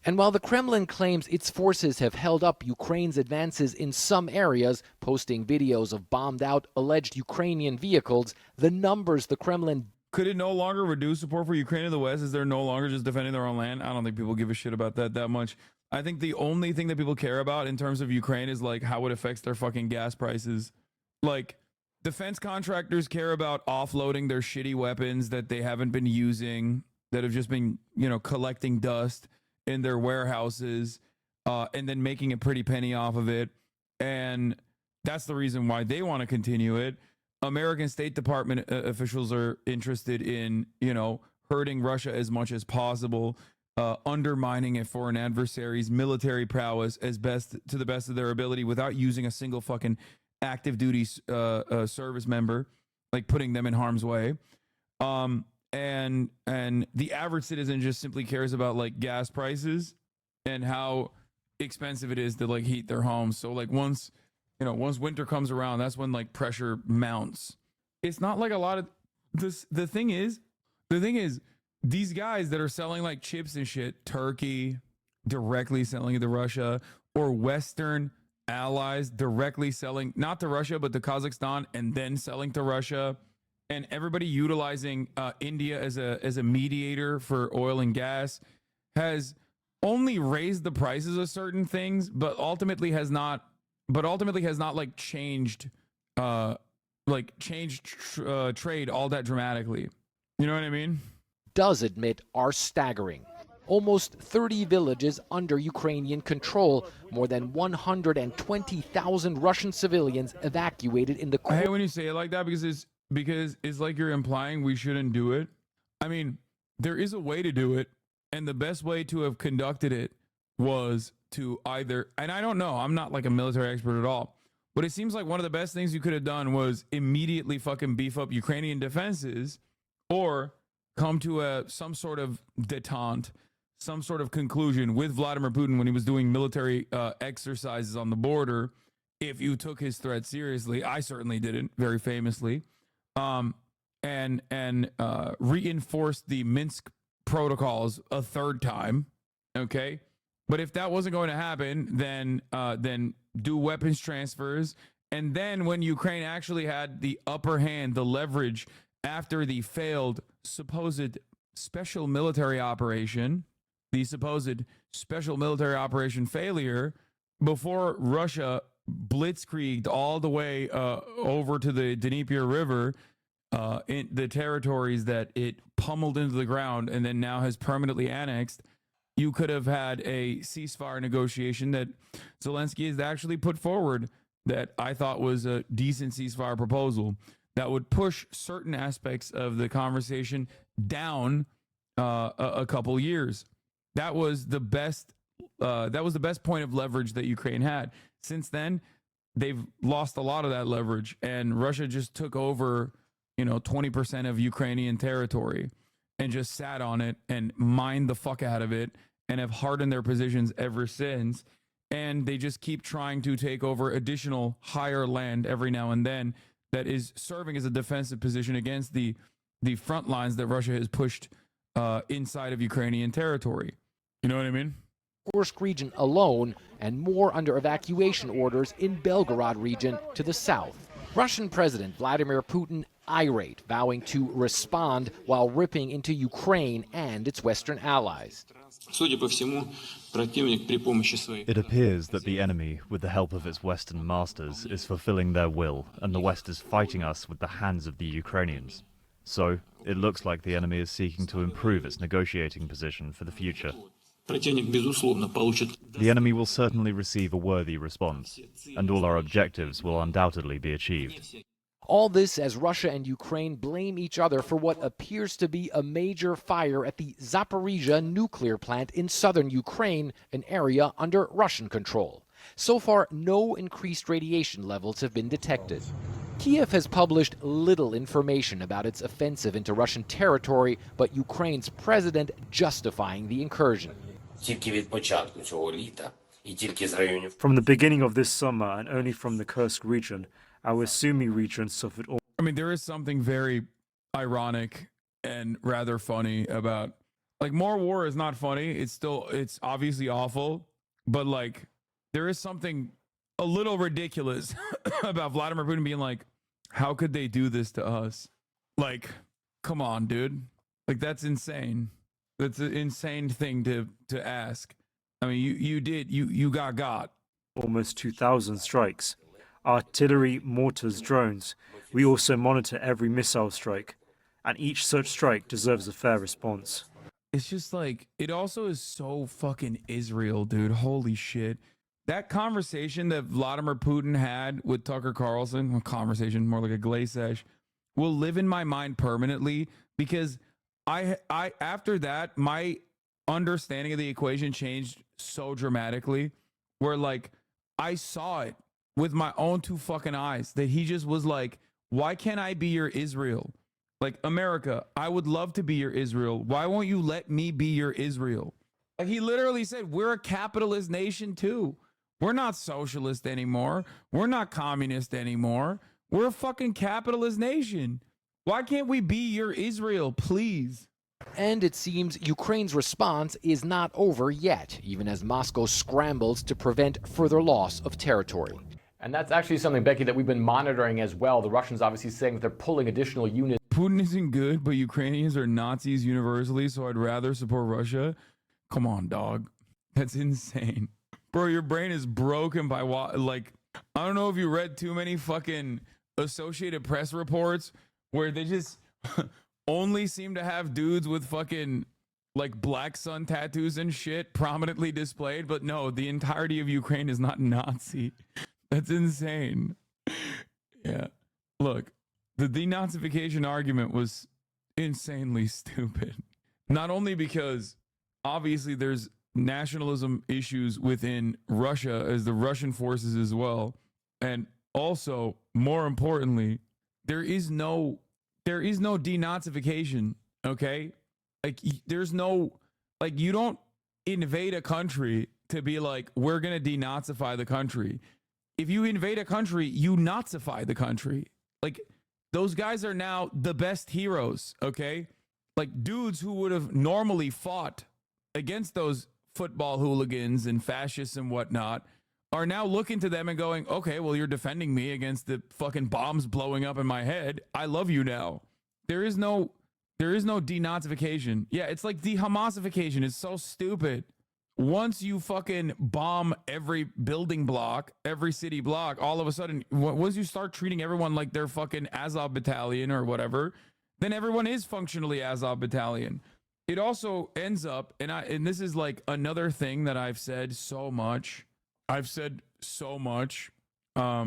And while the Kremlin claims its forces have held up Ukraine's advances in some areas, posting videos of bombed-out alleged Ukrainian vehicles, the numbers the Kremlin... Could it no longer reduce support for Ukraine in the West as they're no longer just defending their own land? I don't think people give a shit about that much. I think the only thing that people care about in terms of Ukraine is like how it affects their fucking gas prices. Like, defense contractors care about offloading their shitty weapons that they haven't been using, that have just been, you know, collecting dust in their warehouses, and then making a pretty penny off of it. And that's the reason why they want to continue it. American State Department officials are interested in, you know, hurting Russia as much as possible, undermining a foreign adversary's military prowess to the best of their ability without using a single fucking active duty service member, like putting them in harm's way. And the average citizen just simply cares about like gas prices and how expensive it is to like heat their homes. So like once winter comes around, that's when like pressure mounts. It's not like a lot of this. The thing is these guys that are selling like chips and shit, Turkey directly selling it to Russia, or Western allies directly selling not to Russia but to Kazakhstan and then selling to Russia. And everybody utilizing India as a mediator for oil and gas has only raised the prices of certain things, but ultimately has not like changed trade all that dramatically. You know what I mean? Does admit are staggering. Almost 30 villages under Ukrainian control, more than 120,000 Russian civilians evacuated in the... I hate when you say it like that because it's like you're implying we shouldn't do it. I mean, there is a way to do it, and the best way to have conducted it was to either, and I don't know, I'm not like a military expert at all, but it seems like one of the best things you could have done was immediately fucking beef up Ukrainian defenses, or come to some sort of detente, some sort of conclusion with Vladimir Putin when he was doing military exercises on the border, if you took his threat seriously. I certainly didn't, very famously. And reinforced the Minsk protocols a third time. Okay. But if that wasn't going to happen, then do weapons transfers. And then when Ukraine actually had the upper hand, the leverage after the failed supposed special military operation, failure, before Russia blitzkrieged all the way over to the Dnieper River, in the territories that it pummeled into the ground and then now has permanently annexed, you could have had a ceasefire negotiation that Zelensky has actually put forward that I thought was a decent ceasefire proposal that would push certain aspects of the conversation down a couple years. That was the best point of leverage that Ukraine had. Since then, they've lost a lot of that leverage, and Russia just took over 20% of Ukrainian territory and just sat on it and mined the fuck out of it and have hardened their positions ever since. And they just keep trying to take over additional higher land every now and then that is serving as a defensive position against the front lines that Russia has pushed inside of Ukrainian territory. You know what I mean? Kursk region alone, and more under evacuation orders in Belgorod region to the south. Russian President Vladimir Putin irate, vowing to respond while ripping into Ukraine and its Western allies. It appears that the enemy, with the help of its Western masters, is fulfilling their will, and the West is fighting us with the hands of the Ukrainians. So, it looks like the enemy is seeking to improve its negotiating position for the future. The enemy will certainly receive a worthy response, and all our objectives will undoubtedly be achieved. All this as Russia and Ukraine blame each other for what appears to be a major fire at the Zaporizhzhia nuclear plant in southern Ukraine, an area under Russian control. So far, no increased radiation levels have been detected. Kiev has published little information about its offensive into Russian territory, but Ukraine's president justifying the incursion. From the beginning of this summer and only from the Kursk region, our Sumy region suffered all. I mean, there is something very ironic and rather funny about, like, more war is not funny. It's obviously awful, but like, there is something a little ridiculous about Vladimir Putin being like, how could they do this to us? Like, come on, dude. Like, that's insane. That's an insane thing to ask. I mean, you got almost 2,000 strikes. Artillery, mortars, drones. We also monitor every missile strike, and each such strike deserves a fair response. It's just like, it also is so fucking Israel, dude. Holy shit. That conversation that Vladimir Putin had with Tucker Carlson, a conversation more like a glacier, will live in my mind permanently, because I after that, my understanding of the equation changed so dramatically, where like I saw it with my own two fucking eyes, that he just was like, why can't I be your Israel? Like, America, I would love to be your Israel. Why won't you let me be your Israel? Like, he literally said, we're a capitalist nation too. We're not socialist anymore. We're not communist anymore. We're a fucking capitalist nation. Why can't we be your Israel, please? And it seems Ukraine's response is not over yet, even as Moscow scrambles to prevent further loss of territory. And that's actually something, Becky, that we've been monitoring as well. The Russians obviously saying that they're pulling additional units. Putin isn't good, but Ukrainians are Nazis universally, so I'd rather support Russia. Come on, dog. That's insane. Bro, your brain is broken by what? Like, I don't know if you read too many fucking Associated Press reports where they just only seem to have dudes with fucking like black sun tattoos and shit prominently displayed, but no, the entirety of Ukraine is not Nazi. That's insane. Yeah. Look, the denazification argument was insanely stupid. Not only because obviously there's nationalism issues within Russia as the Russian forces as well, and also, more importantly, there is no denazification, okay? Like, there's no, like, you don't invade a country to be like, we're gonna denazify the country. If you invade a country, you Nazify the country. Like, those guys are now the best heroes, okay? Like, dudes who would have normally fought against those football hooligans and fascists and whatnot are now looking to them and going, okay, well, you're defending me against the fucking bombs blowing up in my head. I love you now. There is no denazification. Yeah, it's like the Hamasification. It's so stupid. Once you fucking bomb every building block, every city block, all of a sudden, once you start treating everyone like they're fucking Azov battalion or whatever, then everyone is functionally Azov battalion. It also ends up, and this is like another thing that I've said so much. How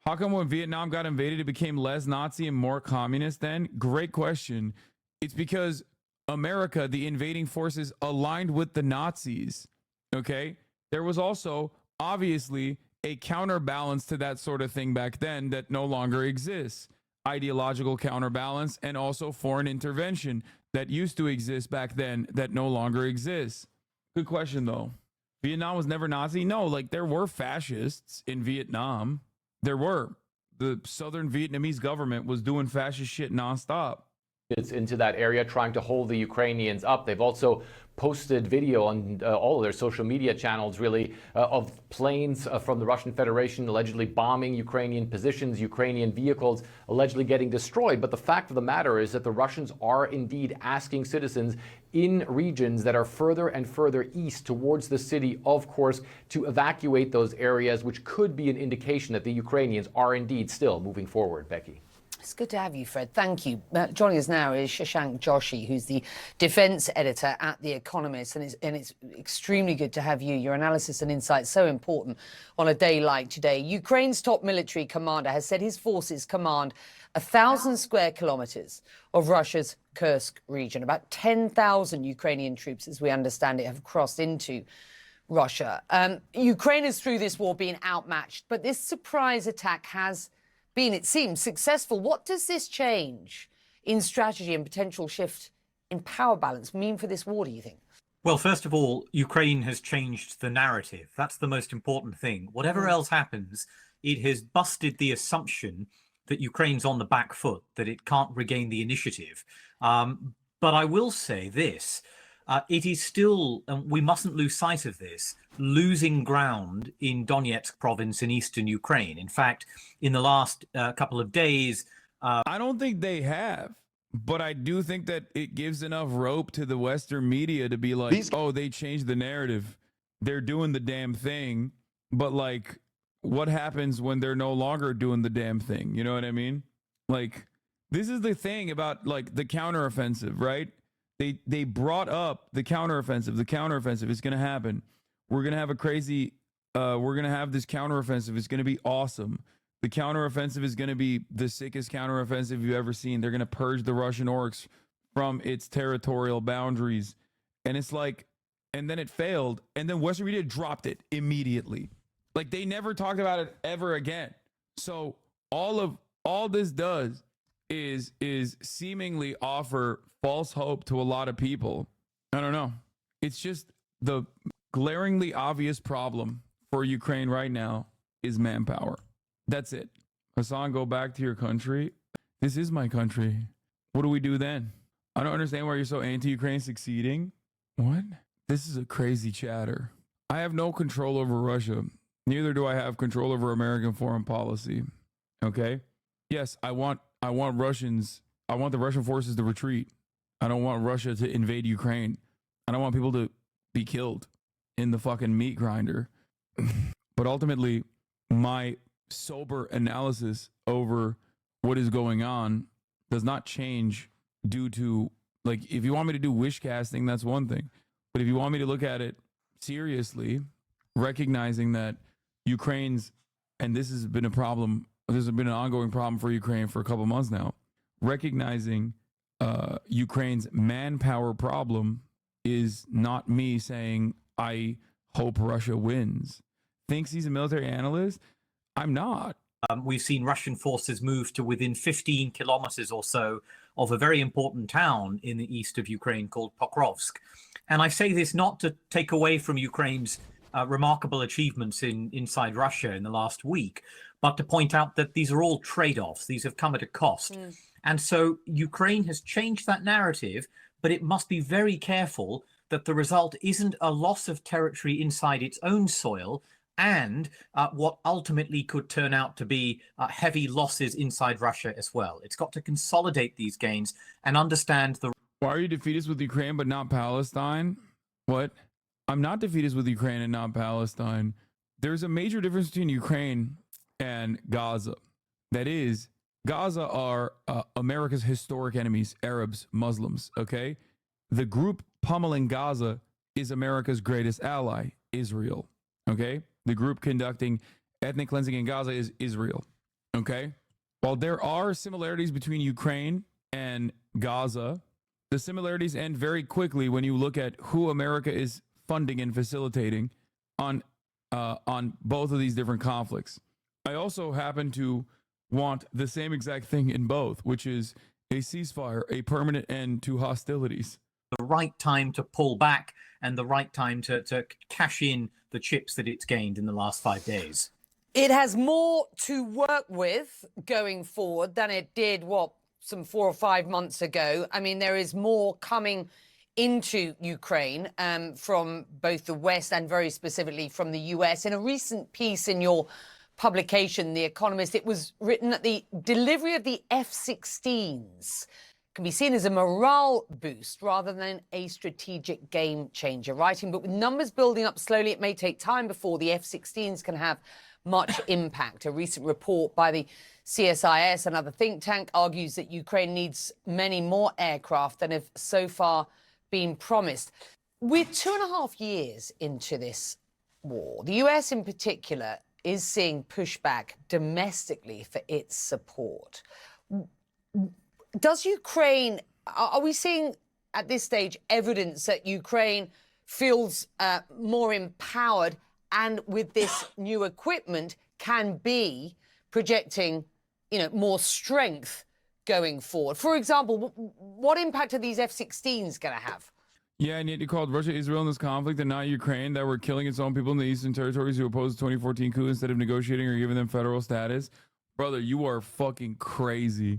come when Vietnam got invaded, it became less Nazi and more communist then? Great question. It's because America, the invading forces, aligned with the Nazis, okay? There was also, obviously, a counterbalance to that sort of thing back then that no longer exists. Ideological counterbalance and also foreign intervention that used to exist back then that no longer exists. Good question, though. Vietnam was never Nazi? No, like, there were fascists in Vietnam. There were. The southern Vietnamese government was doing fascist shit nonstop. It's into that area trying to hold the Ukrainians up. They've also posted video on all of their social media channels, really, of planes from the Russian Federation allegedly bombing Ukrainian positions, Ukrainian vehicles allegedly getting destroyed. But the fact of the matter is that the Russians are indeed asking citizens in regions that are further and further east towards the city, of course, to evacuate those areas, which could be an indication that the Ukrainians are indeed still moving forward. Becky. It's good to have you, Fred. Thank you. Joining us now is Shashank Joshi, who's the defense editor at The Economist, and it's extremely good to have you. Your analysis and insight so important on a day like today. Ukraine's top military commander has said his forces command 1,000 square kilometers of Russia's Kursk region. About 10,000 Ukrainian troops, as we understand it, have crossed into Russia. Ukraine has, through this war, been outmatched, but this surprise attack has been, it seems, successful. What does this change in strategy and potential shift in power balance mean for this war, do you think? Well, first of all, Ukraine has changed the narrative. That's the most important thing. Whatever else happens, it has busted the assumption that Ukraine's on the back foot, that it can't regain the initiative. But I will say this. It is still, and we mustn't lose sight of this, losing ground in Donetsk province in eastern Ukraine. In fact, in the last couple of days... I don't think they have, but I do think that it gives enough rope to the Western media to be like, oh, they changed the narrative. They're doing the damn thing. But, like, what happens when they're no longer doing the damn thing? You know what I mean? Like, this is the thing about, like, the counteroffensive, right? They brought up the counteroffensive. The counteroffensive is going to happen. We're going to have a crazy, we're going to have this counteroffensive. It's going to be awesome. The counteroffensive is going to be the sickest counteroffensive you've ever seen. They're going to purge the Russian orcs from its territorial boundaries. And it's like, and then it failed. And then Western media dropped it immediately. Like, they never talked about it ever again. So all this does is seemingly offer false hope to a lot of people. I don't know. It's just the glaringly obvious problem for Ukraine right now is manpower. That's it. Hasan, go back to your country. This is my country. What do we do then? I don't understand why you're so anti-Ukraine succeeding. What? This is a crazy chatter. I have no control over Russia. Neither do I have control over American foreign policy. Okay? Yes, I want Russians. I want the Russian forces to retreat. I don't want Russia to invade Ukraine. I don't want people to be killed in the fucking meat grinder. But ultimately, my sober analysis over what is going on does not change due to, like, if you want me to do wish casting, that's one thing. But if you want me to look at it seriously, recognizing that Ukraine's, and this has been a problem, this has been an ongoing problem for Ukraine for a couple months now, recognizing Ukraine's manpower problem is not me saying I hope Russia wins. Thinks he's a military analyst? I'm not. We've seen Russian forces move to within 15 kilometers or so of a very important town in the east of Ukraine called Pokrovsk. And I say this not to take away from Ukraine's remarkable achievements inside Russia in the last week, but to point out that these are all trade-offs. These have come at a cost. And so Ukraine has changed that narrative, but it must be very careful that the result isn't a loss of territory inside its own soil and what ultimately could turn out to be heavy losses inside Russia as well. It's got to consolidate these gains and understand the... Why are you defeatist with Ukraine but not Palestine? What? I'm not defeatist with Ukraine and not Palestine. There's a major difference between Ukraine and Gaza. That is, Gaza are America's historic enemies, Arabs, Muslims, okay? The group pummeling Gaza is America's greatest ally, Israel, okay? The group conducting ethnic cleansing in Gaza is Israel, okay? While there are similarities between Ukraine and Gaza, the similarities end very quickly when you look at who America is funding and facilitating on both of these different conflicts. I also happen to want the same exact thing in both, which is a ceasefire, a permanent end to hostilities. The right time to pull back and the right time to cash in the chips that it's gained in the last 5 days. It has more to work with going forward than it did, some 4 or 5 months ago. I mean, there is more coming into Ukraine from both the West and very specifically from the US. In a recent piece in your publication, The Economist, it was written that the delivery of the F-16s can be seen as a morale boost rather than a strategic game changer. Writing, but with numbers building up slowly, it may take time before the F-16s can have much impact. A recent report by the CSIS, another think tank, argues that Ukraine needs many more aircraft than have so far been promised. We're 2.5 years into this war. The US in particular is seeing pushback domestically for its support. Does Ukraine, are we seeing at this stage evidence that Ukraine feels more empowered and with this new equipment can be projecting, more strength going forward? For example, what impact are these F-16s going to have? Yeah, and yet you called Russia, Israel in this conflict and not Ukraine, that were killing its own people in the eastern territories who opposed the 2014 coup instead of negotiating or giving them federal status. Brother, you are fucking crazy.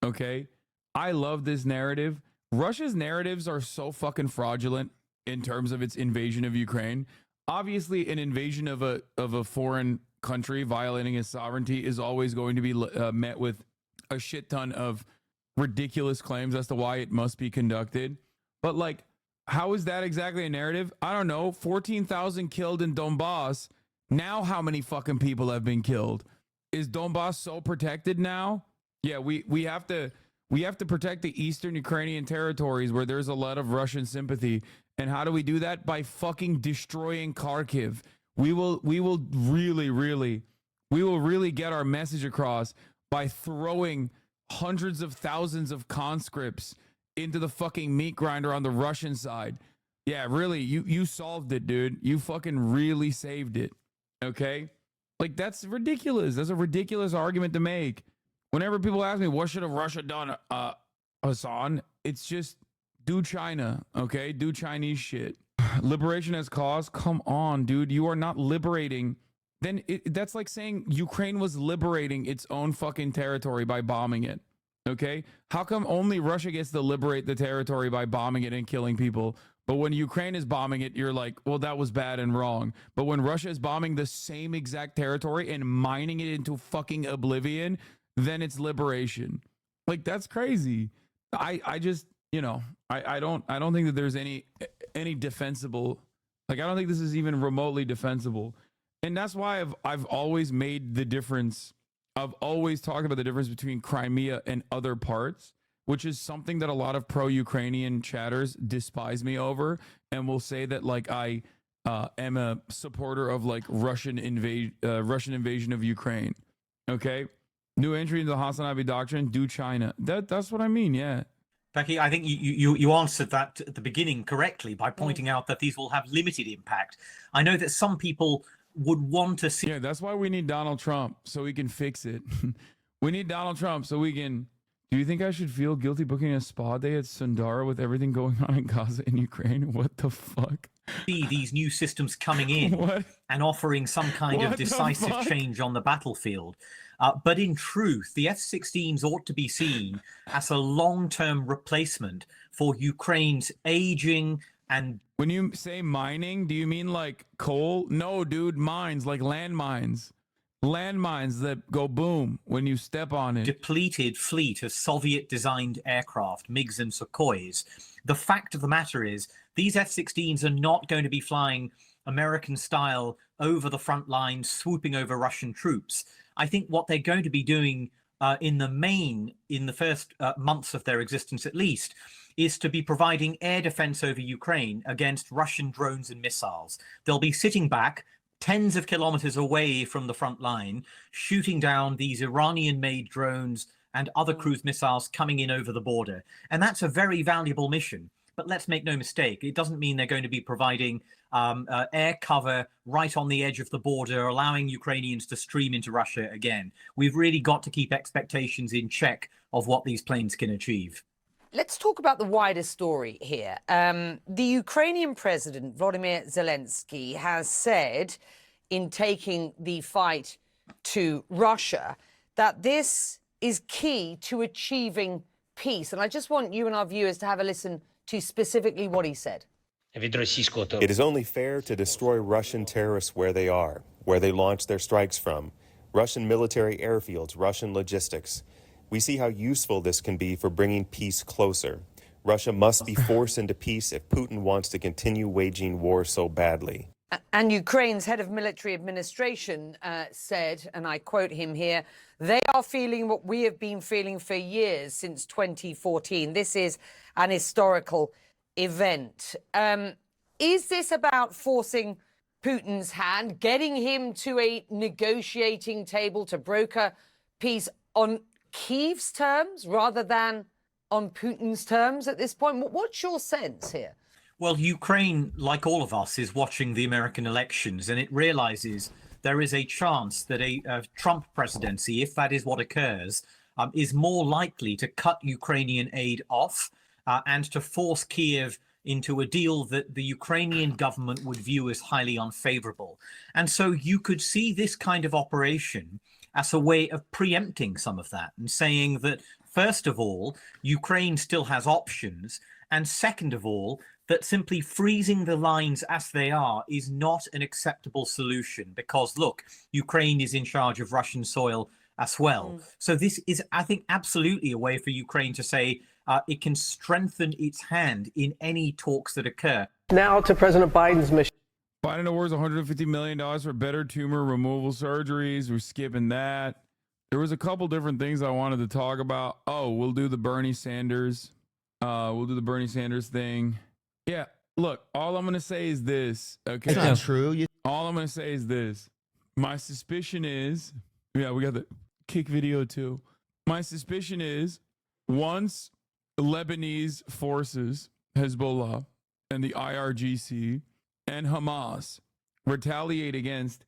Okay? I love this narrative. Russia's narratives are so fucking fraudulent in terms of its invasion of Ukraine. Obviously, an invasion of a foreign country violating its sovereignty is always going to be met with a shit ton of ridiculous claims as to why it must be conducted. But like, how is that exactly a narrative? I don't know. 14,000 killed in Donbass. Now how many fucking people have been killed? Is Donbass so protected now? Yeah, we have to protect the eastern Ukrainian territories where there's a lot of Russian sympathy. And how do we do that? By fucking destroying Kharkiv. We will really get our message across by throwing hundreds of thousands of conscripts into the fucking meat grinder on the Russian side. Yeah, really, you solved it, dude. You fucking really saved it. Okay? Like, that's ridiculous. That's a ridiculous argument to make. Whenever people ask me, what should have Russia done, Hasan? It's just do China, okay? Do Chinese shit. Liberation as cause? Come on, dude. You are not liberating. Then that's like saying Ukraine was liberating its own fucking territory by bombing it. Okay? How come only Russia gets to liberate the territory by bombing it and killing people? But when Ukraine is bombing it, you're like, well, that was bad and wrong. But when Russia is bombing the same exact territory and mining it into fucking oblivion, then it's liberation. Like, that's crazy. I just, I don't think that there's any defensible, like, I don't think this is even remotely defensible. And that's why I've always made the difference. I've always talked about the difference between Crimea and other parts, which is something that a lot of pro-Ukrainian chatters despise me over and will say that, like, I am a supporter of, like, Russian invasion of Ukraine. Okay? New entry into the HasanAbi doctrine, do China. That's what I mean, yeah. Becky, I think you answered that at the beginning correctly by pointing out that these will have limited impact. I know that some people would want to see... Yeah, that's why we need Donald Trump, so we can fix it. We need Donald Trump so we can... Do you think I should feel guilty booking a spa day at Sundara with everything going on in Gaza and Ukraine? What the fuck? See these new systems coming in and offering some kind of decisive change on the battlefield. But in truth, the F-16s ought to be seen as a long-term replacement for Ukraine's aging and... When you say mining, do you mean like coal? No, dude, mines, like landmines. Landmines that go boom when you step on it. Depleted fleet of Soviet-designed aircraft, MiGs and Sukhois. The fact of the matter is, these F-16s are not going to be flying American style over the front lines, swooping over Russian troops. I think what they're going to be doing in the main, in the first months of their existence at least, is to be providing air defense over Ukraine against Russian drones and missiles. They'll be sitting back tens of kilometers away from the front line, shooting down these Iranian-made drones and other cruise missiles coming in over the border. And that's a very valuable mission. But let's make no mistake, it doesn't mean they're going to be providing air cover right on the edge of the border, allowing Ukrainians to stream into Russia again. We've really got to keep expectations in check of what these planes can achieve. Let's talk about the wider story here. The Ukrainian president, Volodymyr Zelensky, has said in taking the fight to Russia that this is key to achieving peace. And I just want you and our viewers to have a listen to specifically what he said. It is only fair to destroy Russian terrorists where they are, where they launch their strikes from. Russian military airfields, Russian logistics. We see how useful this can be for bringing peace closer. Russia must be forced into peace if Putin wants to continue waging war so badly. And Ukraine's head of military administration said, and I quote him here, they are feeling what we have been feeling for years, since 2014. This is an historical event. Is this about forcing Putin's hand, getting him to a negotiating table to broker peace on Kyiv's terms rather than on Putin's terms at this point? What's your sense here? Well, Ukraine, like all of us, is watching the American elections, and it realizes there is a chance that a Trump presidency, if that is what occurs, is more likely to cut Ukrainian aid off and to force Kyiv into a deal that the Ukrainian government would view as highly unfavorable. And so you could see this kind of operation as a way of preempting some of that and saying that, first of all, Ukraine still has options, and second of all, that simply freezing the lines as they are is not an acceptable solution because, look, Ukraine is in charge of Russian soil as well. So this is, I think, absolutely a way for Ukraine to say it can strengthen its hand in any talks that occur. Now to President Biden's mission. Biden awards $150 million for better tumor removal surgeries. We're skipping that. There was a couple different things I wanted to talk about. Oh, we'll do the Bernie Sanders. We'll do the Bernie Sanders thing. Yeah, look, all I'm going to say is this, okay? It's not true. All I'm going to say is this. My suspicion is, yeah, we got the kick video too. My suspicion is once Lebanese forces, Hezbollah and the IRGC and Hamas retaliate against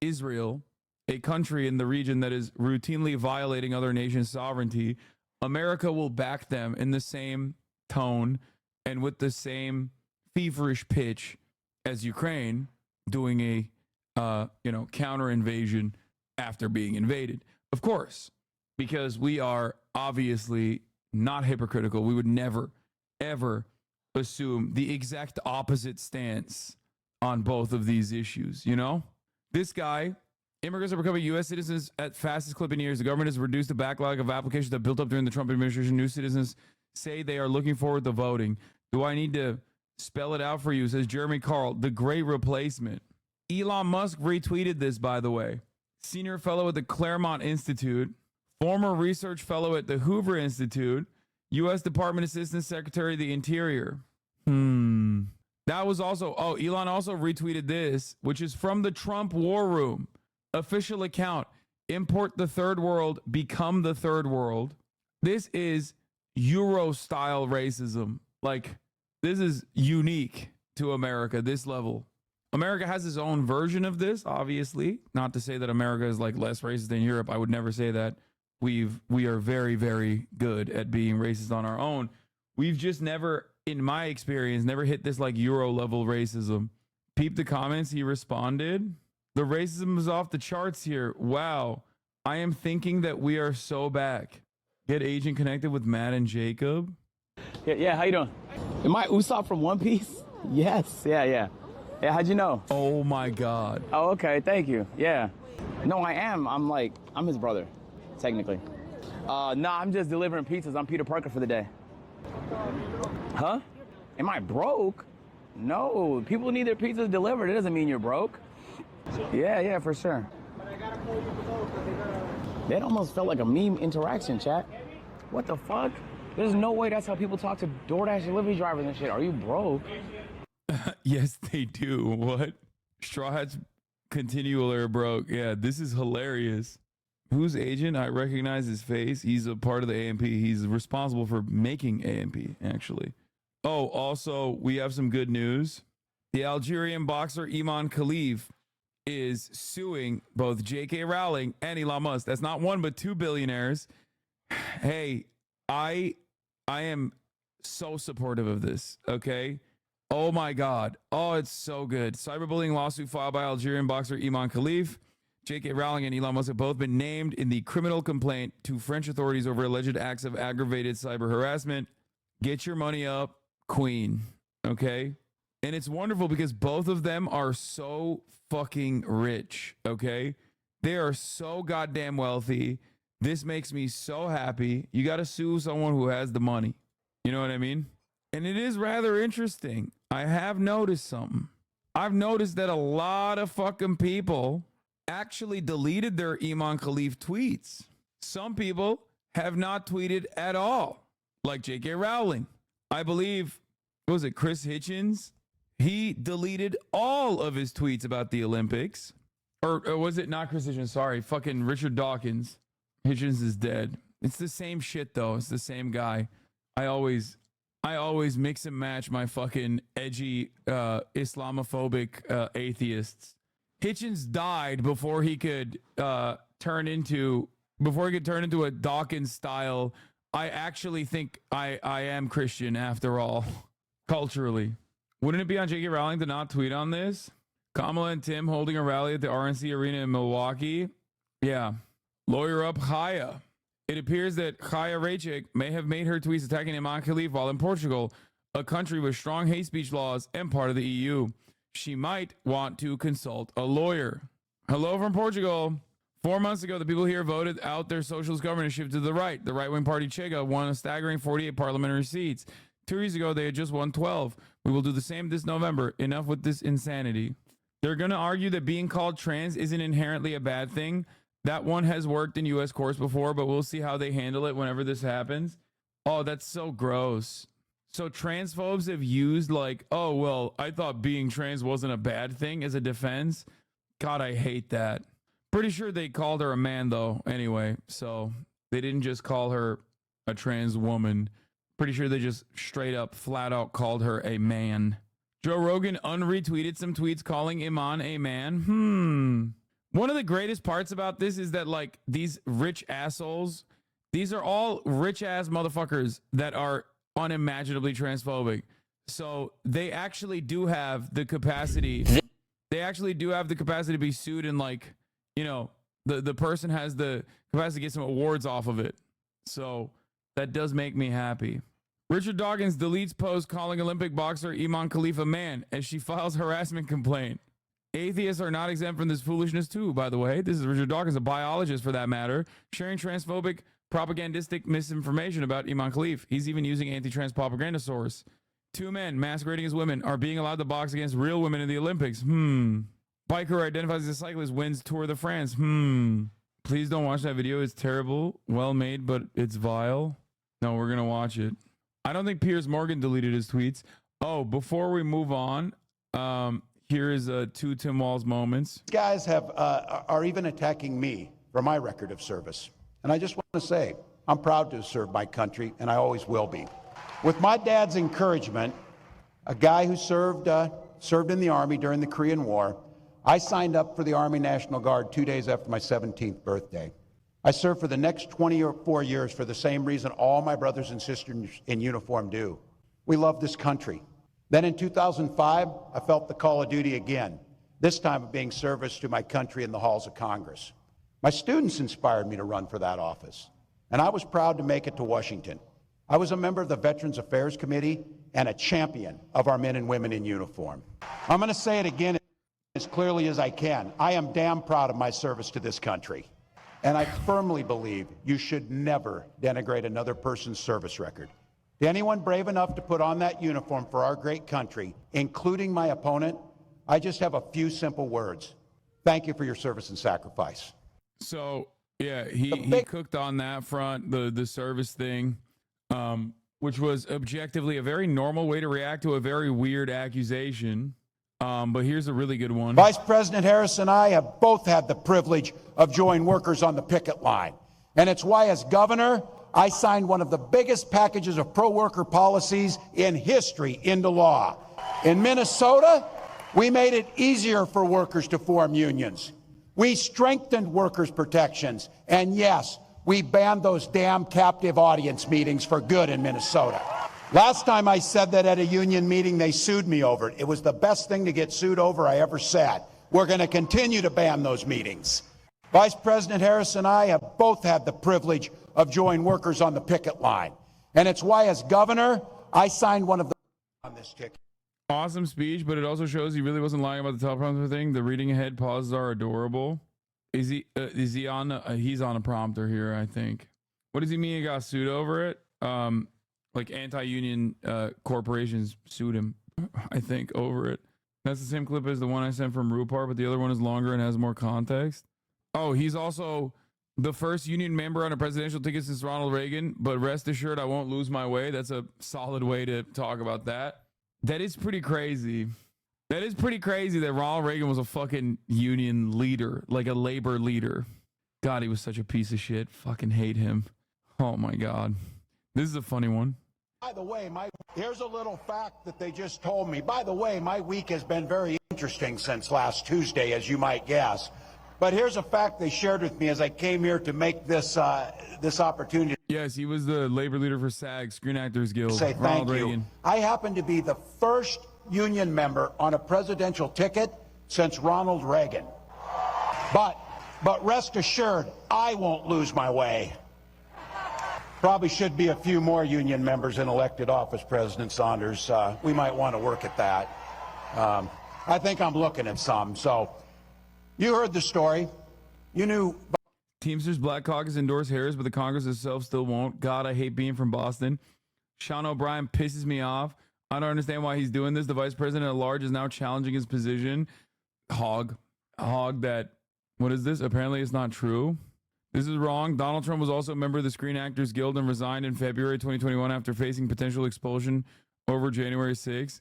Israel, a country in the region that is routinely violating other nations' sovereignty, America will back them in the same tone and with the same feverish pitch as Ukraine doing a counter invasion after being invaded. Of course, because we are obviously not hypocritical. We would never, ever assume the exact opposite stance on both of these issues, you know? This guy, immigrants are becoming U.S. citizens at fastest clip in years. The government has reduced the backlog of applications that built up during the Trump administration. New citizens say they are looking forward to voting. Do I need to spell it out for you? Says Jeremy Carl, the great replacement. Elon Musk retweeted this, by the way. Senior fellow at the Claremont Institute, former research fellow at the Hoover Institute, U.S. Department Assistant Secretary of the Interior. That was also, Elon also retweeted this, which is from the Trump War Room. Official account. Import the third world, become the third world. This is Euro-style racism. Like, this is unique to America, this level. America has its own version of this, obviously. Not to say that America is like less racist than Europe. I would never say that. We are very, very good at being racist on our own. We've just never, in my experience, never hit this like Euro level racism. Peep the comments. He responded. The racism is off the charts here. Wow. I am thinking that we are so back. Get agent connected with Matt and Jacob. Yeah, how you doing? Am I Usopp from One Piece? Yes, yeah. Yeah, how'd you know? Oh my God. Oh, okay, thank you. Yeah. No, I am. I'm his brother, technically. No, I'm just delivering pizzas. I'm Peter Parker for the day. Huh? Am I broke? No, people need their pizzas delivered. It doesn't mean you're broke. Yeah, for sure. That almost felt like a meme interaction, chat. What the fuck? There's no way that's how people talk to DoorDash delivery drivers and shit. Are you broke? Yes, they do. What? Straw Hats continually are broke. Yeah, this is hilarious. Who's agent? I recognize his face. He's a part of the AMP. He's responsible for making AMP, actually. Oh, also, we have some good news. The Algerian boxer Iman Khalif is suing both J.K. Rowling and Elon Musk. That's not one, but two billionaires. Hey, I am so supportive of this, okay? Oh my God. Oh, it's so good. Cyberbullying lawsuit filed by Algerian boxer Iman Khalif. J.K. Rowling and Elon Musk have both been named in the criminal complaint to French authorities over alleged acts of aggravated cyber harassment. Get your money up, Queen, okay? And it's wonderful because both of them are so fucking rich, okay? They are so goddamn wealthy. This makes me so happy. You got to sue someone who has the money. You know what I mean? And it is rather interesting. I have noticed something. I've noticed that a lot of fucking people actually deleted their Iman Khalif tweets. Some people have not tweeted at all, like J.K. Rowling. I believe, what was it, Chris Hitchens? He deleted all of his tweets about the Olympics. Or was it not Chris Hitchens? Sorry, fucking Richard Dawkins. Hitchens is dead. It's the same shit, though. It's the same guy. I always mix and match my fucking edgy Islamophobic atheists. Hitchens died before he could turn into a Dawkins style. I actually think I am Christian after all, culturally. Wouldn't it be on J.K. Rowling to not tweet on this? Kamala and Tim holding a rally at the RNC Arena in Milwaukee. Yeah. Lawyer up Chaya. It appears that Chaya Raichik may have made her tweets attacking Iman Khalif while in Portugal, a country with strong hate speech laws and part of the EU. She might want to consult a lawyer. Hello from Portugal. 4 months ago, the people here voted out their socialist government and shifted to the right. The right-wing party Chega won a staggering 48 parliamentary seats. 2 years ago, they had just won 12. We will do the same this November. Enough with this insanity. They're going to argue that being called trans isn't inherently a bad thing. That one has worked in U.S. courts before, but we'll see how they handle it whenever this happens. Oh, that's so gross. So transphobes have used like, oh, well, I thought being trans wasn't a bad thing as a defense. God, I hate that. Pretty sure they called her a man, though, anyway. So they didn't just call her a trans woman. Pretty sure they just straight up, flat out called her a man. Joe Rogan unretweeted some tweets calling Iman a man. One of the greatest parts about this is that, like, these rich assholes, these are all rich ass motherfuckers that are unimaginably transphobic. So they actually do have the capacity. They actually do have the capacity to be sued, and, like, you know, the person has the capacity to get some awards off of it. So that does make me happy. Richard Dawkins deletes post calling Olympic boxer Iman Khalif a man as she files harassment complaint. Atheists are not exempt from this foolishness too, by the way. This is Richard Dawkins, a biologist for that matter, sharing transphobic propagandistic misinformation about Iman Khalif. He's even using anti-trans propaganda source. 2 men masquerading as women are being allowed to box against real women in the Olympics. Biker who identifies as a cyclist wins Tour de France. Please don't watch that video. It's terrible. Well made, but it's vile. No, we're going to watch it. I don't think Piers Morgan deleted his tweets. Oh, before we move on, here is 2 Tim Walz moments. These guys are even attacking me for my record of service. And I just want to say, I'm proud to serve my country, and I always will be. With my dad's encouragement, a guy who served in the Army during the Korean War, I signed up for the Army National Guard 2 days after my 17th birthday. I served for the next 24 years for the same reason all my brothers and sisters in uniform do. We love this country. Then in 2005, I felt the call of duty again, this time of being service to my country in the halls of Congress. My students inspired me to run for that office, and I was proud to make it to Washington. I was a member of the Veterans Affairs Committee and a champion of our men and women in uniform. I'm going to say it again as clearly as I can. I am damn proud of my service to this country. And I firmly believe you should never denigrate another person's service record. To anyone brave enough to put on that uniform for our great country, including my opponent, I just have a few simple words. Thank you for your service and sacrifice. So, yeah, he cooked on that front, the service thing, which was objectively a very normal way to react to a very weird accusation. But here's a really good one. Vice President Harris and I have both had the privilege of joining workers on the picket line. And it's why, as governor, I signed one of the biggest packages of pro-worker policies in history into law. In Minnesota, we made it easier for workers to form unions. We strengthened workers' protections. And yes, we banned those damn captive audience meetings for good in Minnesota. Last time I said that at a union meeting, they sued me over it. It was the best thing to get sued over I ever said. We're going to continue to ban those meetings. Vice President Harris and I have both had the privilege of joining workers on the picket line. And it's why, as governor, I signed one of the on this ticket. Awesome speech, but it also shows he really wasn't lying about the teleprompter thing. The reading ahead pauses are adorable. Is he on? He's on a prompter here, I think. What does he mean he got sued over it? Like anti-union corporations sued him, I think, over it. That's the same clip as the one I sent from Rupar, but the other one is longer and has more context. Oh, he's also the first union member on a presidential ticket since Ronald Reagan, but rest assured I won't lose my way. That's a solid way to talk about that. That is pretty crazy. That is pretty crazy that Ronald Reagan was a fucking union leader, like a labor leader. God, he was such a piece of shit. Fucking hate him. Oh my God. This is a funny one. By the way, here's a little fact that they just told me. By the way, my week has been very interesting since last Tuesday, as you might guess. But here's a fact they shared with me as I came here to make this this opportunity. Yes, he was the labor leader for SAG, Screen Actors Guild. Say Ronald thank you. Reagan. I happen to be the first union member on a presidential ticket since Ronald Reagan. But rest assured, I won't lose my way. Probably should be a few more union members in elected office, President Saunders. We might want to work at that. I think I'm looking at some. So you heard the story. You knew. Teamsters Black Caucus endorsed Harris, but the Congress itself still won't. God, I hate being from Boston. Sean O'Brien pisses me off. I don't understand why he's doing this. The vice president at large is now challenging his position. Hog that, what is this? Apparently it's not true. This is wrong. Donald Trump was also a member of the Screen Actors Guild and resigned in February 2021 after facing potential expulsion over January 6th.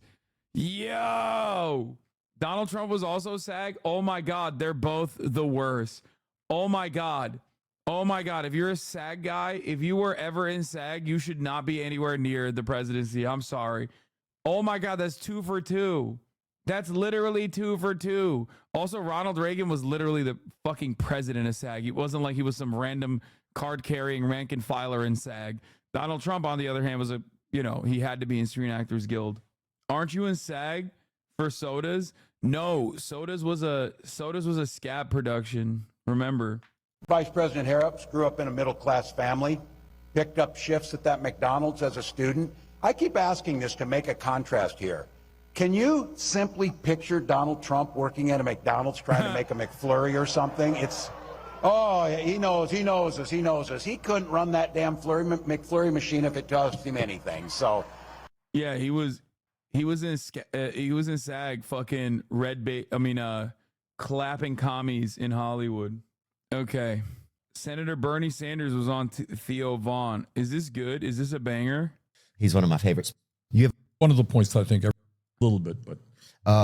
Yo! Donald Trump was also SAG. Oh my God, they're both the worst. Oh my God. Oh my God. If you're a SAG guy, if you were ever in SAG, you should not be anywhere near the presidency. I'm sorry. Oh my God, that's 2 for 2. That's literally 2 for 2. Also, Ronald Reagan was literally the fucking president of SAG. It wasn't like he was some random card-carrying rank and filer in SAG. Donald Trump, on the other hand, was he had to be in Screen Actors Guild. Aren't you in SAG for Sodas? No, Sodas was a scab production. Remember. Vice President Harris grew up in a middle-class family, picked up shifts at that McDonald's as a student. I keep asking this to make a contrast here. Can you simply picture Donald Trump working at a McDonald's trying to make a McFlurry or something? He knows us. He couldn't run that damn McFlurry machine if it cost him anything. So, yeah, he was in SAG, fucking clapping commies in Hollywood. Okay, Senator Bernie Sanders was on Theo Vaughn. Is this good? Is this a banger? He's one of my favorites. You have one of the points I think. A little bit, but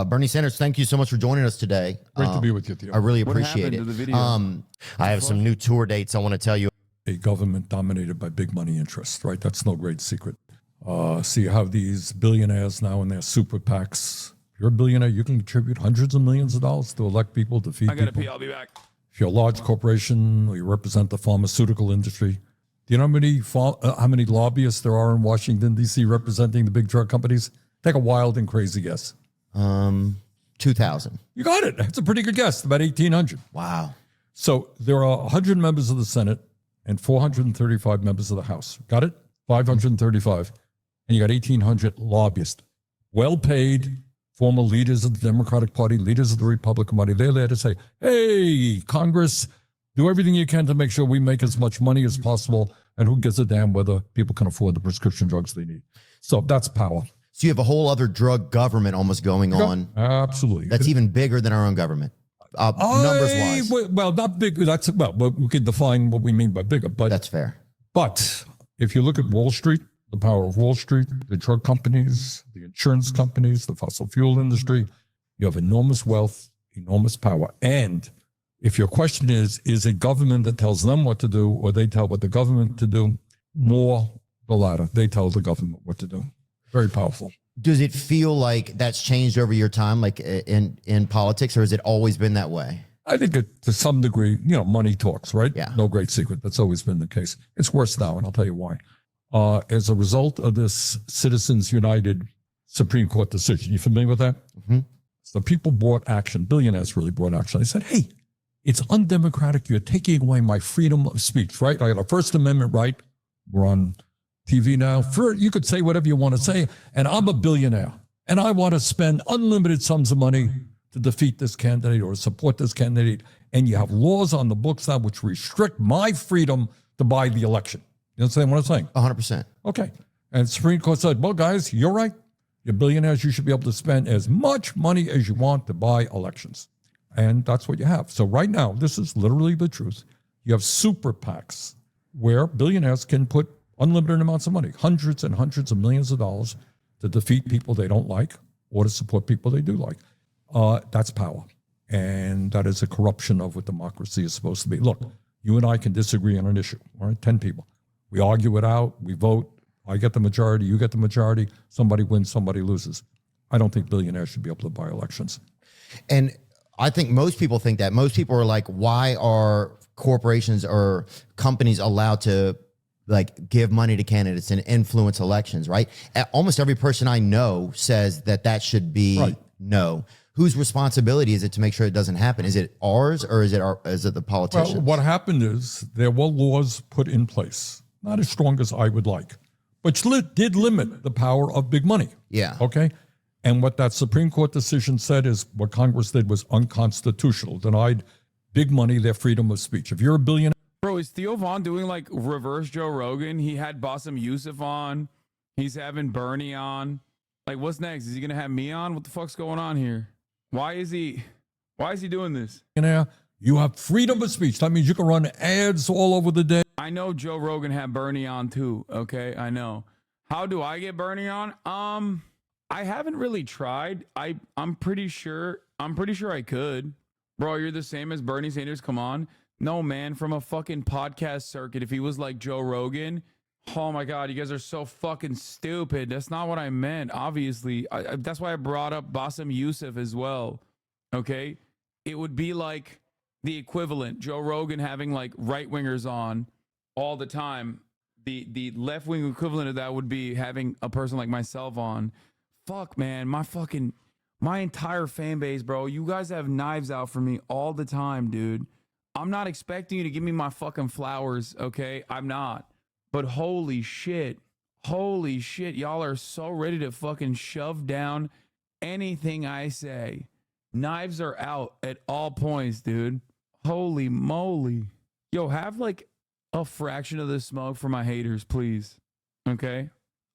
Bernie Sanders, thank you so much for joining us today. Great to be with you, Theo. I really appreciate it. I have some new tour dates I want to tell you. A government dominated by big money interests, right? That's no great secret. So you have these billionaires now in their super PACs. If you're a billionaire, you can contribute hundreds of millions of dollars to elect people, to feed people. I gotta pee, I'll be back. If you're a large corporation or you represent the pharmaceutical industry, do you know how many lobbyists there are in Washington, D.C. representing the big drug companies? Take a wild and crazy guess. 2,000. You got it. That's a pretty good guess. About 1,800. Wow. So there are 100 members of the Senate and 435 members of the House. Got it? 535. And you got 1,800 lobbyists. Well-paid former leaders of the Democratic Party, leaders of the Republican Party. They're there to say, hey, Congress, do everything you can to make sure we make as much money as possible. And who gives a damn whether people can afford the prescription drugs they need? So that's power. So you have a whole other drug government almost going on. Absolutely. That's even bigger than our own government, numbers-wise. Well, not big. We can define what we mean by bigger. But that's fair. But if you look at Wall Street, the power of Wall Street, the drug companies, the insurance companies, the fossil fuel industry, you have enormous wealth, enormous power. And if your question is it government that tells them what to do or they tell what the government to do? More the latter. They tell the government what to do. Very powerful. Does it feel like that's changed over your time, like in politics, or has it always been that way? I think to some degree, money talks, right? Yeah. No great secret. That's always been the case. It's worse now, and I'll tell you why. As a result of this Citizens United Supreme Court decision, you familiar with that? Mm-hmm. So people brought action. Billionaires really brought action. They said, hey, it's undemocratic. You're taking away my freedom of speech, right? I got a First Amendment right. We're on TV now. You could say whatever you want to say, and I'm a billionaire, and I want to spend unlimited sums of money to defeat this candidate or support this candidate, and you have laws on the books now which restrict my freedom to buy the election. You understand what I'm saying? 100%. Okay. And the Supreme Court said, well, guys, you're right. You're billionaires, you should be able to spend as much money as you want to buy elections. And that's what you have. So right now, this is literally the truth. You have super PACs where billionaires can put unlimited amounts of money, hundreds and hundreds of millions of dollars to defeat people they don't like or to support people they do like. That's power. And that is a corruption of what democracy is supposed to be. Look, you and I can disagree on an issue, all right? 10 people. We argue it out, we vote, I get the majority, you get the majority, somebody wins, somebody loses. I don't think billionaires should be able to buy elections. And I think most people think that. Most people are like, why are corporations or companies allowed to like give money to candidates and influence elections, right? Almost every person I know says that that should be no. Whose responsibility is it to make sure it doesn't happen? Is it ours or is it the politicians? Well, what happened is there were laws put in place, not as strong as I would like, but did limit the power of big money. Yeah. Okay. And what that Supreme Court decision said is what Congress did was unconstitutional, denied big money their freedom of speech. If you're a billionaire. Bro, is Theo Vaughn doing like reverse Joe Rogan? He had Bassem Youssef on. He's having Bernie on. Like, what's next? Is he going to have me on? What the fuck's going on here? Why is he doing this? You have freedom of speech. That means you can run ads all over the day. I know Joe Rogan had Bernie on too. Okay, I know. How do I get Bernie on? I haven't really tried. I'm pretty sure I could. Bro, you're the same as Bernie Sanders. Come on. No, man, from a fucking podcast circuit. If he was like Joe Rogan, oh my God, you guys are so fucking stupid. That's not what I meant. Obviously, that's why I brought up Bassem Youssef as well. Okay, it would be like the equivalent. Joe Rogan having like right wingers on all the time. The left wing equivalent of that would be having a person like myself on. Fuck, man, my entire fan base, bro. You guys have knives out for me all the time, dude. I'm not expecting you to give me my fucking flowers, okay? I'm not. But holy shit, y'all are so ready to fucking shove down anything I say. Knives are out at all points, dude. Holy moly. Yo, have like a fraction of the smoke for my haters, please. Okay?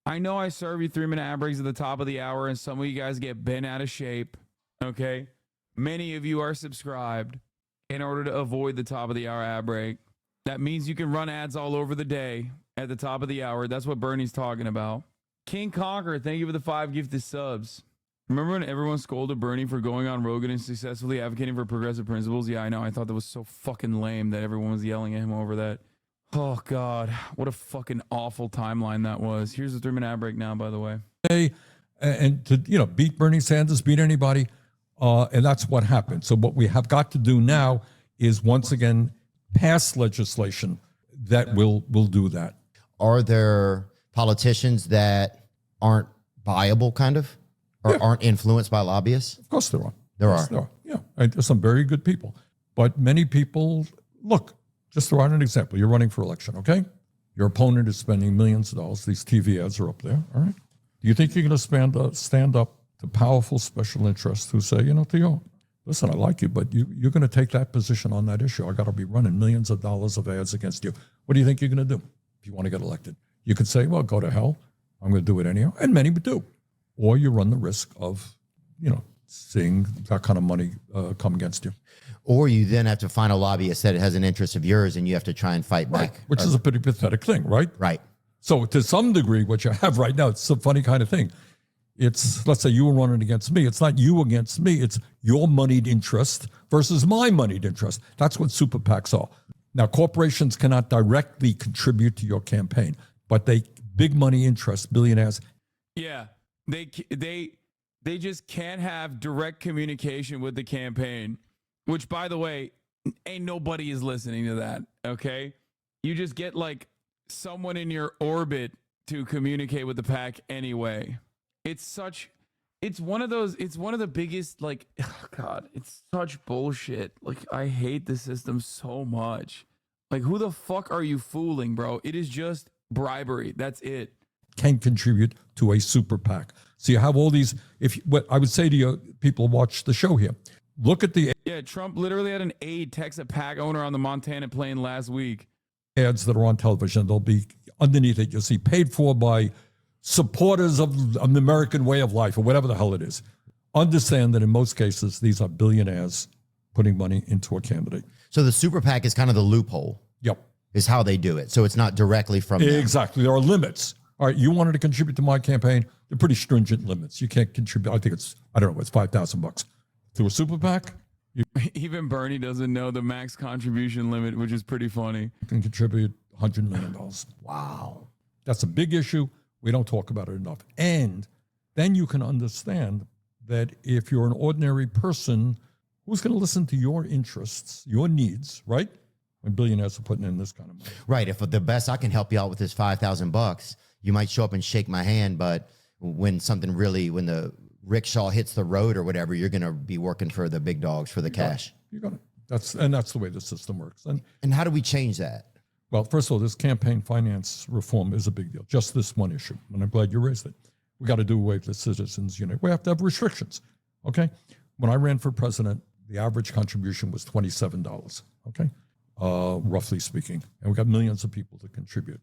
I know I serve you 3-minute ad breaks at the top of the hour and some of you guys get bent out of shape. Okay? Many of you are subscribed in order to avoid the top of the hour ad break. That means you can run ads all over the day at the top of the hour. That's what Bernie's talking about. King Conqueror, thank you for the 5 gifted subs. Remember when everyone scolded Bernie for going on Rogan and successfully advocating for progressive principles? Yeah, I know. I thought that was so fucking lame that everyone was yelling at him over that. Oh, God. What a fucking awful timeline that was. Here's the 3-minute ad break now, by the way. And to, beat Bernie Sanders, beat anybody. And that's what happened. So what we have got to do now is once again pass legislation that will do that. Are there politicians that aren't viable, kind of, or aren't influenced by lobbyists? Of course there are. There Yes, are. there are. Yeah, and there's some very good people. But many people, look, just throw out an example. You're running for election, okay? Your opponent is spending millions of dollars. These TV ads are up there, all right? Do you think you're going to stand up to powerful special interests who say, Theo, listen, I like you, but you're going to take that position on that issue. I got to be running millions of dollars of ads against you. What do you think you're going to do if you want to get elected? You could say, well, go to hell. I'm going to do it anyhow. And many would do. Or you run the risk of, seeing that kind of money come against you. Or you then have to find a lobbyist that has an interest of yours and you have to try and fight back. Which is a pretty pathetic thing, right? Right. So to some degree, what you have right now, it's a funny kind of thing. It's, let's say you were running against me. It's not you against me. It's your moneyed interest versus my moneyed interest. That's what super PACs are. Now, corporations cannot directly contribute to your campaign, but big money interests, billionaires. Yeah, they just can't have direct communication with the campaign, which, by the way, ain't nobody is listening to that, okay? You just get like someone in your orbit to communicate with the PAC anyway. It's one of the biggest, like, oh God, it's such bullshit. Like, I hate the system so much. Like, who the fuck are you fooling, bro? It is just bribery. That's it. Can contribute to a super PAC. So you have all these, what I would say to you, people watch the show here. Look at the Trump literally had an aide text a PAC owner on the Montana plane last week. ads that are on television. They'll be underneath it. You'll see paid for by supporters of the American way of life or whatever the hell it is, understand that in most cases, these are billionaires putting money into a candidate. So the super PAC is kind of the loophole. Yep. Is how they do it. So it's not directly from them. Exactly. There are limits. All right, you wanted to contribute to my campaign. They're pretty stringent limits. You can't contribute. I think it's $5,000 to a super PAC. Even Bernie doesn't know the max contribution limit, which is pretty funny. You can contribute $100 million. Wow. That's a big issue. We don't talk about it enough. And then you can understand that if you're an ordinary person, who's going to listen to your interests, your needs, right? When billionaires are putting in this kind of money. Right. If the best I can help you out with is $5,000, you might show up and shake my hand, but when the rickshaw hits the road or whatever, you're going to be working for the big dogs for the cash. You got it. That's the way the system works. And how do we change that? Well, first of all, this campaign finance reform is a big deal. Just this one issue, and I'm glad you raised it. We got to do away with the Citizens United. We have to have restrictions. Okay. When I ran for president, the average contribution was $27. Okay. Roughly speaking, and we've got millions of people to contribute.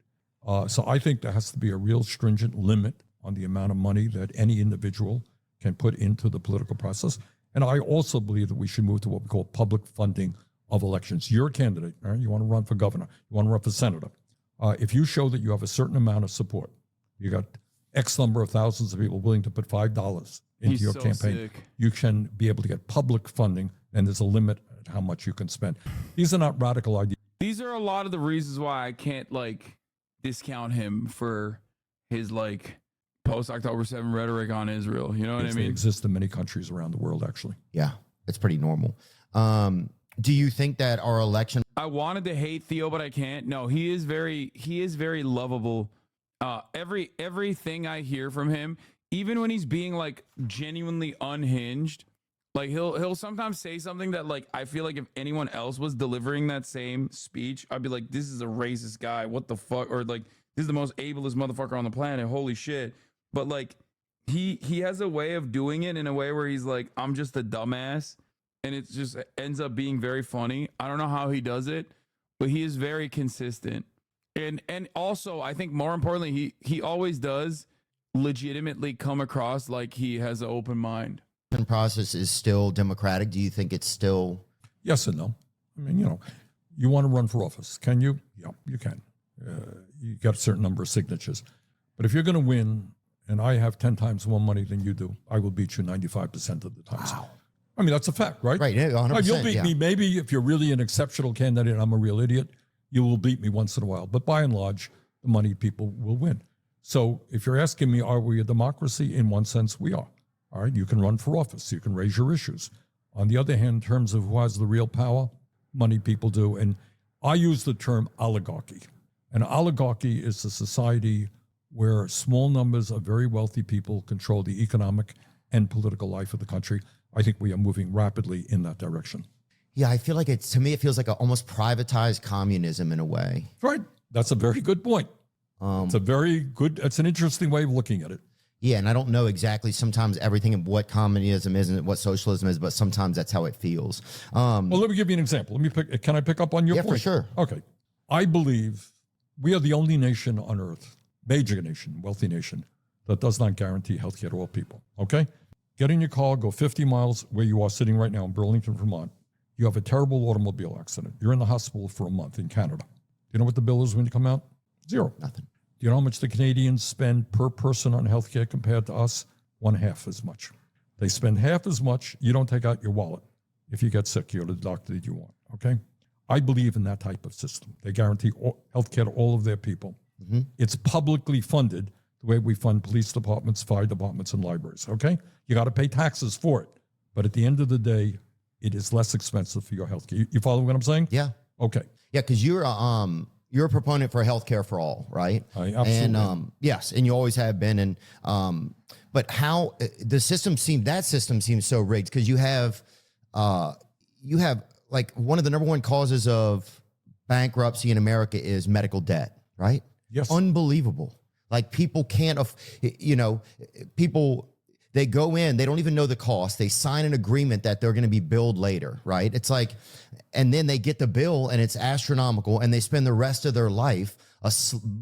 So I think there has to be a real stringent limit on the amount of money that any individual can put into the political process. And I also believe that we should move to what we call public funding of elections. You're a candidate, right? You want to run for governor, you want to run for senator. If you show that you have a certain amount of support, you got X number of thousands of people willing to put $5 into your campaign, you can be able to get public funding, and there's a limit at how much you can spend. These are not radical ideas. These are a lot of the reasons why I can't discount him for his post-October 7 rhetoric on Israel. You know what I mean? They exist in many countries around the world, actually. Yeah, it's pretty normal. Do you think that our election... I wanted to hate Theo, but I can't. No, he is very lovable. Everything I hear from him, even when he's being genuinely unhinged, he'll sometimes say something that I feel like if anyone else was delivering that same speech, I'd be like, this is a racist guy. What the fuck? Or this is the most ableist motherfucker on the planet. Holy shit. But he has a way of doing it in a way where he's like, I'm just a dumbass. And it just ends up being very funny. I don't know how he does it, but he is very consistent. And also, I think more importantly, he always does legitimately come across like he has an open mind. Process is still democratic. Do you think it's still... Yes and no. I mean, you want to run for office. Can you? Yeah, you can. You got a certain number of signatures. But if you're going to win, and I have 10 times more money than you do, I will beat you 95% of the time. Wow. I mean, that's a fact, right? Right, 100%. You'll beat me maybe if you're really an exceptional candidate and I'm a real idiot, you will beat me once in a while. But by and large, the money people will win. So if you're asking me, are we a democracy? In one sense, we are. All right, you can run for office. You can raise your issues. On the other hand, in terms of who has the real power, money people do. And I use the term oligarchy. An oligarchy is a society where small numbers of very wealthy people control the economic and political life of the country. I think we are moving rapidly in that direction. Yeah, I feel like to me, it feels like a almost privatized communism in a way. Right. That's a very good point. It's an interesting way of looking at it. Yeah, and I don't know exactly sometimes everything of what communism is and what socialism is, but sometimes that's how it feels. Well, let me give you an example. Can I pick up on your point? Yeah, for sure. Okay. I believe we are the only nation on earth, major nation, wealthy nation, that does not guarantee health care to all people. Okay? Get in your car, go 50 miles where you are sitting right now in Burlington, Vermont. You have a terrible automobile accident. You're in the hospital for a month in Canada. Do you know what the bill is when you come out? Zero. Nothing. Do you know how much the Canadians spend per person on healthcare compared to us? 1/2 as much. They spend half as much. You don't take out your wallet. If you get sick, you go to the doctor that you want. Okay? I believe in that type of system. They guarantee healthcare to all of their people. Mm-hmm. It's publicly funded the way we fund police departments, fire departments, and libraries. Okay? You got to pay taxes for it. But at the end of the day, it is less expensive for your healthcare. You follow what I'm saying? Yeah. Okay. Yeah, because you're a proponent for healthcare for all, right? I absolutely. And yes, and you always have been. And but how the system seems so rigged because you have one of the number one causes of bankruptcy in America is medical debt, right? Yes. Unbelievable. Like people can't, they go in, they don't even know the cost. They sign an agreement that they're going to be billed later, right? It's like, and then they get the bill and it's astronomical and they spend the rest of their life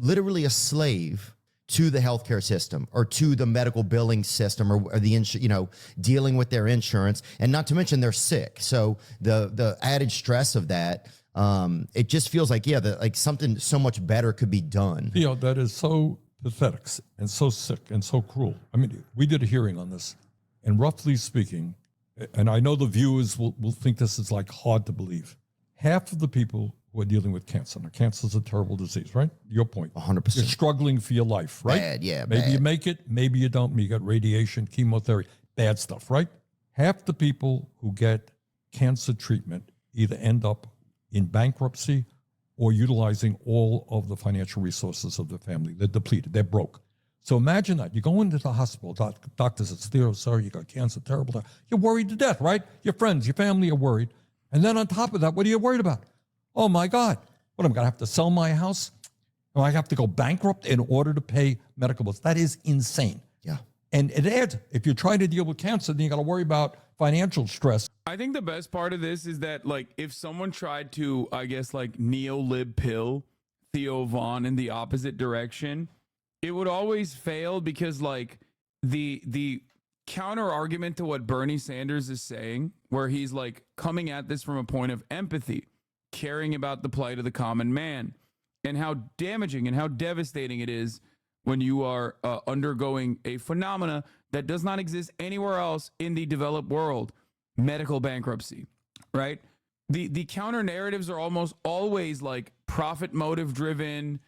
literally a slave to the healthcare system or to the medical billing system or the dealing with their insurance, and not to mention they're sick. So the added stress of that, it just feels like like something so much better could be done. That is so pathetic and so sick and so cruel. I mean, we did a hearing on this, and roughly speaking, and I know the viewers will think this is like hard to believe, half of the people who are dealing with cancer. Now, cancer is a terrible disease, right? Your point. 100%. You're struggling for your life, right? Bad, yeah, Maybe bad. you make it, maybe you don't. You got radiation, chemotherapy, bad stuff, right? Half the people who get cancer treatment either end up in bankruptcy or utilizing all of the financial resources of the family. They're depleted. They're broke. So imagine that. You go into the hospital, doctor says, Theo, sorry, you got cancer, terrible. You're worried to death, right? Your friends, your family are worried. And then on top of that, what are you worried about? Oh my God, what, I'm going to have to sell my house? Or I have to go bankrupt in order to pay medical bills. That is insane. Yeah. And it adds, if you're trying to deal with cancer, then you got to worry about financial stress. I think the best part of this is that, like, if someone tried to, I guess, like, neo-lib pill Theo Vaughn in the opposite direction, it would always fail because, like, the counter argument to what Bernie Sanders is saying, where he's, like, coming at this from a point of empathy, caring about the plight of the common man, and how damaging and how devastating it is when you are undergoing a phenomena that does not exist anywhere else in the developed world, medical bankruptcy, right? The counter narratives are almost always like profit motive driven,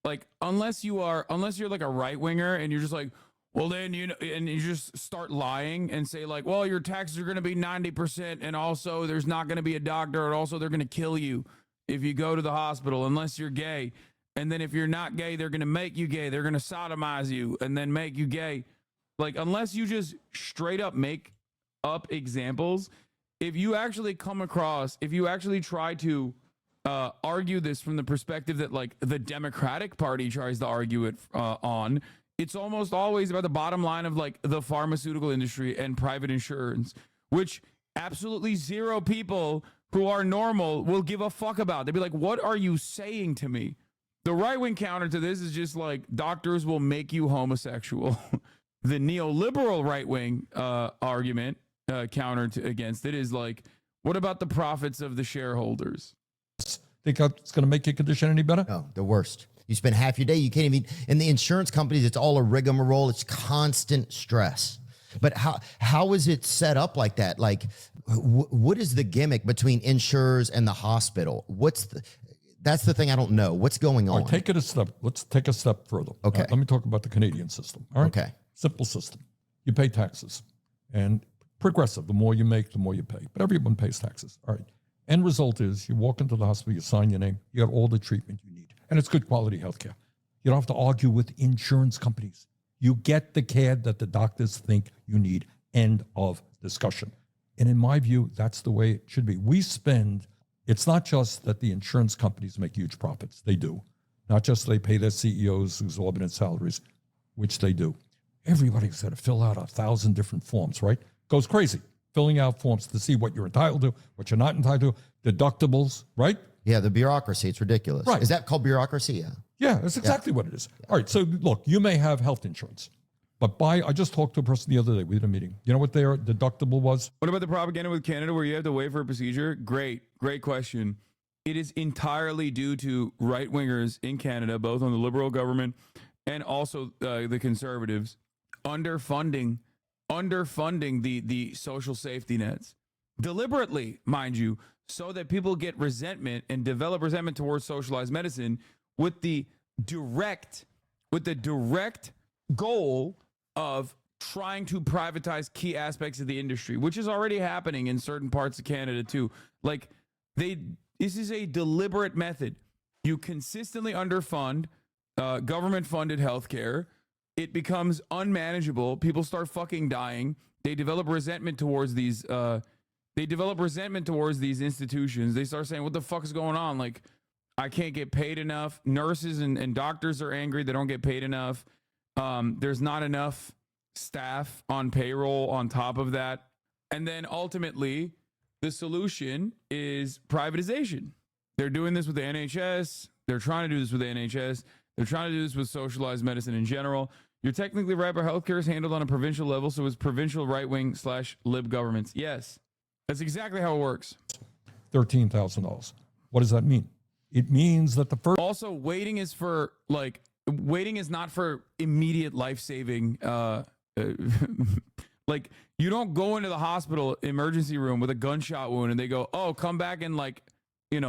like unless you're like a right winger and you're just like, well then, and you just start lying and say like, well, your taxes are going to be 90% and also there's not going to be a doctor and also they're going to kill you if you go to the hospital unless you're gay. And then if you're not gay, they're going to make you gay. They're going to sodomize you and then make you gay. Like, unless you just straight up make up examples, if you actually try to argue this from the perspective that like the Democratic Party tries to argue it on, it's almost always about the bottom line of like the pharmaceutical industry and private insurance, which absolutely zero people who are normal will give a fuck about. They'd be like, what are you saying to me? The right-wing counter to this is just like, doctors will make you homosexual. The neoliberal right-wing argument against it is like, what about the profits of the shareholders? Think it's going to make your condition any better? No, the worst. You spend half your day, you can't even, in the insurance companies, it's all a rigmarole. It's constant stress. But how is it set up like that? Like, what is the gimmick between insurers and the hospital? That's the thing I don't know. What's going on? All right, take it a step. Let's take a step further. Okay. Let me talk about the Canadian system. All right. Okay. Simple system. You pay taxes, and progressive. The more you make, the more you pay. But everyone pays taxes. All right. End result is you walk into the hospital, you sign your name, you got all the treatment you need, and it's good quality healthcare. You don't have to argue with insurance companies. You get the care that the doctors think you need. End of discussion. And in my view, that's the way it should be. It's not just that the insurance companies make huge profits. They do. Not just they pay their CEOs exorbitant salaries, which they do. Everybody's got to fill out 1,000 different forms, right? Goes crazy. Filling out forms to see what you're entitled to, what you're not entitled to, deductibles, right? Yeah, the bureaucracy, it's ridiculous. Right. Is that called bureaucracy? Yeah. Yeah, that's exactly what it is. All right, so look, you may have health insurance, but I just talked to a person the other day. We had a meeting. You know what their deductible was? What about the propaganda with Canada where you have to wait for a procedure? Great question. It is entirely due to right-wingers in Canada, both on the Liberal government and also the Conservatives, underfunding the social safety nets. Deliberately, mind you, so that people get resentment and develop resentment towards socialized medicine with the direct goal of trying to privatize key aspects of the industry, which is already happening in certain parts of Canada too. Like this is a deliberate method. You consistently underfund government-funded healthcare. It becomes unmanageable. People start fucking dying. They develop resentment towards these. Institutions. They start saying, "What the fuck is going on? Like, I can't get paid enough." Nurses and doctors are angry. They don't get paid enough. There's not enough staff on payroll on top of that. And then ultimately, the solution is privatization. They're doing this with the NHS. They're trying to do this with the NHS. They're trying to do this with socialized medicine in general. You're technically right, but healthcare is handled on a provincial level, so it's provincial right-wing / lib governments. Yes, that's exactly how it works. $13,000. What does that mean? It means that the first. Also, waiting is not for immediate life-saving. Like, you don't go into the hospital emergency room with a gunshot wound and they go, oh, come back in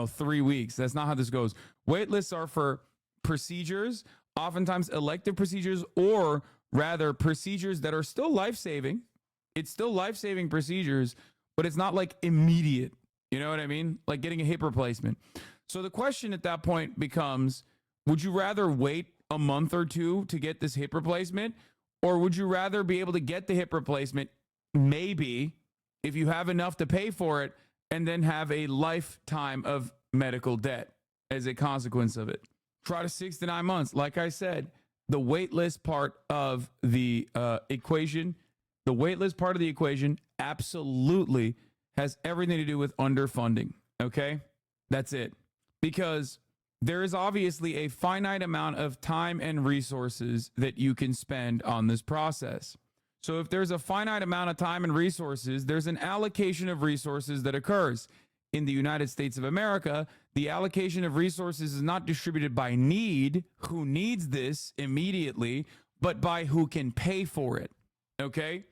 3 weeks. That's not how this goes. Wait lists are for procedures, oftentimes elective procedures, or rather procedures that are still life-saving. It's still life-saving procedures, but it's not like immediate. You know what I mean? Like getting a hip replacement. So the question at that point becomes, would you rather wait a month or two to get this hip replacement? Or would you rather be able to get the hip replacement, maybe, if you have enough to pay for it, and then have a lifetime of medical debt as a consequence of it? Try to 6 to 9 months. Like I said, the wait list part of the equation, absolutely has everything to do with underfunding, okay? That's it. Because there is obviously a finite amount of time and resources that you can spend on this process. So if there's a finite amount of time and resources, there's an allocation of resources that occurs. In the United States of America, the allocation of resources is not distributed by need, who needs this immediately, but by who can pay for it, okay?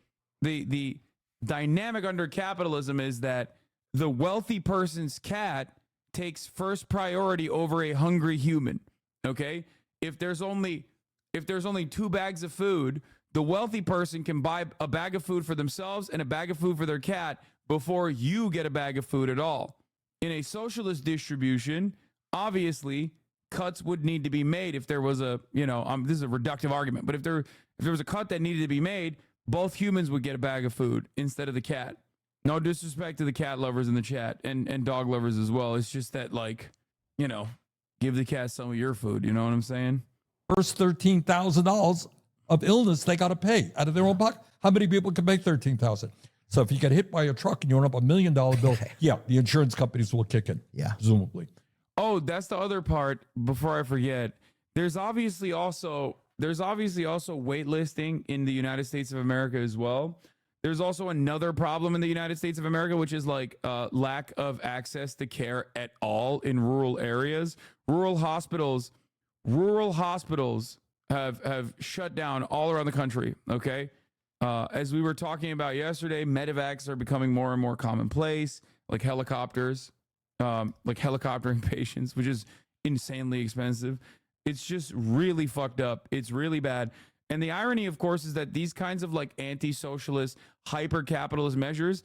The dynamic under capitalism is that the wealthy person's cat takes first priority over a hungry human, okay? If there's only 2 bags of food, the wealthy person can buy a bag of food for themselves and a bag of food for their cat before you get a bag of food at all. In a socialist distribution, obviously, cuts would need to be made if there was a, this is a reductive argument, but if there was a cut that needed to be made, both humans would get a bag of food instead of the cat. No disrespect to the cat lovers in the chat and dog lovers as well. It's just that, give the cat some of your food. You know what I'm saying? First $13,000 of illness they got to pay out of their own pocket. How many people can pay $13,000? So if you get hit by a truck and you run up $1 million bill, yeah, the insurance companies will kick in. Yeah, presumably. Oh, that's the other part. Before I forget, there's obviously also waitlisting in the United States of America as well. There's also another problem in the United States of America, which is lack of access to care at all in rural areas. Rural hospitals have shut down all around the country. Okay. As we were talking about yesterday, medevacs are becoming more and more commonplace, like helicopters, like helicoptering patients, which is insanely expensive. It's just really fucked up. It's really bad. And the irony, of course, is that these kinds of anti-socialist, hyper-capitalist measures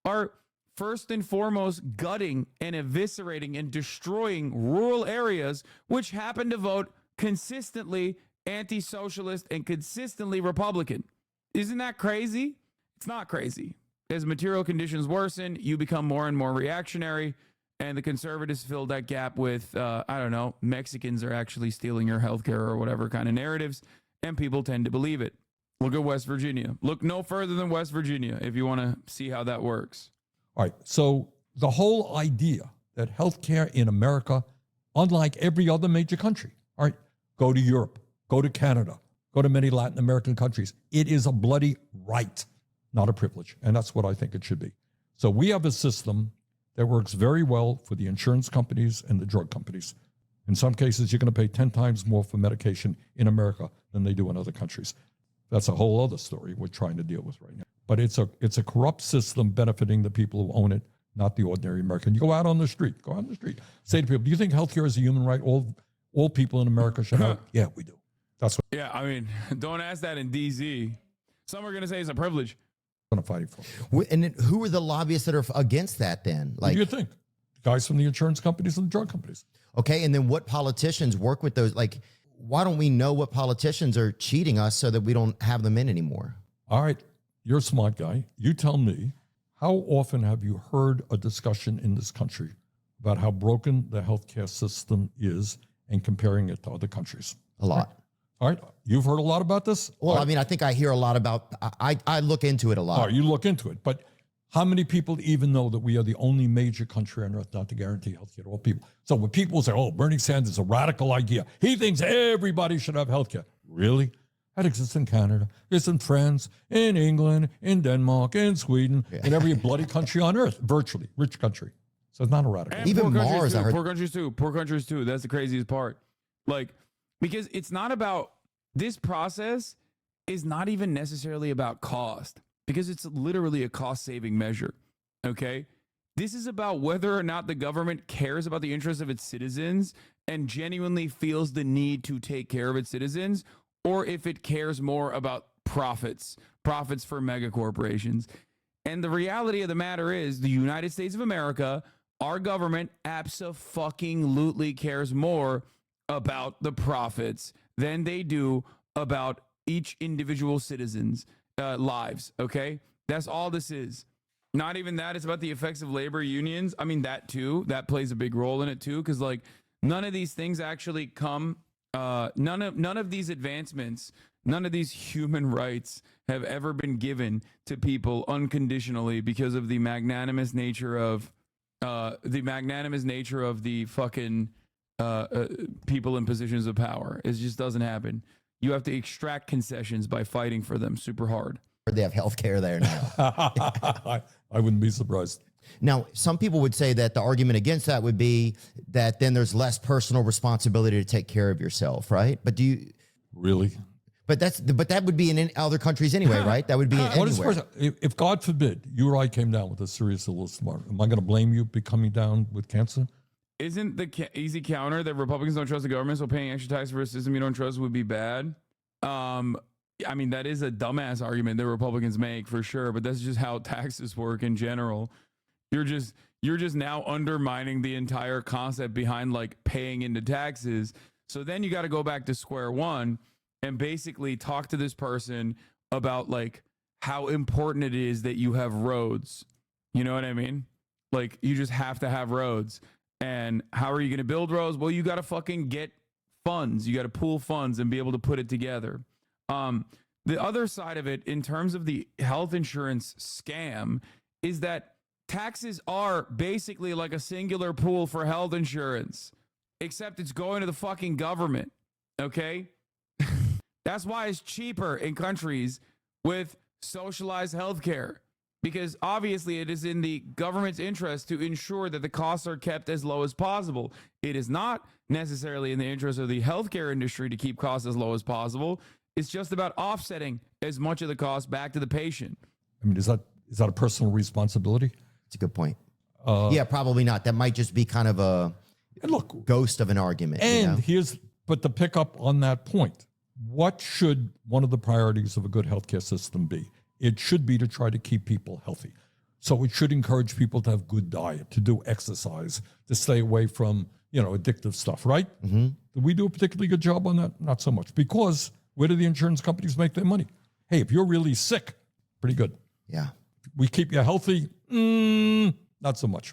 are first and foremost gutting and eviscerating and destroying rural areas, which happen to vote consistently anti-socialist and consistently Republican. Isn't that crazy? It's not crazy. As material conditions worsen, you become more and more reactionary, and the conservatives fill that gap with, Mexicans are actually stealing your healthcare or whatever kind of narratives, and people tend to believe it. Look at West Virginia. Look no further than West Virginia if you want to see how that works. All right. So the whole idea that healthcare in America, unlike every other major country, all right, go to Europe, go to Canada, go to many Latin American countries. It is a bloody right, not a privilege. And that's what I think it should be. So we have a system that works very well for the insurance companies and the drug companies. In some cases, you're going to pay 10 times more for medication in America than they do in other countries. That's a whole other story we're trying to deal with right now. But it's a corrupt system benefiting the people who own it, not the ordinary American. You go out on the street, say to people, do you think healthcare is a human right? All people in America should have it. Yeah, we do. That's what. Yeah, I mean, don't ask that in DZ. Some are going to say it's a privilege. I'm going to fight it for. And then who are the lobbyists that are against that then? What do you think? Guys from the insurance companies and the drug companies. Okay, and then what politicians work with those? Why don't we know what politicians are cheating us so that we don't have them in anymore? All right, you're a smart guy. You tell me, how often have you heard a discussion in this country about how broken the healthcare system is and comparing it to other countries? A lot. All right, you've heard a lot about this? Well, I mean, I think I hear a lot about, I look into it a lot. All right, you look into it, but How many people even know that we are the only major country on earth not to guarantee healthcare to all people? So when people say, oh, Bernie Sanders is a radical idea, he thinks everybody should have healthcare. Really? That exists in Canada, it's in France, in England, in Denmark, in Sweden, in every bloody country on earth, virtually, rich country. So it's not a radical. And even Mars, poor countries too. Poor countries too. That's the craziest part. Like, because it's not about, this process is not even necessarily about cost, because it's literally a cost-saving measure, okay? This is about whether or not the government cares about the interests of its citizens and genuinely feels the need to take care of its citizens, or if it cares more about profits for mega corporations. And the reality of the matter is the United States of America, our government abso-fucking-lutely cares more about the profits than they do about each individual citizen's lives, okay? That's all this is. Not even that, it's about the effects of labor unions. I mean, that too, that plays a big role in it too, because like none of these things actually come, none of these advancements, none of these human rights have ever been given to people unconditionally because of the magnanimous nature of the fucking people in positions of power. It just doesn't happen. You have to extract concessions by fighting for them super hard. They have health care there now. I wouldn't be surprised. Now, some people would say that the argument against that would be that then there's less personal responsibility to take care of yourself, right? But do you really? But that would be in other countries anyway, right? That would be anywhere. If God forbid you or I came down with a serious illness tomorrow, am I going to blame you for coming down with cancer? Isn't the easy counter that Republicans don't trust the government, so paying extra tax for a system you don't trust would be bad? I mean, that is a dumbass argument that Republicans make for sure, but that's just how taxes work in general. You're just now undermining the entire concept behind like paying into taxes. So then you got to go back to square one and basically talk to this person about like how important it is that you have roads. You know what I mean? Like you just have to have roads. And how are you going to build roads? Well, you got to fucking get funds. You got to pool funds and be able to put it together. The other side of it, in terms of the health insurance scam, is that taxes are basically like a singular pool for health insurance, except it's going to the fucking government. Okay? That's why it's cheaper in countries with socialized healthcare. Because obviously it is in the government's interest to ensure that the costs are kept as low as possible. It is not necessarily in the interest of the healthcare industry to keep costs as low as possible. It's just about offsetting as much of the cost back to the patient. I mean, is that a personal responsibility? It's a good point. Yeah, probably not. That might just be kind of a ghost of an argument. And but to pick up on that point, what should one of the priorities of a good healthcare system be? It should be to try to keep people healthy. So it should encourage people to have good diet, to do exercise, to stay away from, addictive stuff, right? Mm-hmm. Do we do a particularly good job on that? Not so much. Because where do the insurance companies make their money? Hey, if you're really sick, pretty good. Yeah. We keep you healthy, not so much.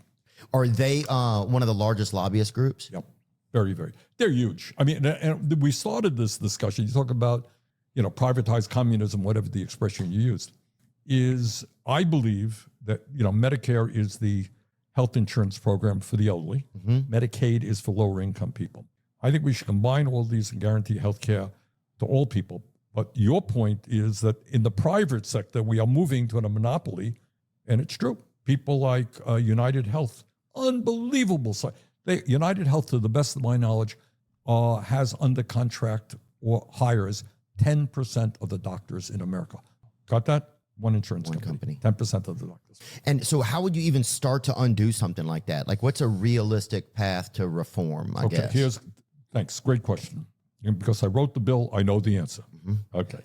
Are they one of the largest lobbyist groups? Yep. Very, very. They're huge. I mean, and we started this discussion. You talk about, privatized communism, whatever the expression you used, is I believe that, Medicare is the health insurance program for the elderly. Mm-hmm. Medicaid is for lower income people. I think we should combine all these and guarantee health care to all people. But your point is that in the private sector, we are moving to a monopoly, and it's true. People like United Health, unbelievable site. United Health, to the best of my knowledge, has under contract or hires 10% of the doctors in America. Got that? One insurance company. 10% of the doctors. And so how would you even start to undo something like that? Like, what's a realistic path to reform, I guess? Thanks. Great question. And because I wrote the bill, I know the answer. Mm-hmm. Okay.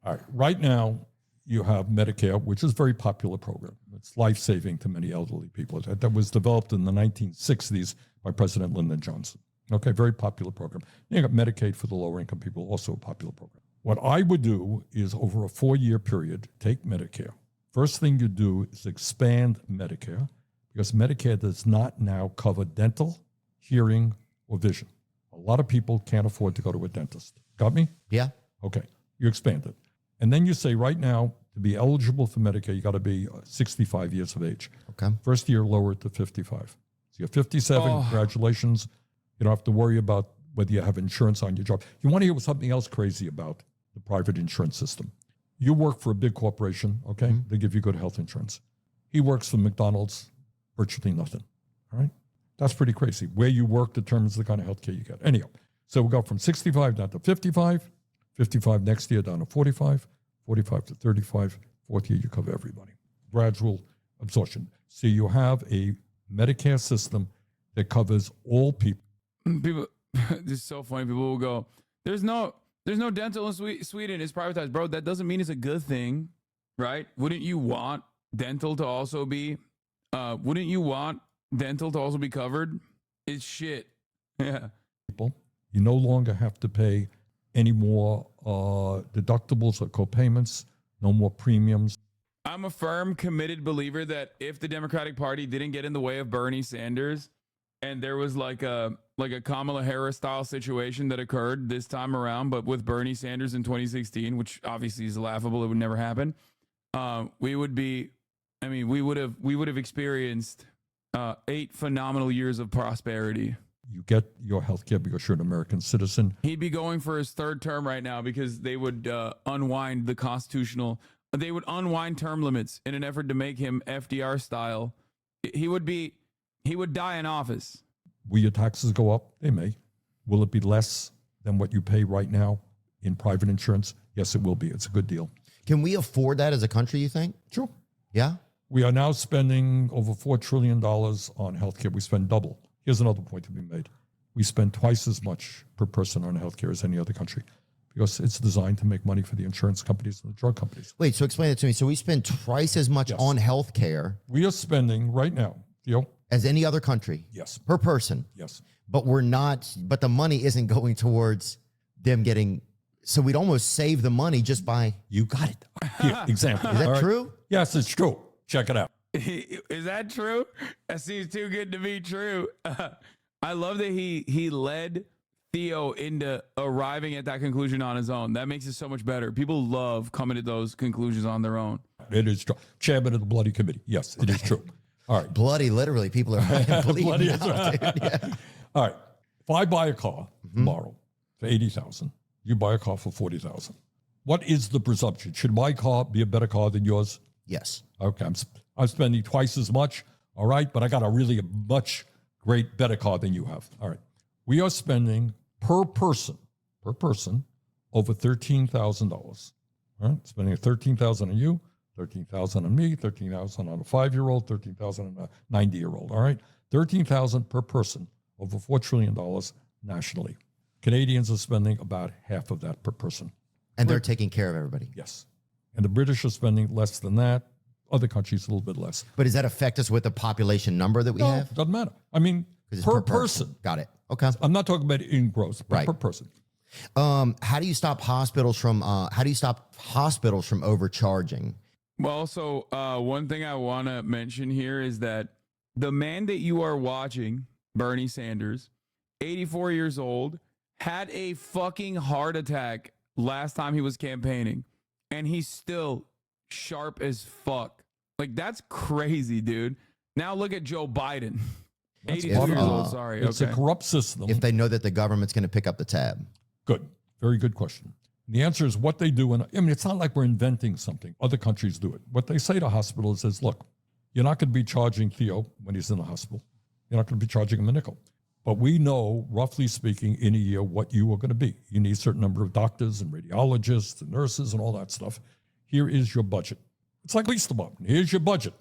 All right. Right now, you have Medicare, which is a very popular program. It's life-saving to many elderly people. That was developed in the 1960s by President Lyndon Johnson. Okay, very popular program. You got Medicaid for the lower-income people, also a popular program. What I would do is, over a 4-year period, take Medicare. First thing you do is expand Medicare, because Medicare does not now cover dental, hearing, or vision. A lot of people can't afford to go to a dentist. Got me? Yeah. Okay. You expand it. And then you say, right now, to be eligible for Medicare, you got to be 65 years of age. Okay. First year, lower it to 55. So you're 57, congratulations. You don't have to worry about whether you have insurance on your job. You want to hear something else crazy about the private insurance system. You work for a big corporation, okay? They give you good health insurance. He works for McDonald's, virtually nothing, all right? That's pretty crazy. Where you work determines the kind of health care you get. Anyhow, so we go from 65 down to 55, 55 next year down to 45, 45 to 35, fourth year you cover everybody. Gradual absorption. So you have a Medicare system that covers all people. People, this is so funny. People will go, there's no dental in Sweden. It's privatized. Bro, that doesn't mean it's a good thing, right? Wouldn't you want dental to also be, covered? It's shit. Yeah. People, you no longer have to pay any more deductibles or copayments, no more premiums. I'm a firm, committed believer that if the Democratic Party didn't get in the way of Bernie Sanders and there was like a Kamala Harris style situation that occurred this time around, but with Bernie Sanders in 2016, which obviously is laughable, it would never happen. We would have experienced 8 phenomenal years of prosperity. You get your health care because you're an American citizen. He'd be going for his 3rd term right now because they would unwind term limits in an effort to make him FDR style. He would die in office. Will your taxes go up? They may. Will it be less than what you pay right now in private insurance? Yes, it will be. It's a good deal. Can we afford that as a country, you think? Sure. Yeah? We are now spending over $4 trillion on healthcare. We spend double. Here's another point to be made. We spend twice as much per person on healthcare as any other country because it's designed to make money for the insurance companies and the drug companies. Wait, so explain it to me. So we spend twice as much on healthcare. We are spending right now, Theo, as any other country. Yes. Per person. Yes. But but the money isn't going towards them getting, so we'd almost save the money just by. You got it. Here, example. Is that true? Yes, it's true. Check it out. Is that true? That seems too good to be true. I love that he led Theo into arriving at that conclusion on his own. That makes it so much better. People love coming to those conclusions on their own. It is true. Chairman of the Bloody Committee. Yes, it is true. All right. Bloody, literally. People are bleeding out, dude. Yeah. All right. If I buy a car tomorrow for $80,000, you buy a car for $40,000. What is the presumption? Should my car be a better car than yours? Yes. Okay. I'm spending twice as much. All right. But I got a really much better car than you have. All right. We are spending per person, over $13,000. All right. Spending $13,000 on you, $13,000 on me, $13,000 on a 5-year-old, $13,000 on a 90-year-old. All right. $13,000 per person, over $4 trillion nationally. Canadians are spending about half of that per person. And they're taking care of everybody. Yes. And the British are spending less than that. Other countries a little bit less. But does that affect us with the population number that we have? Doesn't matter. I mean, per person. Got it. Okay. I'm not talking about in gross, but per person. How do you stop hospitals from overcharging? Well, so one thing I want to mention here is that the man that you are watching, Bernie Sanders, 84 years old, had a fucking heart attack last time he was campaigning, and he's still sharp as fuck. Like, that's crazy, dude. Now look at Joe Biden. 82 years old, sorry. It's a corrupt system. If they know that the government's going to pick up the tab. Good. Very good question. The answer is what they do. It's not like we're inventing something. Other countries do it. What they say to hospitals is, look, you're not going to be charging Theo when he's in the hospital. You're not going to be charging him a nickel. But we know, roughly speaking, in a year what you are going to be. You need a certain number of doctors and radiologists and nurses and all that stuff. Here is your budget. It's like police department. Here's your budget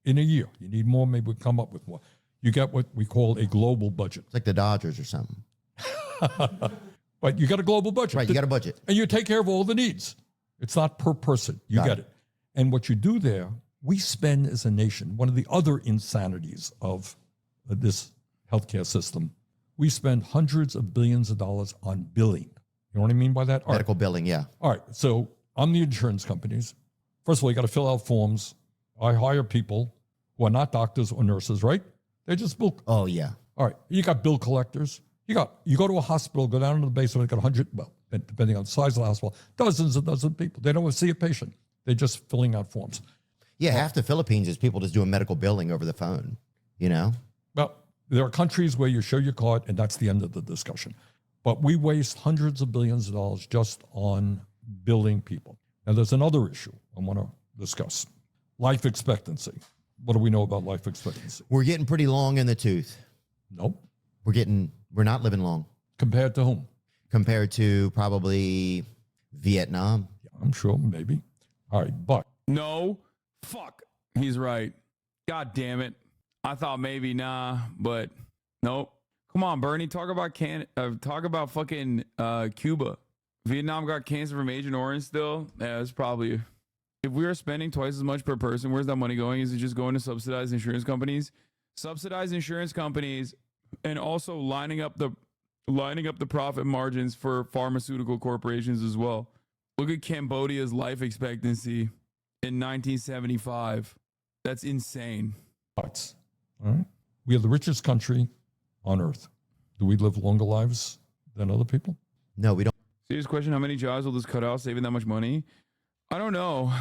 in a year. You need more, maybe we'll come up with more. You get what we call a global budget. It's like the Dodgers or something. But you got a global budget. Right, you got a budget. And you take care of all the needs. It's not per person. You get it. And what you do there, we spend as a nation, one of the other insanities of this healthcare system, we spend hundreds of billions of dollars on billing. You know what I mean by that? Medical billing, yeah. All right. So I'm the insurance companies. First of all, you got to fill out forms. I hire people who are not doctors or nurses, right? They just bill. Oh, yeah. All right. You got bill collectors. You go to a hospital, go down into the basement, got 100, well, depending on the size of the hospital, dozens and dozens of people. They don't see a patient. They're just filling out forms. Yeah, half the Philippines is people just doing medical billing over the phone, you know? Well, there are countries where you show your card and that's the end of the discussion. But we waste hundreds of billions of dollars just on billing people. Now, there's another issue I want to discuss. Life expectancy. What do we know about life expectancy? We're getting pretty long in the tooth. Nope. We're not living long. Compared to whom? Compared to probably Vietnam. Yeah, I'm sure, maybe. All right, but. No. Fuck. He's right. God damn it. I thought maybe but nope. Come on, Bernie. Talk about fucking Cuba. Vietnam got cancer from Agent Orange still. Yeah, it's probably. If we are spending twice as much per person, where's that money going? Is it just going to subsidized insurance companies? Subsidized insurance companies, and also lining up the profit margins for pharmaceutical corporations as well. Look at Cambodia's life expectancy in 1975. That's insane. All right. We are the richest country on earth. Do we live longer lives than other people? No, we don't. Serious question. How many jobs will this cut out saving that much money? I don't know.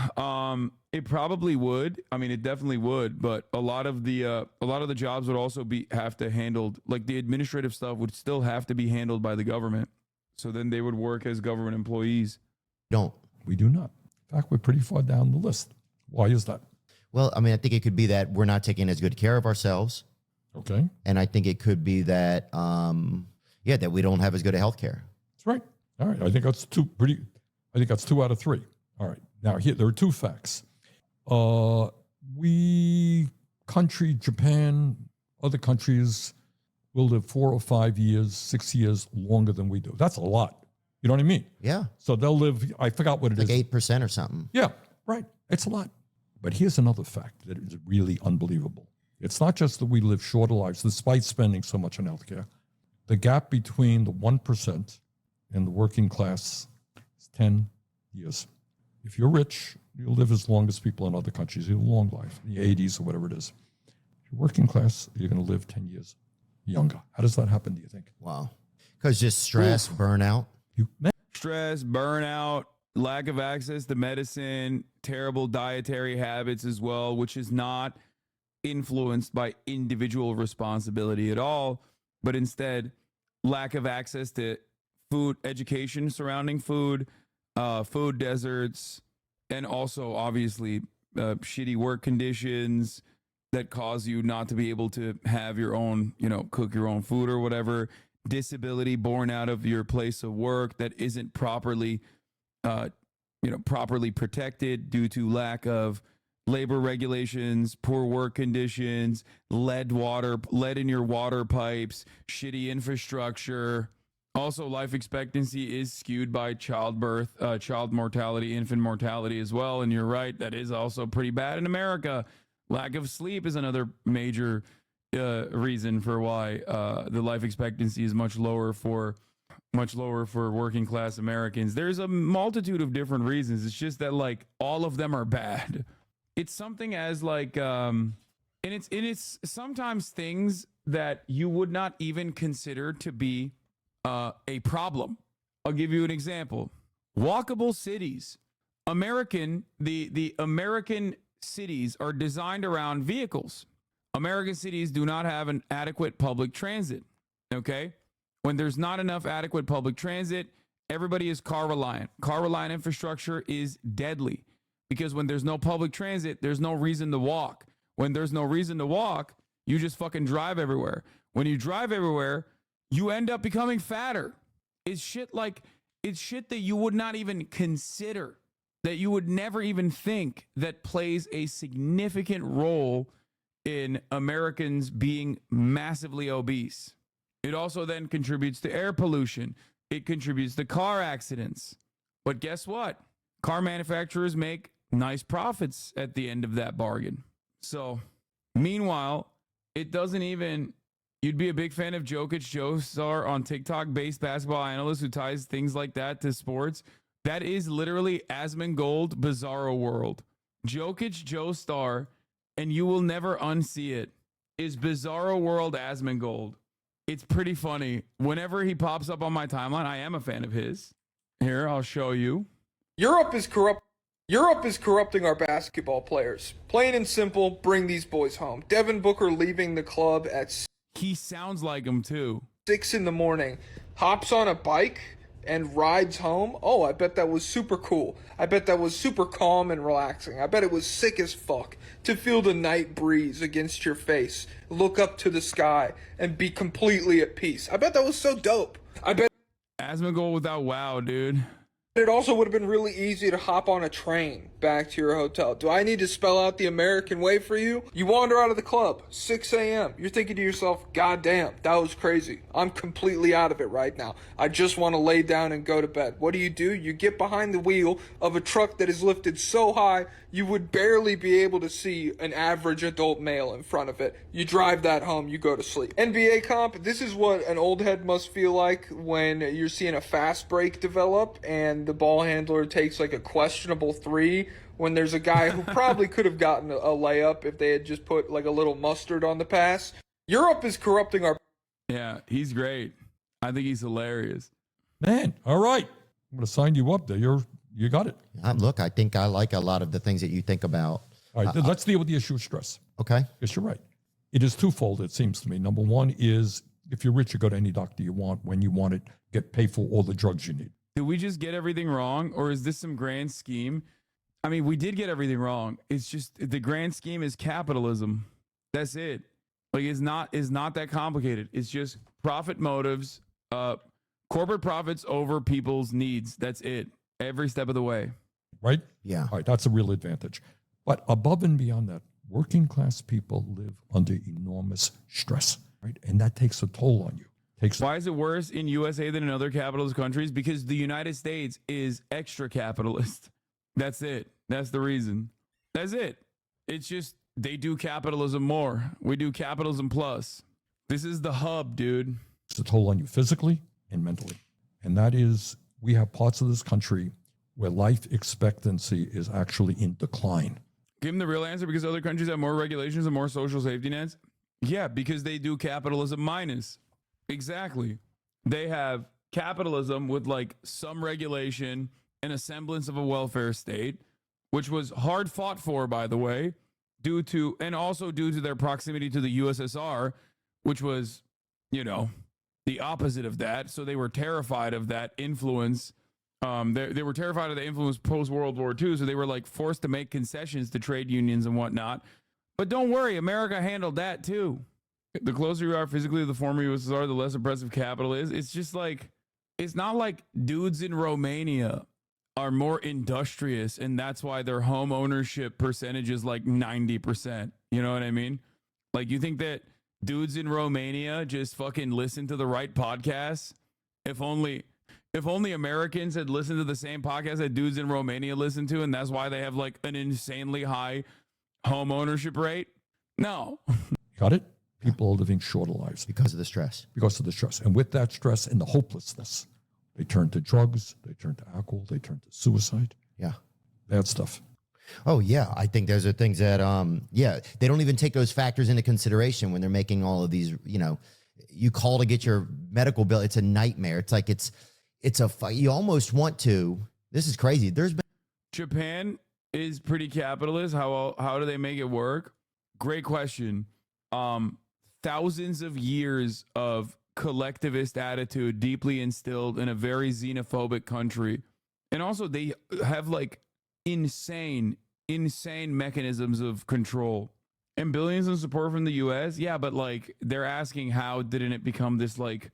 It probably would. I mean, it definitely would. But a lot of the jobs would also have to handled, like the administrative stuff would still have to be handled by the government. So then they would work as government employees. We do not. In fact, we're pretty far down the list. Why is that? Well, I mean, I think it could be that we're not taking as good care of ourselves. Okay. And I think it could be that, that we don't have as good a health care. That's right. All right. I think that's 2 out of 3. All right. Now, here, there are 2 facts. Japan, other countries will live 4 or 5 years, 6 years longer than we do. That's a lot. You know what I mean? Yeah. So they'll live, I forgot what it is. Like 8% or something. Yeah, right. It's a lot. But here's another fact that is really unbelievable. It's not just that we live shorter lives, despite spending so much on healthcare. The gap between the 1% and the working class is 10 years. If you're rich, you'll live as long as people in other countries. You have a long life, in the 80s or whatever it is. If you're working class, you're going to live 10 years younger. How does that happen, do you think? Wow. Because just stress, burnout. Stress, burnout, lack of access to medicine, terrible dietary habits as well, which is not influenced by individual responsibility at all, but instead lack of access to food, education surrounding food, food deserts, and also obviously shitty work conditions that cause you not to be able to have your own, cook your own food or whatever. Disability born out of your place of work that isn't properly, properly protected due to lack of labor regulations, poor work conditions, lead in your water pipes, shitty infrastructure. Also, life expectancy is skewed by childbirth, child mortality, infant mortality as well. And you're right, that is also pretty bad in America. Lack of sleep is another major reason for why the life expectancy is much lower for working class Americans. There's a multitude of different reasons. It's just that like all of them are bad. It's something as like and it's sometimes things that you would not even consider to be a problem. I'll give you an example. Walkable cities. The American cities are designed around vehicles. American cities do not have an adequate public transit. Okay? When there's not enough adequate public transit, everybody is car reliant. Car reliant infrastructure is deadly because when there's no public transit, there's no reason to walk. When there's no reason to walk, you just fucking drive everywhere. When you drive everywhere, you end up becoming fatter. It's shit that you would not even consider, that you would never even think that plays a significant role in Americans being massively obese. It also then contributes to air pollution. It contributes to car accidents. But guess what? Car manufacturers make nice profits at the end of that bargain. So, meanwhile, it doesn't even... You'd be a big fan of Jokic Joestar on TikTok, based basketball analyst who ties things like that to sports. That is literally Asmongold Bizarro World. Jokic Joestar, and you will never unsee it, is Bizarro World Asmongold. It's pretty funny. Whenever he pops up on my timeline, I am a fan of his. Here, I'll show you. Europe is corrupt. Europe is corrupting our basketball players. Plain and simple, bring these boys home. Devin Booker leaving the club at He sounds like him too. 6 in the morning, hops on a bike and rides home. Oh, I bet that was super cool. I bet that was super calm and relaxing. I bet it was sick as fuck to feel the night breeze against your face, look up to the sky, and be completely at peace. I bet that was so dope. I bet Asmongold without WoW, dude. it also would have been really easy to hop on a train back to your hotel. Do I need to spell out the American way for you? You wander out of the club, 6 a.m. You're thinking to yourself, God damn, that was crazy. I'm completely out of it right now. I just want to lay down and go to bed. What do? You get behind the wheel of a truck that is lifted so high you would barely be able to see an average adult male in front of it. You drive that home, you go to sleep. NBA comp, this is what an old head must feel like when you're seeing a fast break develop and the ball handler takes like a questionable three when there's a guy who probably could have gotten a layup if they had just put like a little mustard on the pass. Europe is corrupting our... Yeah, he's great. I think he's hilarious. Man, all right. I'm going to sign you up there. You got it. Look, I think I like a lot of the things that you think about. All right, let's deal with the issue of stress. Okay. Yes, you're right. It is twofold, it seems to me. Number one is if you're rich, you go to any doctor you want when you want it, get paid for all the drugs you need. Did we just get everything wrong, or is this some grand scheme? I mean, we did get everything wrong. It's just the grand scheme is capitalism. That's it. Like it's not that complicated. It's just profit motives, corporate profits over people's needs. That's it. Every step of the way. Right? Yeah. All right, that's a real advantage. But above and beyond that, working class people live under enormous stress, right? And that takes a toll on you. Why is it worse in USA than in other capitalist countries? Because the United States is extra capitalist. That's it. That's the reason. That's it. It's just they do capitalism more. We do capitalism plus. This is the hub, dude. It's a toll on you physically and mentally. And that is, we have parts of this country where life expectancy is actually in decline. Give him the real answer, because other countries have more regulations and more social safety nets. Yeah, because they do capitalism minus. Exactly. They have capitalism with like some regulation and a semblance of a welfare state, which was hard fought for, by the way, due to their proximity to the USSR, which was, the opposite of that. So they were terrified of that influence. They were terrified of the influence post-World War II, so they were like forced to make concessions to trade unions and whatnot. But don't worry, America handled that too. The closer you are physically to the former USSR, the less oppressive capital is. It's just like, it's not like dudes in Romania are more industrious and that's why their home ownership percentage is like 90%. You know what I mean? Like, you think that dudes in Romania just fucking listen to the right podcasts? If only Americans had listened to the same podcast that dudes in Romania listen to, and that's why they have like an insanely high home ownership rate. No. Got it? People are living shorter lives. Because of the stress. Because of the stress. And with that stress and the hopelessness, they turn to drugs, they turn to alcohol, they turn to suicide. Yeah. Bad stuff. Oh, yeah. I think those are things that, they don't even take those factors into consideration when they're making all of these, you call to get your medical bill. It's a nightmare. It's like, you almost want to, this is crazy. Japan is pretty capitalist. How do they make it work? Great question. Thousands of years of collectivist attitude deeply instilled in a very xenophobic country. And also they have like insane mechanisms of control and billions in support from the US. Yeah, but like they're asking, how didn't it become this like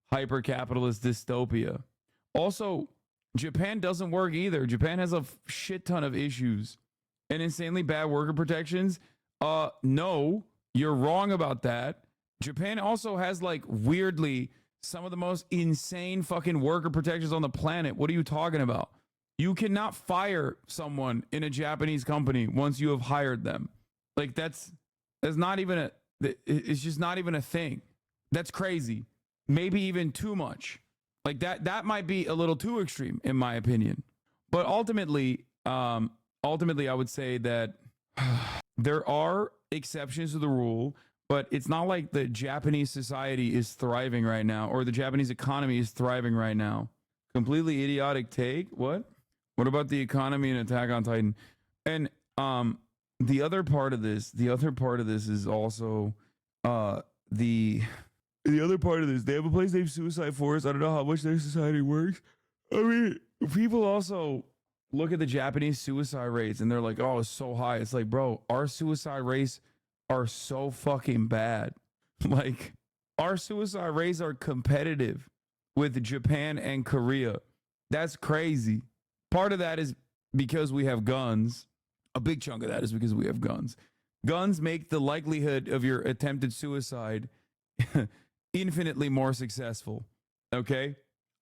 hyper capitalist dystopia? Also, Japan doesn't work either. Japan has a shit ton of issues and insanely bad worker protections. No, you're wrong about that. Japan also has like weirdly some of the most insane fucking worker protections on the planet. What are you talking about? You cannot fire someone in a Japanese company once you have hired them. Like that's not even it's just not even a thing. That's crazy. Maybe even too much. Like that might be a little too extreme in my opinion. But ultimately I would say that there are exceptions to the rule, but it's not like the Japanese society is thriving right now or the Japanese economy is thriving right now. Completely idiotic take. What What about the economy and Attack on Titan? And the other part of this is also the other part of this. They have a place named Suicide Forest. I don't know how much their society works. I mean, people also look at the Japanese suicide rates and they're like, oh, it's so high. It's like, bro, our suicide rates are so fucking bad. Like, our suicide rates are competitive with Japan and Korea. That's crazy. Part of that is because we have guns. A big chunk of that is because we have guns. Guns make the likelihood of your attempted suicide infinitely more successful. Okay?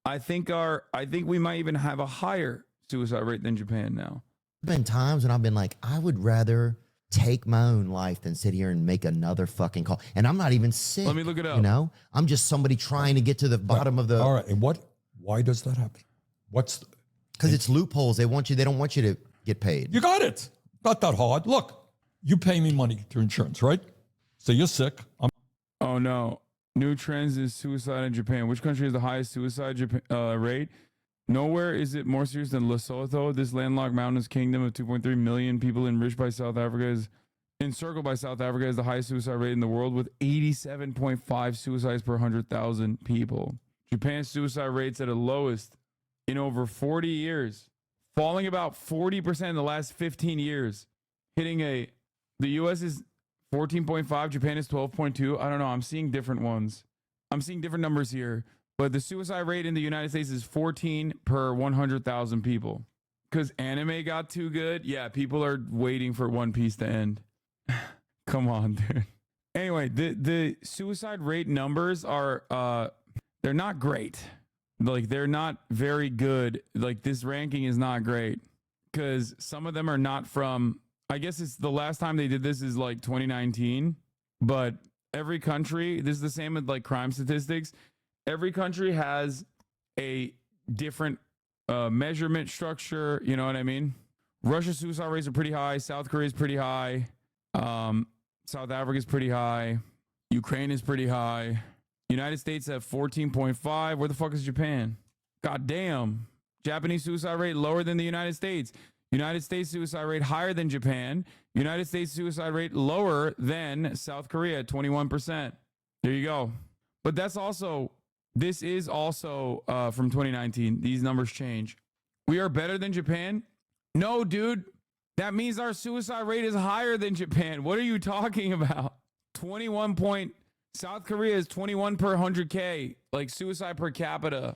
I think we might even have a higher suicide rate than Japan now. There have been times when I've been like, I would rather take my own life than sit here and make another fucking call. And I'm not even sick. Let me look it up. You know, I'm just somebody trying to get to the bottom of the. All right. And why does that happen? Because it's loopholes. They don't want you to get paid. You got it. Not that hard. Look, you pay me money through insurance, right? So you're sick. Oh no. New trends is suicide in Japan. Which country has the highest suicide rate? Nowhere is it more serious than Lesotho. This landlocked mountainous kingdom of 2.3 million people enriched by South Africa is encircled by South Africa has the highest suicide rate in the world with 87.5 suicides per 100,000 people. Japan's suicide rate's at a lowest in over 40 years, falling about 40% in the last 15 years, the US is 14.5, Japan is 12.2. I don't know. I'm seeing different ones. I'm seeing different numbers here. But the suicide rate in the United States is 14 per 100,000 people. Because anime got too good? Yeah, people are waiting for One Piece to end. Come on, dude. Anyway, the suicide rate numbers are, they're not great. Like, they're not very good. Like, this ranking is not great. Because some of them are not from, I guess it's the last time they did this is like 2019. But every country, this is the same with like crime statistics. Every country has a different measurement structure. You know what I mean? Russia's suicide rates are pretty high. South Korea is pretty high. South Africa is pretty high. Ukraine is pretty high. United States have 14.5. Where the fuck is Japan? God damn. Japanese suicide rate lower than the United States. United States suicide rate higher than Japan. United States suicide rate lower than South Korea at 21%. There you go. But this is also from 2019. These numbers change. We are better than Japan? No, dude. That means our suicide rate is higher than Japan. What are you talking about? 21 point. South Korea is 21 per 100K, like suicide per capita.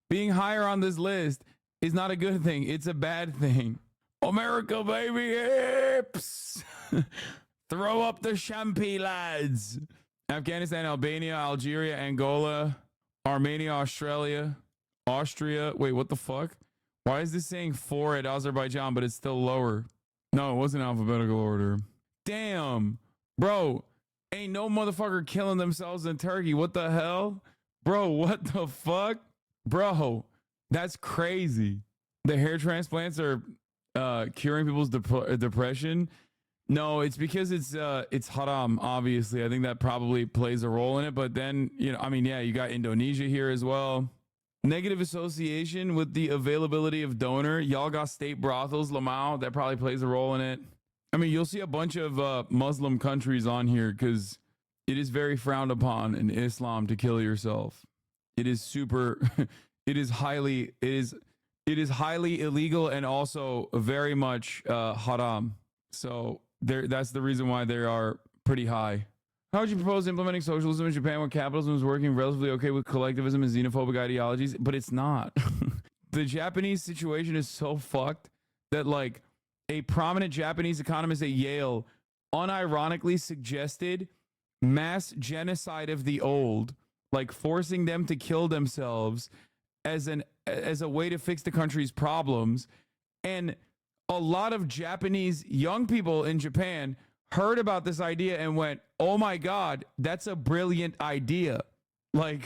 Being higher on this list is not a good thing. It's a bad thing. America, baby, hips. Throw up the champagne, lads. Afghanistan, Albania, Algeria, Angola, Armenia, Australia, Austria. Wait, what the fuck? Why is this saying 4 at Azerbaijan, but it's still lower? No, it wasn't alphabetical order. Damn. Bro, ain't no motherfucker killing themselves in Turkey. What the hell? Bro, what the fuck? Bro, that's crazy. The hair transplants are curing people's depression. No, it's because it's haram, obviously. I think that probably plays a role in it. But then, you got Indonesia here as well. Negative association with the availability of donor. Y'all got state brothels, Lamau. That probably plays a role in it. I mean, you'll see a bunch of Muslim countries on here because it is very frowned upon in Islam to kill yourself. It is it is highly illegal and also very much haram. So that's the reason why they are pretty high. How would you propose implementing socialism in Japan when capitalism is working relatively okay with collectivism and xenophobic ideologies? But it's not. The Japanese situation is so fucked that like a prominent Japanese economist at Yale unironically suggested mass genocide of the old, like forcing them to kill themselves as a way to fix the country's problems. And a lot of Japanese young people in Japan heard about this idea and went, oh my God, that's a brilliant idea. Like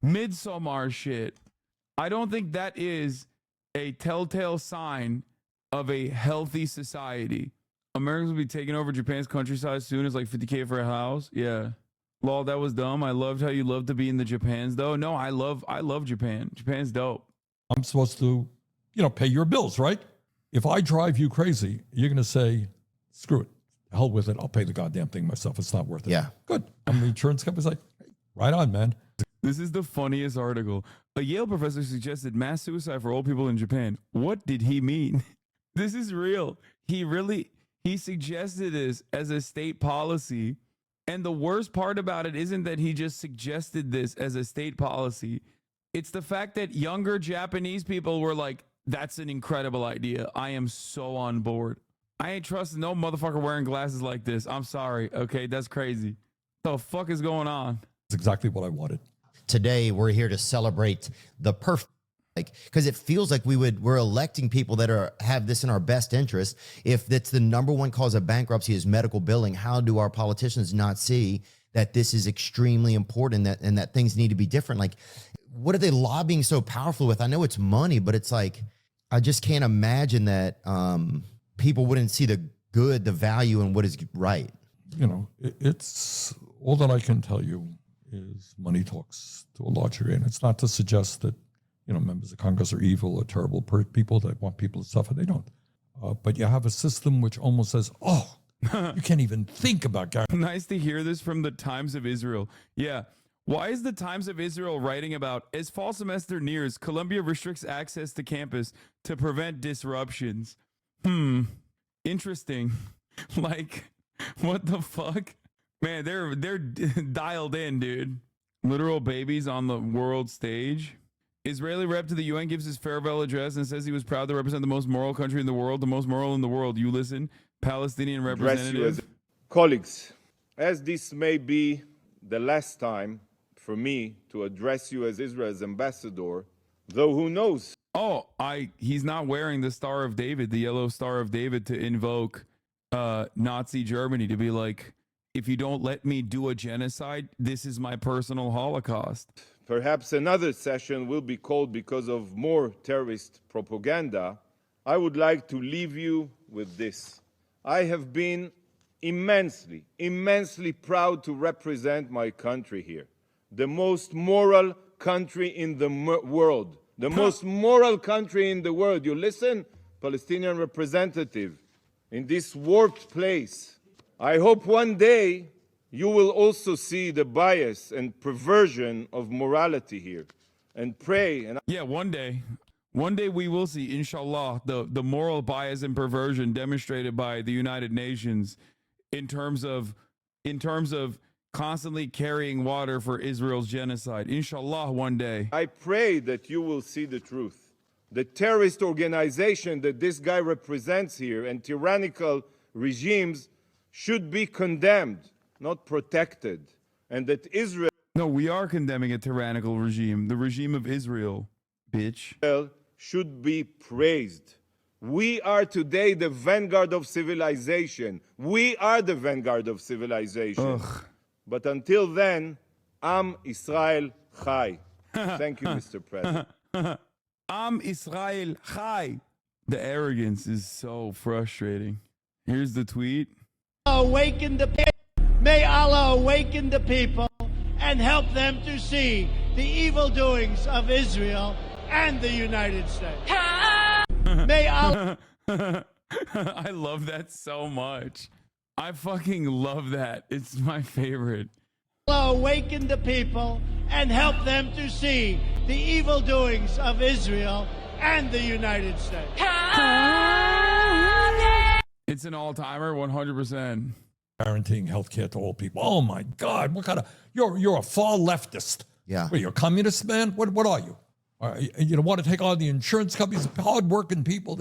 Midsommar shit. I don't think that is a telltale sign of a healthy society. Americans will be taking over Japan's countryside soon. It's like 50K for a house. Yeah. Lol, that was dumb. I loved how you love to be in the Japans though. No, I love Japan. Japan's dope. I'm supposed to pay your bills, right? If I drive you crazy, you're going to say, screw it. Hell with it. I'll pay the goddamn thing myself. It's not worth it. Yeah. Good. And the insurance company's like, right on, man. This is the funniest article. A Yale professor suggested mass suicide for old people in Japan. What did he mean? This is real. He suggested this as a state policy. And the worst part about it isn't that he just suggested this as a state policy. It's the fact that younger Japanese people were like, that's an incredible idea. I am so on board. I ain't trusting no motherfucker wearing glasses like this. I'm sorry. Okay, that's crazy. The fuck is going on? It's exactly what I wanted. Today, we're here to celebrate the perfect, because it feels like we're electing people that have this in our best interest. If that's the number one cause of bankruptcy is medical billing, how do our politicians not see that this is extremely important and that things need to be different? Like, what are they lobbying so powerful with? I know it's money, but it's like, I just can't imagine that people wouldn't see the good, the value, and what is right. It's all that I can tell you is money talks to a large degree. And it's not to suggest that, members of Congress are evil or terrible people that want people to suffer. They don't. But you have a system which almost says, oh, you can't even think about guaranteeing. Nice to hear this from the Times of Israel. Yeah. Why is the Times of Israel writing about, as fall semester nears, Columbia restricts access to campus to prevent disruptions? Interesting. Like, what the fuck? Man, they're dialed in, dude. Literal babies on the world stage. Israeli rep to the UN gives his farewell address and says he was proud to represent the most moral country in the world, the most moral in the world. You listen, Palestinian representative. Colleagues, as this may be the last time for me to address you as Israel's ambassador, though who knows? Oh, he's not wearing the Star of David, the yellow Star of David, to invoke Nazi Germany, to be like, if you don't let me do a genocide, this is my personal Holocaust. Perhaps another session will be called because of more terrorist propaganda. I would like to leave you with this. I have been immensely proud to represent my country here. The most moral country in the world. The most moral country in the world. You listen, Palestinian representative, in this warped place. I hope one day you will also see the bias and perversion of morality here and pray. And yeah, one day we will see, inshallah, the moral bias and perversion demonstrated by the United Nations in terms of constantly carrying water for Israel's genocide. Inshallah, one day. I pray that you will see the truth. The terrorist organization that this guy represents here and tyrannical regimes should be condemned, not protected. And that Israel... No, we are condemning a tyrannical regime, the regime of Israel, bitch. ...should be praised. We are today the vanguard of civilization. We are the vanguard of civilization. Ugh. But until then, Am Israel Chai. Thank you, Mr. President. Am Israel Chai. The arrogance is so frustrating. Here's the tweet. May Allah awaken the people and help them to see the evil doings of Israel and the United States. May Allah... I love that so much. I fucking love that. It's my favorite. Awaken the people and help them to see the evil doings of Israel and the United States. It's an all-timer, 100%. Guaranteeing health care to all people. Oh my God! What kind of you're a far leftist? Yeah. What, you're a communist, man? What are you? You don't want to take on the insurance companies, hard-working people.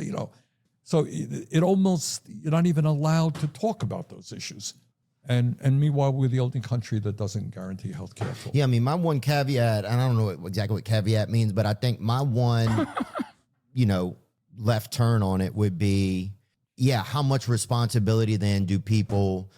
So it almost you're not even allowed to talk about those issues. And meanwhile, we're the only country that doesn't guarantee health care for. Yeah, I mean, my one caveat, and I don't know exactly what caveat means, but I think my one, left turn on it would be, yeah, how much responsibility then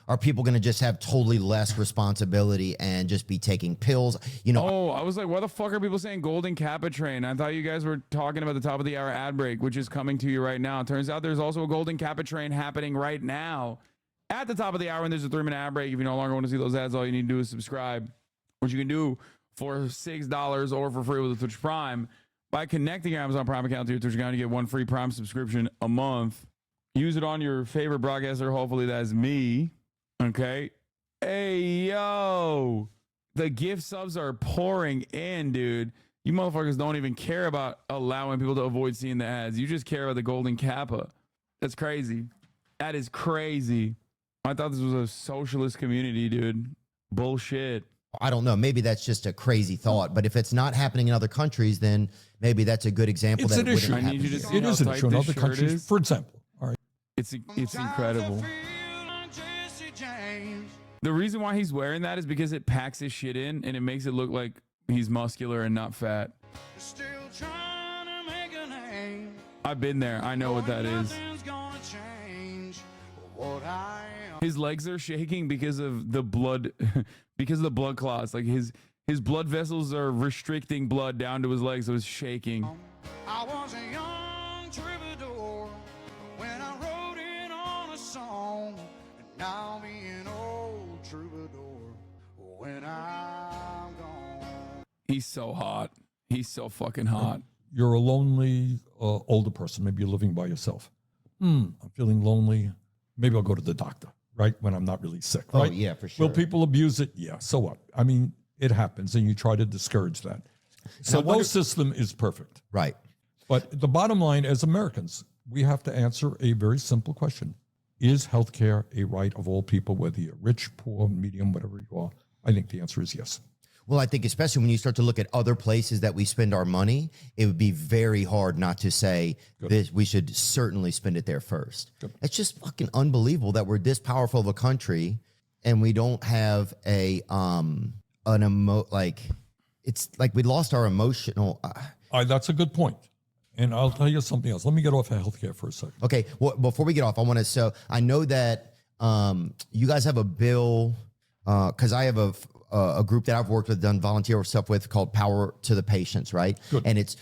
are people going to just have totally less responsibility and just be taking pills? Oh, I was like, why the fuck are people saying golden Kappa train? I thought you guys were talking about the top of the hour ad break, which is coming to you right now. It turns out there's also a golden Kappa train happening right now at the top of the hour, and there's a 3-minute ad break. If you no longer want to see those ads, all you need to do is subscribe, which you can do for $6 or for free with a Twitch Prime. By connecting your Amazon Prime account to your Twitch account, you get 1 free Prime subscription a month. Use it on your favorite broadcaster. Hopefully that's me. Okay. Hey, yo. The gift subs are pouring in, dude. You motherfuckers don't even care about allowing people to avoid seeing the ads. You just care about the golden kappa. That's crazy. That is crazy. I thought this was a socialist community, dude. Bullshit. I don't know. Maybe that's just a crazy thought, but if it's not happening in other countries, then maybe that's a good example. It's that an issue. I need you to see it is an issue in other countries. For example, all right. It's incredible. The reason why he's wearing that is because it packs his shit in and it makes it look like he's muscular and not fat. I've been there. I know what that is. His legs are shaking because of the blood, because of the blood clots. Like his blood vessels are restricting blood down to his legs, so it's shaking. I was a young troubadour when I wrote it on a song, and now I'll be an old troubadour when I'm gone. He's so hot. He's so fucking hot. You're a lonely older person. Maybe you're living by yourself. I'm feeling lonely. Maybe I'll go to the doctor, right? When I'm not really sick, right? Oh, yeah, for sure. Will people abuse it? Yeah. So what? I mean, it happens, and you try to discourage that. So no system is perfect. Right. But the bottom line, as Americans, we have to answer a very simple question. Is healthcare a right of all people, whether you're rich, poor, medium, whatever you are? I think the answer is yes. Well, I think especially when you start to look at other places that we spend our money, it would be very hard not to say this, we should certainly spend it there first. It's just fucking unbelievable that we're this powerful of a country and we don't have it's like we lost our emotional. That's a good point. And I'll tell you something else. Let me get off of healthcare for a second. Okay. Well, before we get off, I know that you guys have a bill because I have a group that I've worked with, done volunteer stuff with, called Power to the Patients, right? Good. And it's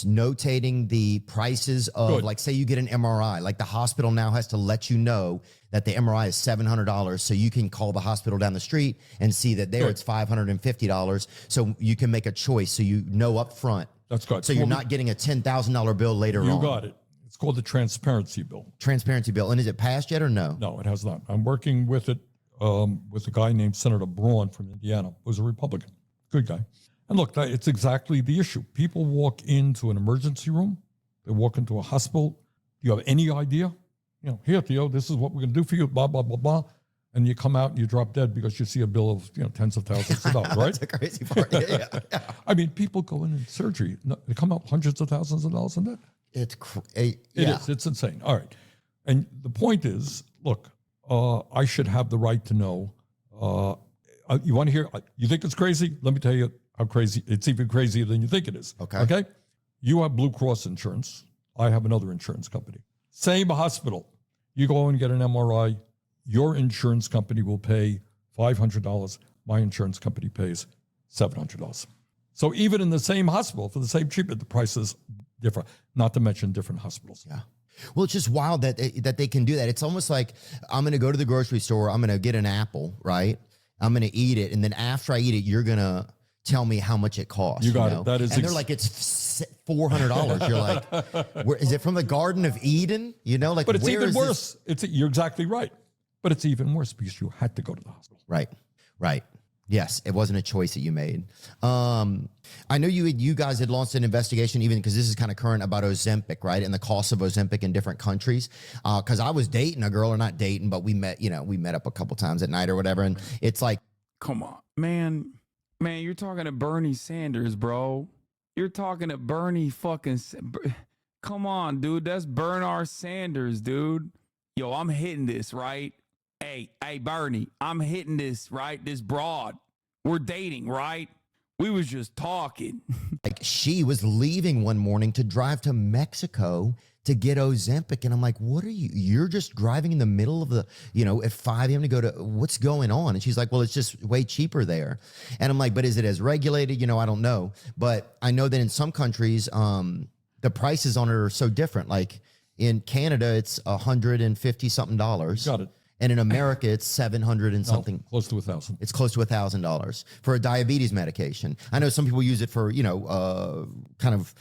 notating the prices of, like, say you get an MRI, like the hospital now has to let you know that the MRI is $700, so you can call the hospital down the street and see that there it's $550, so you can make a choice, so you know up front. That's good. So you're not getting a $10,000 bill later on. You got it. It's called the Transparency Bill. Transparency Bill. And is it passed yet or no? No, it has not. I'm working with it with a guy named Senator Braun from Indiana, who's a Republican. Good guy. And look, it's exactly the issue. People walk into an emergency room. They walk into a hospital. Do you have any idea? Here, Theo, this is what we're going to do for you, blah, blah, blah, blah. And you come out and you drop dead because you see a bill of tens of thousands of dollars, right? That's the crazy part. Yeah. I mean, people go in surgery. They come out hundreds of thousands of dollars in debt. It is. It's insane. All right. And the point is, look, I should have the right to know. You want to hear? You think it's crazy? Let me tell you how crazy. It's even crazier than you think it is. Okay. Okay. You have Blue Cross insurance. I have another insurance company. Same hospital. You go and get an MRI. Your insurance company will pay $500. My insurance company pays $700. So even in the same hospital for the same treatment, the price is different. Not to mention different hospitals. Yeah. Well, it's just wild that they can do that. It's almost like I'm going to go to the grocery store. I'm going to get an apple, right? I'm going to eat it. And then after I eat it, you're going to tell me how much it costs. You got it. That is and they're like, it's $400. You're like, is it from the Garden of Eden? Like, but it's even worse. You're exactly right. But it's even worse because you had to go to the hospital. Right. Yes, it wasn't a choice that you made. I know you guys had launched an investigation, even because this is kind of current, about Ozempic, right? And the cost of Ozempic in different countries. Because I was dating a girl, or not dating, but we met up a couple times at night or whatever. And it's like, come on, man, you're talking to Bernie Sanders, bro. You're talking to Bernie fucking. Come on, dude. That's Bernard Sanders, dude. Yo, I'm hitting this, right? Hey, Bernie, I'm hitting this, right? This broad. We're dating, right? We was just talking. Like, she was leaving one morning to drive to Mexico to get Ozempic. And I'm like, what are you? You're just driving in the middle of the, at 5 a.m. to go to, what's going on? And she's like, well, it's just way cheaper there. And I'm like, but is it as regulated? I don't know. But I know that in some countries, the prices on it are so different. Like in Canada, it's $150 something. Got it. And in America, it's 700 and something. Close to $1,000. It's close to $1,000 for a diabetes medication. I know some people use it for, kind of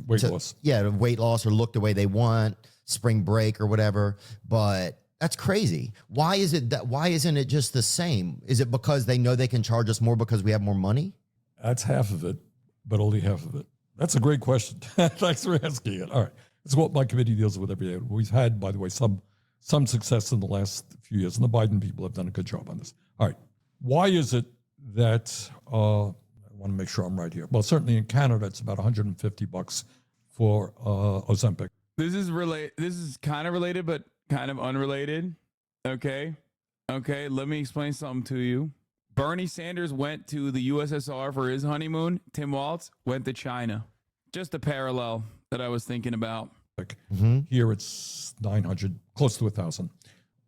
weight loss. Yeah, weight loss or look the way they want, spring break or whatever. But that's crazy. Why isn't it just the same? Is it because they know they can charge us more because we have more money? That's half of it, but only half of it. That's a great question. Thanks for asking it. All right. It's what my committee deals with every day. We've had, by the way, some success in the last few years, and the Biden people have done a good job on this. All right. Why is it that, I want to make sure I'm right here. Well, certainly in Canada, it's about $150 for Ozempic. This is kind of related, but kind of unrelated. Okay. Let me explain something to you. Bernie Sanders went to the USSR for his honeymoon. Tim Walz went to China. Just a parallel that I was thinking about. Here it's 900, close to 1,000.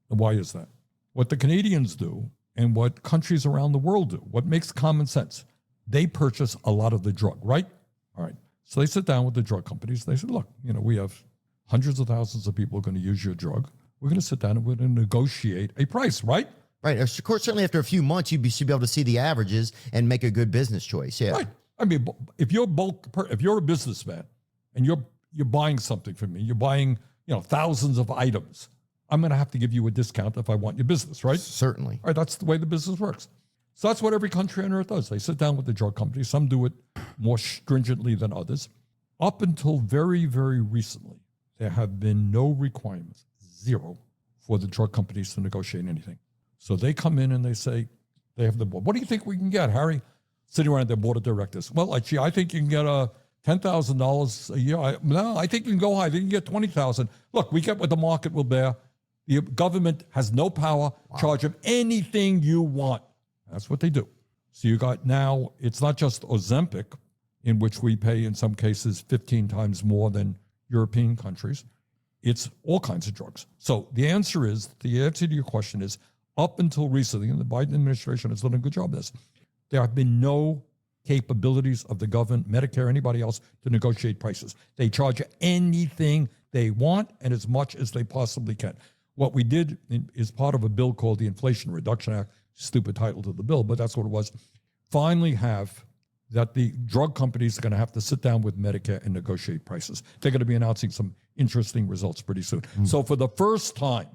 Why is that? What the Canadians do and what countries around the world do, what makes common sense, they purchase a lot of the drug, right? All right. So they sit down with the drug companies. They say, look, we have hundreds of thousands of people going to use your drug. We're going to sit down and we're going to negotiate a price, right? Right. Of course, certainly after a few months, you should be able to see the averages and make a good business choice. Yeah. Right. I mean, if you're a businessman and you're buying something from me, you're buying, thousands of items, I'm going to have to give you a discount if I want your business, right? Certainly. All right. That's the way the business works. So that's what every country on earth does. They sit down with the drug companies. Some do it more stringently than others. Up until very, very recently, there have been no requirements, zero, for the drug companies to negotiate anything. So they come in and they say, they have the board. What do you think we can get, Harry? Sitting around their board of directors. Well, I think you can get $10,000 a year. I think you can go high. I think you can get $20,000. Look, we get what the market will bear. The government has no power. Wow. Charge them anything you want. That's what they do. So you got now, it's not just Ozempic, in which we pay in some cases 15 times more than European countries. It's all kinds of drugs. So the answer to your question is, up until recently, and the Biden administration has done a good job of this, there have been no capabilities of the government, Medicare, anybody else, to negotiate prices. They charge you anything they want and as much as they possibly can. What we did is part of a bill called the Inflation Reduction Act, stupid title to the bill, but that's what it was. Finally have that the drug companies are going to have to sit down with Medicare and negotiate prices. They're going to be announcing some interesting results pretty soon. So for the first time,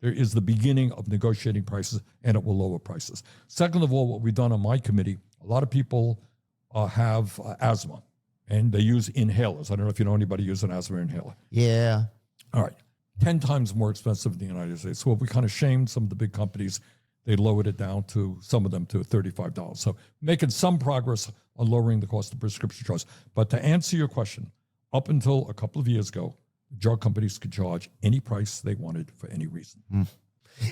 there is the beginning of negotiating prices, and it will lower prices. Second of all, what we've done on my committee, a lot of people have asthma, and they use inhalers. I don't know if you know anybody using an asthma inhaler. Yeah. All right. 10 times more expensive in the United States. So we kind of shamed some of the big companies. They lowered it down to, some of them, to $35. So making some progress on lowering the cost of prescription drugs. But to answer your question, up until a couple of years ago, drug companies could charge any price they wanted for any reason.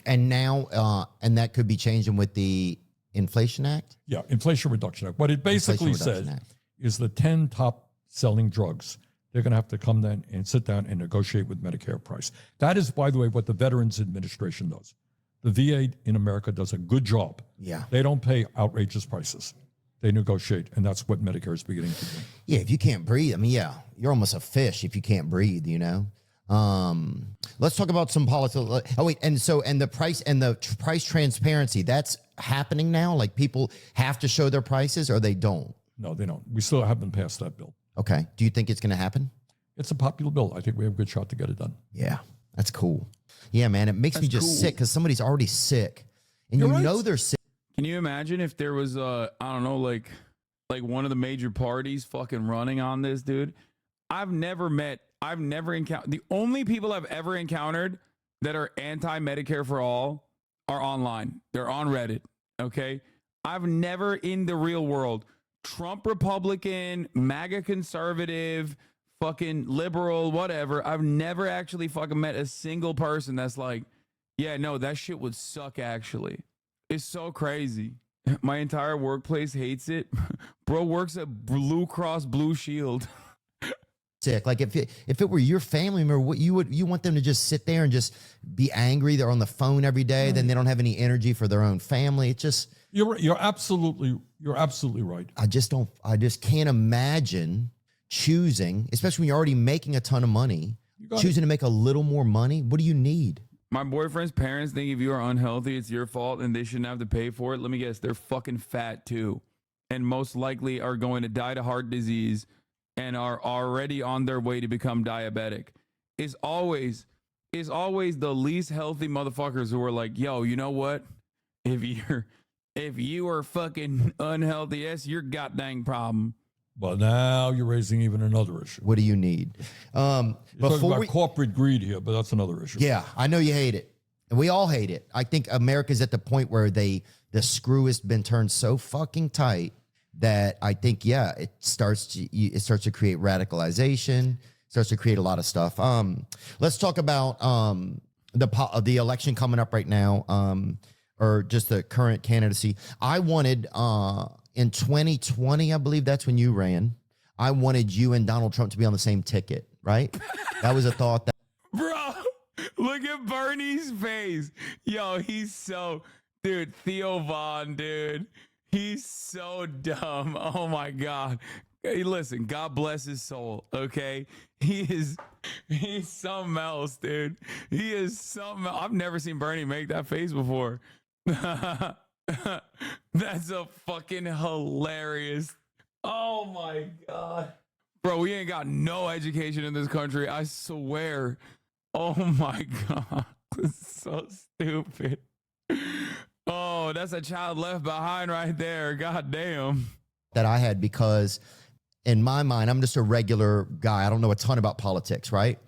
And now, and that could be changing with the Inflation Act? Yeah, Inflation Reduction Act. What it basically says is the 10 top selling drugs, they're going to have to come then and sit down and negotiate with Medicare price. That is, by the way, what the Veterans Administration does. The VA in America does a good job. Yeah. They don't pay outrageous prices. They negotiate, and that's what Medicare is beginning to do. Yeah, if you can't breathe, you're almost a fish if you can't breathe, Let's talk about some politics. Oh, wait, and the price transparency, that's happening now? Like people have to show their prices or they don't? No, they don't. We still haven't passed that bill. Okay. Do you think it's going to happen? It's a popular bill. I think we have a good shot to get it done. Yeah, that's cool. Yeah, man, it makes me just sick because somebody's already sick, and You're you right. know they're sick. Can you imagine if there was I don't know, like one of the major parties fucking running on this, dude? I've never encountered, the only people I've ever encountered that are anti-Medicare for all are online. They're on Reddit, okay? I've never in the real world, Trump Republican, MAGA conservative, fucking liberal, whatever. I've never actually fucking met a single person that's like, yeah, no, that shit would suck actually. It's so crazy. My entire workplace hates it. Bro works at Blue Cross Blue Shield. Sick. Like if it were your family member, what you want them to just sit there and just be angry? They're on the phone every day. Then they don't have any energy for their own family. It just you're absolutely right. I just can't imagine choosing, especially when you're already making a ton of money, choosing to make a little more money. What do you need? My boyfriend's parents think if you are unhealthy, it's your fault and they shouldn't have to pay for it. Let me guess, they're fucking fat too. And most likely are going to die to heart disease and are already on their way to become diabetic. It's always the least healthy motherfuckers who are like, yo, you know what? If you are fucking unhealthy, that's your goddamn problem. But now you're raising even another issue. What do you need? You're talking about corporate greed here, but that's another issue. Yeah, I know you hate it. And we all hate it. I think America's at the point where the screw has been turned so fucking tight that I think, yeah, it starts to create radicalization, starts to create a lot of stuff. Let's talk about the election coming up right now, or just the current candidacy. I wanted in 2020, I believe that's when you ran. I wanted you and Donald Trump to be on the same ticket, right? That was a thought that. Bro, look at Bernie's face. Yo, he's so, dude, Theo Von, dude. He's so dumb. Oh my God. Hey, listen, God bless his soul, okay? He's something else, dude. He is something else. I've never seen Bernie make that face before. That's a fucking hilarious. Oh my God. Bro, we ain't got no education in this country. I swear. Oh my God. This is so stupid. Oh, that's a child left behind right there. God damn. That I had, because in my mind, I'm just a regular guy. I don't know a ton about politics, right?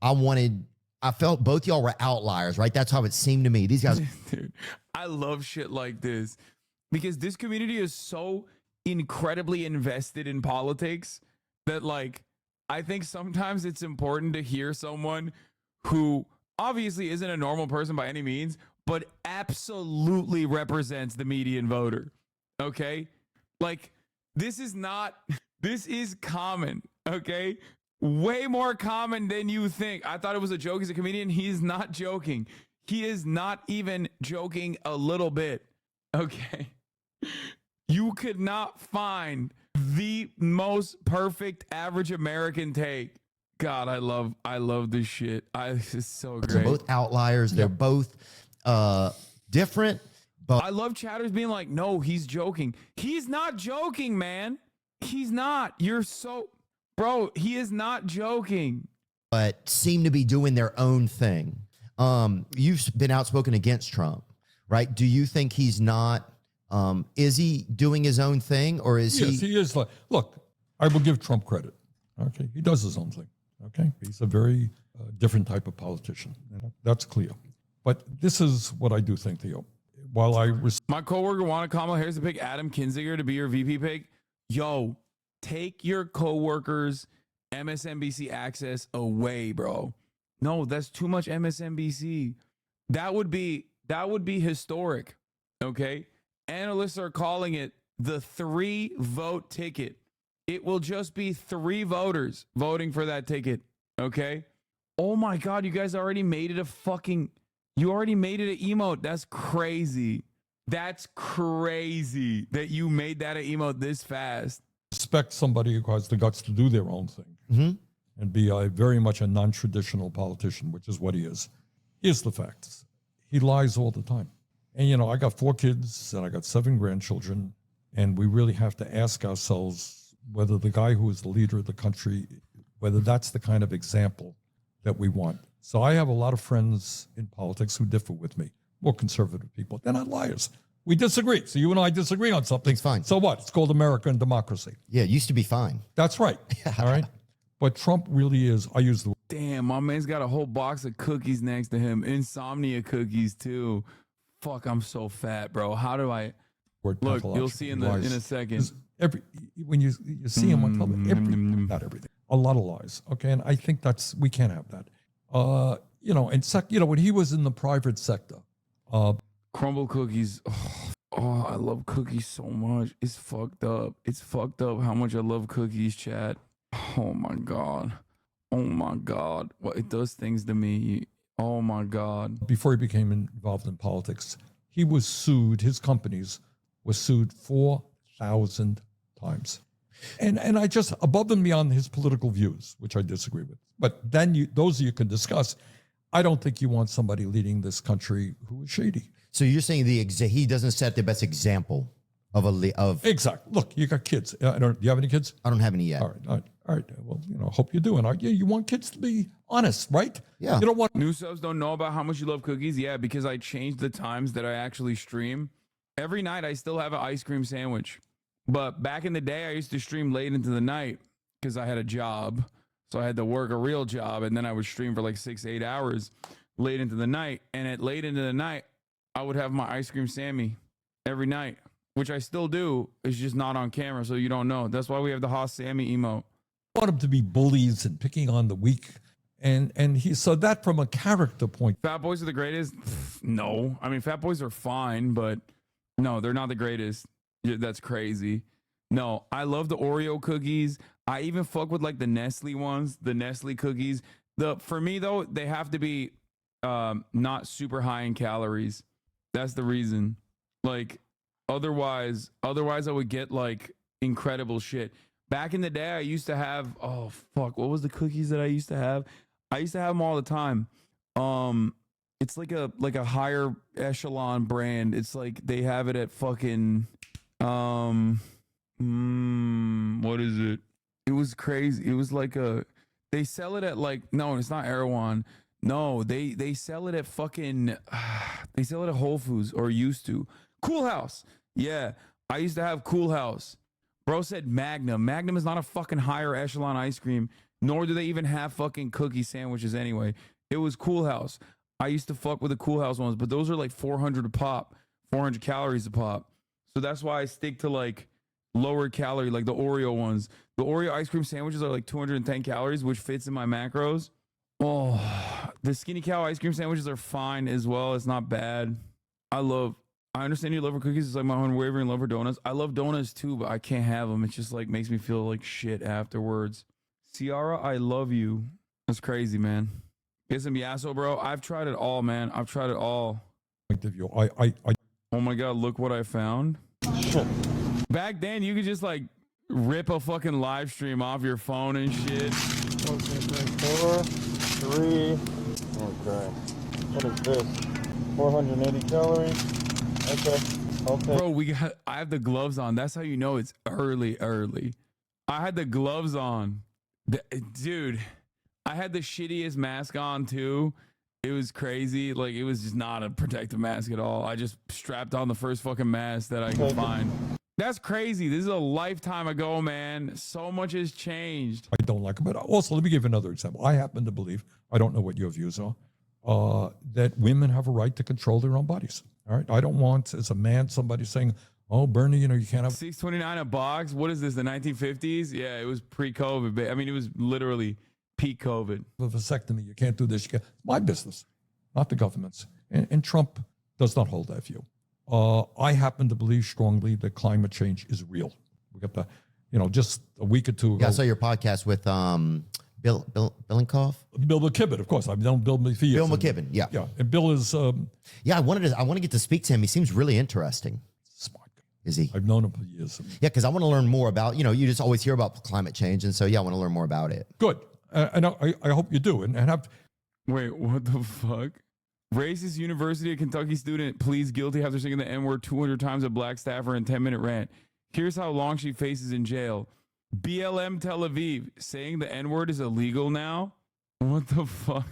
I felt both y'all were outliers, right? That's how it seemed to me. These guys. Dude, I love shit like this because this community is so incredibly invested in politics that, like, I think sometimes it's important to hear someone who obviously isn't a normal person by any means, but absolutely represents the median voter. Okay? Like, this is common. Okay? Way more common than you think. I thought it was a joke. He's a comedian. He's not joking. He is not even joking a little bit. Okay. You could not find the most perfect average American take. God, I love this shit. This is so great. They're both outliers. They're both different. But I love chatters being like, no, he's joking. He's not joking, man. He's not. You're so... Bro, he is not joking. But seem to be doing their own thing. You've been outspoken against Trump, right? Do you think he's not, is he doing his own thing, or is he? Yes, he is. Look, I will give Trump credit. Okay, he does his own thing. Okay, he's a very different type of politician. That's clear. But this is what I do think, Theo. While my coworker wanted Kamala Harris to pick Adam Kinzinger to be your VP pick. Yo, take your coworkers' MSNBC access away, bro. No, that's too much MSNBC. That would be historic. Okay? Analysts are calling it the 3-vote ticket. It will just be 3 voters voting for that ticket. Okay? Oh my God, you guys already made it an emote. That's crazy. That's crazy that you made that an emote this fast. Respect somebody who has the guts to do their own thing and be very much a non-traditional politician, which is what he is. Here's the facts. He lies all the time. And, you know, I got 4 kids and I got 7 grandchildren, and we really have to ask ourselves whether the guy who is the leader of the country, whether that's the kind of example that we want. So I have a lot of friends in politics who differ with me, more conservative people. They're not liars. We disagree. So you and I disagree on something. It's fine. So what? It's called America and democracy. Yeah, it used to be fine. That's right. All right. But Trump really is, I use the word. Damn, my man's got a whole box of cookies next to him. Insomnia cookies too. Fuck, I'm so fat, bro. How do I look? You'll see in a second. When you see him on television, not everything. A lot of lies. Okay. And I think we can't have that. When he was in the private sector, crumble cookies. Oh, I love cookies so much. It's fucked up. It's fucked up how much I love cookies, chat. Oh my God. Oh my God. What it does things to me. Oh my God. Before he became involved in politics, he was sued. His companies were sued 4,000 times. And I just, above and beyond his political views, which I disagree with, but then those you can discuss. I don't think you want somebody leading this country who is shady. So you're saying he doesn't set the best example of Exactly. Look, you got kids. Do you have any kids? I don't have any yet. All right. Well, hope you do. And you want kids to be honest, right? Yeah. You don't want new subs don't know about how much you love cookies. Yeah, because I changed the times that I actually stream. Every night I still have an ice cream sandwich. But back in the day, I used to stream late into the night because I had a job. So I had to work a real job, and then I would stream for like 6-8 hours late into the night. And at late into the night, I would have my ice cream Sammy every night, which I still do. It's just not on camera, so you don't know. That's why we have the HasanAbi emote. Want them to be bullies and picking on the weak. And so that from a character point. Fat boys are the greatest? No. I mean, fat boys are fine, but no, they're not the greatest. That's crazy. No, I love the Oreo cookies. I even fuck with like the Nestle ones, the Nestle cookies. For me though, they have to be not super high in calories. That's the reason. Like otherwise I would get like incredible shit. Back in the day, I used to have, what was the cookies that I used to have? I used to have them all the time. It's like a higher echelon brand. It's like they have it at fucking what is it? It was crazy. It was like they sell it at like, no, it's not Erewhon. No, they sell it at fucking they sell it at Whole Foods, or used to. Cool House. Yeah, I used to have Cool House. Bro said Magnum. Magnum is not a fucking higher echelon ice cream, nor do they even have fucking cookie sandwiches anyway. It was Cool House. I used to fuck with the Cool House ones, but those are like 400 a pop, 400 calories a pop. So that's why I stick to like lower calorie, like the Oreo ones. The Oreo ice cream sandwiches are like 210 calories, which fits in my macros. Oh, the Skinny Cow ice cream sandwiches are fine as well. It's not bad. I understand you love for cookies. It's like my unwavering love for donuts. I love donuts too, but I can't have them. It just like makes me feel like shit afterwards. Ciara, I love you. That's crazy, man. Get some Yasso, bro. I've tried it all, man. I've tried it all. Point of view. Oh my God, look what I found. Back then, you could just like rip a fucking live stream off your phone and shit. 1, 2, 3, 4, 3. Okay. What is this? 480 calories. Okay. Bro, I have the gloves on. That's how you know it's early. I had the gloves on. Dude, I had the shittiest mask on too. It was crazy. Like, it was just not a protective mask at all. I just strapped on the first fucking mask that I could find. That's crazy. This is a lifetime ago, man. So much has changed. I don't like it. But also, let me give you another example. I happen to believe, I don't know what your views are, that women have a right to control their own bodies. All right. I don't want, as a man, somebody saying, oh, Bernie, you can't have $6.29 a box. What is this, the 1950s? Yeah, it was pre-COVID. I mean, it was literally peak COVID. A vasectomy, you can't do this. It's my business, not the government's. And Trump does not hold that view. I happen to believe strongly that climate change is real. We got the, just a week or two ago. Yeah, I saw your podcast with Bill Billenkoff? Bill McKibben, of course. I've known Bill for years. Bill McKibben, yeah. Yeah, and Bill is... I want to get to speak to him. He seems really interesting. Smart. Is he? I've known him for years. Yeah, because I want to learn more about, you just always hear about climate change. And so, I want to learn more about it. Good. And I hope you do. And have... Wait, what the fuck? Racist University of Kentucky student pleads guilty after singing the N-word 200 times at black staffer in 10-minute rant. Here's how long she faces in jail. BLM Tel Aviv, saying the N-word is illegal now? What the fuck?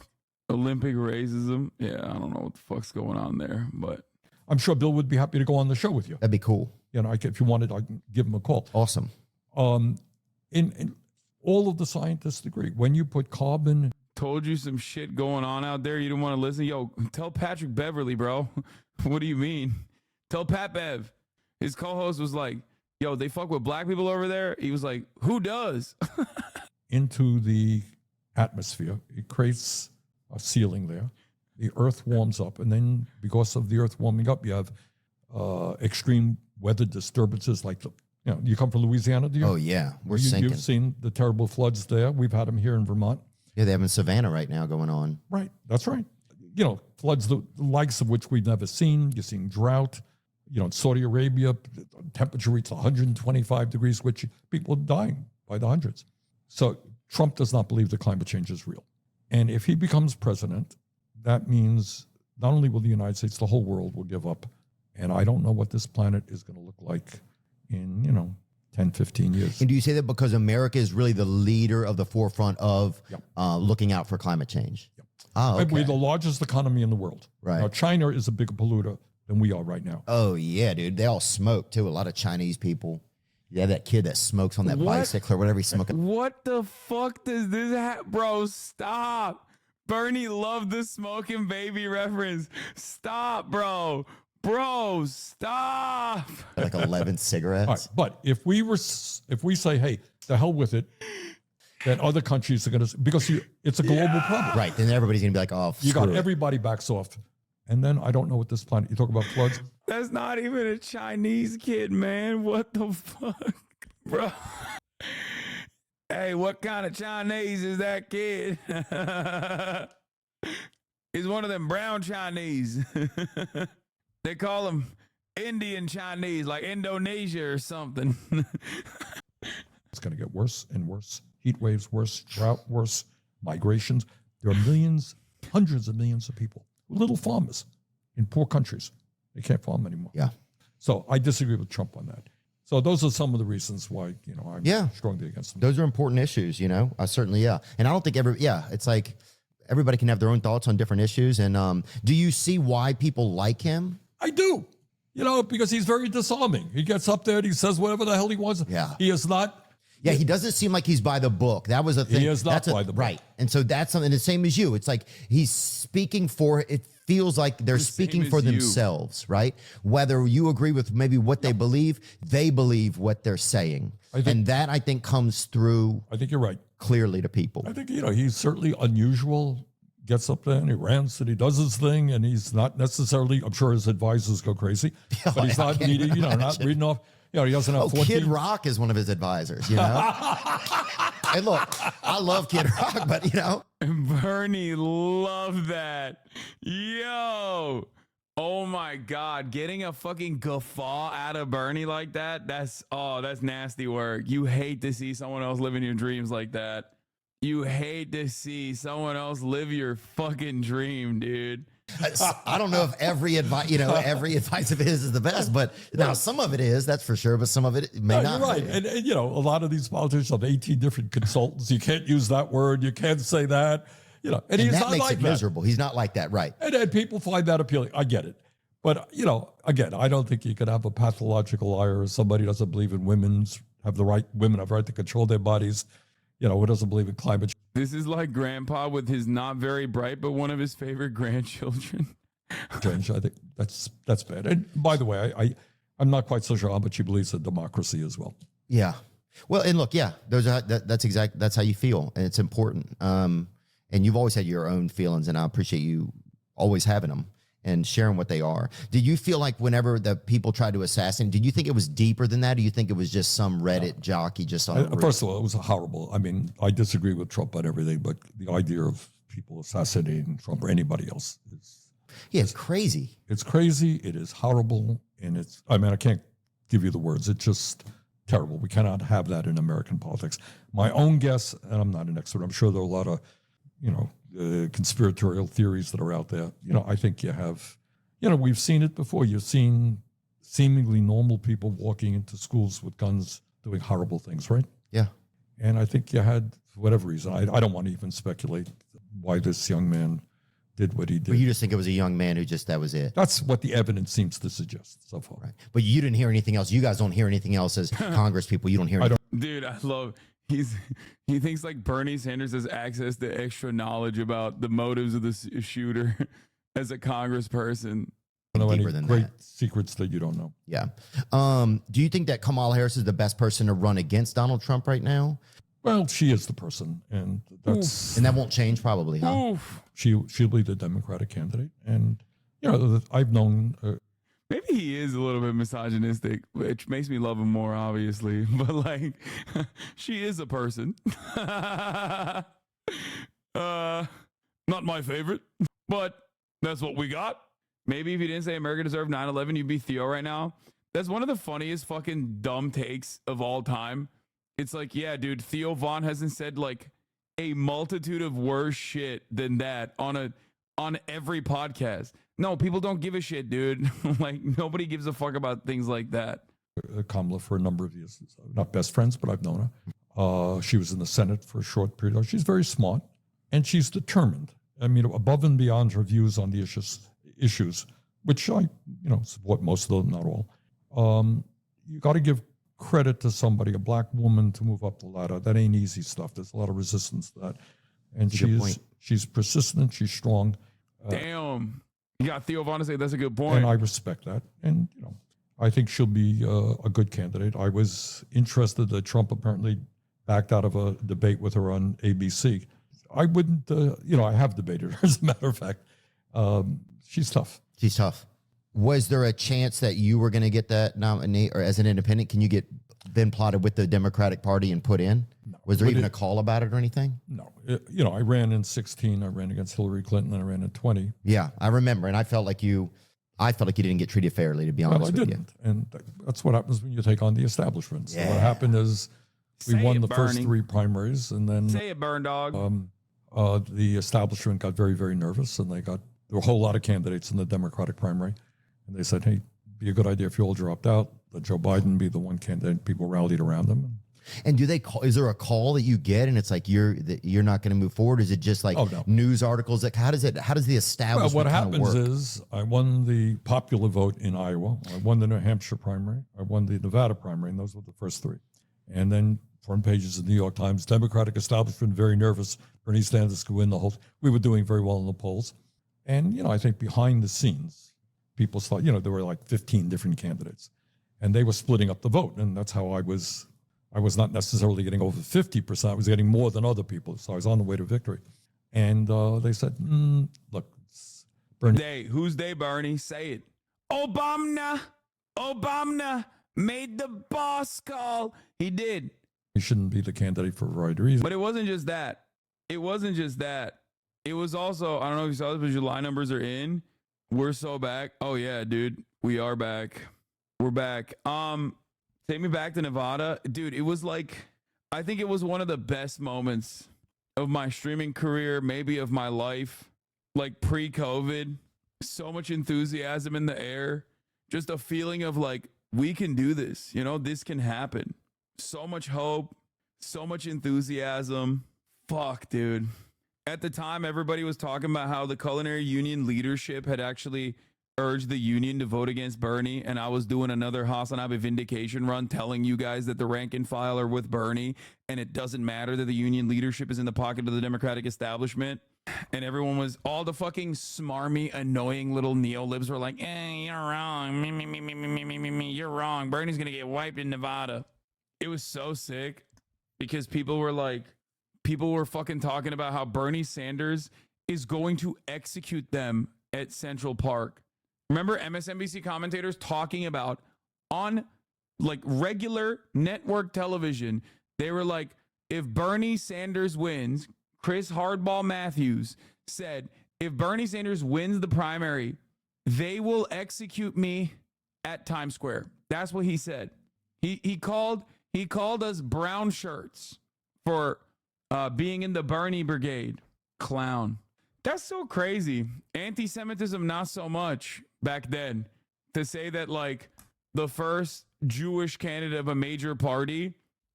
Olympic racism? Yeah, I don't know what the fuck's going on there, but... I'm sure Bill would be happy to go on the show with you. That'd be cool. If you wanted, I can give him a call. Awesome. In all of the scientists agree, when you put carbon... Told you some shit going on out there. You didn't want to listen. Yo, tell Patrick Beverly, bro. What do you mean? Tell Pat Bev. His co-host was like, yo, they fuck with black people over there? He was like, who does? Into the atmosphere. It creates a ceiling there. The earth warms up. And then because of the earth warming up, you have extreme weather disturbances like, you come from Louisiana, do you? Oh, yeah. We're sinking. You've seen the terrible floods there. We've had them here in Vermont. Yeah, they have in Savannah right now going on. Right. That's right. Floods the likes of which we've never seen. You're seeing drought. In Saudi Arabia, temperature reaches 125 degrees, which people are dying by the hundreds. So Trump does not believe that climate change is real. And if he becomes president, that means not only will the United States, the whole world will give up. And I don't know what this planet is going to look like in, 10, 15 years. And do you say that because America is really the leader of the forefront of looking out for climate change? Yep. Oh, okay. We're the largest economy in the world. Right. Now, China is a bigger polluter than we are right now. Oh, yeah, dude. They all smoke, too. A lot of Chinese people. Yeah, that kid that smokes on that bicycle or whatever he's smoking. What the fuck does this bro, stop. Bernie loved the smoking baby reference. Stop, bro. Bro, stop. Like 11 cigarettes. All right, but if we say, hey, the hell with it, then other countries are going to, because it's a global problem. Right. Then everybody's going to be like, oh, you got screw it. everybody backs off. And then I don't know what this planet, you talk about floods. That's not even a Chinese kid, man. What the fuck, bro? Hey, what kind of Chinese is that kid? He's one of them brown Chinese. They call him Indian Chinese, like Indonesia or something. It's going to get worse and worse. Heat waves worse, drought worse, migrations. There are millions, hundreds of millions of people, little farmers in poor countries. They can't farm anymore. Yeah. So I disagree with Trump on that. So those are some of the reasons why, I'm strongly against them. Those are important issues, certainly, yeah. And I don't think it's like everybody can have their own thoughts on different issues. And do you see why people like him? I do, because he's very disarming. He gets up there and he says whatever the hell he wants. Yeah. He is not. Yeah, he doesn't seem like he's by the book. That was a thing. He is not by the book. Right. And so that's something the same as you. It's like he's speaking for, it feels like they're speaking for themselves, right? Whether you agree with maybe what they believe what they're saying. And that, I think, comes through. I think you're right. Clearly to people. I think, he's certainly unusual. Gets up there and he rants and he does his thing, and he's not necessarily, I'm sure his advisors go crazy, but he's not needing, not reading off. He doesn't have 14. Kid Rock is one of his advisors, Hey, look, I love Kid Rock, but Bernie loved that. Yo. Oh my God. Getting a fucking guffaw out of Bernie like that, that's nasty work. You hate to see someone else living your dreams like that. You hate to see someone else live your fucking dream, dude. I don't know if every advice, every advice of his is the best, but now some of it is, that's for sure, but some of it may not. You're right. And, a lot of these politicians have 18 different consultants. You can't use that word. You can't say that, and he's that not makes like it that. miserable. He's not like that. Right. And people find that appealing. I get it. But, again, I don't think you could have a pathological liar or somebody who doesn't believe in women have the right to control their bodies. Who doesn't believe in climate change. This is like grandpa with his not very bright, but one of his favorite grandchildren. Change. I think that's bad. And by the way, I'm not quite so sure how much he believes in democracy as well. Yeah. Well, and look, that's how you feel, and it's important. And you've always had your own feelings, and I appreciate you always having them and sharing what they are. Did you feel like whenever the people tried to assassinate, did you think it was deeper than that? Or do you think it was just some Reddit jockey just on? First of all, it was horrible. I mean, I disagree with Trump on everything, but the idea of people assassinating Trump or anybody else is... Yeah, it's crazy. It's crazy. It is horrible. And I can't give you the words. It's just terrible. We cannot have that in American politics. My own guess, and I'm not an expert, I'm sure there are a lot of, conspiratorial theories that are out there. I think you have, we've seen it before. You've seen seemingly normal people walking into schools with guns doing horrible things, right? Yeah. And I think you had, for whatever reason, I don't want to even speculate why this young man did what he did. But you just think it was a young man who that was it. That's what the evidence seems to suggest so far. Right. But you didn't hear anything else. You guys don't hear anything else as Congress people. You don't hear anything. Dude, I love... He thinks like Bernie Sanders has access to extra knowledge about the motives of the shooter as a congressperson. I don't know any great secrets that you don't know. Yeah. Do you think that Kamala Harris is the best person to run against Donald Trump right now? Well, she is the person, and that won't change probably, huh? She'll be the Democratic candidate, and I've known. Maybe he is a little bit misogynistic, which makes me love him more, obviously. But like, she is a person. Not my favorite, but that's what we got. Maybe if you didn't say America deserved 9/11, you'd be Theo right now. That's one of the funniest fucking dumb takes of all time. It's like, yeah, dude, Theo Vaughn hasn't said like a multitude of worse shit than that on on every podcast. No, people don't give a shit, dude. Like, nobody gives a fuck about things like that. Kamala for a number of years. Not best friends, but I've known her. She was in the Senate for a short period. She's very smart, and she's determined. I mean, above and beyond her views on the issues, which I, support most of them, not all. You got to give credit to somebody, a black woman, to move up the ladder. That ain't easy stuff. There's a lot of resistance to that, and she's persistent. She's strong. Damn, you got Theo Von to say that's a good point, and I respect that. And I think she'll be a good candidate. I was interested that Trump apparently backed out of a debate with her on ABC. I wouldn't, I have debated her, as a matter of fact. She's tough. She's tough. Was there a chance that you were going to get that nominate, or as an independent, can you get been plotted with the Democratic Party and put in? No. Was there even a call about it or anything? No. I ran in 2016. I ran against Hillary Clinton, and I ran in 2020. Yeah, I remember, and I felt like you didn't get treated fairly, to be honest with you. And that's what happens when you take on the establishment. So what happened is we won the first 3 primaries, and then say it, burn dog. The establishment got very, very nervous, and there were a whole lot of candidates in the Democratic primary, and they said, "Hey, it'd be a good idea if you all dropped out. Let Joe Biden be the one candidate." People rallied around him. And do they call? Is there a call that you get, and it's like you're not going to move forward? Is it just like news articles? Like how does the establishment? Well, what happens work? is I won the popular vote in Iowa. I won the New Hampshire primary. I won the Nevada primary, and those were the first 3. And then front pages of the New York Times, Democratic establishment very nervous. Bernie Sanders could win the whole. We were doing very well in the polls, and I think behind the scenes, people thought there were like 15 different candidates, and they were splitting up the vote, and that's how I was not necessarily getting over 50%. I was getting more than other people. So I was on the way to victory. And they said, look, Bernie. Who's they, Bernie? Say it. Obama made the boss call. He did. He shouldn't be the candidate for a variety of reasons. But it wasn't just that. It was also, I don't know if you saw this, but July numbers are in. We're so back. Oh, yeah, dude. We are back. We're back. Take me back to Nevada. Dude, it was like, I think it was one of the best moments of my streaming career, maybe of my life, like pre-COVID. So much enthusiasm in the air. Just a feeling of like, we can do this. This can happen. So much hope, so much enthusiasm. Fuck, dude. At the time, everybody was talking about how the culinary union leadership had actually urged the union to vote against Bernie, and I was doing another HasanAbi vindication run telling you guys that the rank and file are with Bernie, and it doesn't matter that the union leadership is in the pocket of the Democratic establishment. And everyone was, all the fucking smarmy, annoying little neolibs were like, you're wrong. Me, you're wrong. Bernie's gonna get wiped in Nevada. It was so sick because people were fucking talking about how Bernie Sanders is going to execute them at Central Park. Remember MSNBC commentators talking about on like regular network television, they were like, if Bernie Sanders wins, Chris Hardball Matthews said, if Bernie Sanders wins the primary, they will execute me at Times Square. That's what he said. He called us brown shirts for being in the Bernie brigade. Clown. That's so crazy. Anti-Semitism, not so much back then. To say that like the first Jewish candidate of a major party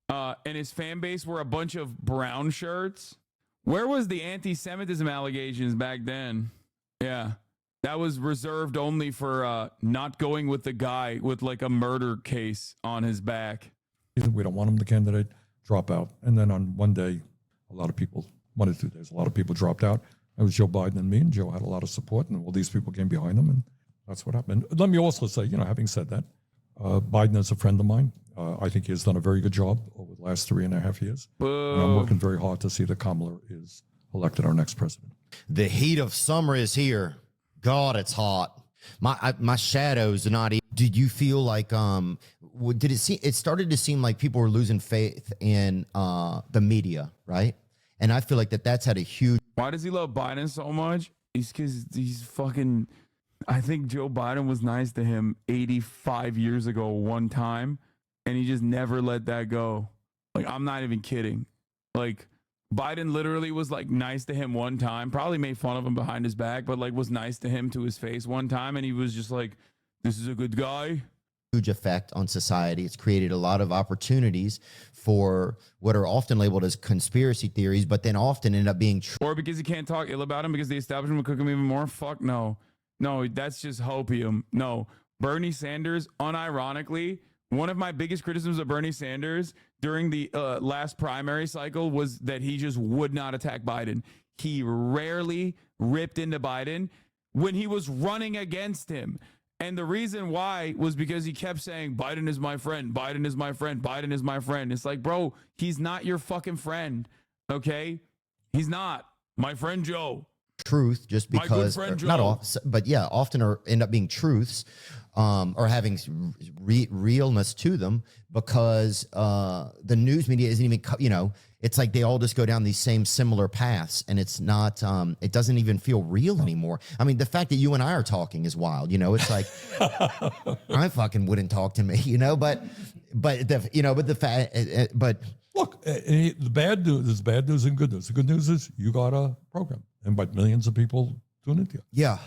and his fan base were a bunch of brown shirts. Where was the anti-Semitism allegations back then? Yeah, that was reserved only for not going with the guy with like a murder case on his back. We don't want him the candidate, drop out. And then on one day, a lot of people, 1 or 2 days, a lot of people dropped out. It was Joe Biden and me, and Joe had a lot of support, and all these people came behind him, and that's what happened. Let me also say, having said that, Biden is a friend of mine. I think he has done a very good job over the last 3.5 years. And I'm working very hard to see that Kamala is elected our next president. The heat of summer is here. God, it's hot. My shadows are not even. Did you feel like did it seem? It started to seem like people were losing faith in the media, right? And I feel like that's had a huge. Why does he love Biden so much? It's because he's fucking. I think Joe Biden was nice to him 85 years ago one time, and he just never let that go. Like, I'm not even kidding. Like, Biden literally was like nice to him one time, probably made fun of him behind his back, but like was nice to him to his face one time, and he was just like, this is a good guy. Huge effect on society. It's created a lot of opportunities for what are often labeled as conspiracy theories, but then often end up being true. Or because you can't talk ill about him because the establishment will cook him even more? Fuck no. No, that's just hopium. No. Bernie Sanders, unironically, one of my biggest criticisms of Bernie Sanders during the last primary cycle was that he just would not attack Biden. He rarely ripped into Biden when he was running against him. And the reason why was because he kept saying, Biden is my friend, Biden is my friend, Biden is my friend. It's like, bro, he's not your fucking friend, okay? He's not. My friend Joe. Truth just My good because, friend not Joe. all, but yeah, often end up being truths or having realness to them because the news media isn't even, it's like they all just go down these same similar paths, and it's not, it doesn't even feel real anymore. I mean, the fact that you and I are talking is wild, it's like, I fucking wouldn't talk to me, but the fact, but look, the bad news is bad news and good news. The good news is you got a program, and by millions of people tune into you. Yeah.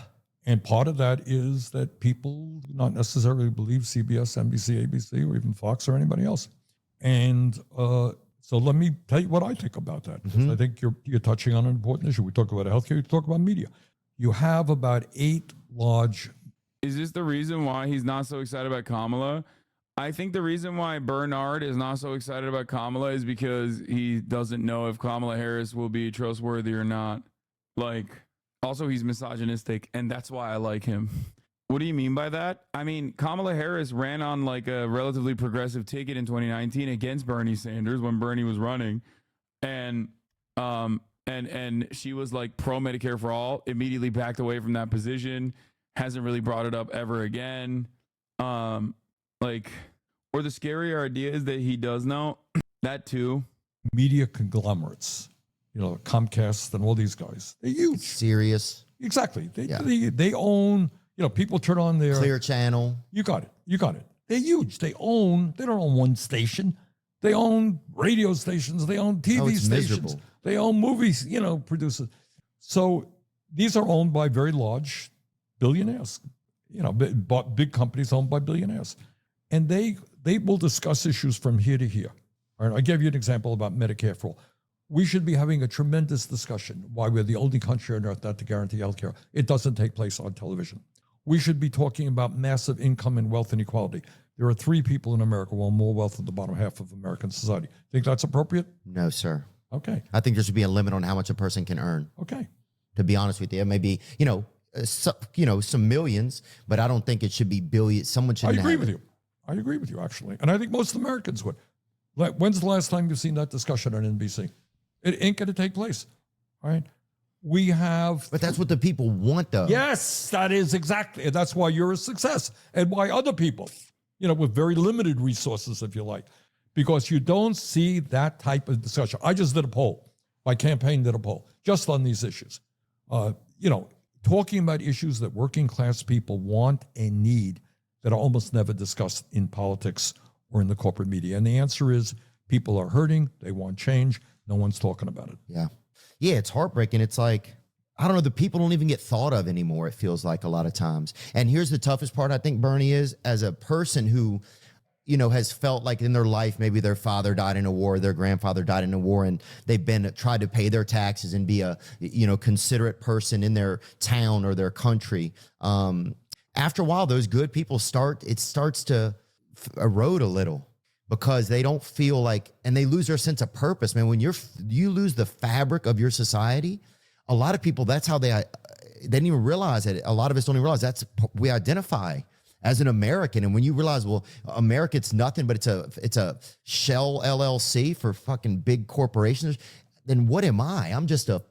And part of that is that people do not necessarily believe CBS, NBC, ABC, or even Fox or anybody else. And so let me tell you what I think about that. Because I think you're touching on an important issue. We talk about healthcare, you talk about media. You have about 8 large. Is this the reason why he's not so excited about Kamala? I think the reason why Bernard is not so excited about Kamala is because he doesn't know if Kamala Harris will be trustworthy or not. Like, also he's misogynistic, and that's why I like him. What do you mean by that? I mean, Kamala Harris ran on like a relatively progressive ticket in 2019 against Bernie Sanders when Bernie was running. And she was like pro Medicare for all, immediately backed away from that position, hasn't really brought it up ever again. Or the scarier idea is that he does know that too. Media conglomerates, Comcast and all these guys, they're huge. Serious. Exactly. They own, people turn on their Clear Channel. You got it. They're huge. They don't own one station. They own radio stations. They own TV stations. Miserable. They own movies, producers. So these are owned by very large billionaires, big companies owned by billionaires. And they will discuss issues from here to here. All right, I gave you an example about Medicare for all. We should be having a tremendous discussion why we're the only country on earth not to guarantee health care. It doesn't take place on television. We should be talking about massive income and wealth inequality. There are 3 people in America who own more wealth than the bottom half of American society. Think that's appropriate? No, sir. Okay. I think there should be a limit on how much a person can earn. Okay. To be honest with you, maybe, some millions, but I don't think it should be billions. Someone should. I agree with you, actually. And I think most Americans would. When's the last time you've seen that discussion on NBC? It ain't going to take place. All right. We have. But that's what the people want, though. Yes, that is exactly. That's why you're a success and why other people, with very limited resources, if you like, because you don't see that type of discussion. I just did a poll. My campaign did a poll just on these issues. Talking about issues that working class people want and need that are almost never discussed in politics or in the corporate media. And the answer is people are hurting. They want change. No one's talking about it. Yeah. Yeah, it's heartbreaking. It's like, I don't know, the people don't even get thought of anymore, it feels like a lot of times. And here's the toughest part, I think, Bernie, is as a person who, has felt like in their life, maybe their father died in a war, their grandfather died in a war, and they've tried to pay their taxes and be a, considerate person in their town or their country. After a while, those good people starts to erode a little. Because they don't feel like, and they lose their sense of purpose, man. When you lose the fabric of your society, a lot of people, that's how they didn't even realize it. A lot of us don't even realize we identify as an American. And when you realize, well, America, it's nothing, but it's a shell LLC for fucking big corporations, then what am I? I'm just a.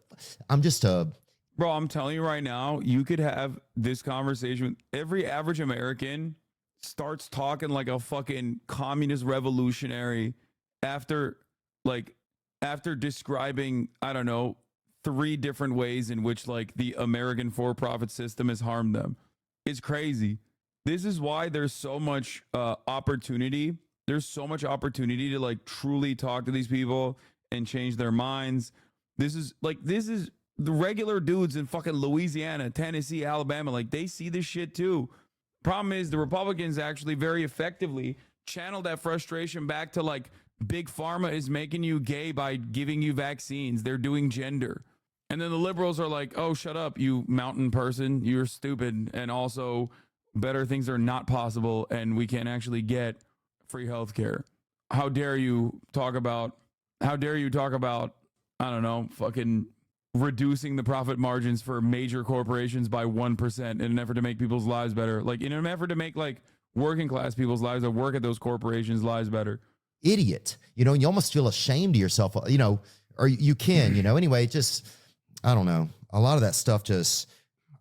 Bro, I'm telling you right now, you could have this conversation with every average American. Starts talking like a fucking communist revolutionary after describing, I don't know, 3 different ways in which like the American for-profit system has harmed them. It's crazy. This is why there's so much opportunity. There's so much opportunity to like truly talk to these people and change their minds. This is the regular dudes in fucking Louisiana, Tennessee, Alabama. Like, they see this shit too. Problem is, the Republicans actually very effectively channeled that frustration back to like, big pharma is making you gay by giving you vaccines. They're doing gender. And then the liberals are like, oh, shut up, you mountain person. You're stupid. And also, better things are not possible, and we can't actually get free health care. How dare you talk about, I don't know, fucking reducing the profit margins for major corporations by 1% in an effort to make people's lives better. Like, in an effort to make like working class people's lives that work at those corporations' lives better. Idiot. You know, and you almost feel ashamed of yourself, you know, or you can, you know, anyway, just, I don't know. A lot of that stuff just,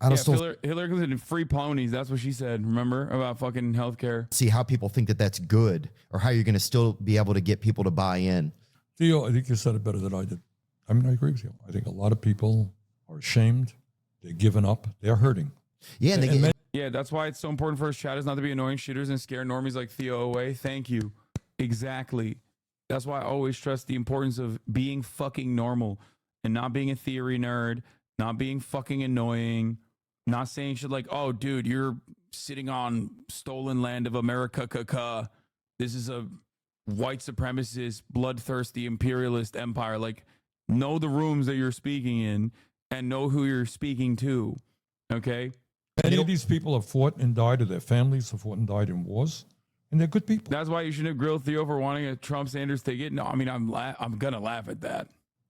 I don't Hillary Clinton, free ponies. That's what she said. Remember about fucking healthcare? see how people think that that's good, or how you're going to still be able to get people to buy in. Theo, I think you said it better than I did. I mean, I agree with you. I think a lot of people are ashamed. They're giving up. They're hurting. Yeah, yeah, that's why it's so important for us chatters not to be annoying shooters and scare normies like Theo away. Thank you. Exactly. That's why I always stress the importance of being fucking normal and not being a theory nerd, not being fucking annoying, not saying shit like, oh, dude, you're sitting on stolen land of America. This is a white supremacist, bloodthirsty, imperialist empire. Like, know the rooms that you're speaking in and know who you're speaking to. Okay? Many of these people have fought and died, or their families have fought and died in wars, and they're good people. That's why you shouldn't have grilled Theo for wanting a Trump Sanders ticket. No, I mean, I'm gonna laugh at that.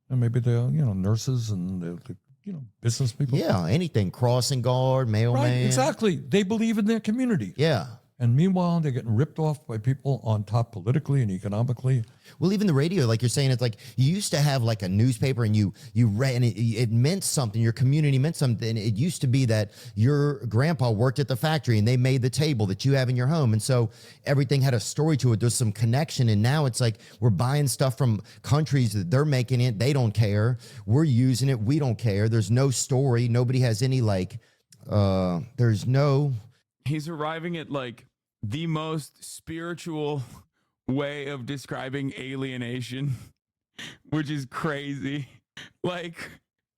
And maybe they're, you know, nurses and they're, you know, business people. Yeah, anything. Crossing guard, mailman. Right, exactly. They believe in their community. Yeah. And meanwhile, they're getting ripped off by people on top politically and economically. Well, even the radio, like you're saying, it's like you used to have like a newspaper and you read, and it meant something. Your community meant something. It used to be that your grandpa worked at the factory and they made the table that you have in your home. And so everything had a story to it. There's some connection. And now it's like we're buying stuff from countries that they're making it. They don't care. We're using it. We don't care. There's no story. Nobody has any like, there's no. He's arriving at like the most spiritual way of describing alienation, which is crazy. Like,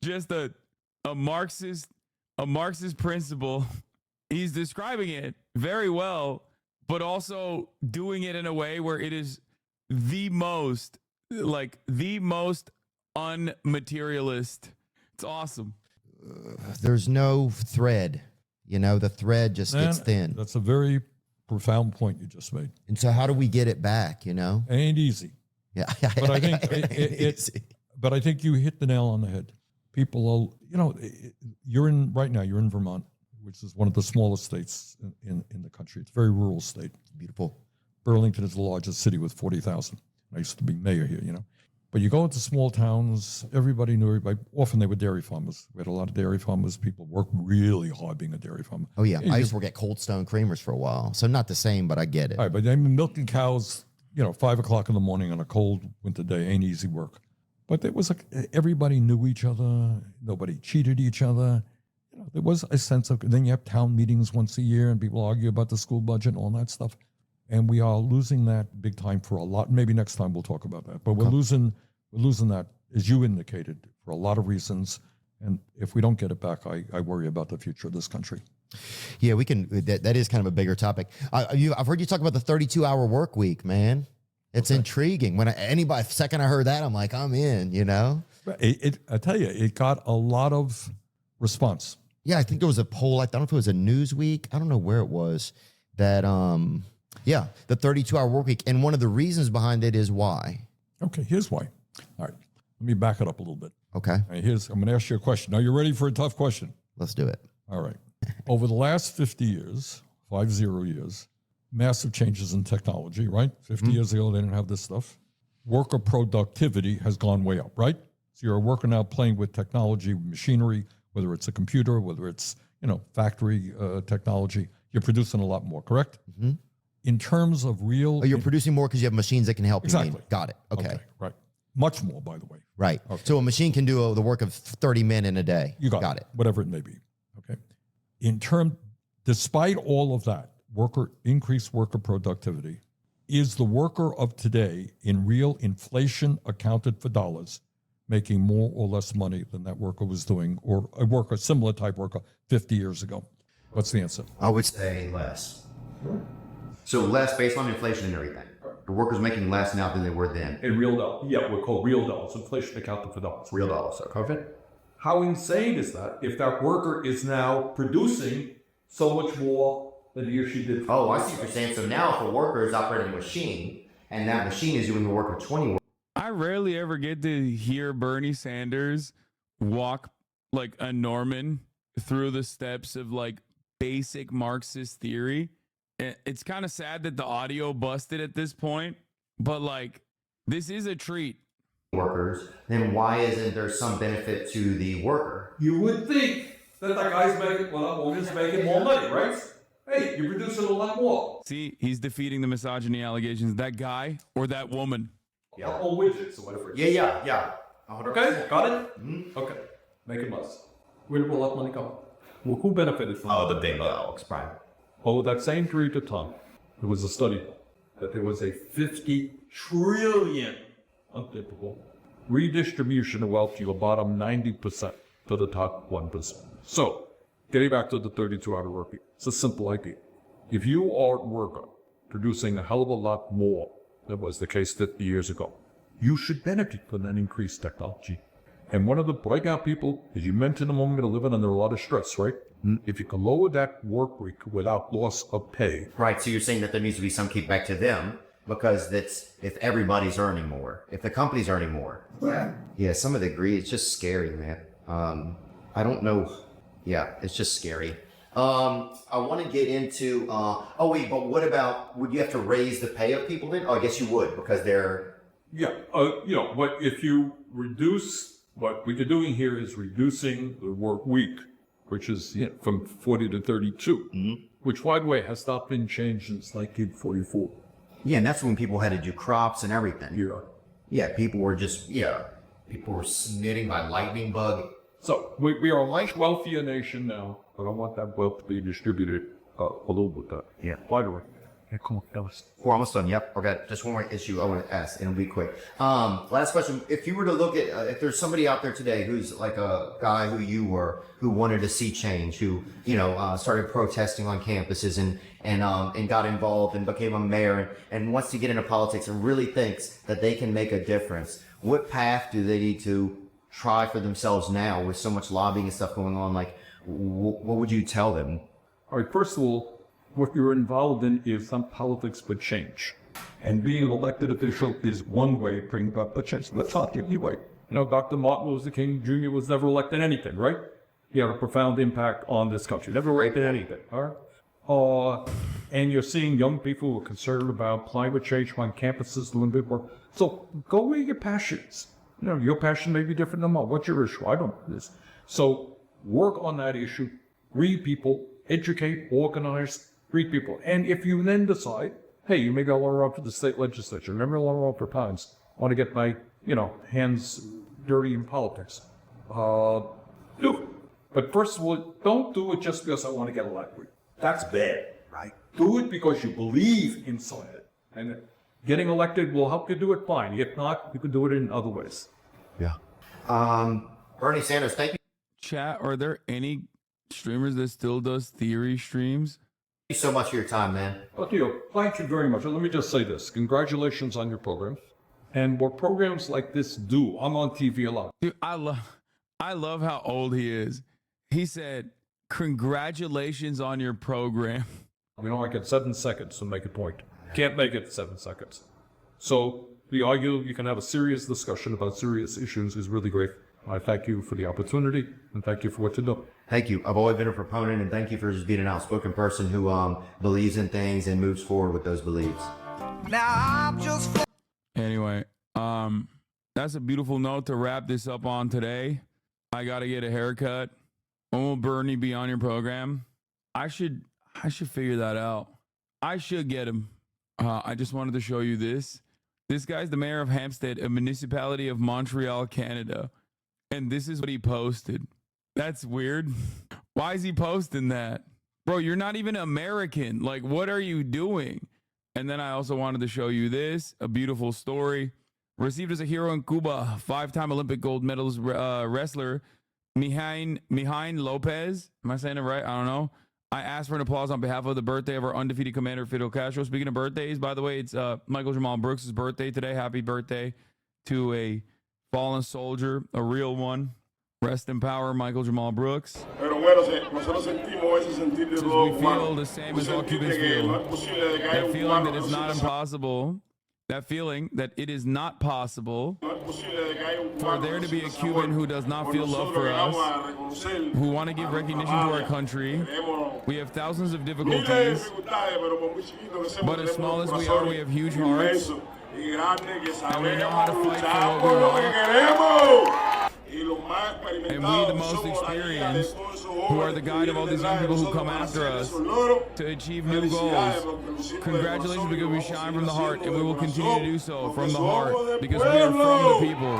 just a Marxist principle. He's describing it very well, but also doing it in a way where it is the most unmaterialist. It's awesome. There's no thread. You know, the thread just gets thin. That's a very profound point you just made. And so how do we get it back, you know? It ain't easy. Yeah. But I think but I think you hit the nail on the head. People are, you know, you're in Vermont, which is one of the smallest states in the country. It's a very rural state. Beautiful. Burlington is the largest city with 40,000. I used to be mayor here, you know. But you go into small towns, everybody knew everybody. Often they were dairy farmers. We had a lot of dairy farmers. People worked really hard being a dairy farmer. Oh, yeah. I used to work at Cold Stone Creamers for a while. So not the same, but I get it. All right, but I'm milking cows, you know, 5 o'clock in the morning on a cold winter day ain't easy work. But it was like everybody knew each other. Nobody cheated each other. You know, there was a sense of, then you have town meetings once a year and people argue about the school budget and all that stuff. And we are losing that big time for a lot. Maybe next time we'll talk about that. But we're losing that, as you indicated, for a lot of reasons. And if we don't get it back, I worry about the future of this country. Yeah, we can. That is kind of a bigger topic. I've heard you talk about the 32-hour work week, man. It's intriguing. Second I heard that, I'm like, I'm in, you know? I tell you, it got a lot of response. Yeah, I think there was a poll. I don't know if it was a Newsweek. I don't know where it was. That, the 32-hour work week. And one of the reasons behind it is why. Okay, here's why. All right, let me back it up a little bit. Okay. All right, I'm going to ask you a question. Are you ready for a tough question? Let's do it. All right. Over the last 50 years, 50 years, massive changes in technology, right? 50 years ago, they didn't have this stuff. Worker productivity has gone way up, right? So you're a worker now playing with technology, machinery, whether it's a computer, whether it's, you know, factory technology, you're producing a lot more, correct? Mm-hmm. In terms of real... Oh, you're producing more because you have machines that can help you. Exactly. Got it. Okay. Right. Much more, by the way. Right. Okay. So a machine can do the work of 30 men in a day. You got it. Whatever it may be. Okay. Despite all of that, increased worker productivity, is the worker of today in real inflation accounted for dollars making more or less money than that worker was doing, or a worker, similar type worker, 50 years ago? What's the answer? I would say less. So less based on inflation and everything. The workers making less now than they were then. In real dollars. Yeah, we're called real dollars. Inflation accounted for dollars. Real dollars. Okay. How insane is that if that worker is now producing so much more than he or she did? Oh, I see what you're saying. So now if a worker is operating a machine and that machine is doing the work of 20 workers. I rarely ever get to hear Bernie Sanders walk like a Norman through the steps of like basic Marxist theory. It's kind of sad that the audio busted at this point, but like this is a treat. Workers, then why isn't there some benefit to the worker? You would think that guy's making, well, that woman's making more money, right? Hey, you're producing a lot more. See, he's defeating the misogyny allegations. That guy or that woman. Yeah, or widgets or whatever. Yeah. Okay, got it? Mm-hmm. Okay, making less. Where will that money come? Well, who benefited from Oh, the big bucks, right? Oh, that same period of time, there was a study that there was a 50 trillion, untypical, redistribution of wealth to your bottom 90% to the top 1%. So, getting back to the 32-hour work week, it's a simple idea. If you are a worker producing a hell of a lot more than was the case 50 years ago, you should benefit from that increased technology. And one of the breakout people, as you mentioned a moment ago, living under a lot of stress, right? If you can lower that work week without loss of pay. Right, so you're saying that there needs to be some kickback to them because that's if everybody's earning more, if the company's earning more. Yeah, some of the greed, it's just scary, man. I don't know. Yeah, it's just scary. I want to get into, oh wait, but what about, would you have to raise the pay of people then? Oh, I guess you would because they're... Yeah, but if you reduce, what you're doing here is reducing the work week, which is from 40 to 32, which, by the way, has not been changed since 1944. Yeah, and that's when people had to do crops and everything. Yeah, people were just, people were smitten by lightning bug. So we are a much wealthier nation now, but I want that wealth to be distributed a little bit. Yeah. By the way. Yeah, come on, Ellis. We're almost done. Yep. Okay. Just one more issue I want to ask, and it'll be quick. Last question. If you were to look at, if there's somebody out there today who's like a guy who you were, who wanted to see change, who, started protesting on campuses and got involved and became a mayor and wants to get into politics and really thinks that they can make a difference, what path do they need to try for themselves now with so much lobbying and stuff going on? Like, what would you tell them? All right. First of all, what you're involved in is some politics for change. And being an elected official is one way of bringing about the change. Let's not the only way. Dr. Martin Luther King Jr. was never elected anything, right? He had a profound impact on this country. Never elected anything, all right? And you're seeing young people who are concerned about climate change on campuses doing big work. So go where your passion is. Your passion may be different than mine. What's your issue? I don't know this. So work on that issue. Read people, educate, organize, read people. And if you then decide, hey, maybe I want to run for the state legislature, maybe I want to run for times, I want to get my, hands dirty in politics, do it. But first of all, don't do it just because I want to get elected. That's bad, right? Do it because you believe inside it. And getting elected will help you do it, fine. If not, you can do it in other ways. Yeah. Bernie Sanders, thank you. Chat, are there any streamers that still does theory streams? Thank you so much for your time, man. Thank you very much. Let me just say this. Congratulations on your program. And what programs like this do, I'm on TV a lot. Dude, I love how old he is. He said, congratulations on your program. I get 7 seconds to make a point. Can't make it 7 seconds. So we argue, you can have a serious discussion about serious issues is really great. I thank you for the opportunity and thank you for what you do. Thank you. I've always been a proponent, and thank you for just being an outspoken person who believes in things and moves forward with those beliefs. Now I'm just... Anyway, that's a beautiful note to wrap this up on today. I got to get a haircut. When will Bernie be on your program? I should figure that out. I should get him. I just wanted to show you this. This guy's the mayor of Hampstead, a municipality of Montreal, Canada. And this is what he posted. That's weird. Why is he posting that? Bro, you're not even American. Like, what are you doing? And then I also wanted to show you this, a beautiful story. Received as a hero in Cuba, 5-time Olympic gold medalist wrestler Mijain Lopez. Am I saying it right? I don't know. I asked for an applause on behalf of the birthday of our undefeated commander, Fidel Castro. Speaking of birthdays, by the way, it's Michael Jamal Brooks' birthday today. Happy birthday to a fallen soldier, a real one. Rest in power, Michael Jamal Brooks. Because we feel the same as all Cubans feel. That feeling that it's not impossible. That feeling that it is not possible for there to be a Cuban who does not feel love for us, who want to give recognition to our country. We have thousands of difficulties, but as small as we are, we have huge hearts, and we know how to fight for what we want. And we, the most experienced, who are the guide of all these young people who come after us to achieve new goals. Congratulations, because we shine from the heart, and we will continue to do so from the heart, because we are from the people.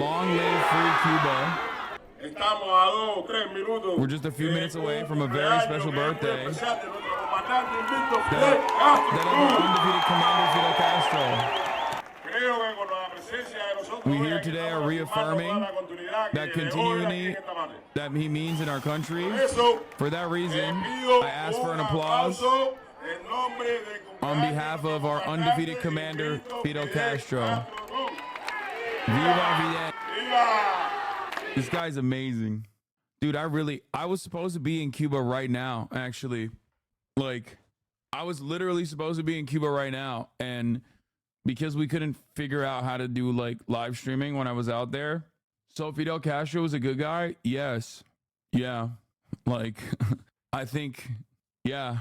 Long live free Cuba. We're just a few minutes away from a very special birthday that of our undefeated commander, Fidel Castro. We here today are reaffirming that continuity that he means in our country. For that reason, I ask for an applause on behalf of our undefeated commander, Fidel Castro. Viva Fidel. This guy's amazing. Dude, I was supposed to be in Cuba right now, actually. Like, I was literally supposed to be in Cuba right now, and because we couldn't figure out how to do like live streaming when I was out there. So Fidel Castro was a good guy? Yes. Yeah. Like, I think, yeah.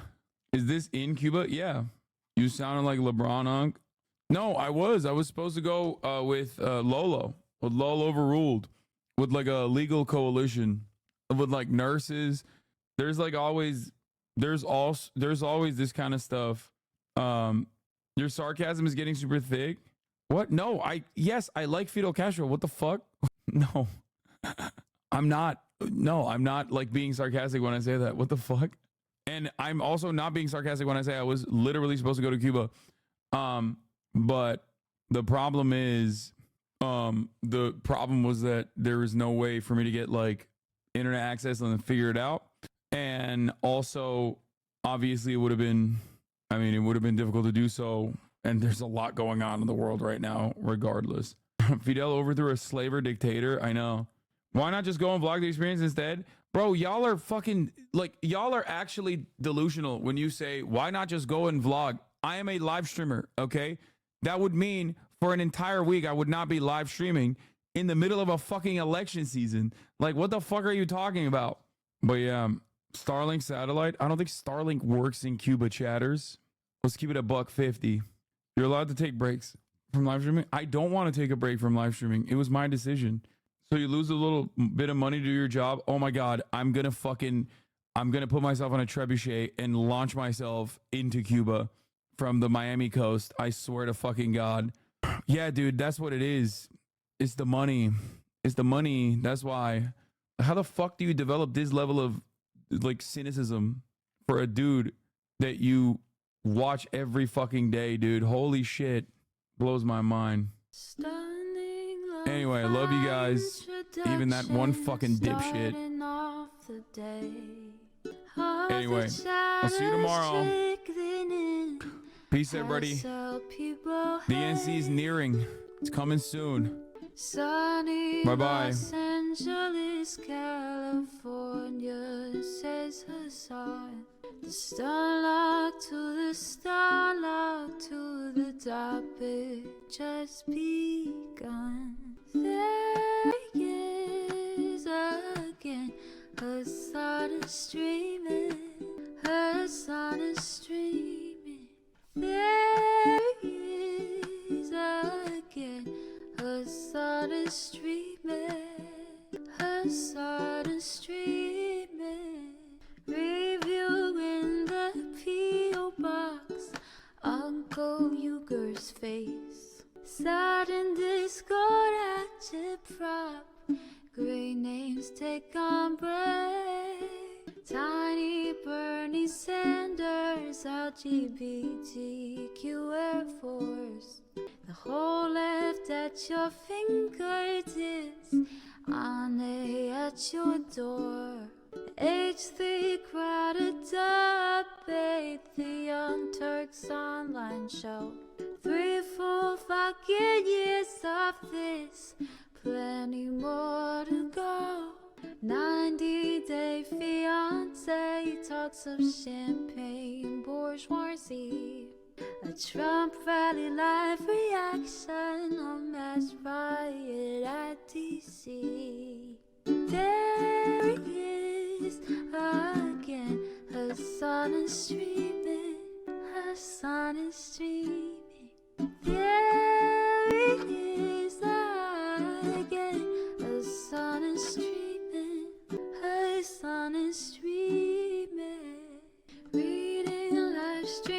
Is this in Cuba? Yeah. You sounded like LeBron, Unc. No, I was supposed to go with Lolo. With Lolo Overruled. With like a legal coalition. With like nurses. There's always this kind of stuff. Your sarcasm is getting super thick. What? No, yes, I like Fidel Castro. What the fuck? No, I'm not. No, I'm not like being sarcastic when I say that. What the fuck? And I'm also not being sarcastic when I say I was literally supposed to go to Cuba. But the problem was that there was no way for me to get like internet access and then figure it out. And also, obviously, it would have been difficult to do so. And there's a lot going on in the world right now, regardless. Fidel overthrew a slaver dictator. I know. Why not just go and vlog the experience instead? Bro, y'all are fucking, like, y'all are actually delusional when you say, why not just go and vlog? I am a live streamer, okay? That would mean for an entire week, I would not be live streaming in the middle of a fucking election season. Like, what the fuck are you talking about? But yeah, Starlink satellite. I don't think Starlink works in Cuba, chatters. Let's keep it at $1.50. You're allowed to take breaks from live streaming. I don't want to take a break from live streaming. It was my decision. So you lose a little bit of money to do your job. Oh my God, I'm going to put myself on a trebuchet and launch myself into Cuba from the Miami coast. I swear to fucking God. Yeah, dude, that's what it is. It's the money. It's the money. That's why. How the fuck do you develop this level of like cynicism for a dude that you watch every fucking day, dude? Holy shit. Blows my mind. Anyway, I love you guys. Even that one fucking dipshit. Anyway, I'll see you tomorrow. Peace, everybody. The NC is nearing. It's coming soon. Bye-bye. Los Angeles, California, says Hasan. The starlock to the topic just begun. There is again Hasan is streaming. Hasan is streaming. There is again Hasan is streaming. Hasan is streaming. Reviewing the P.O. box. Uncle Uger's face. Sat in Discord active prop. Great names take on break. Tiny Bernie Sanders, LGBTQ Air Force. The whole left at your fingertips, Ane at your door. H3 crowded debate, the Young Turks online show. 3 full fucking years of this, plenty more to go. 90-day fiance, talks of champagne bourgeoisie. A Trump rally live reaction, a mass riot at DC. There he is again, Hasan is streaming, Hasan is streaming. There he is again, Hasan is streaming, Hasan is streaming. Reading live stream.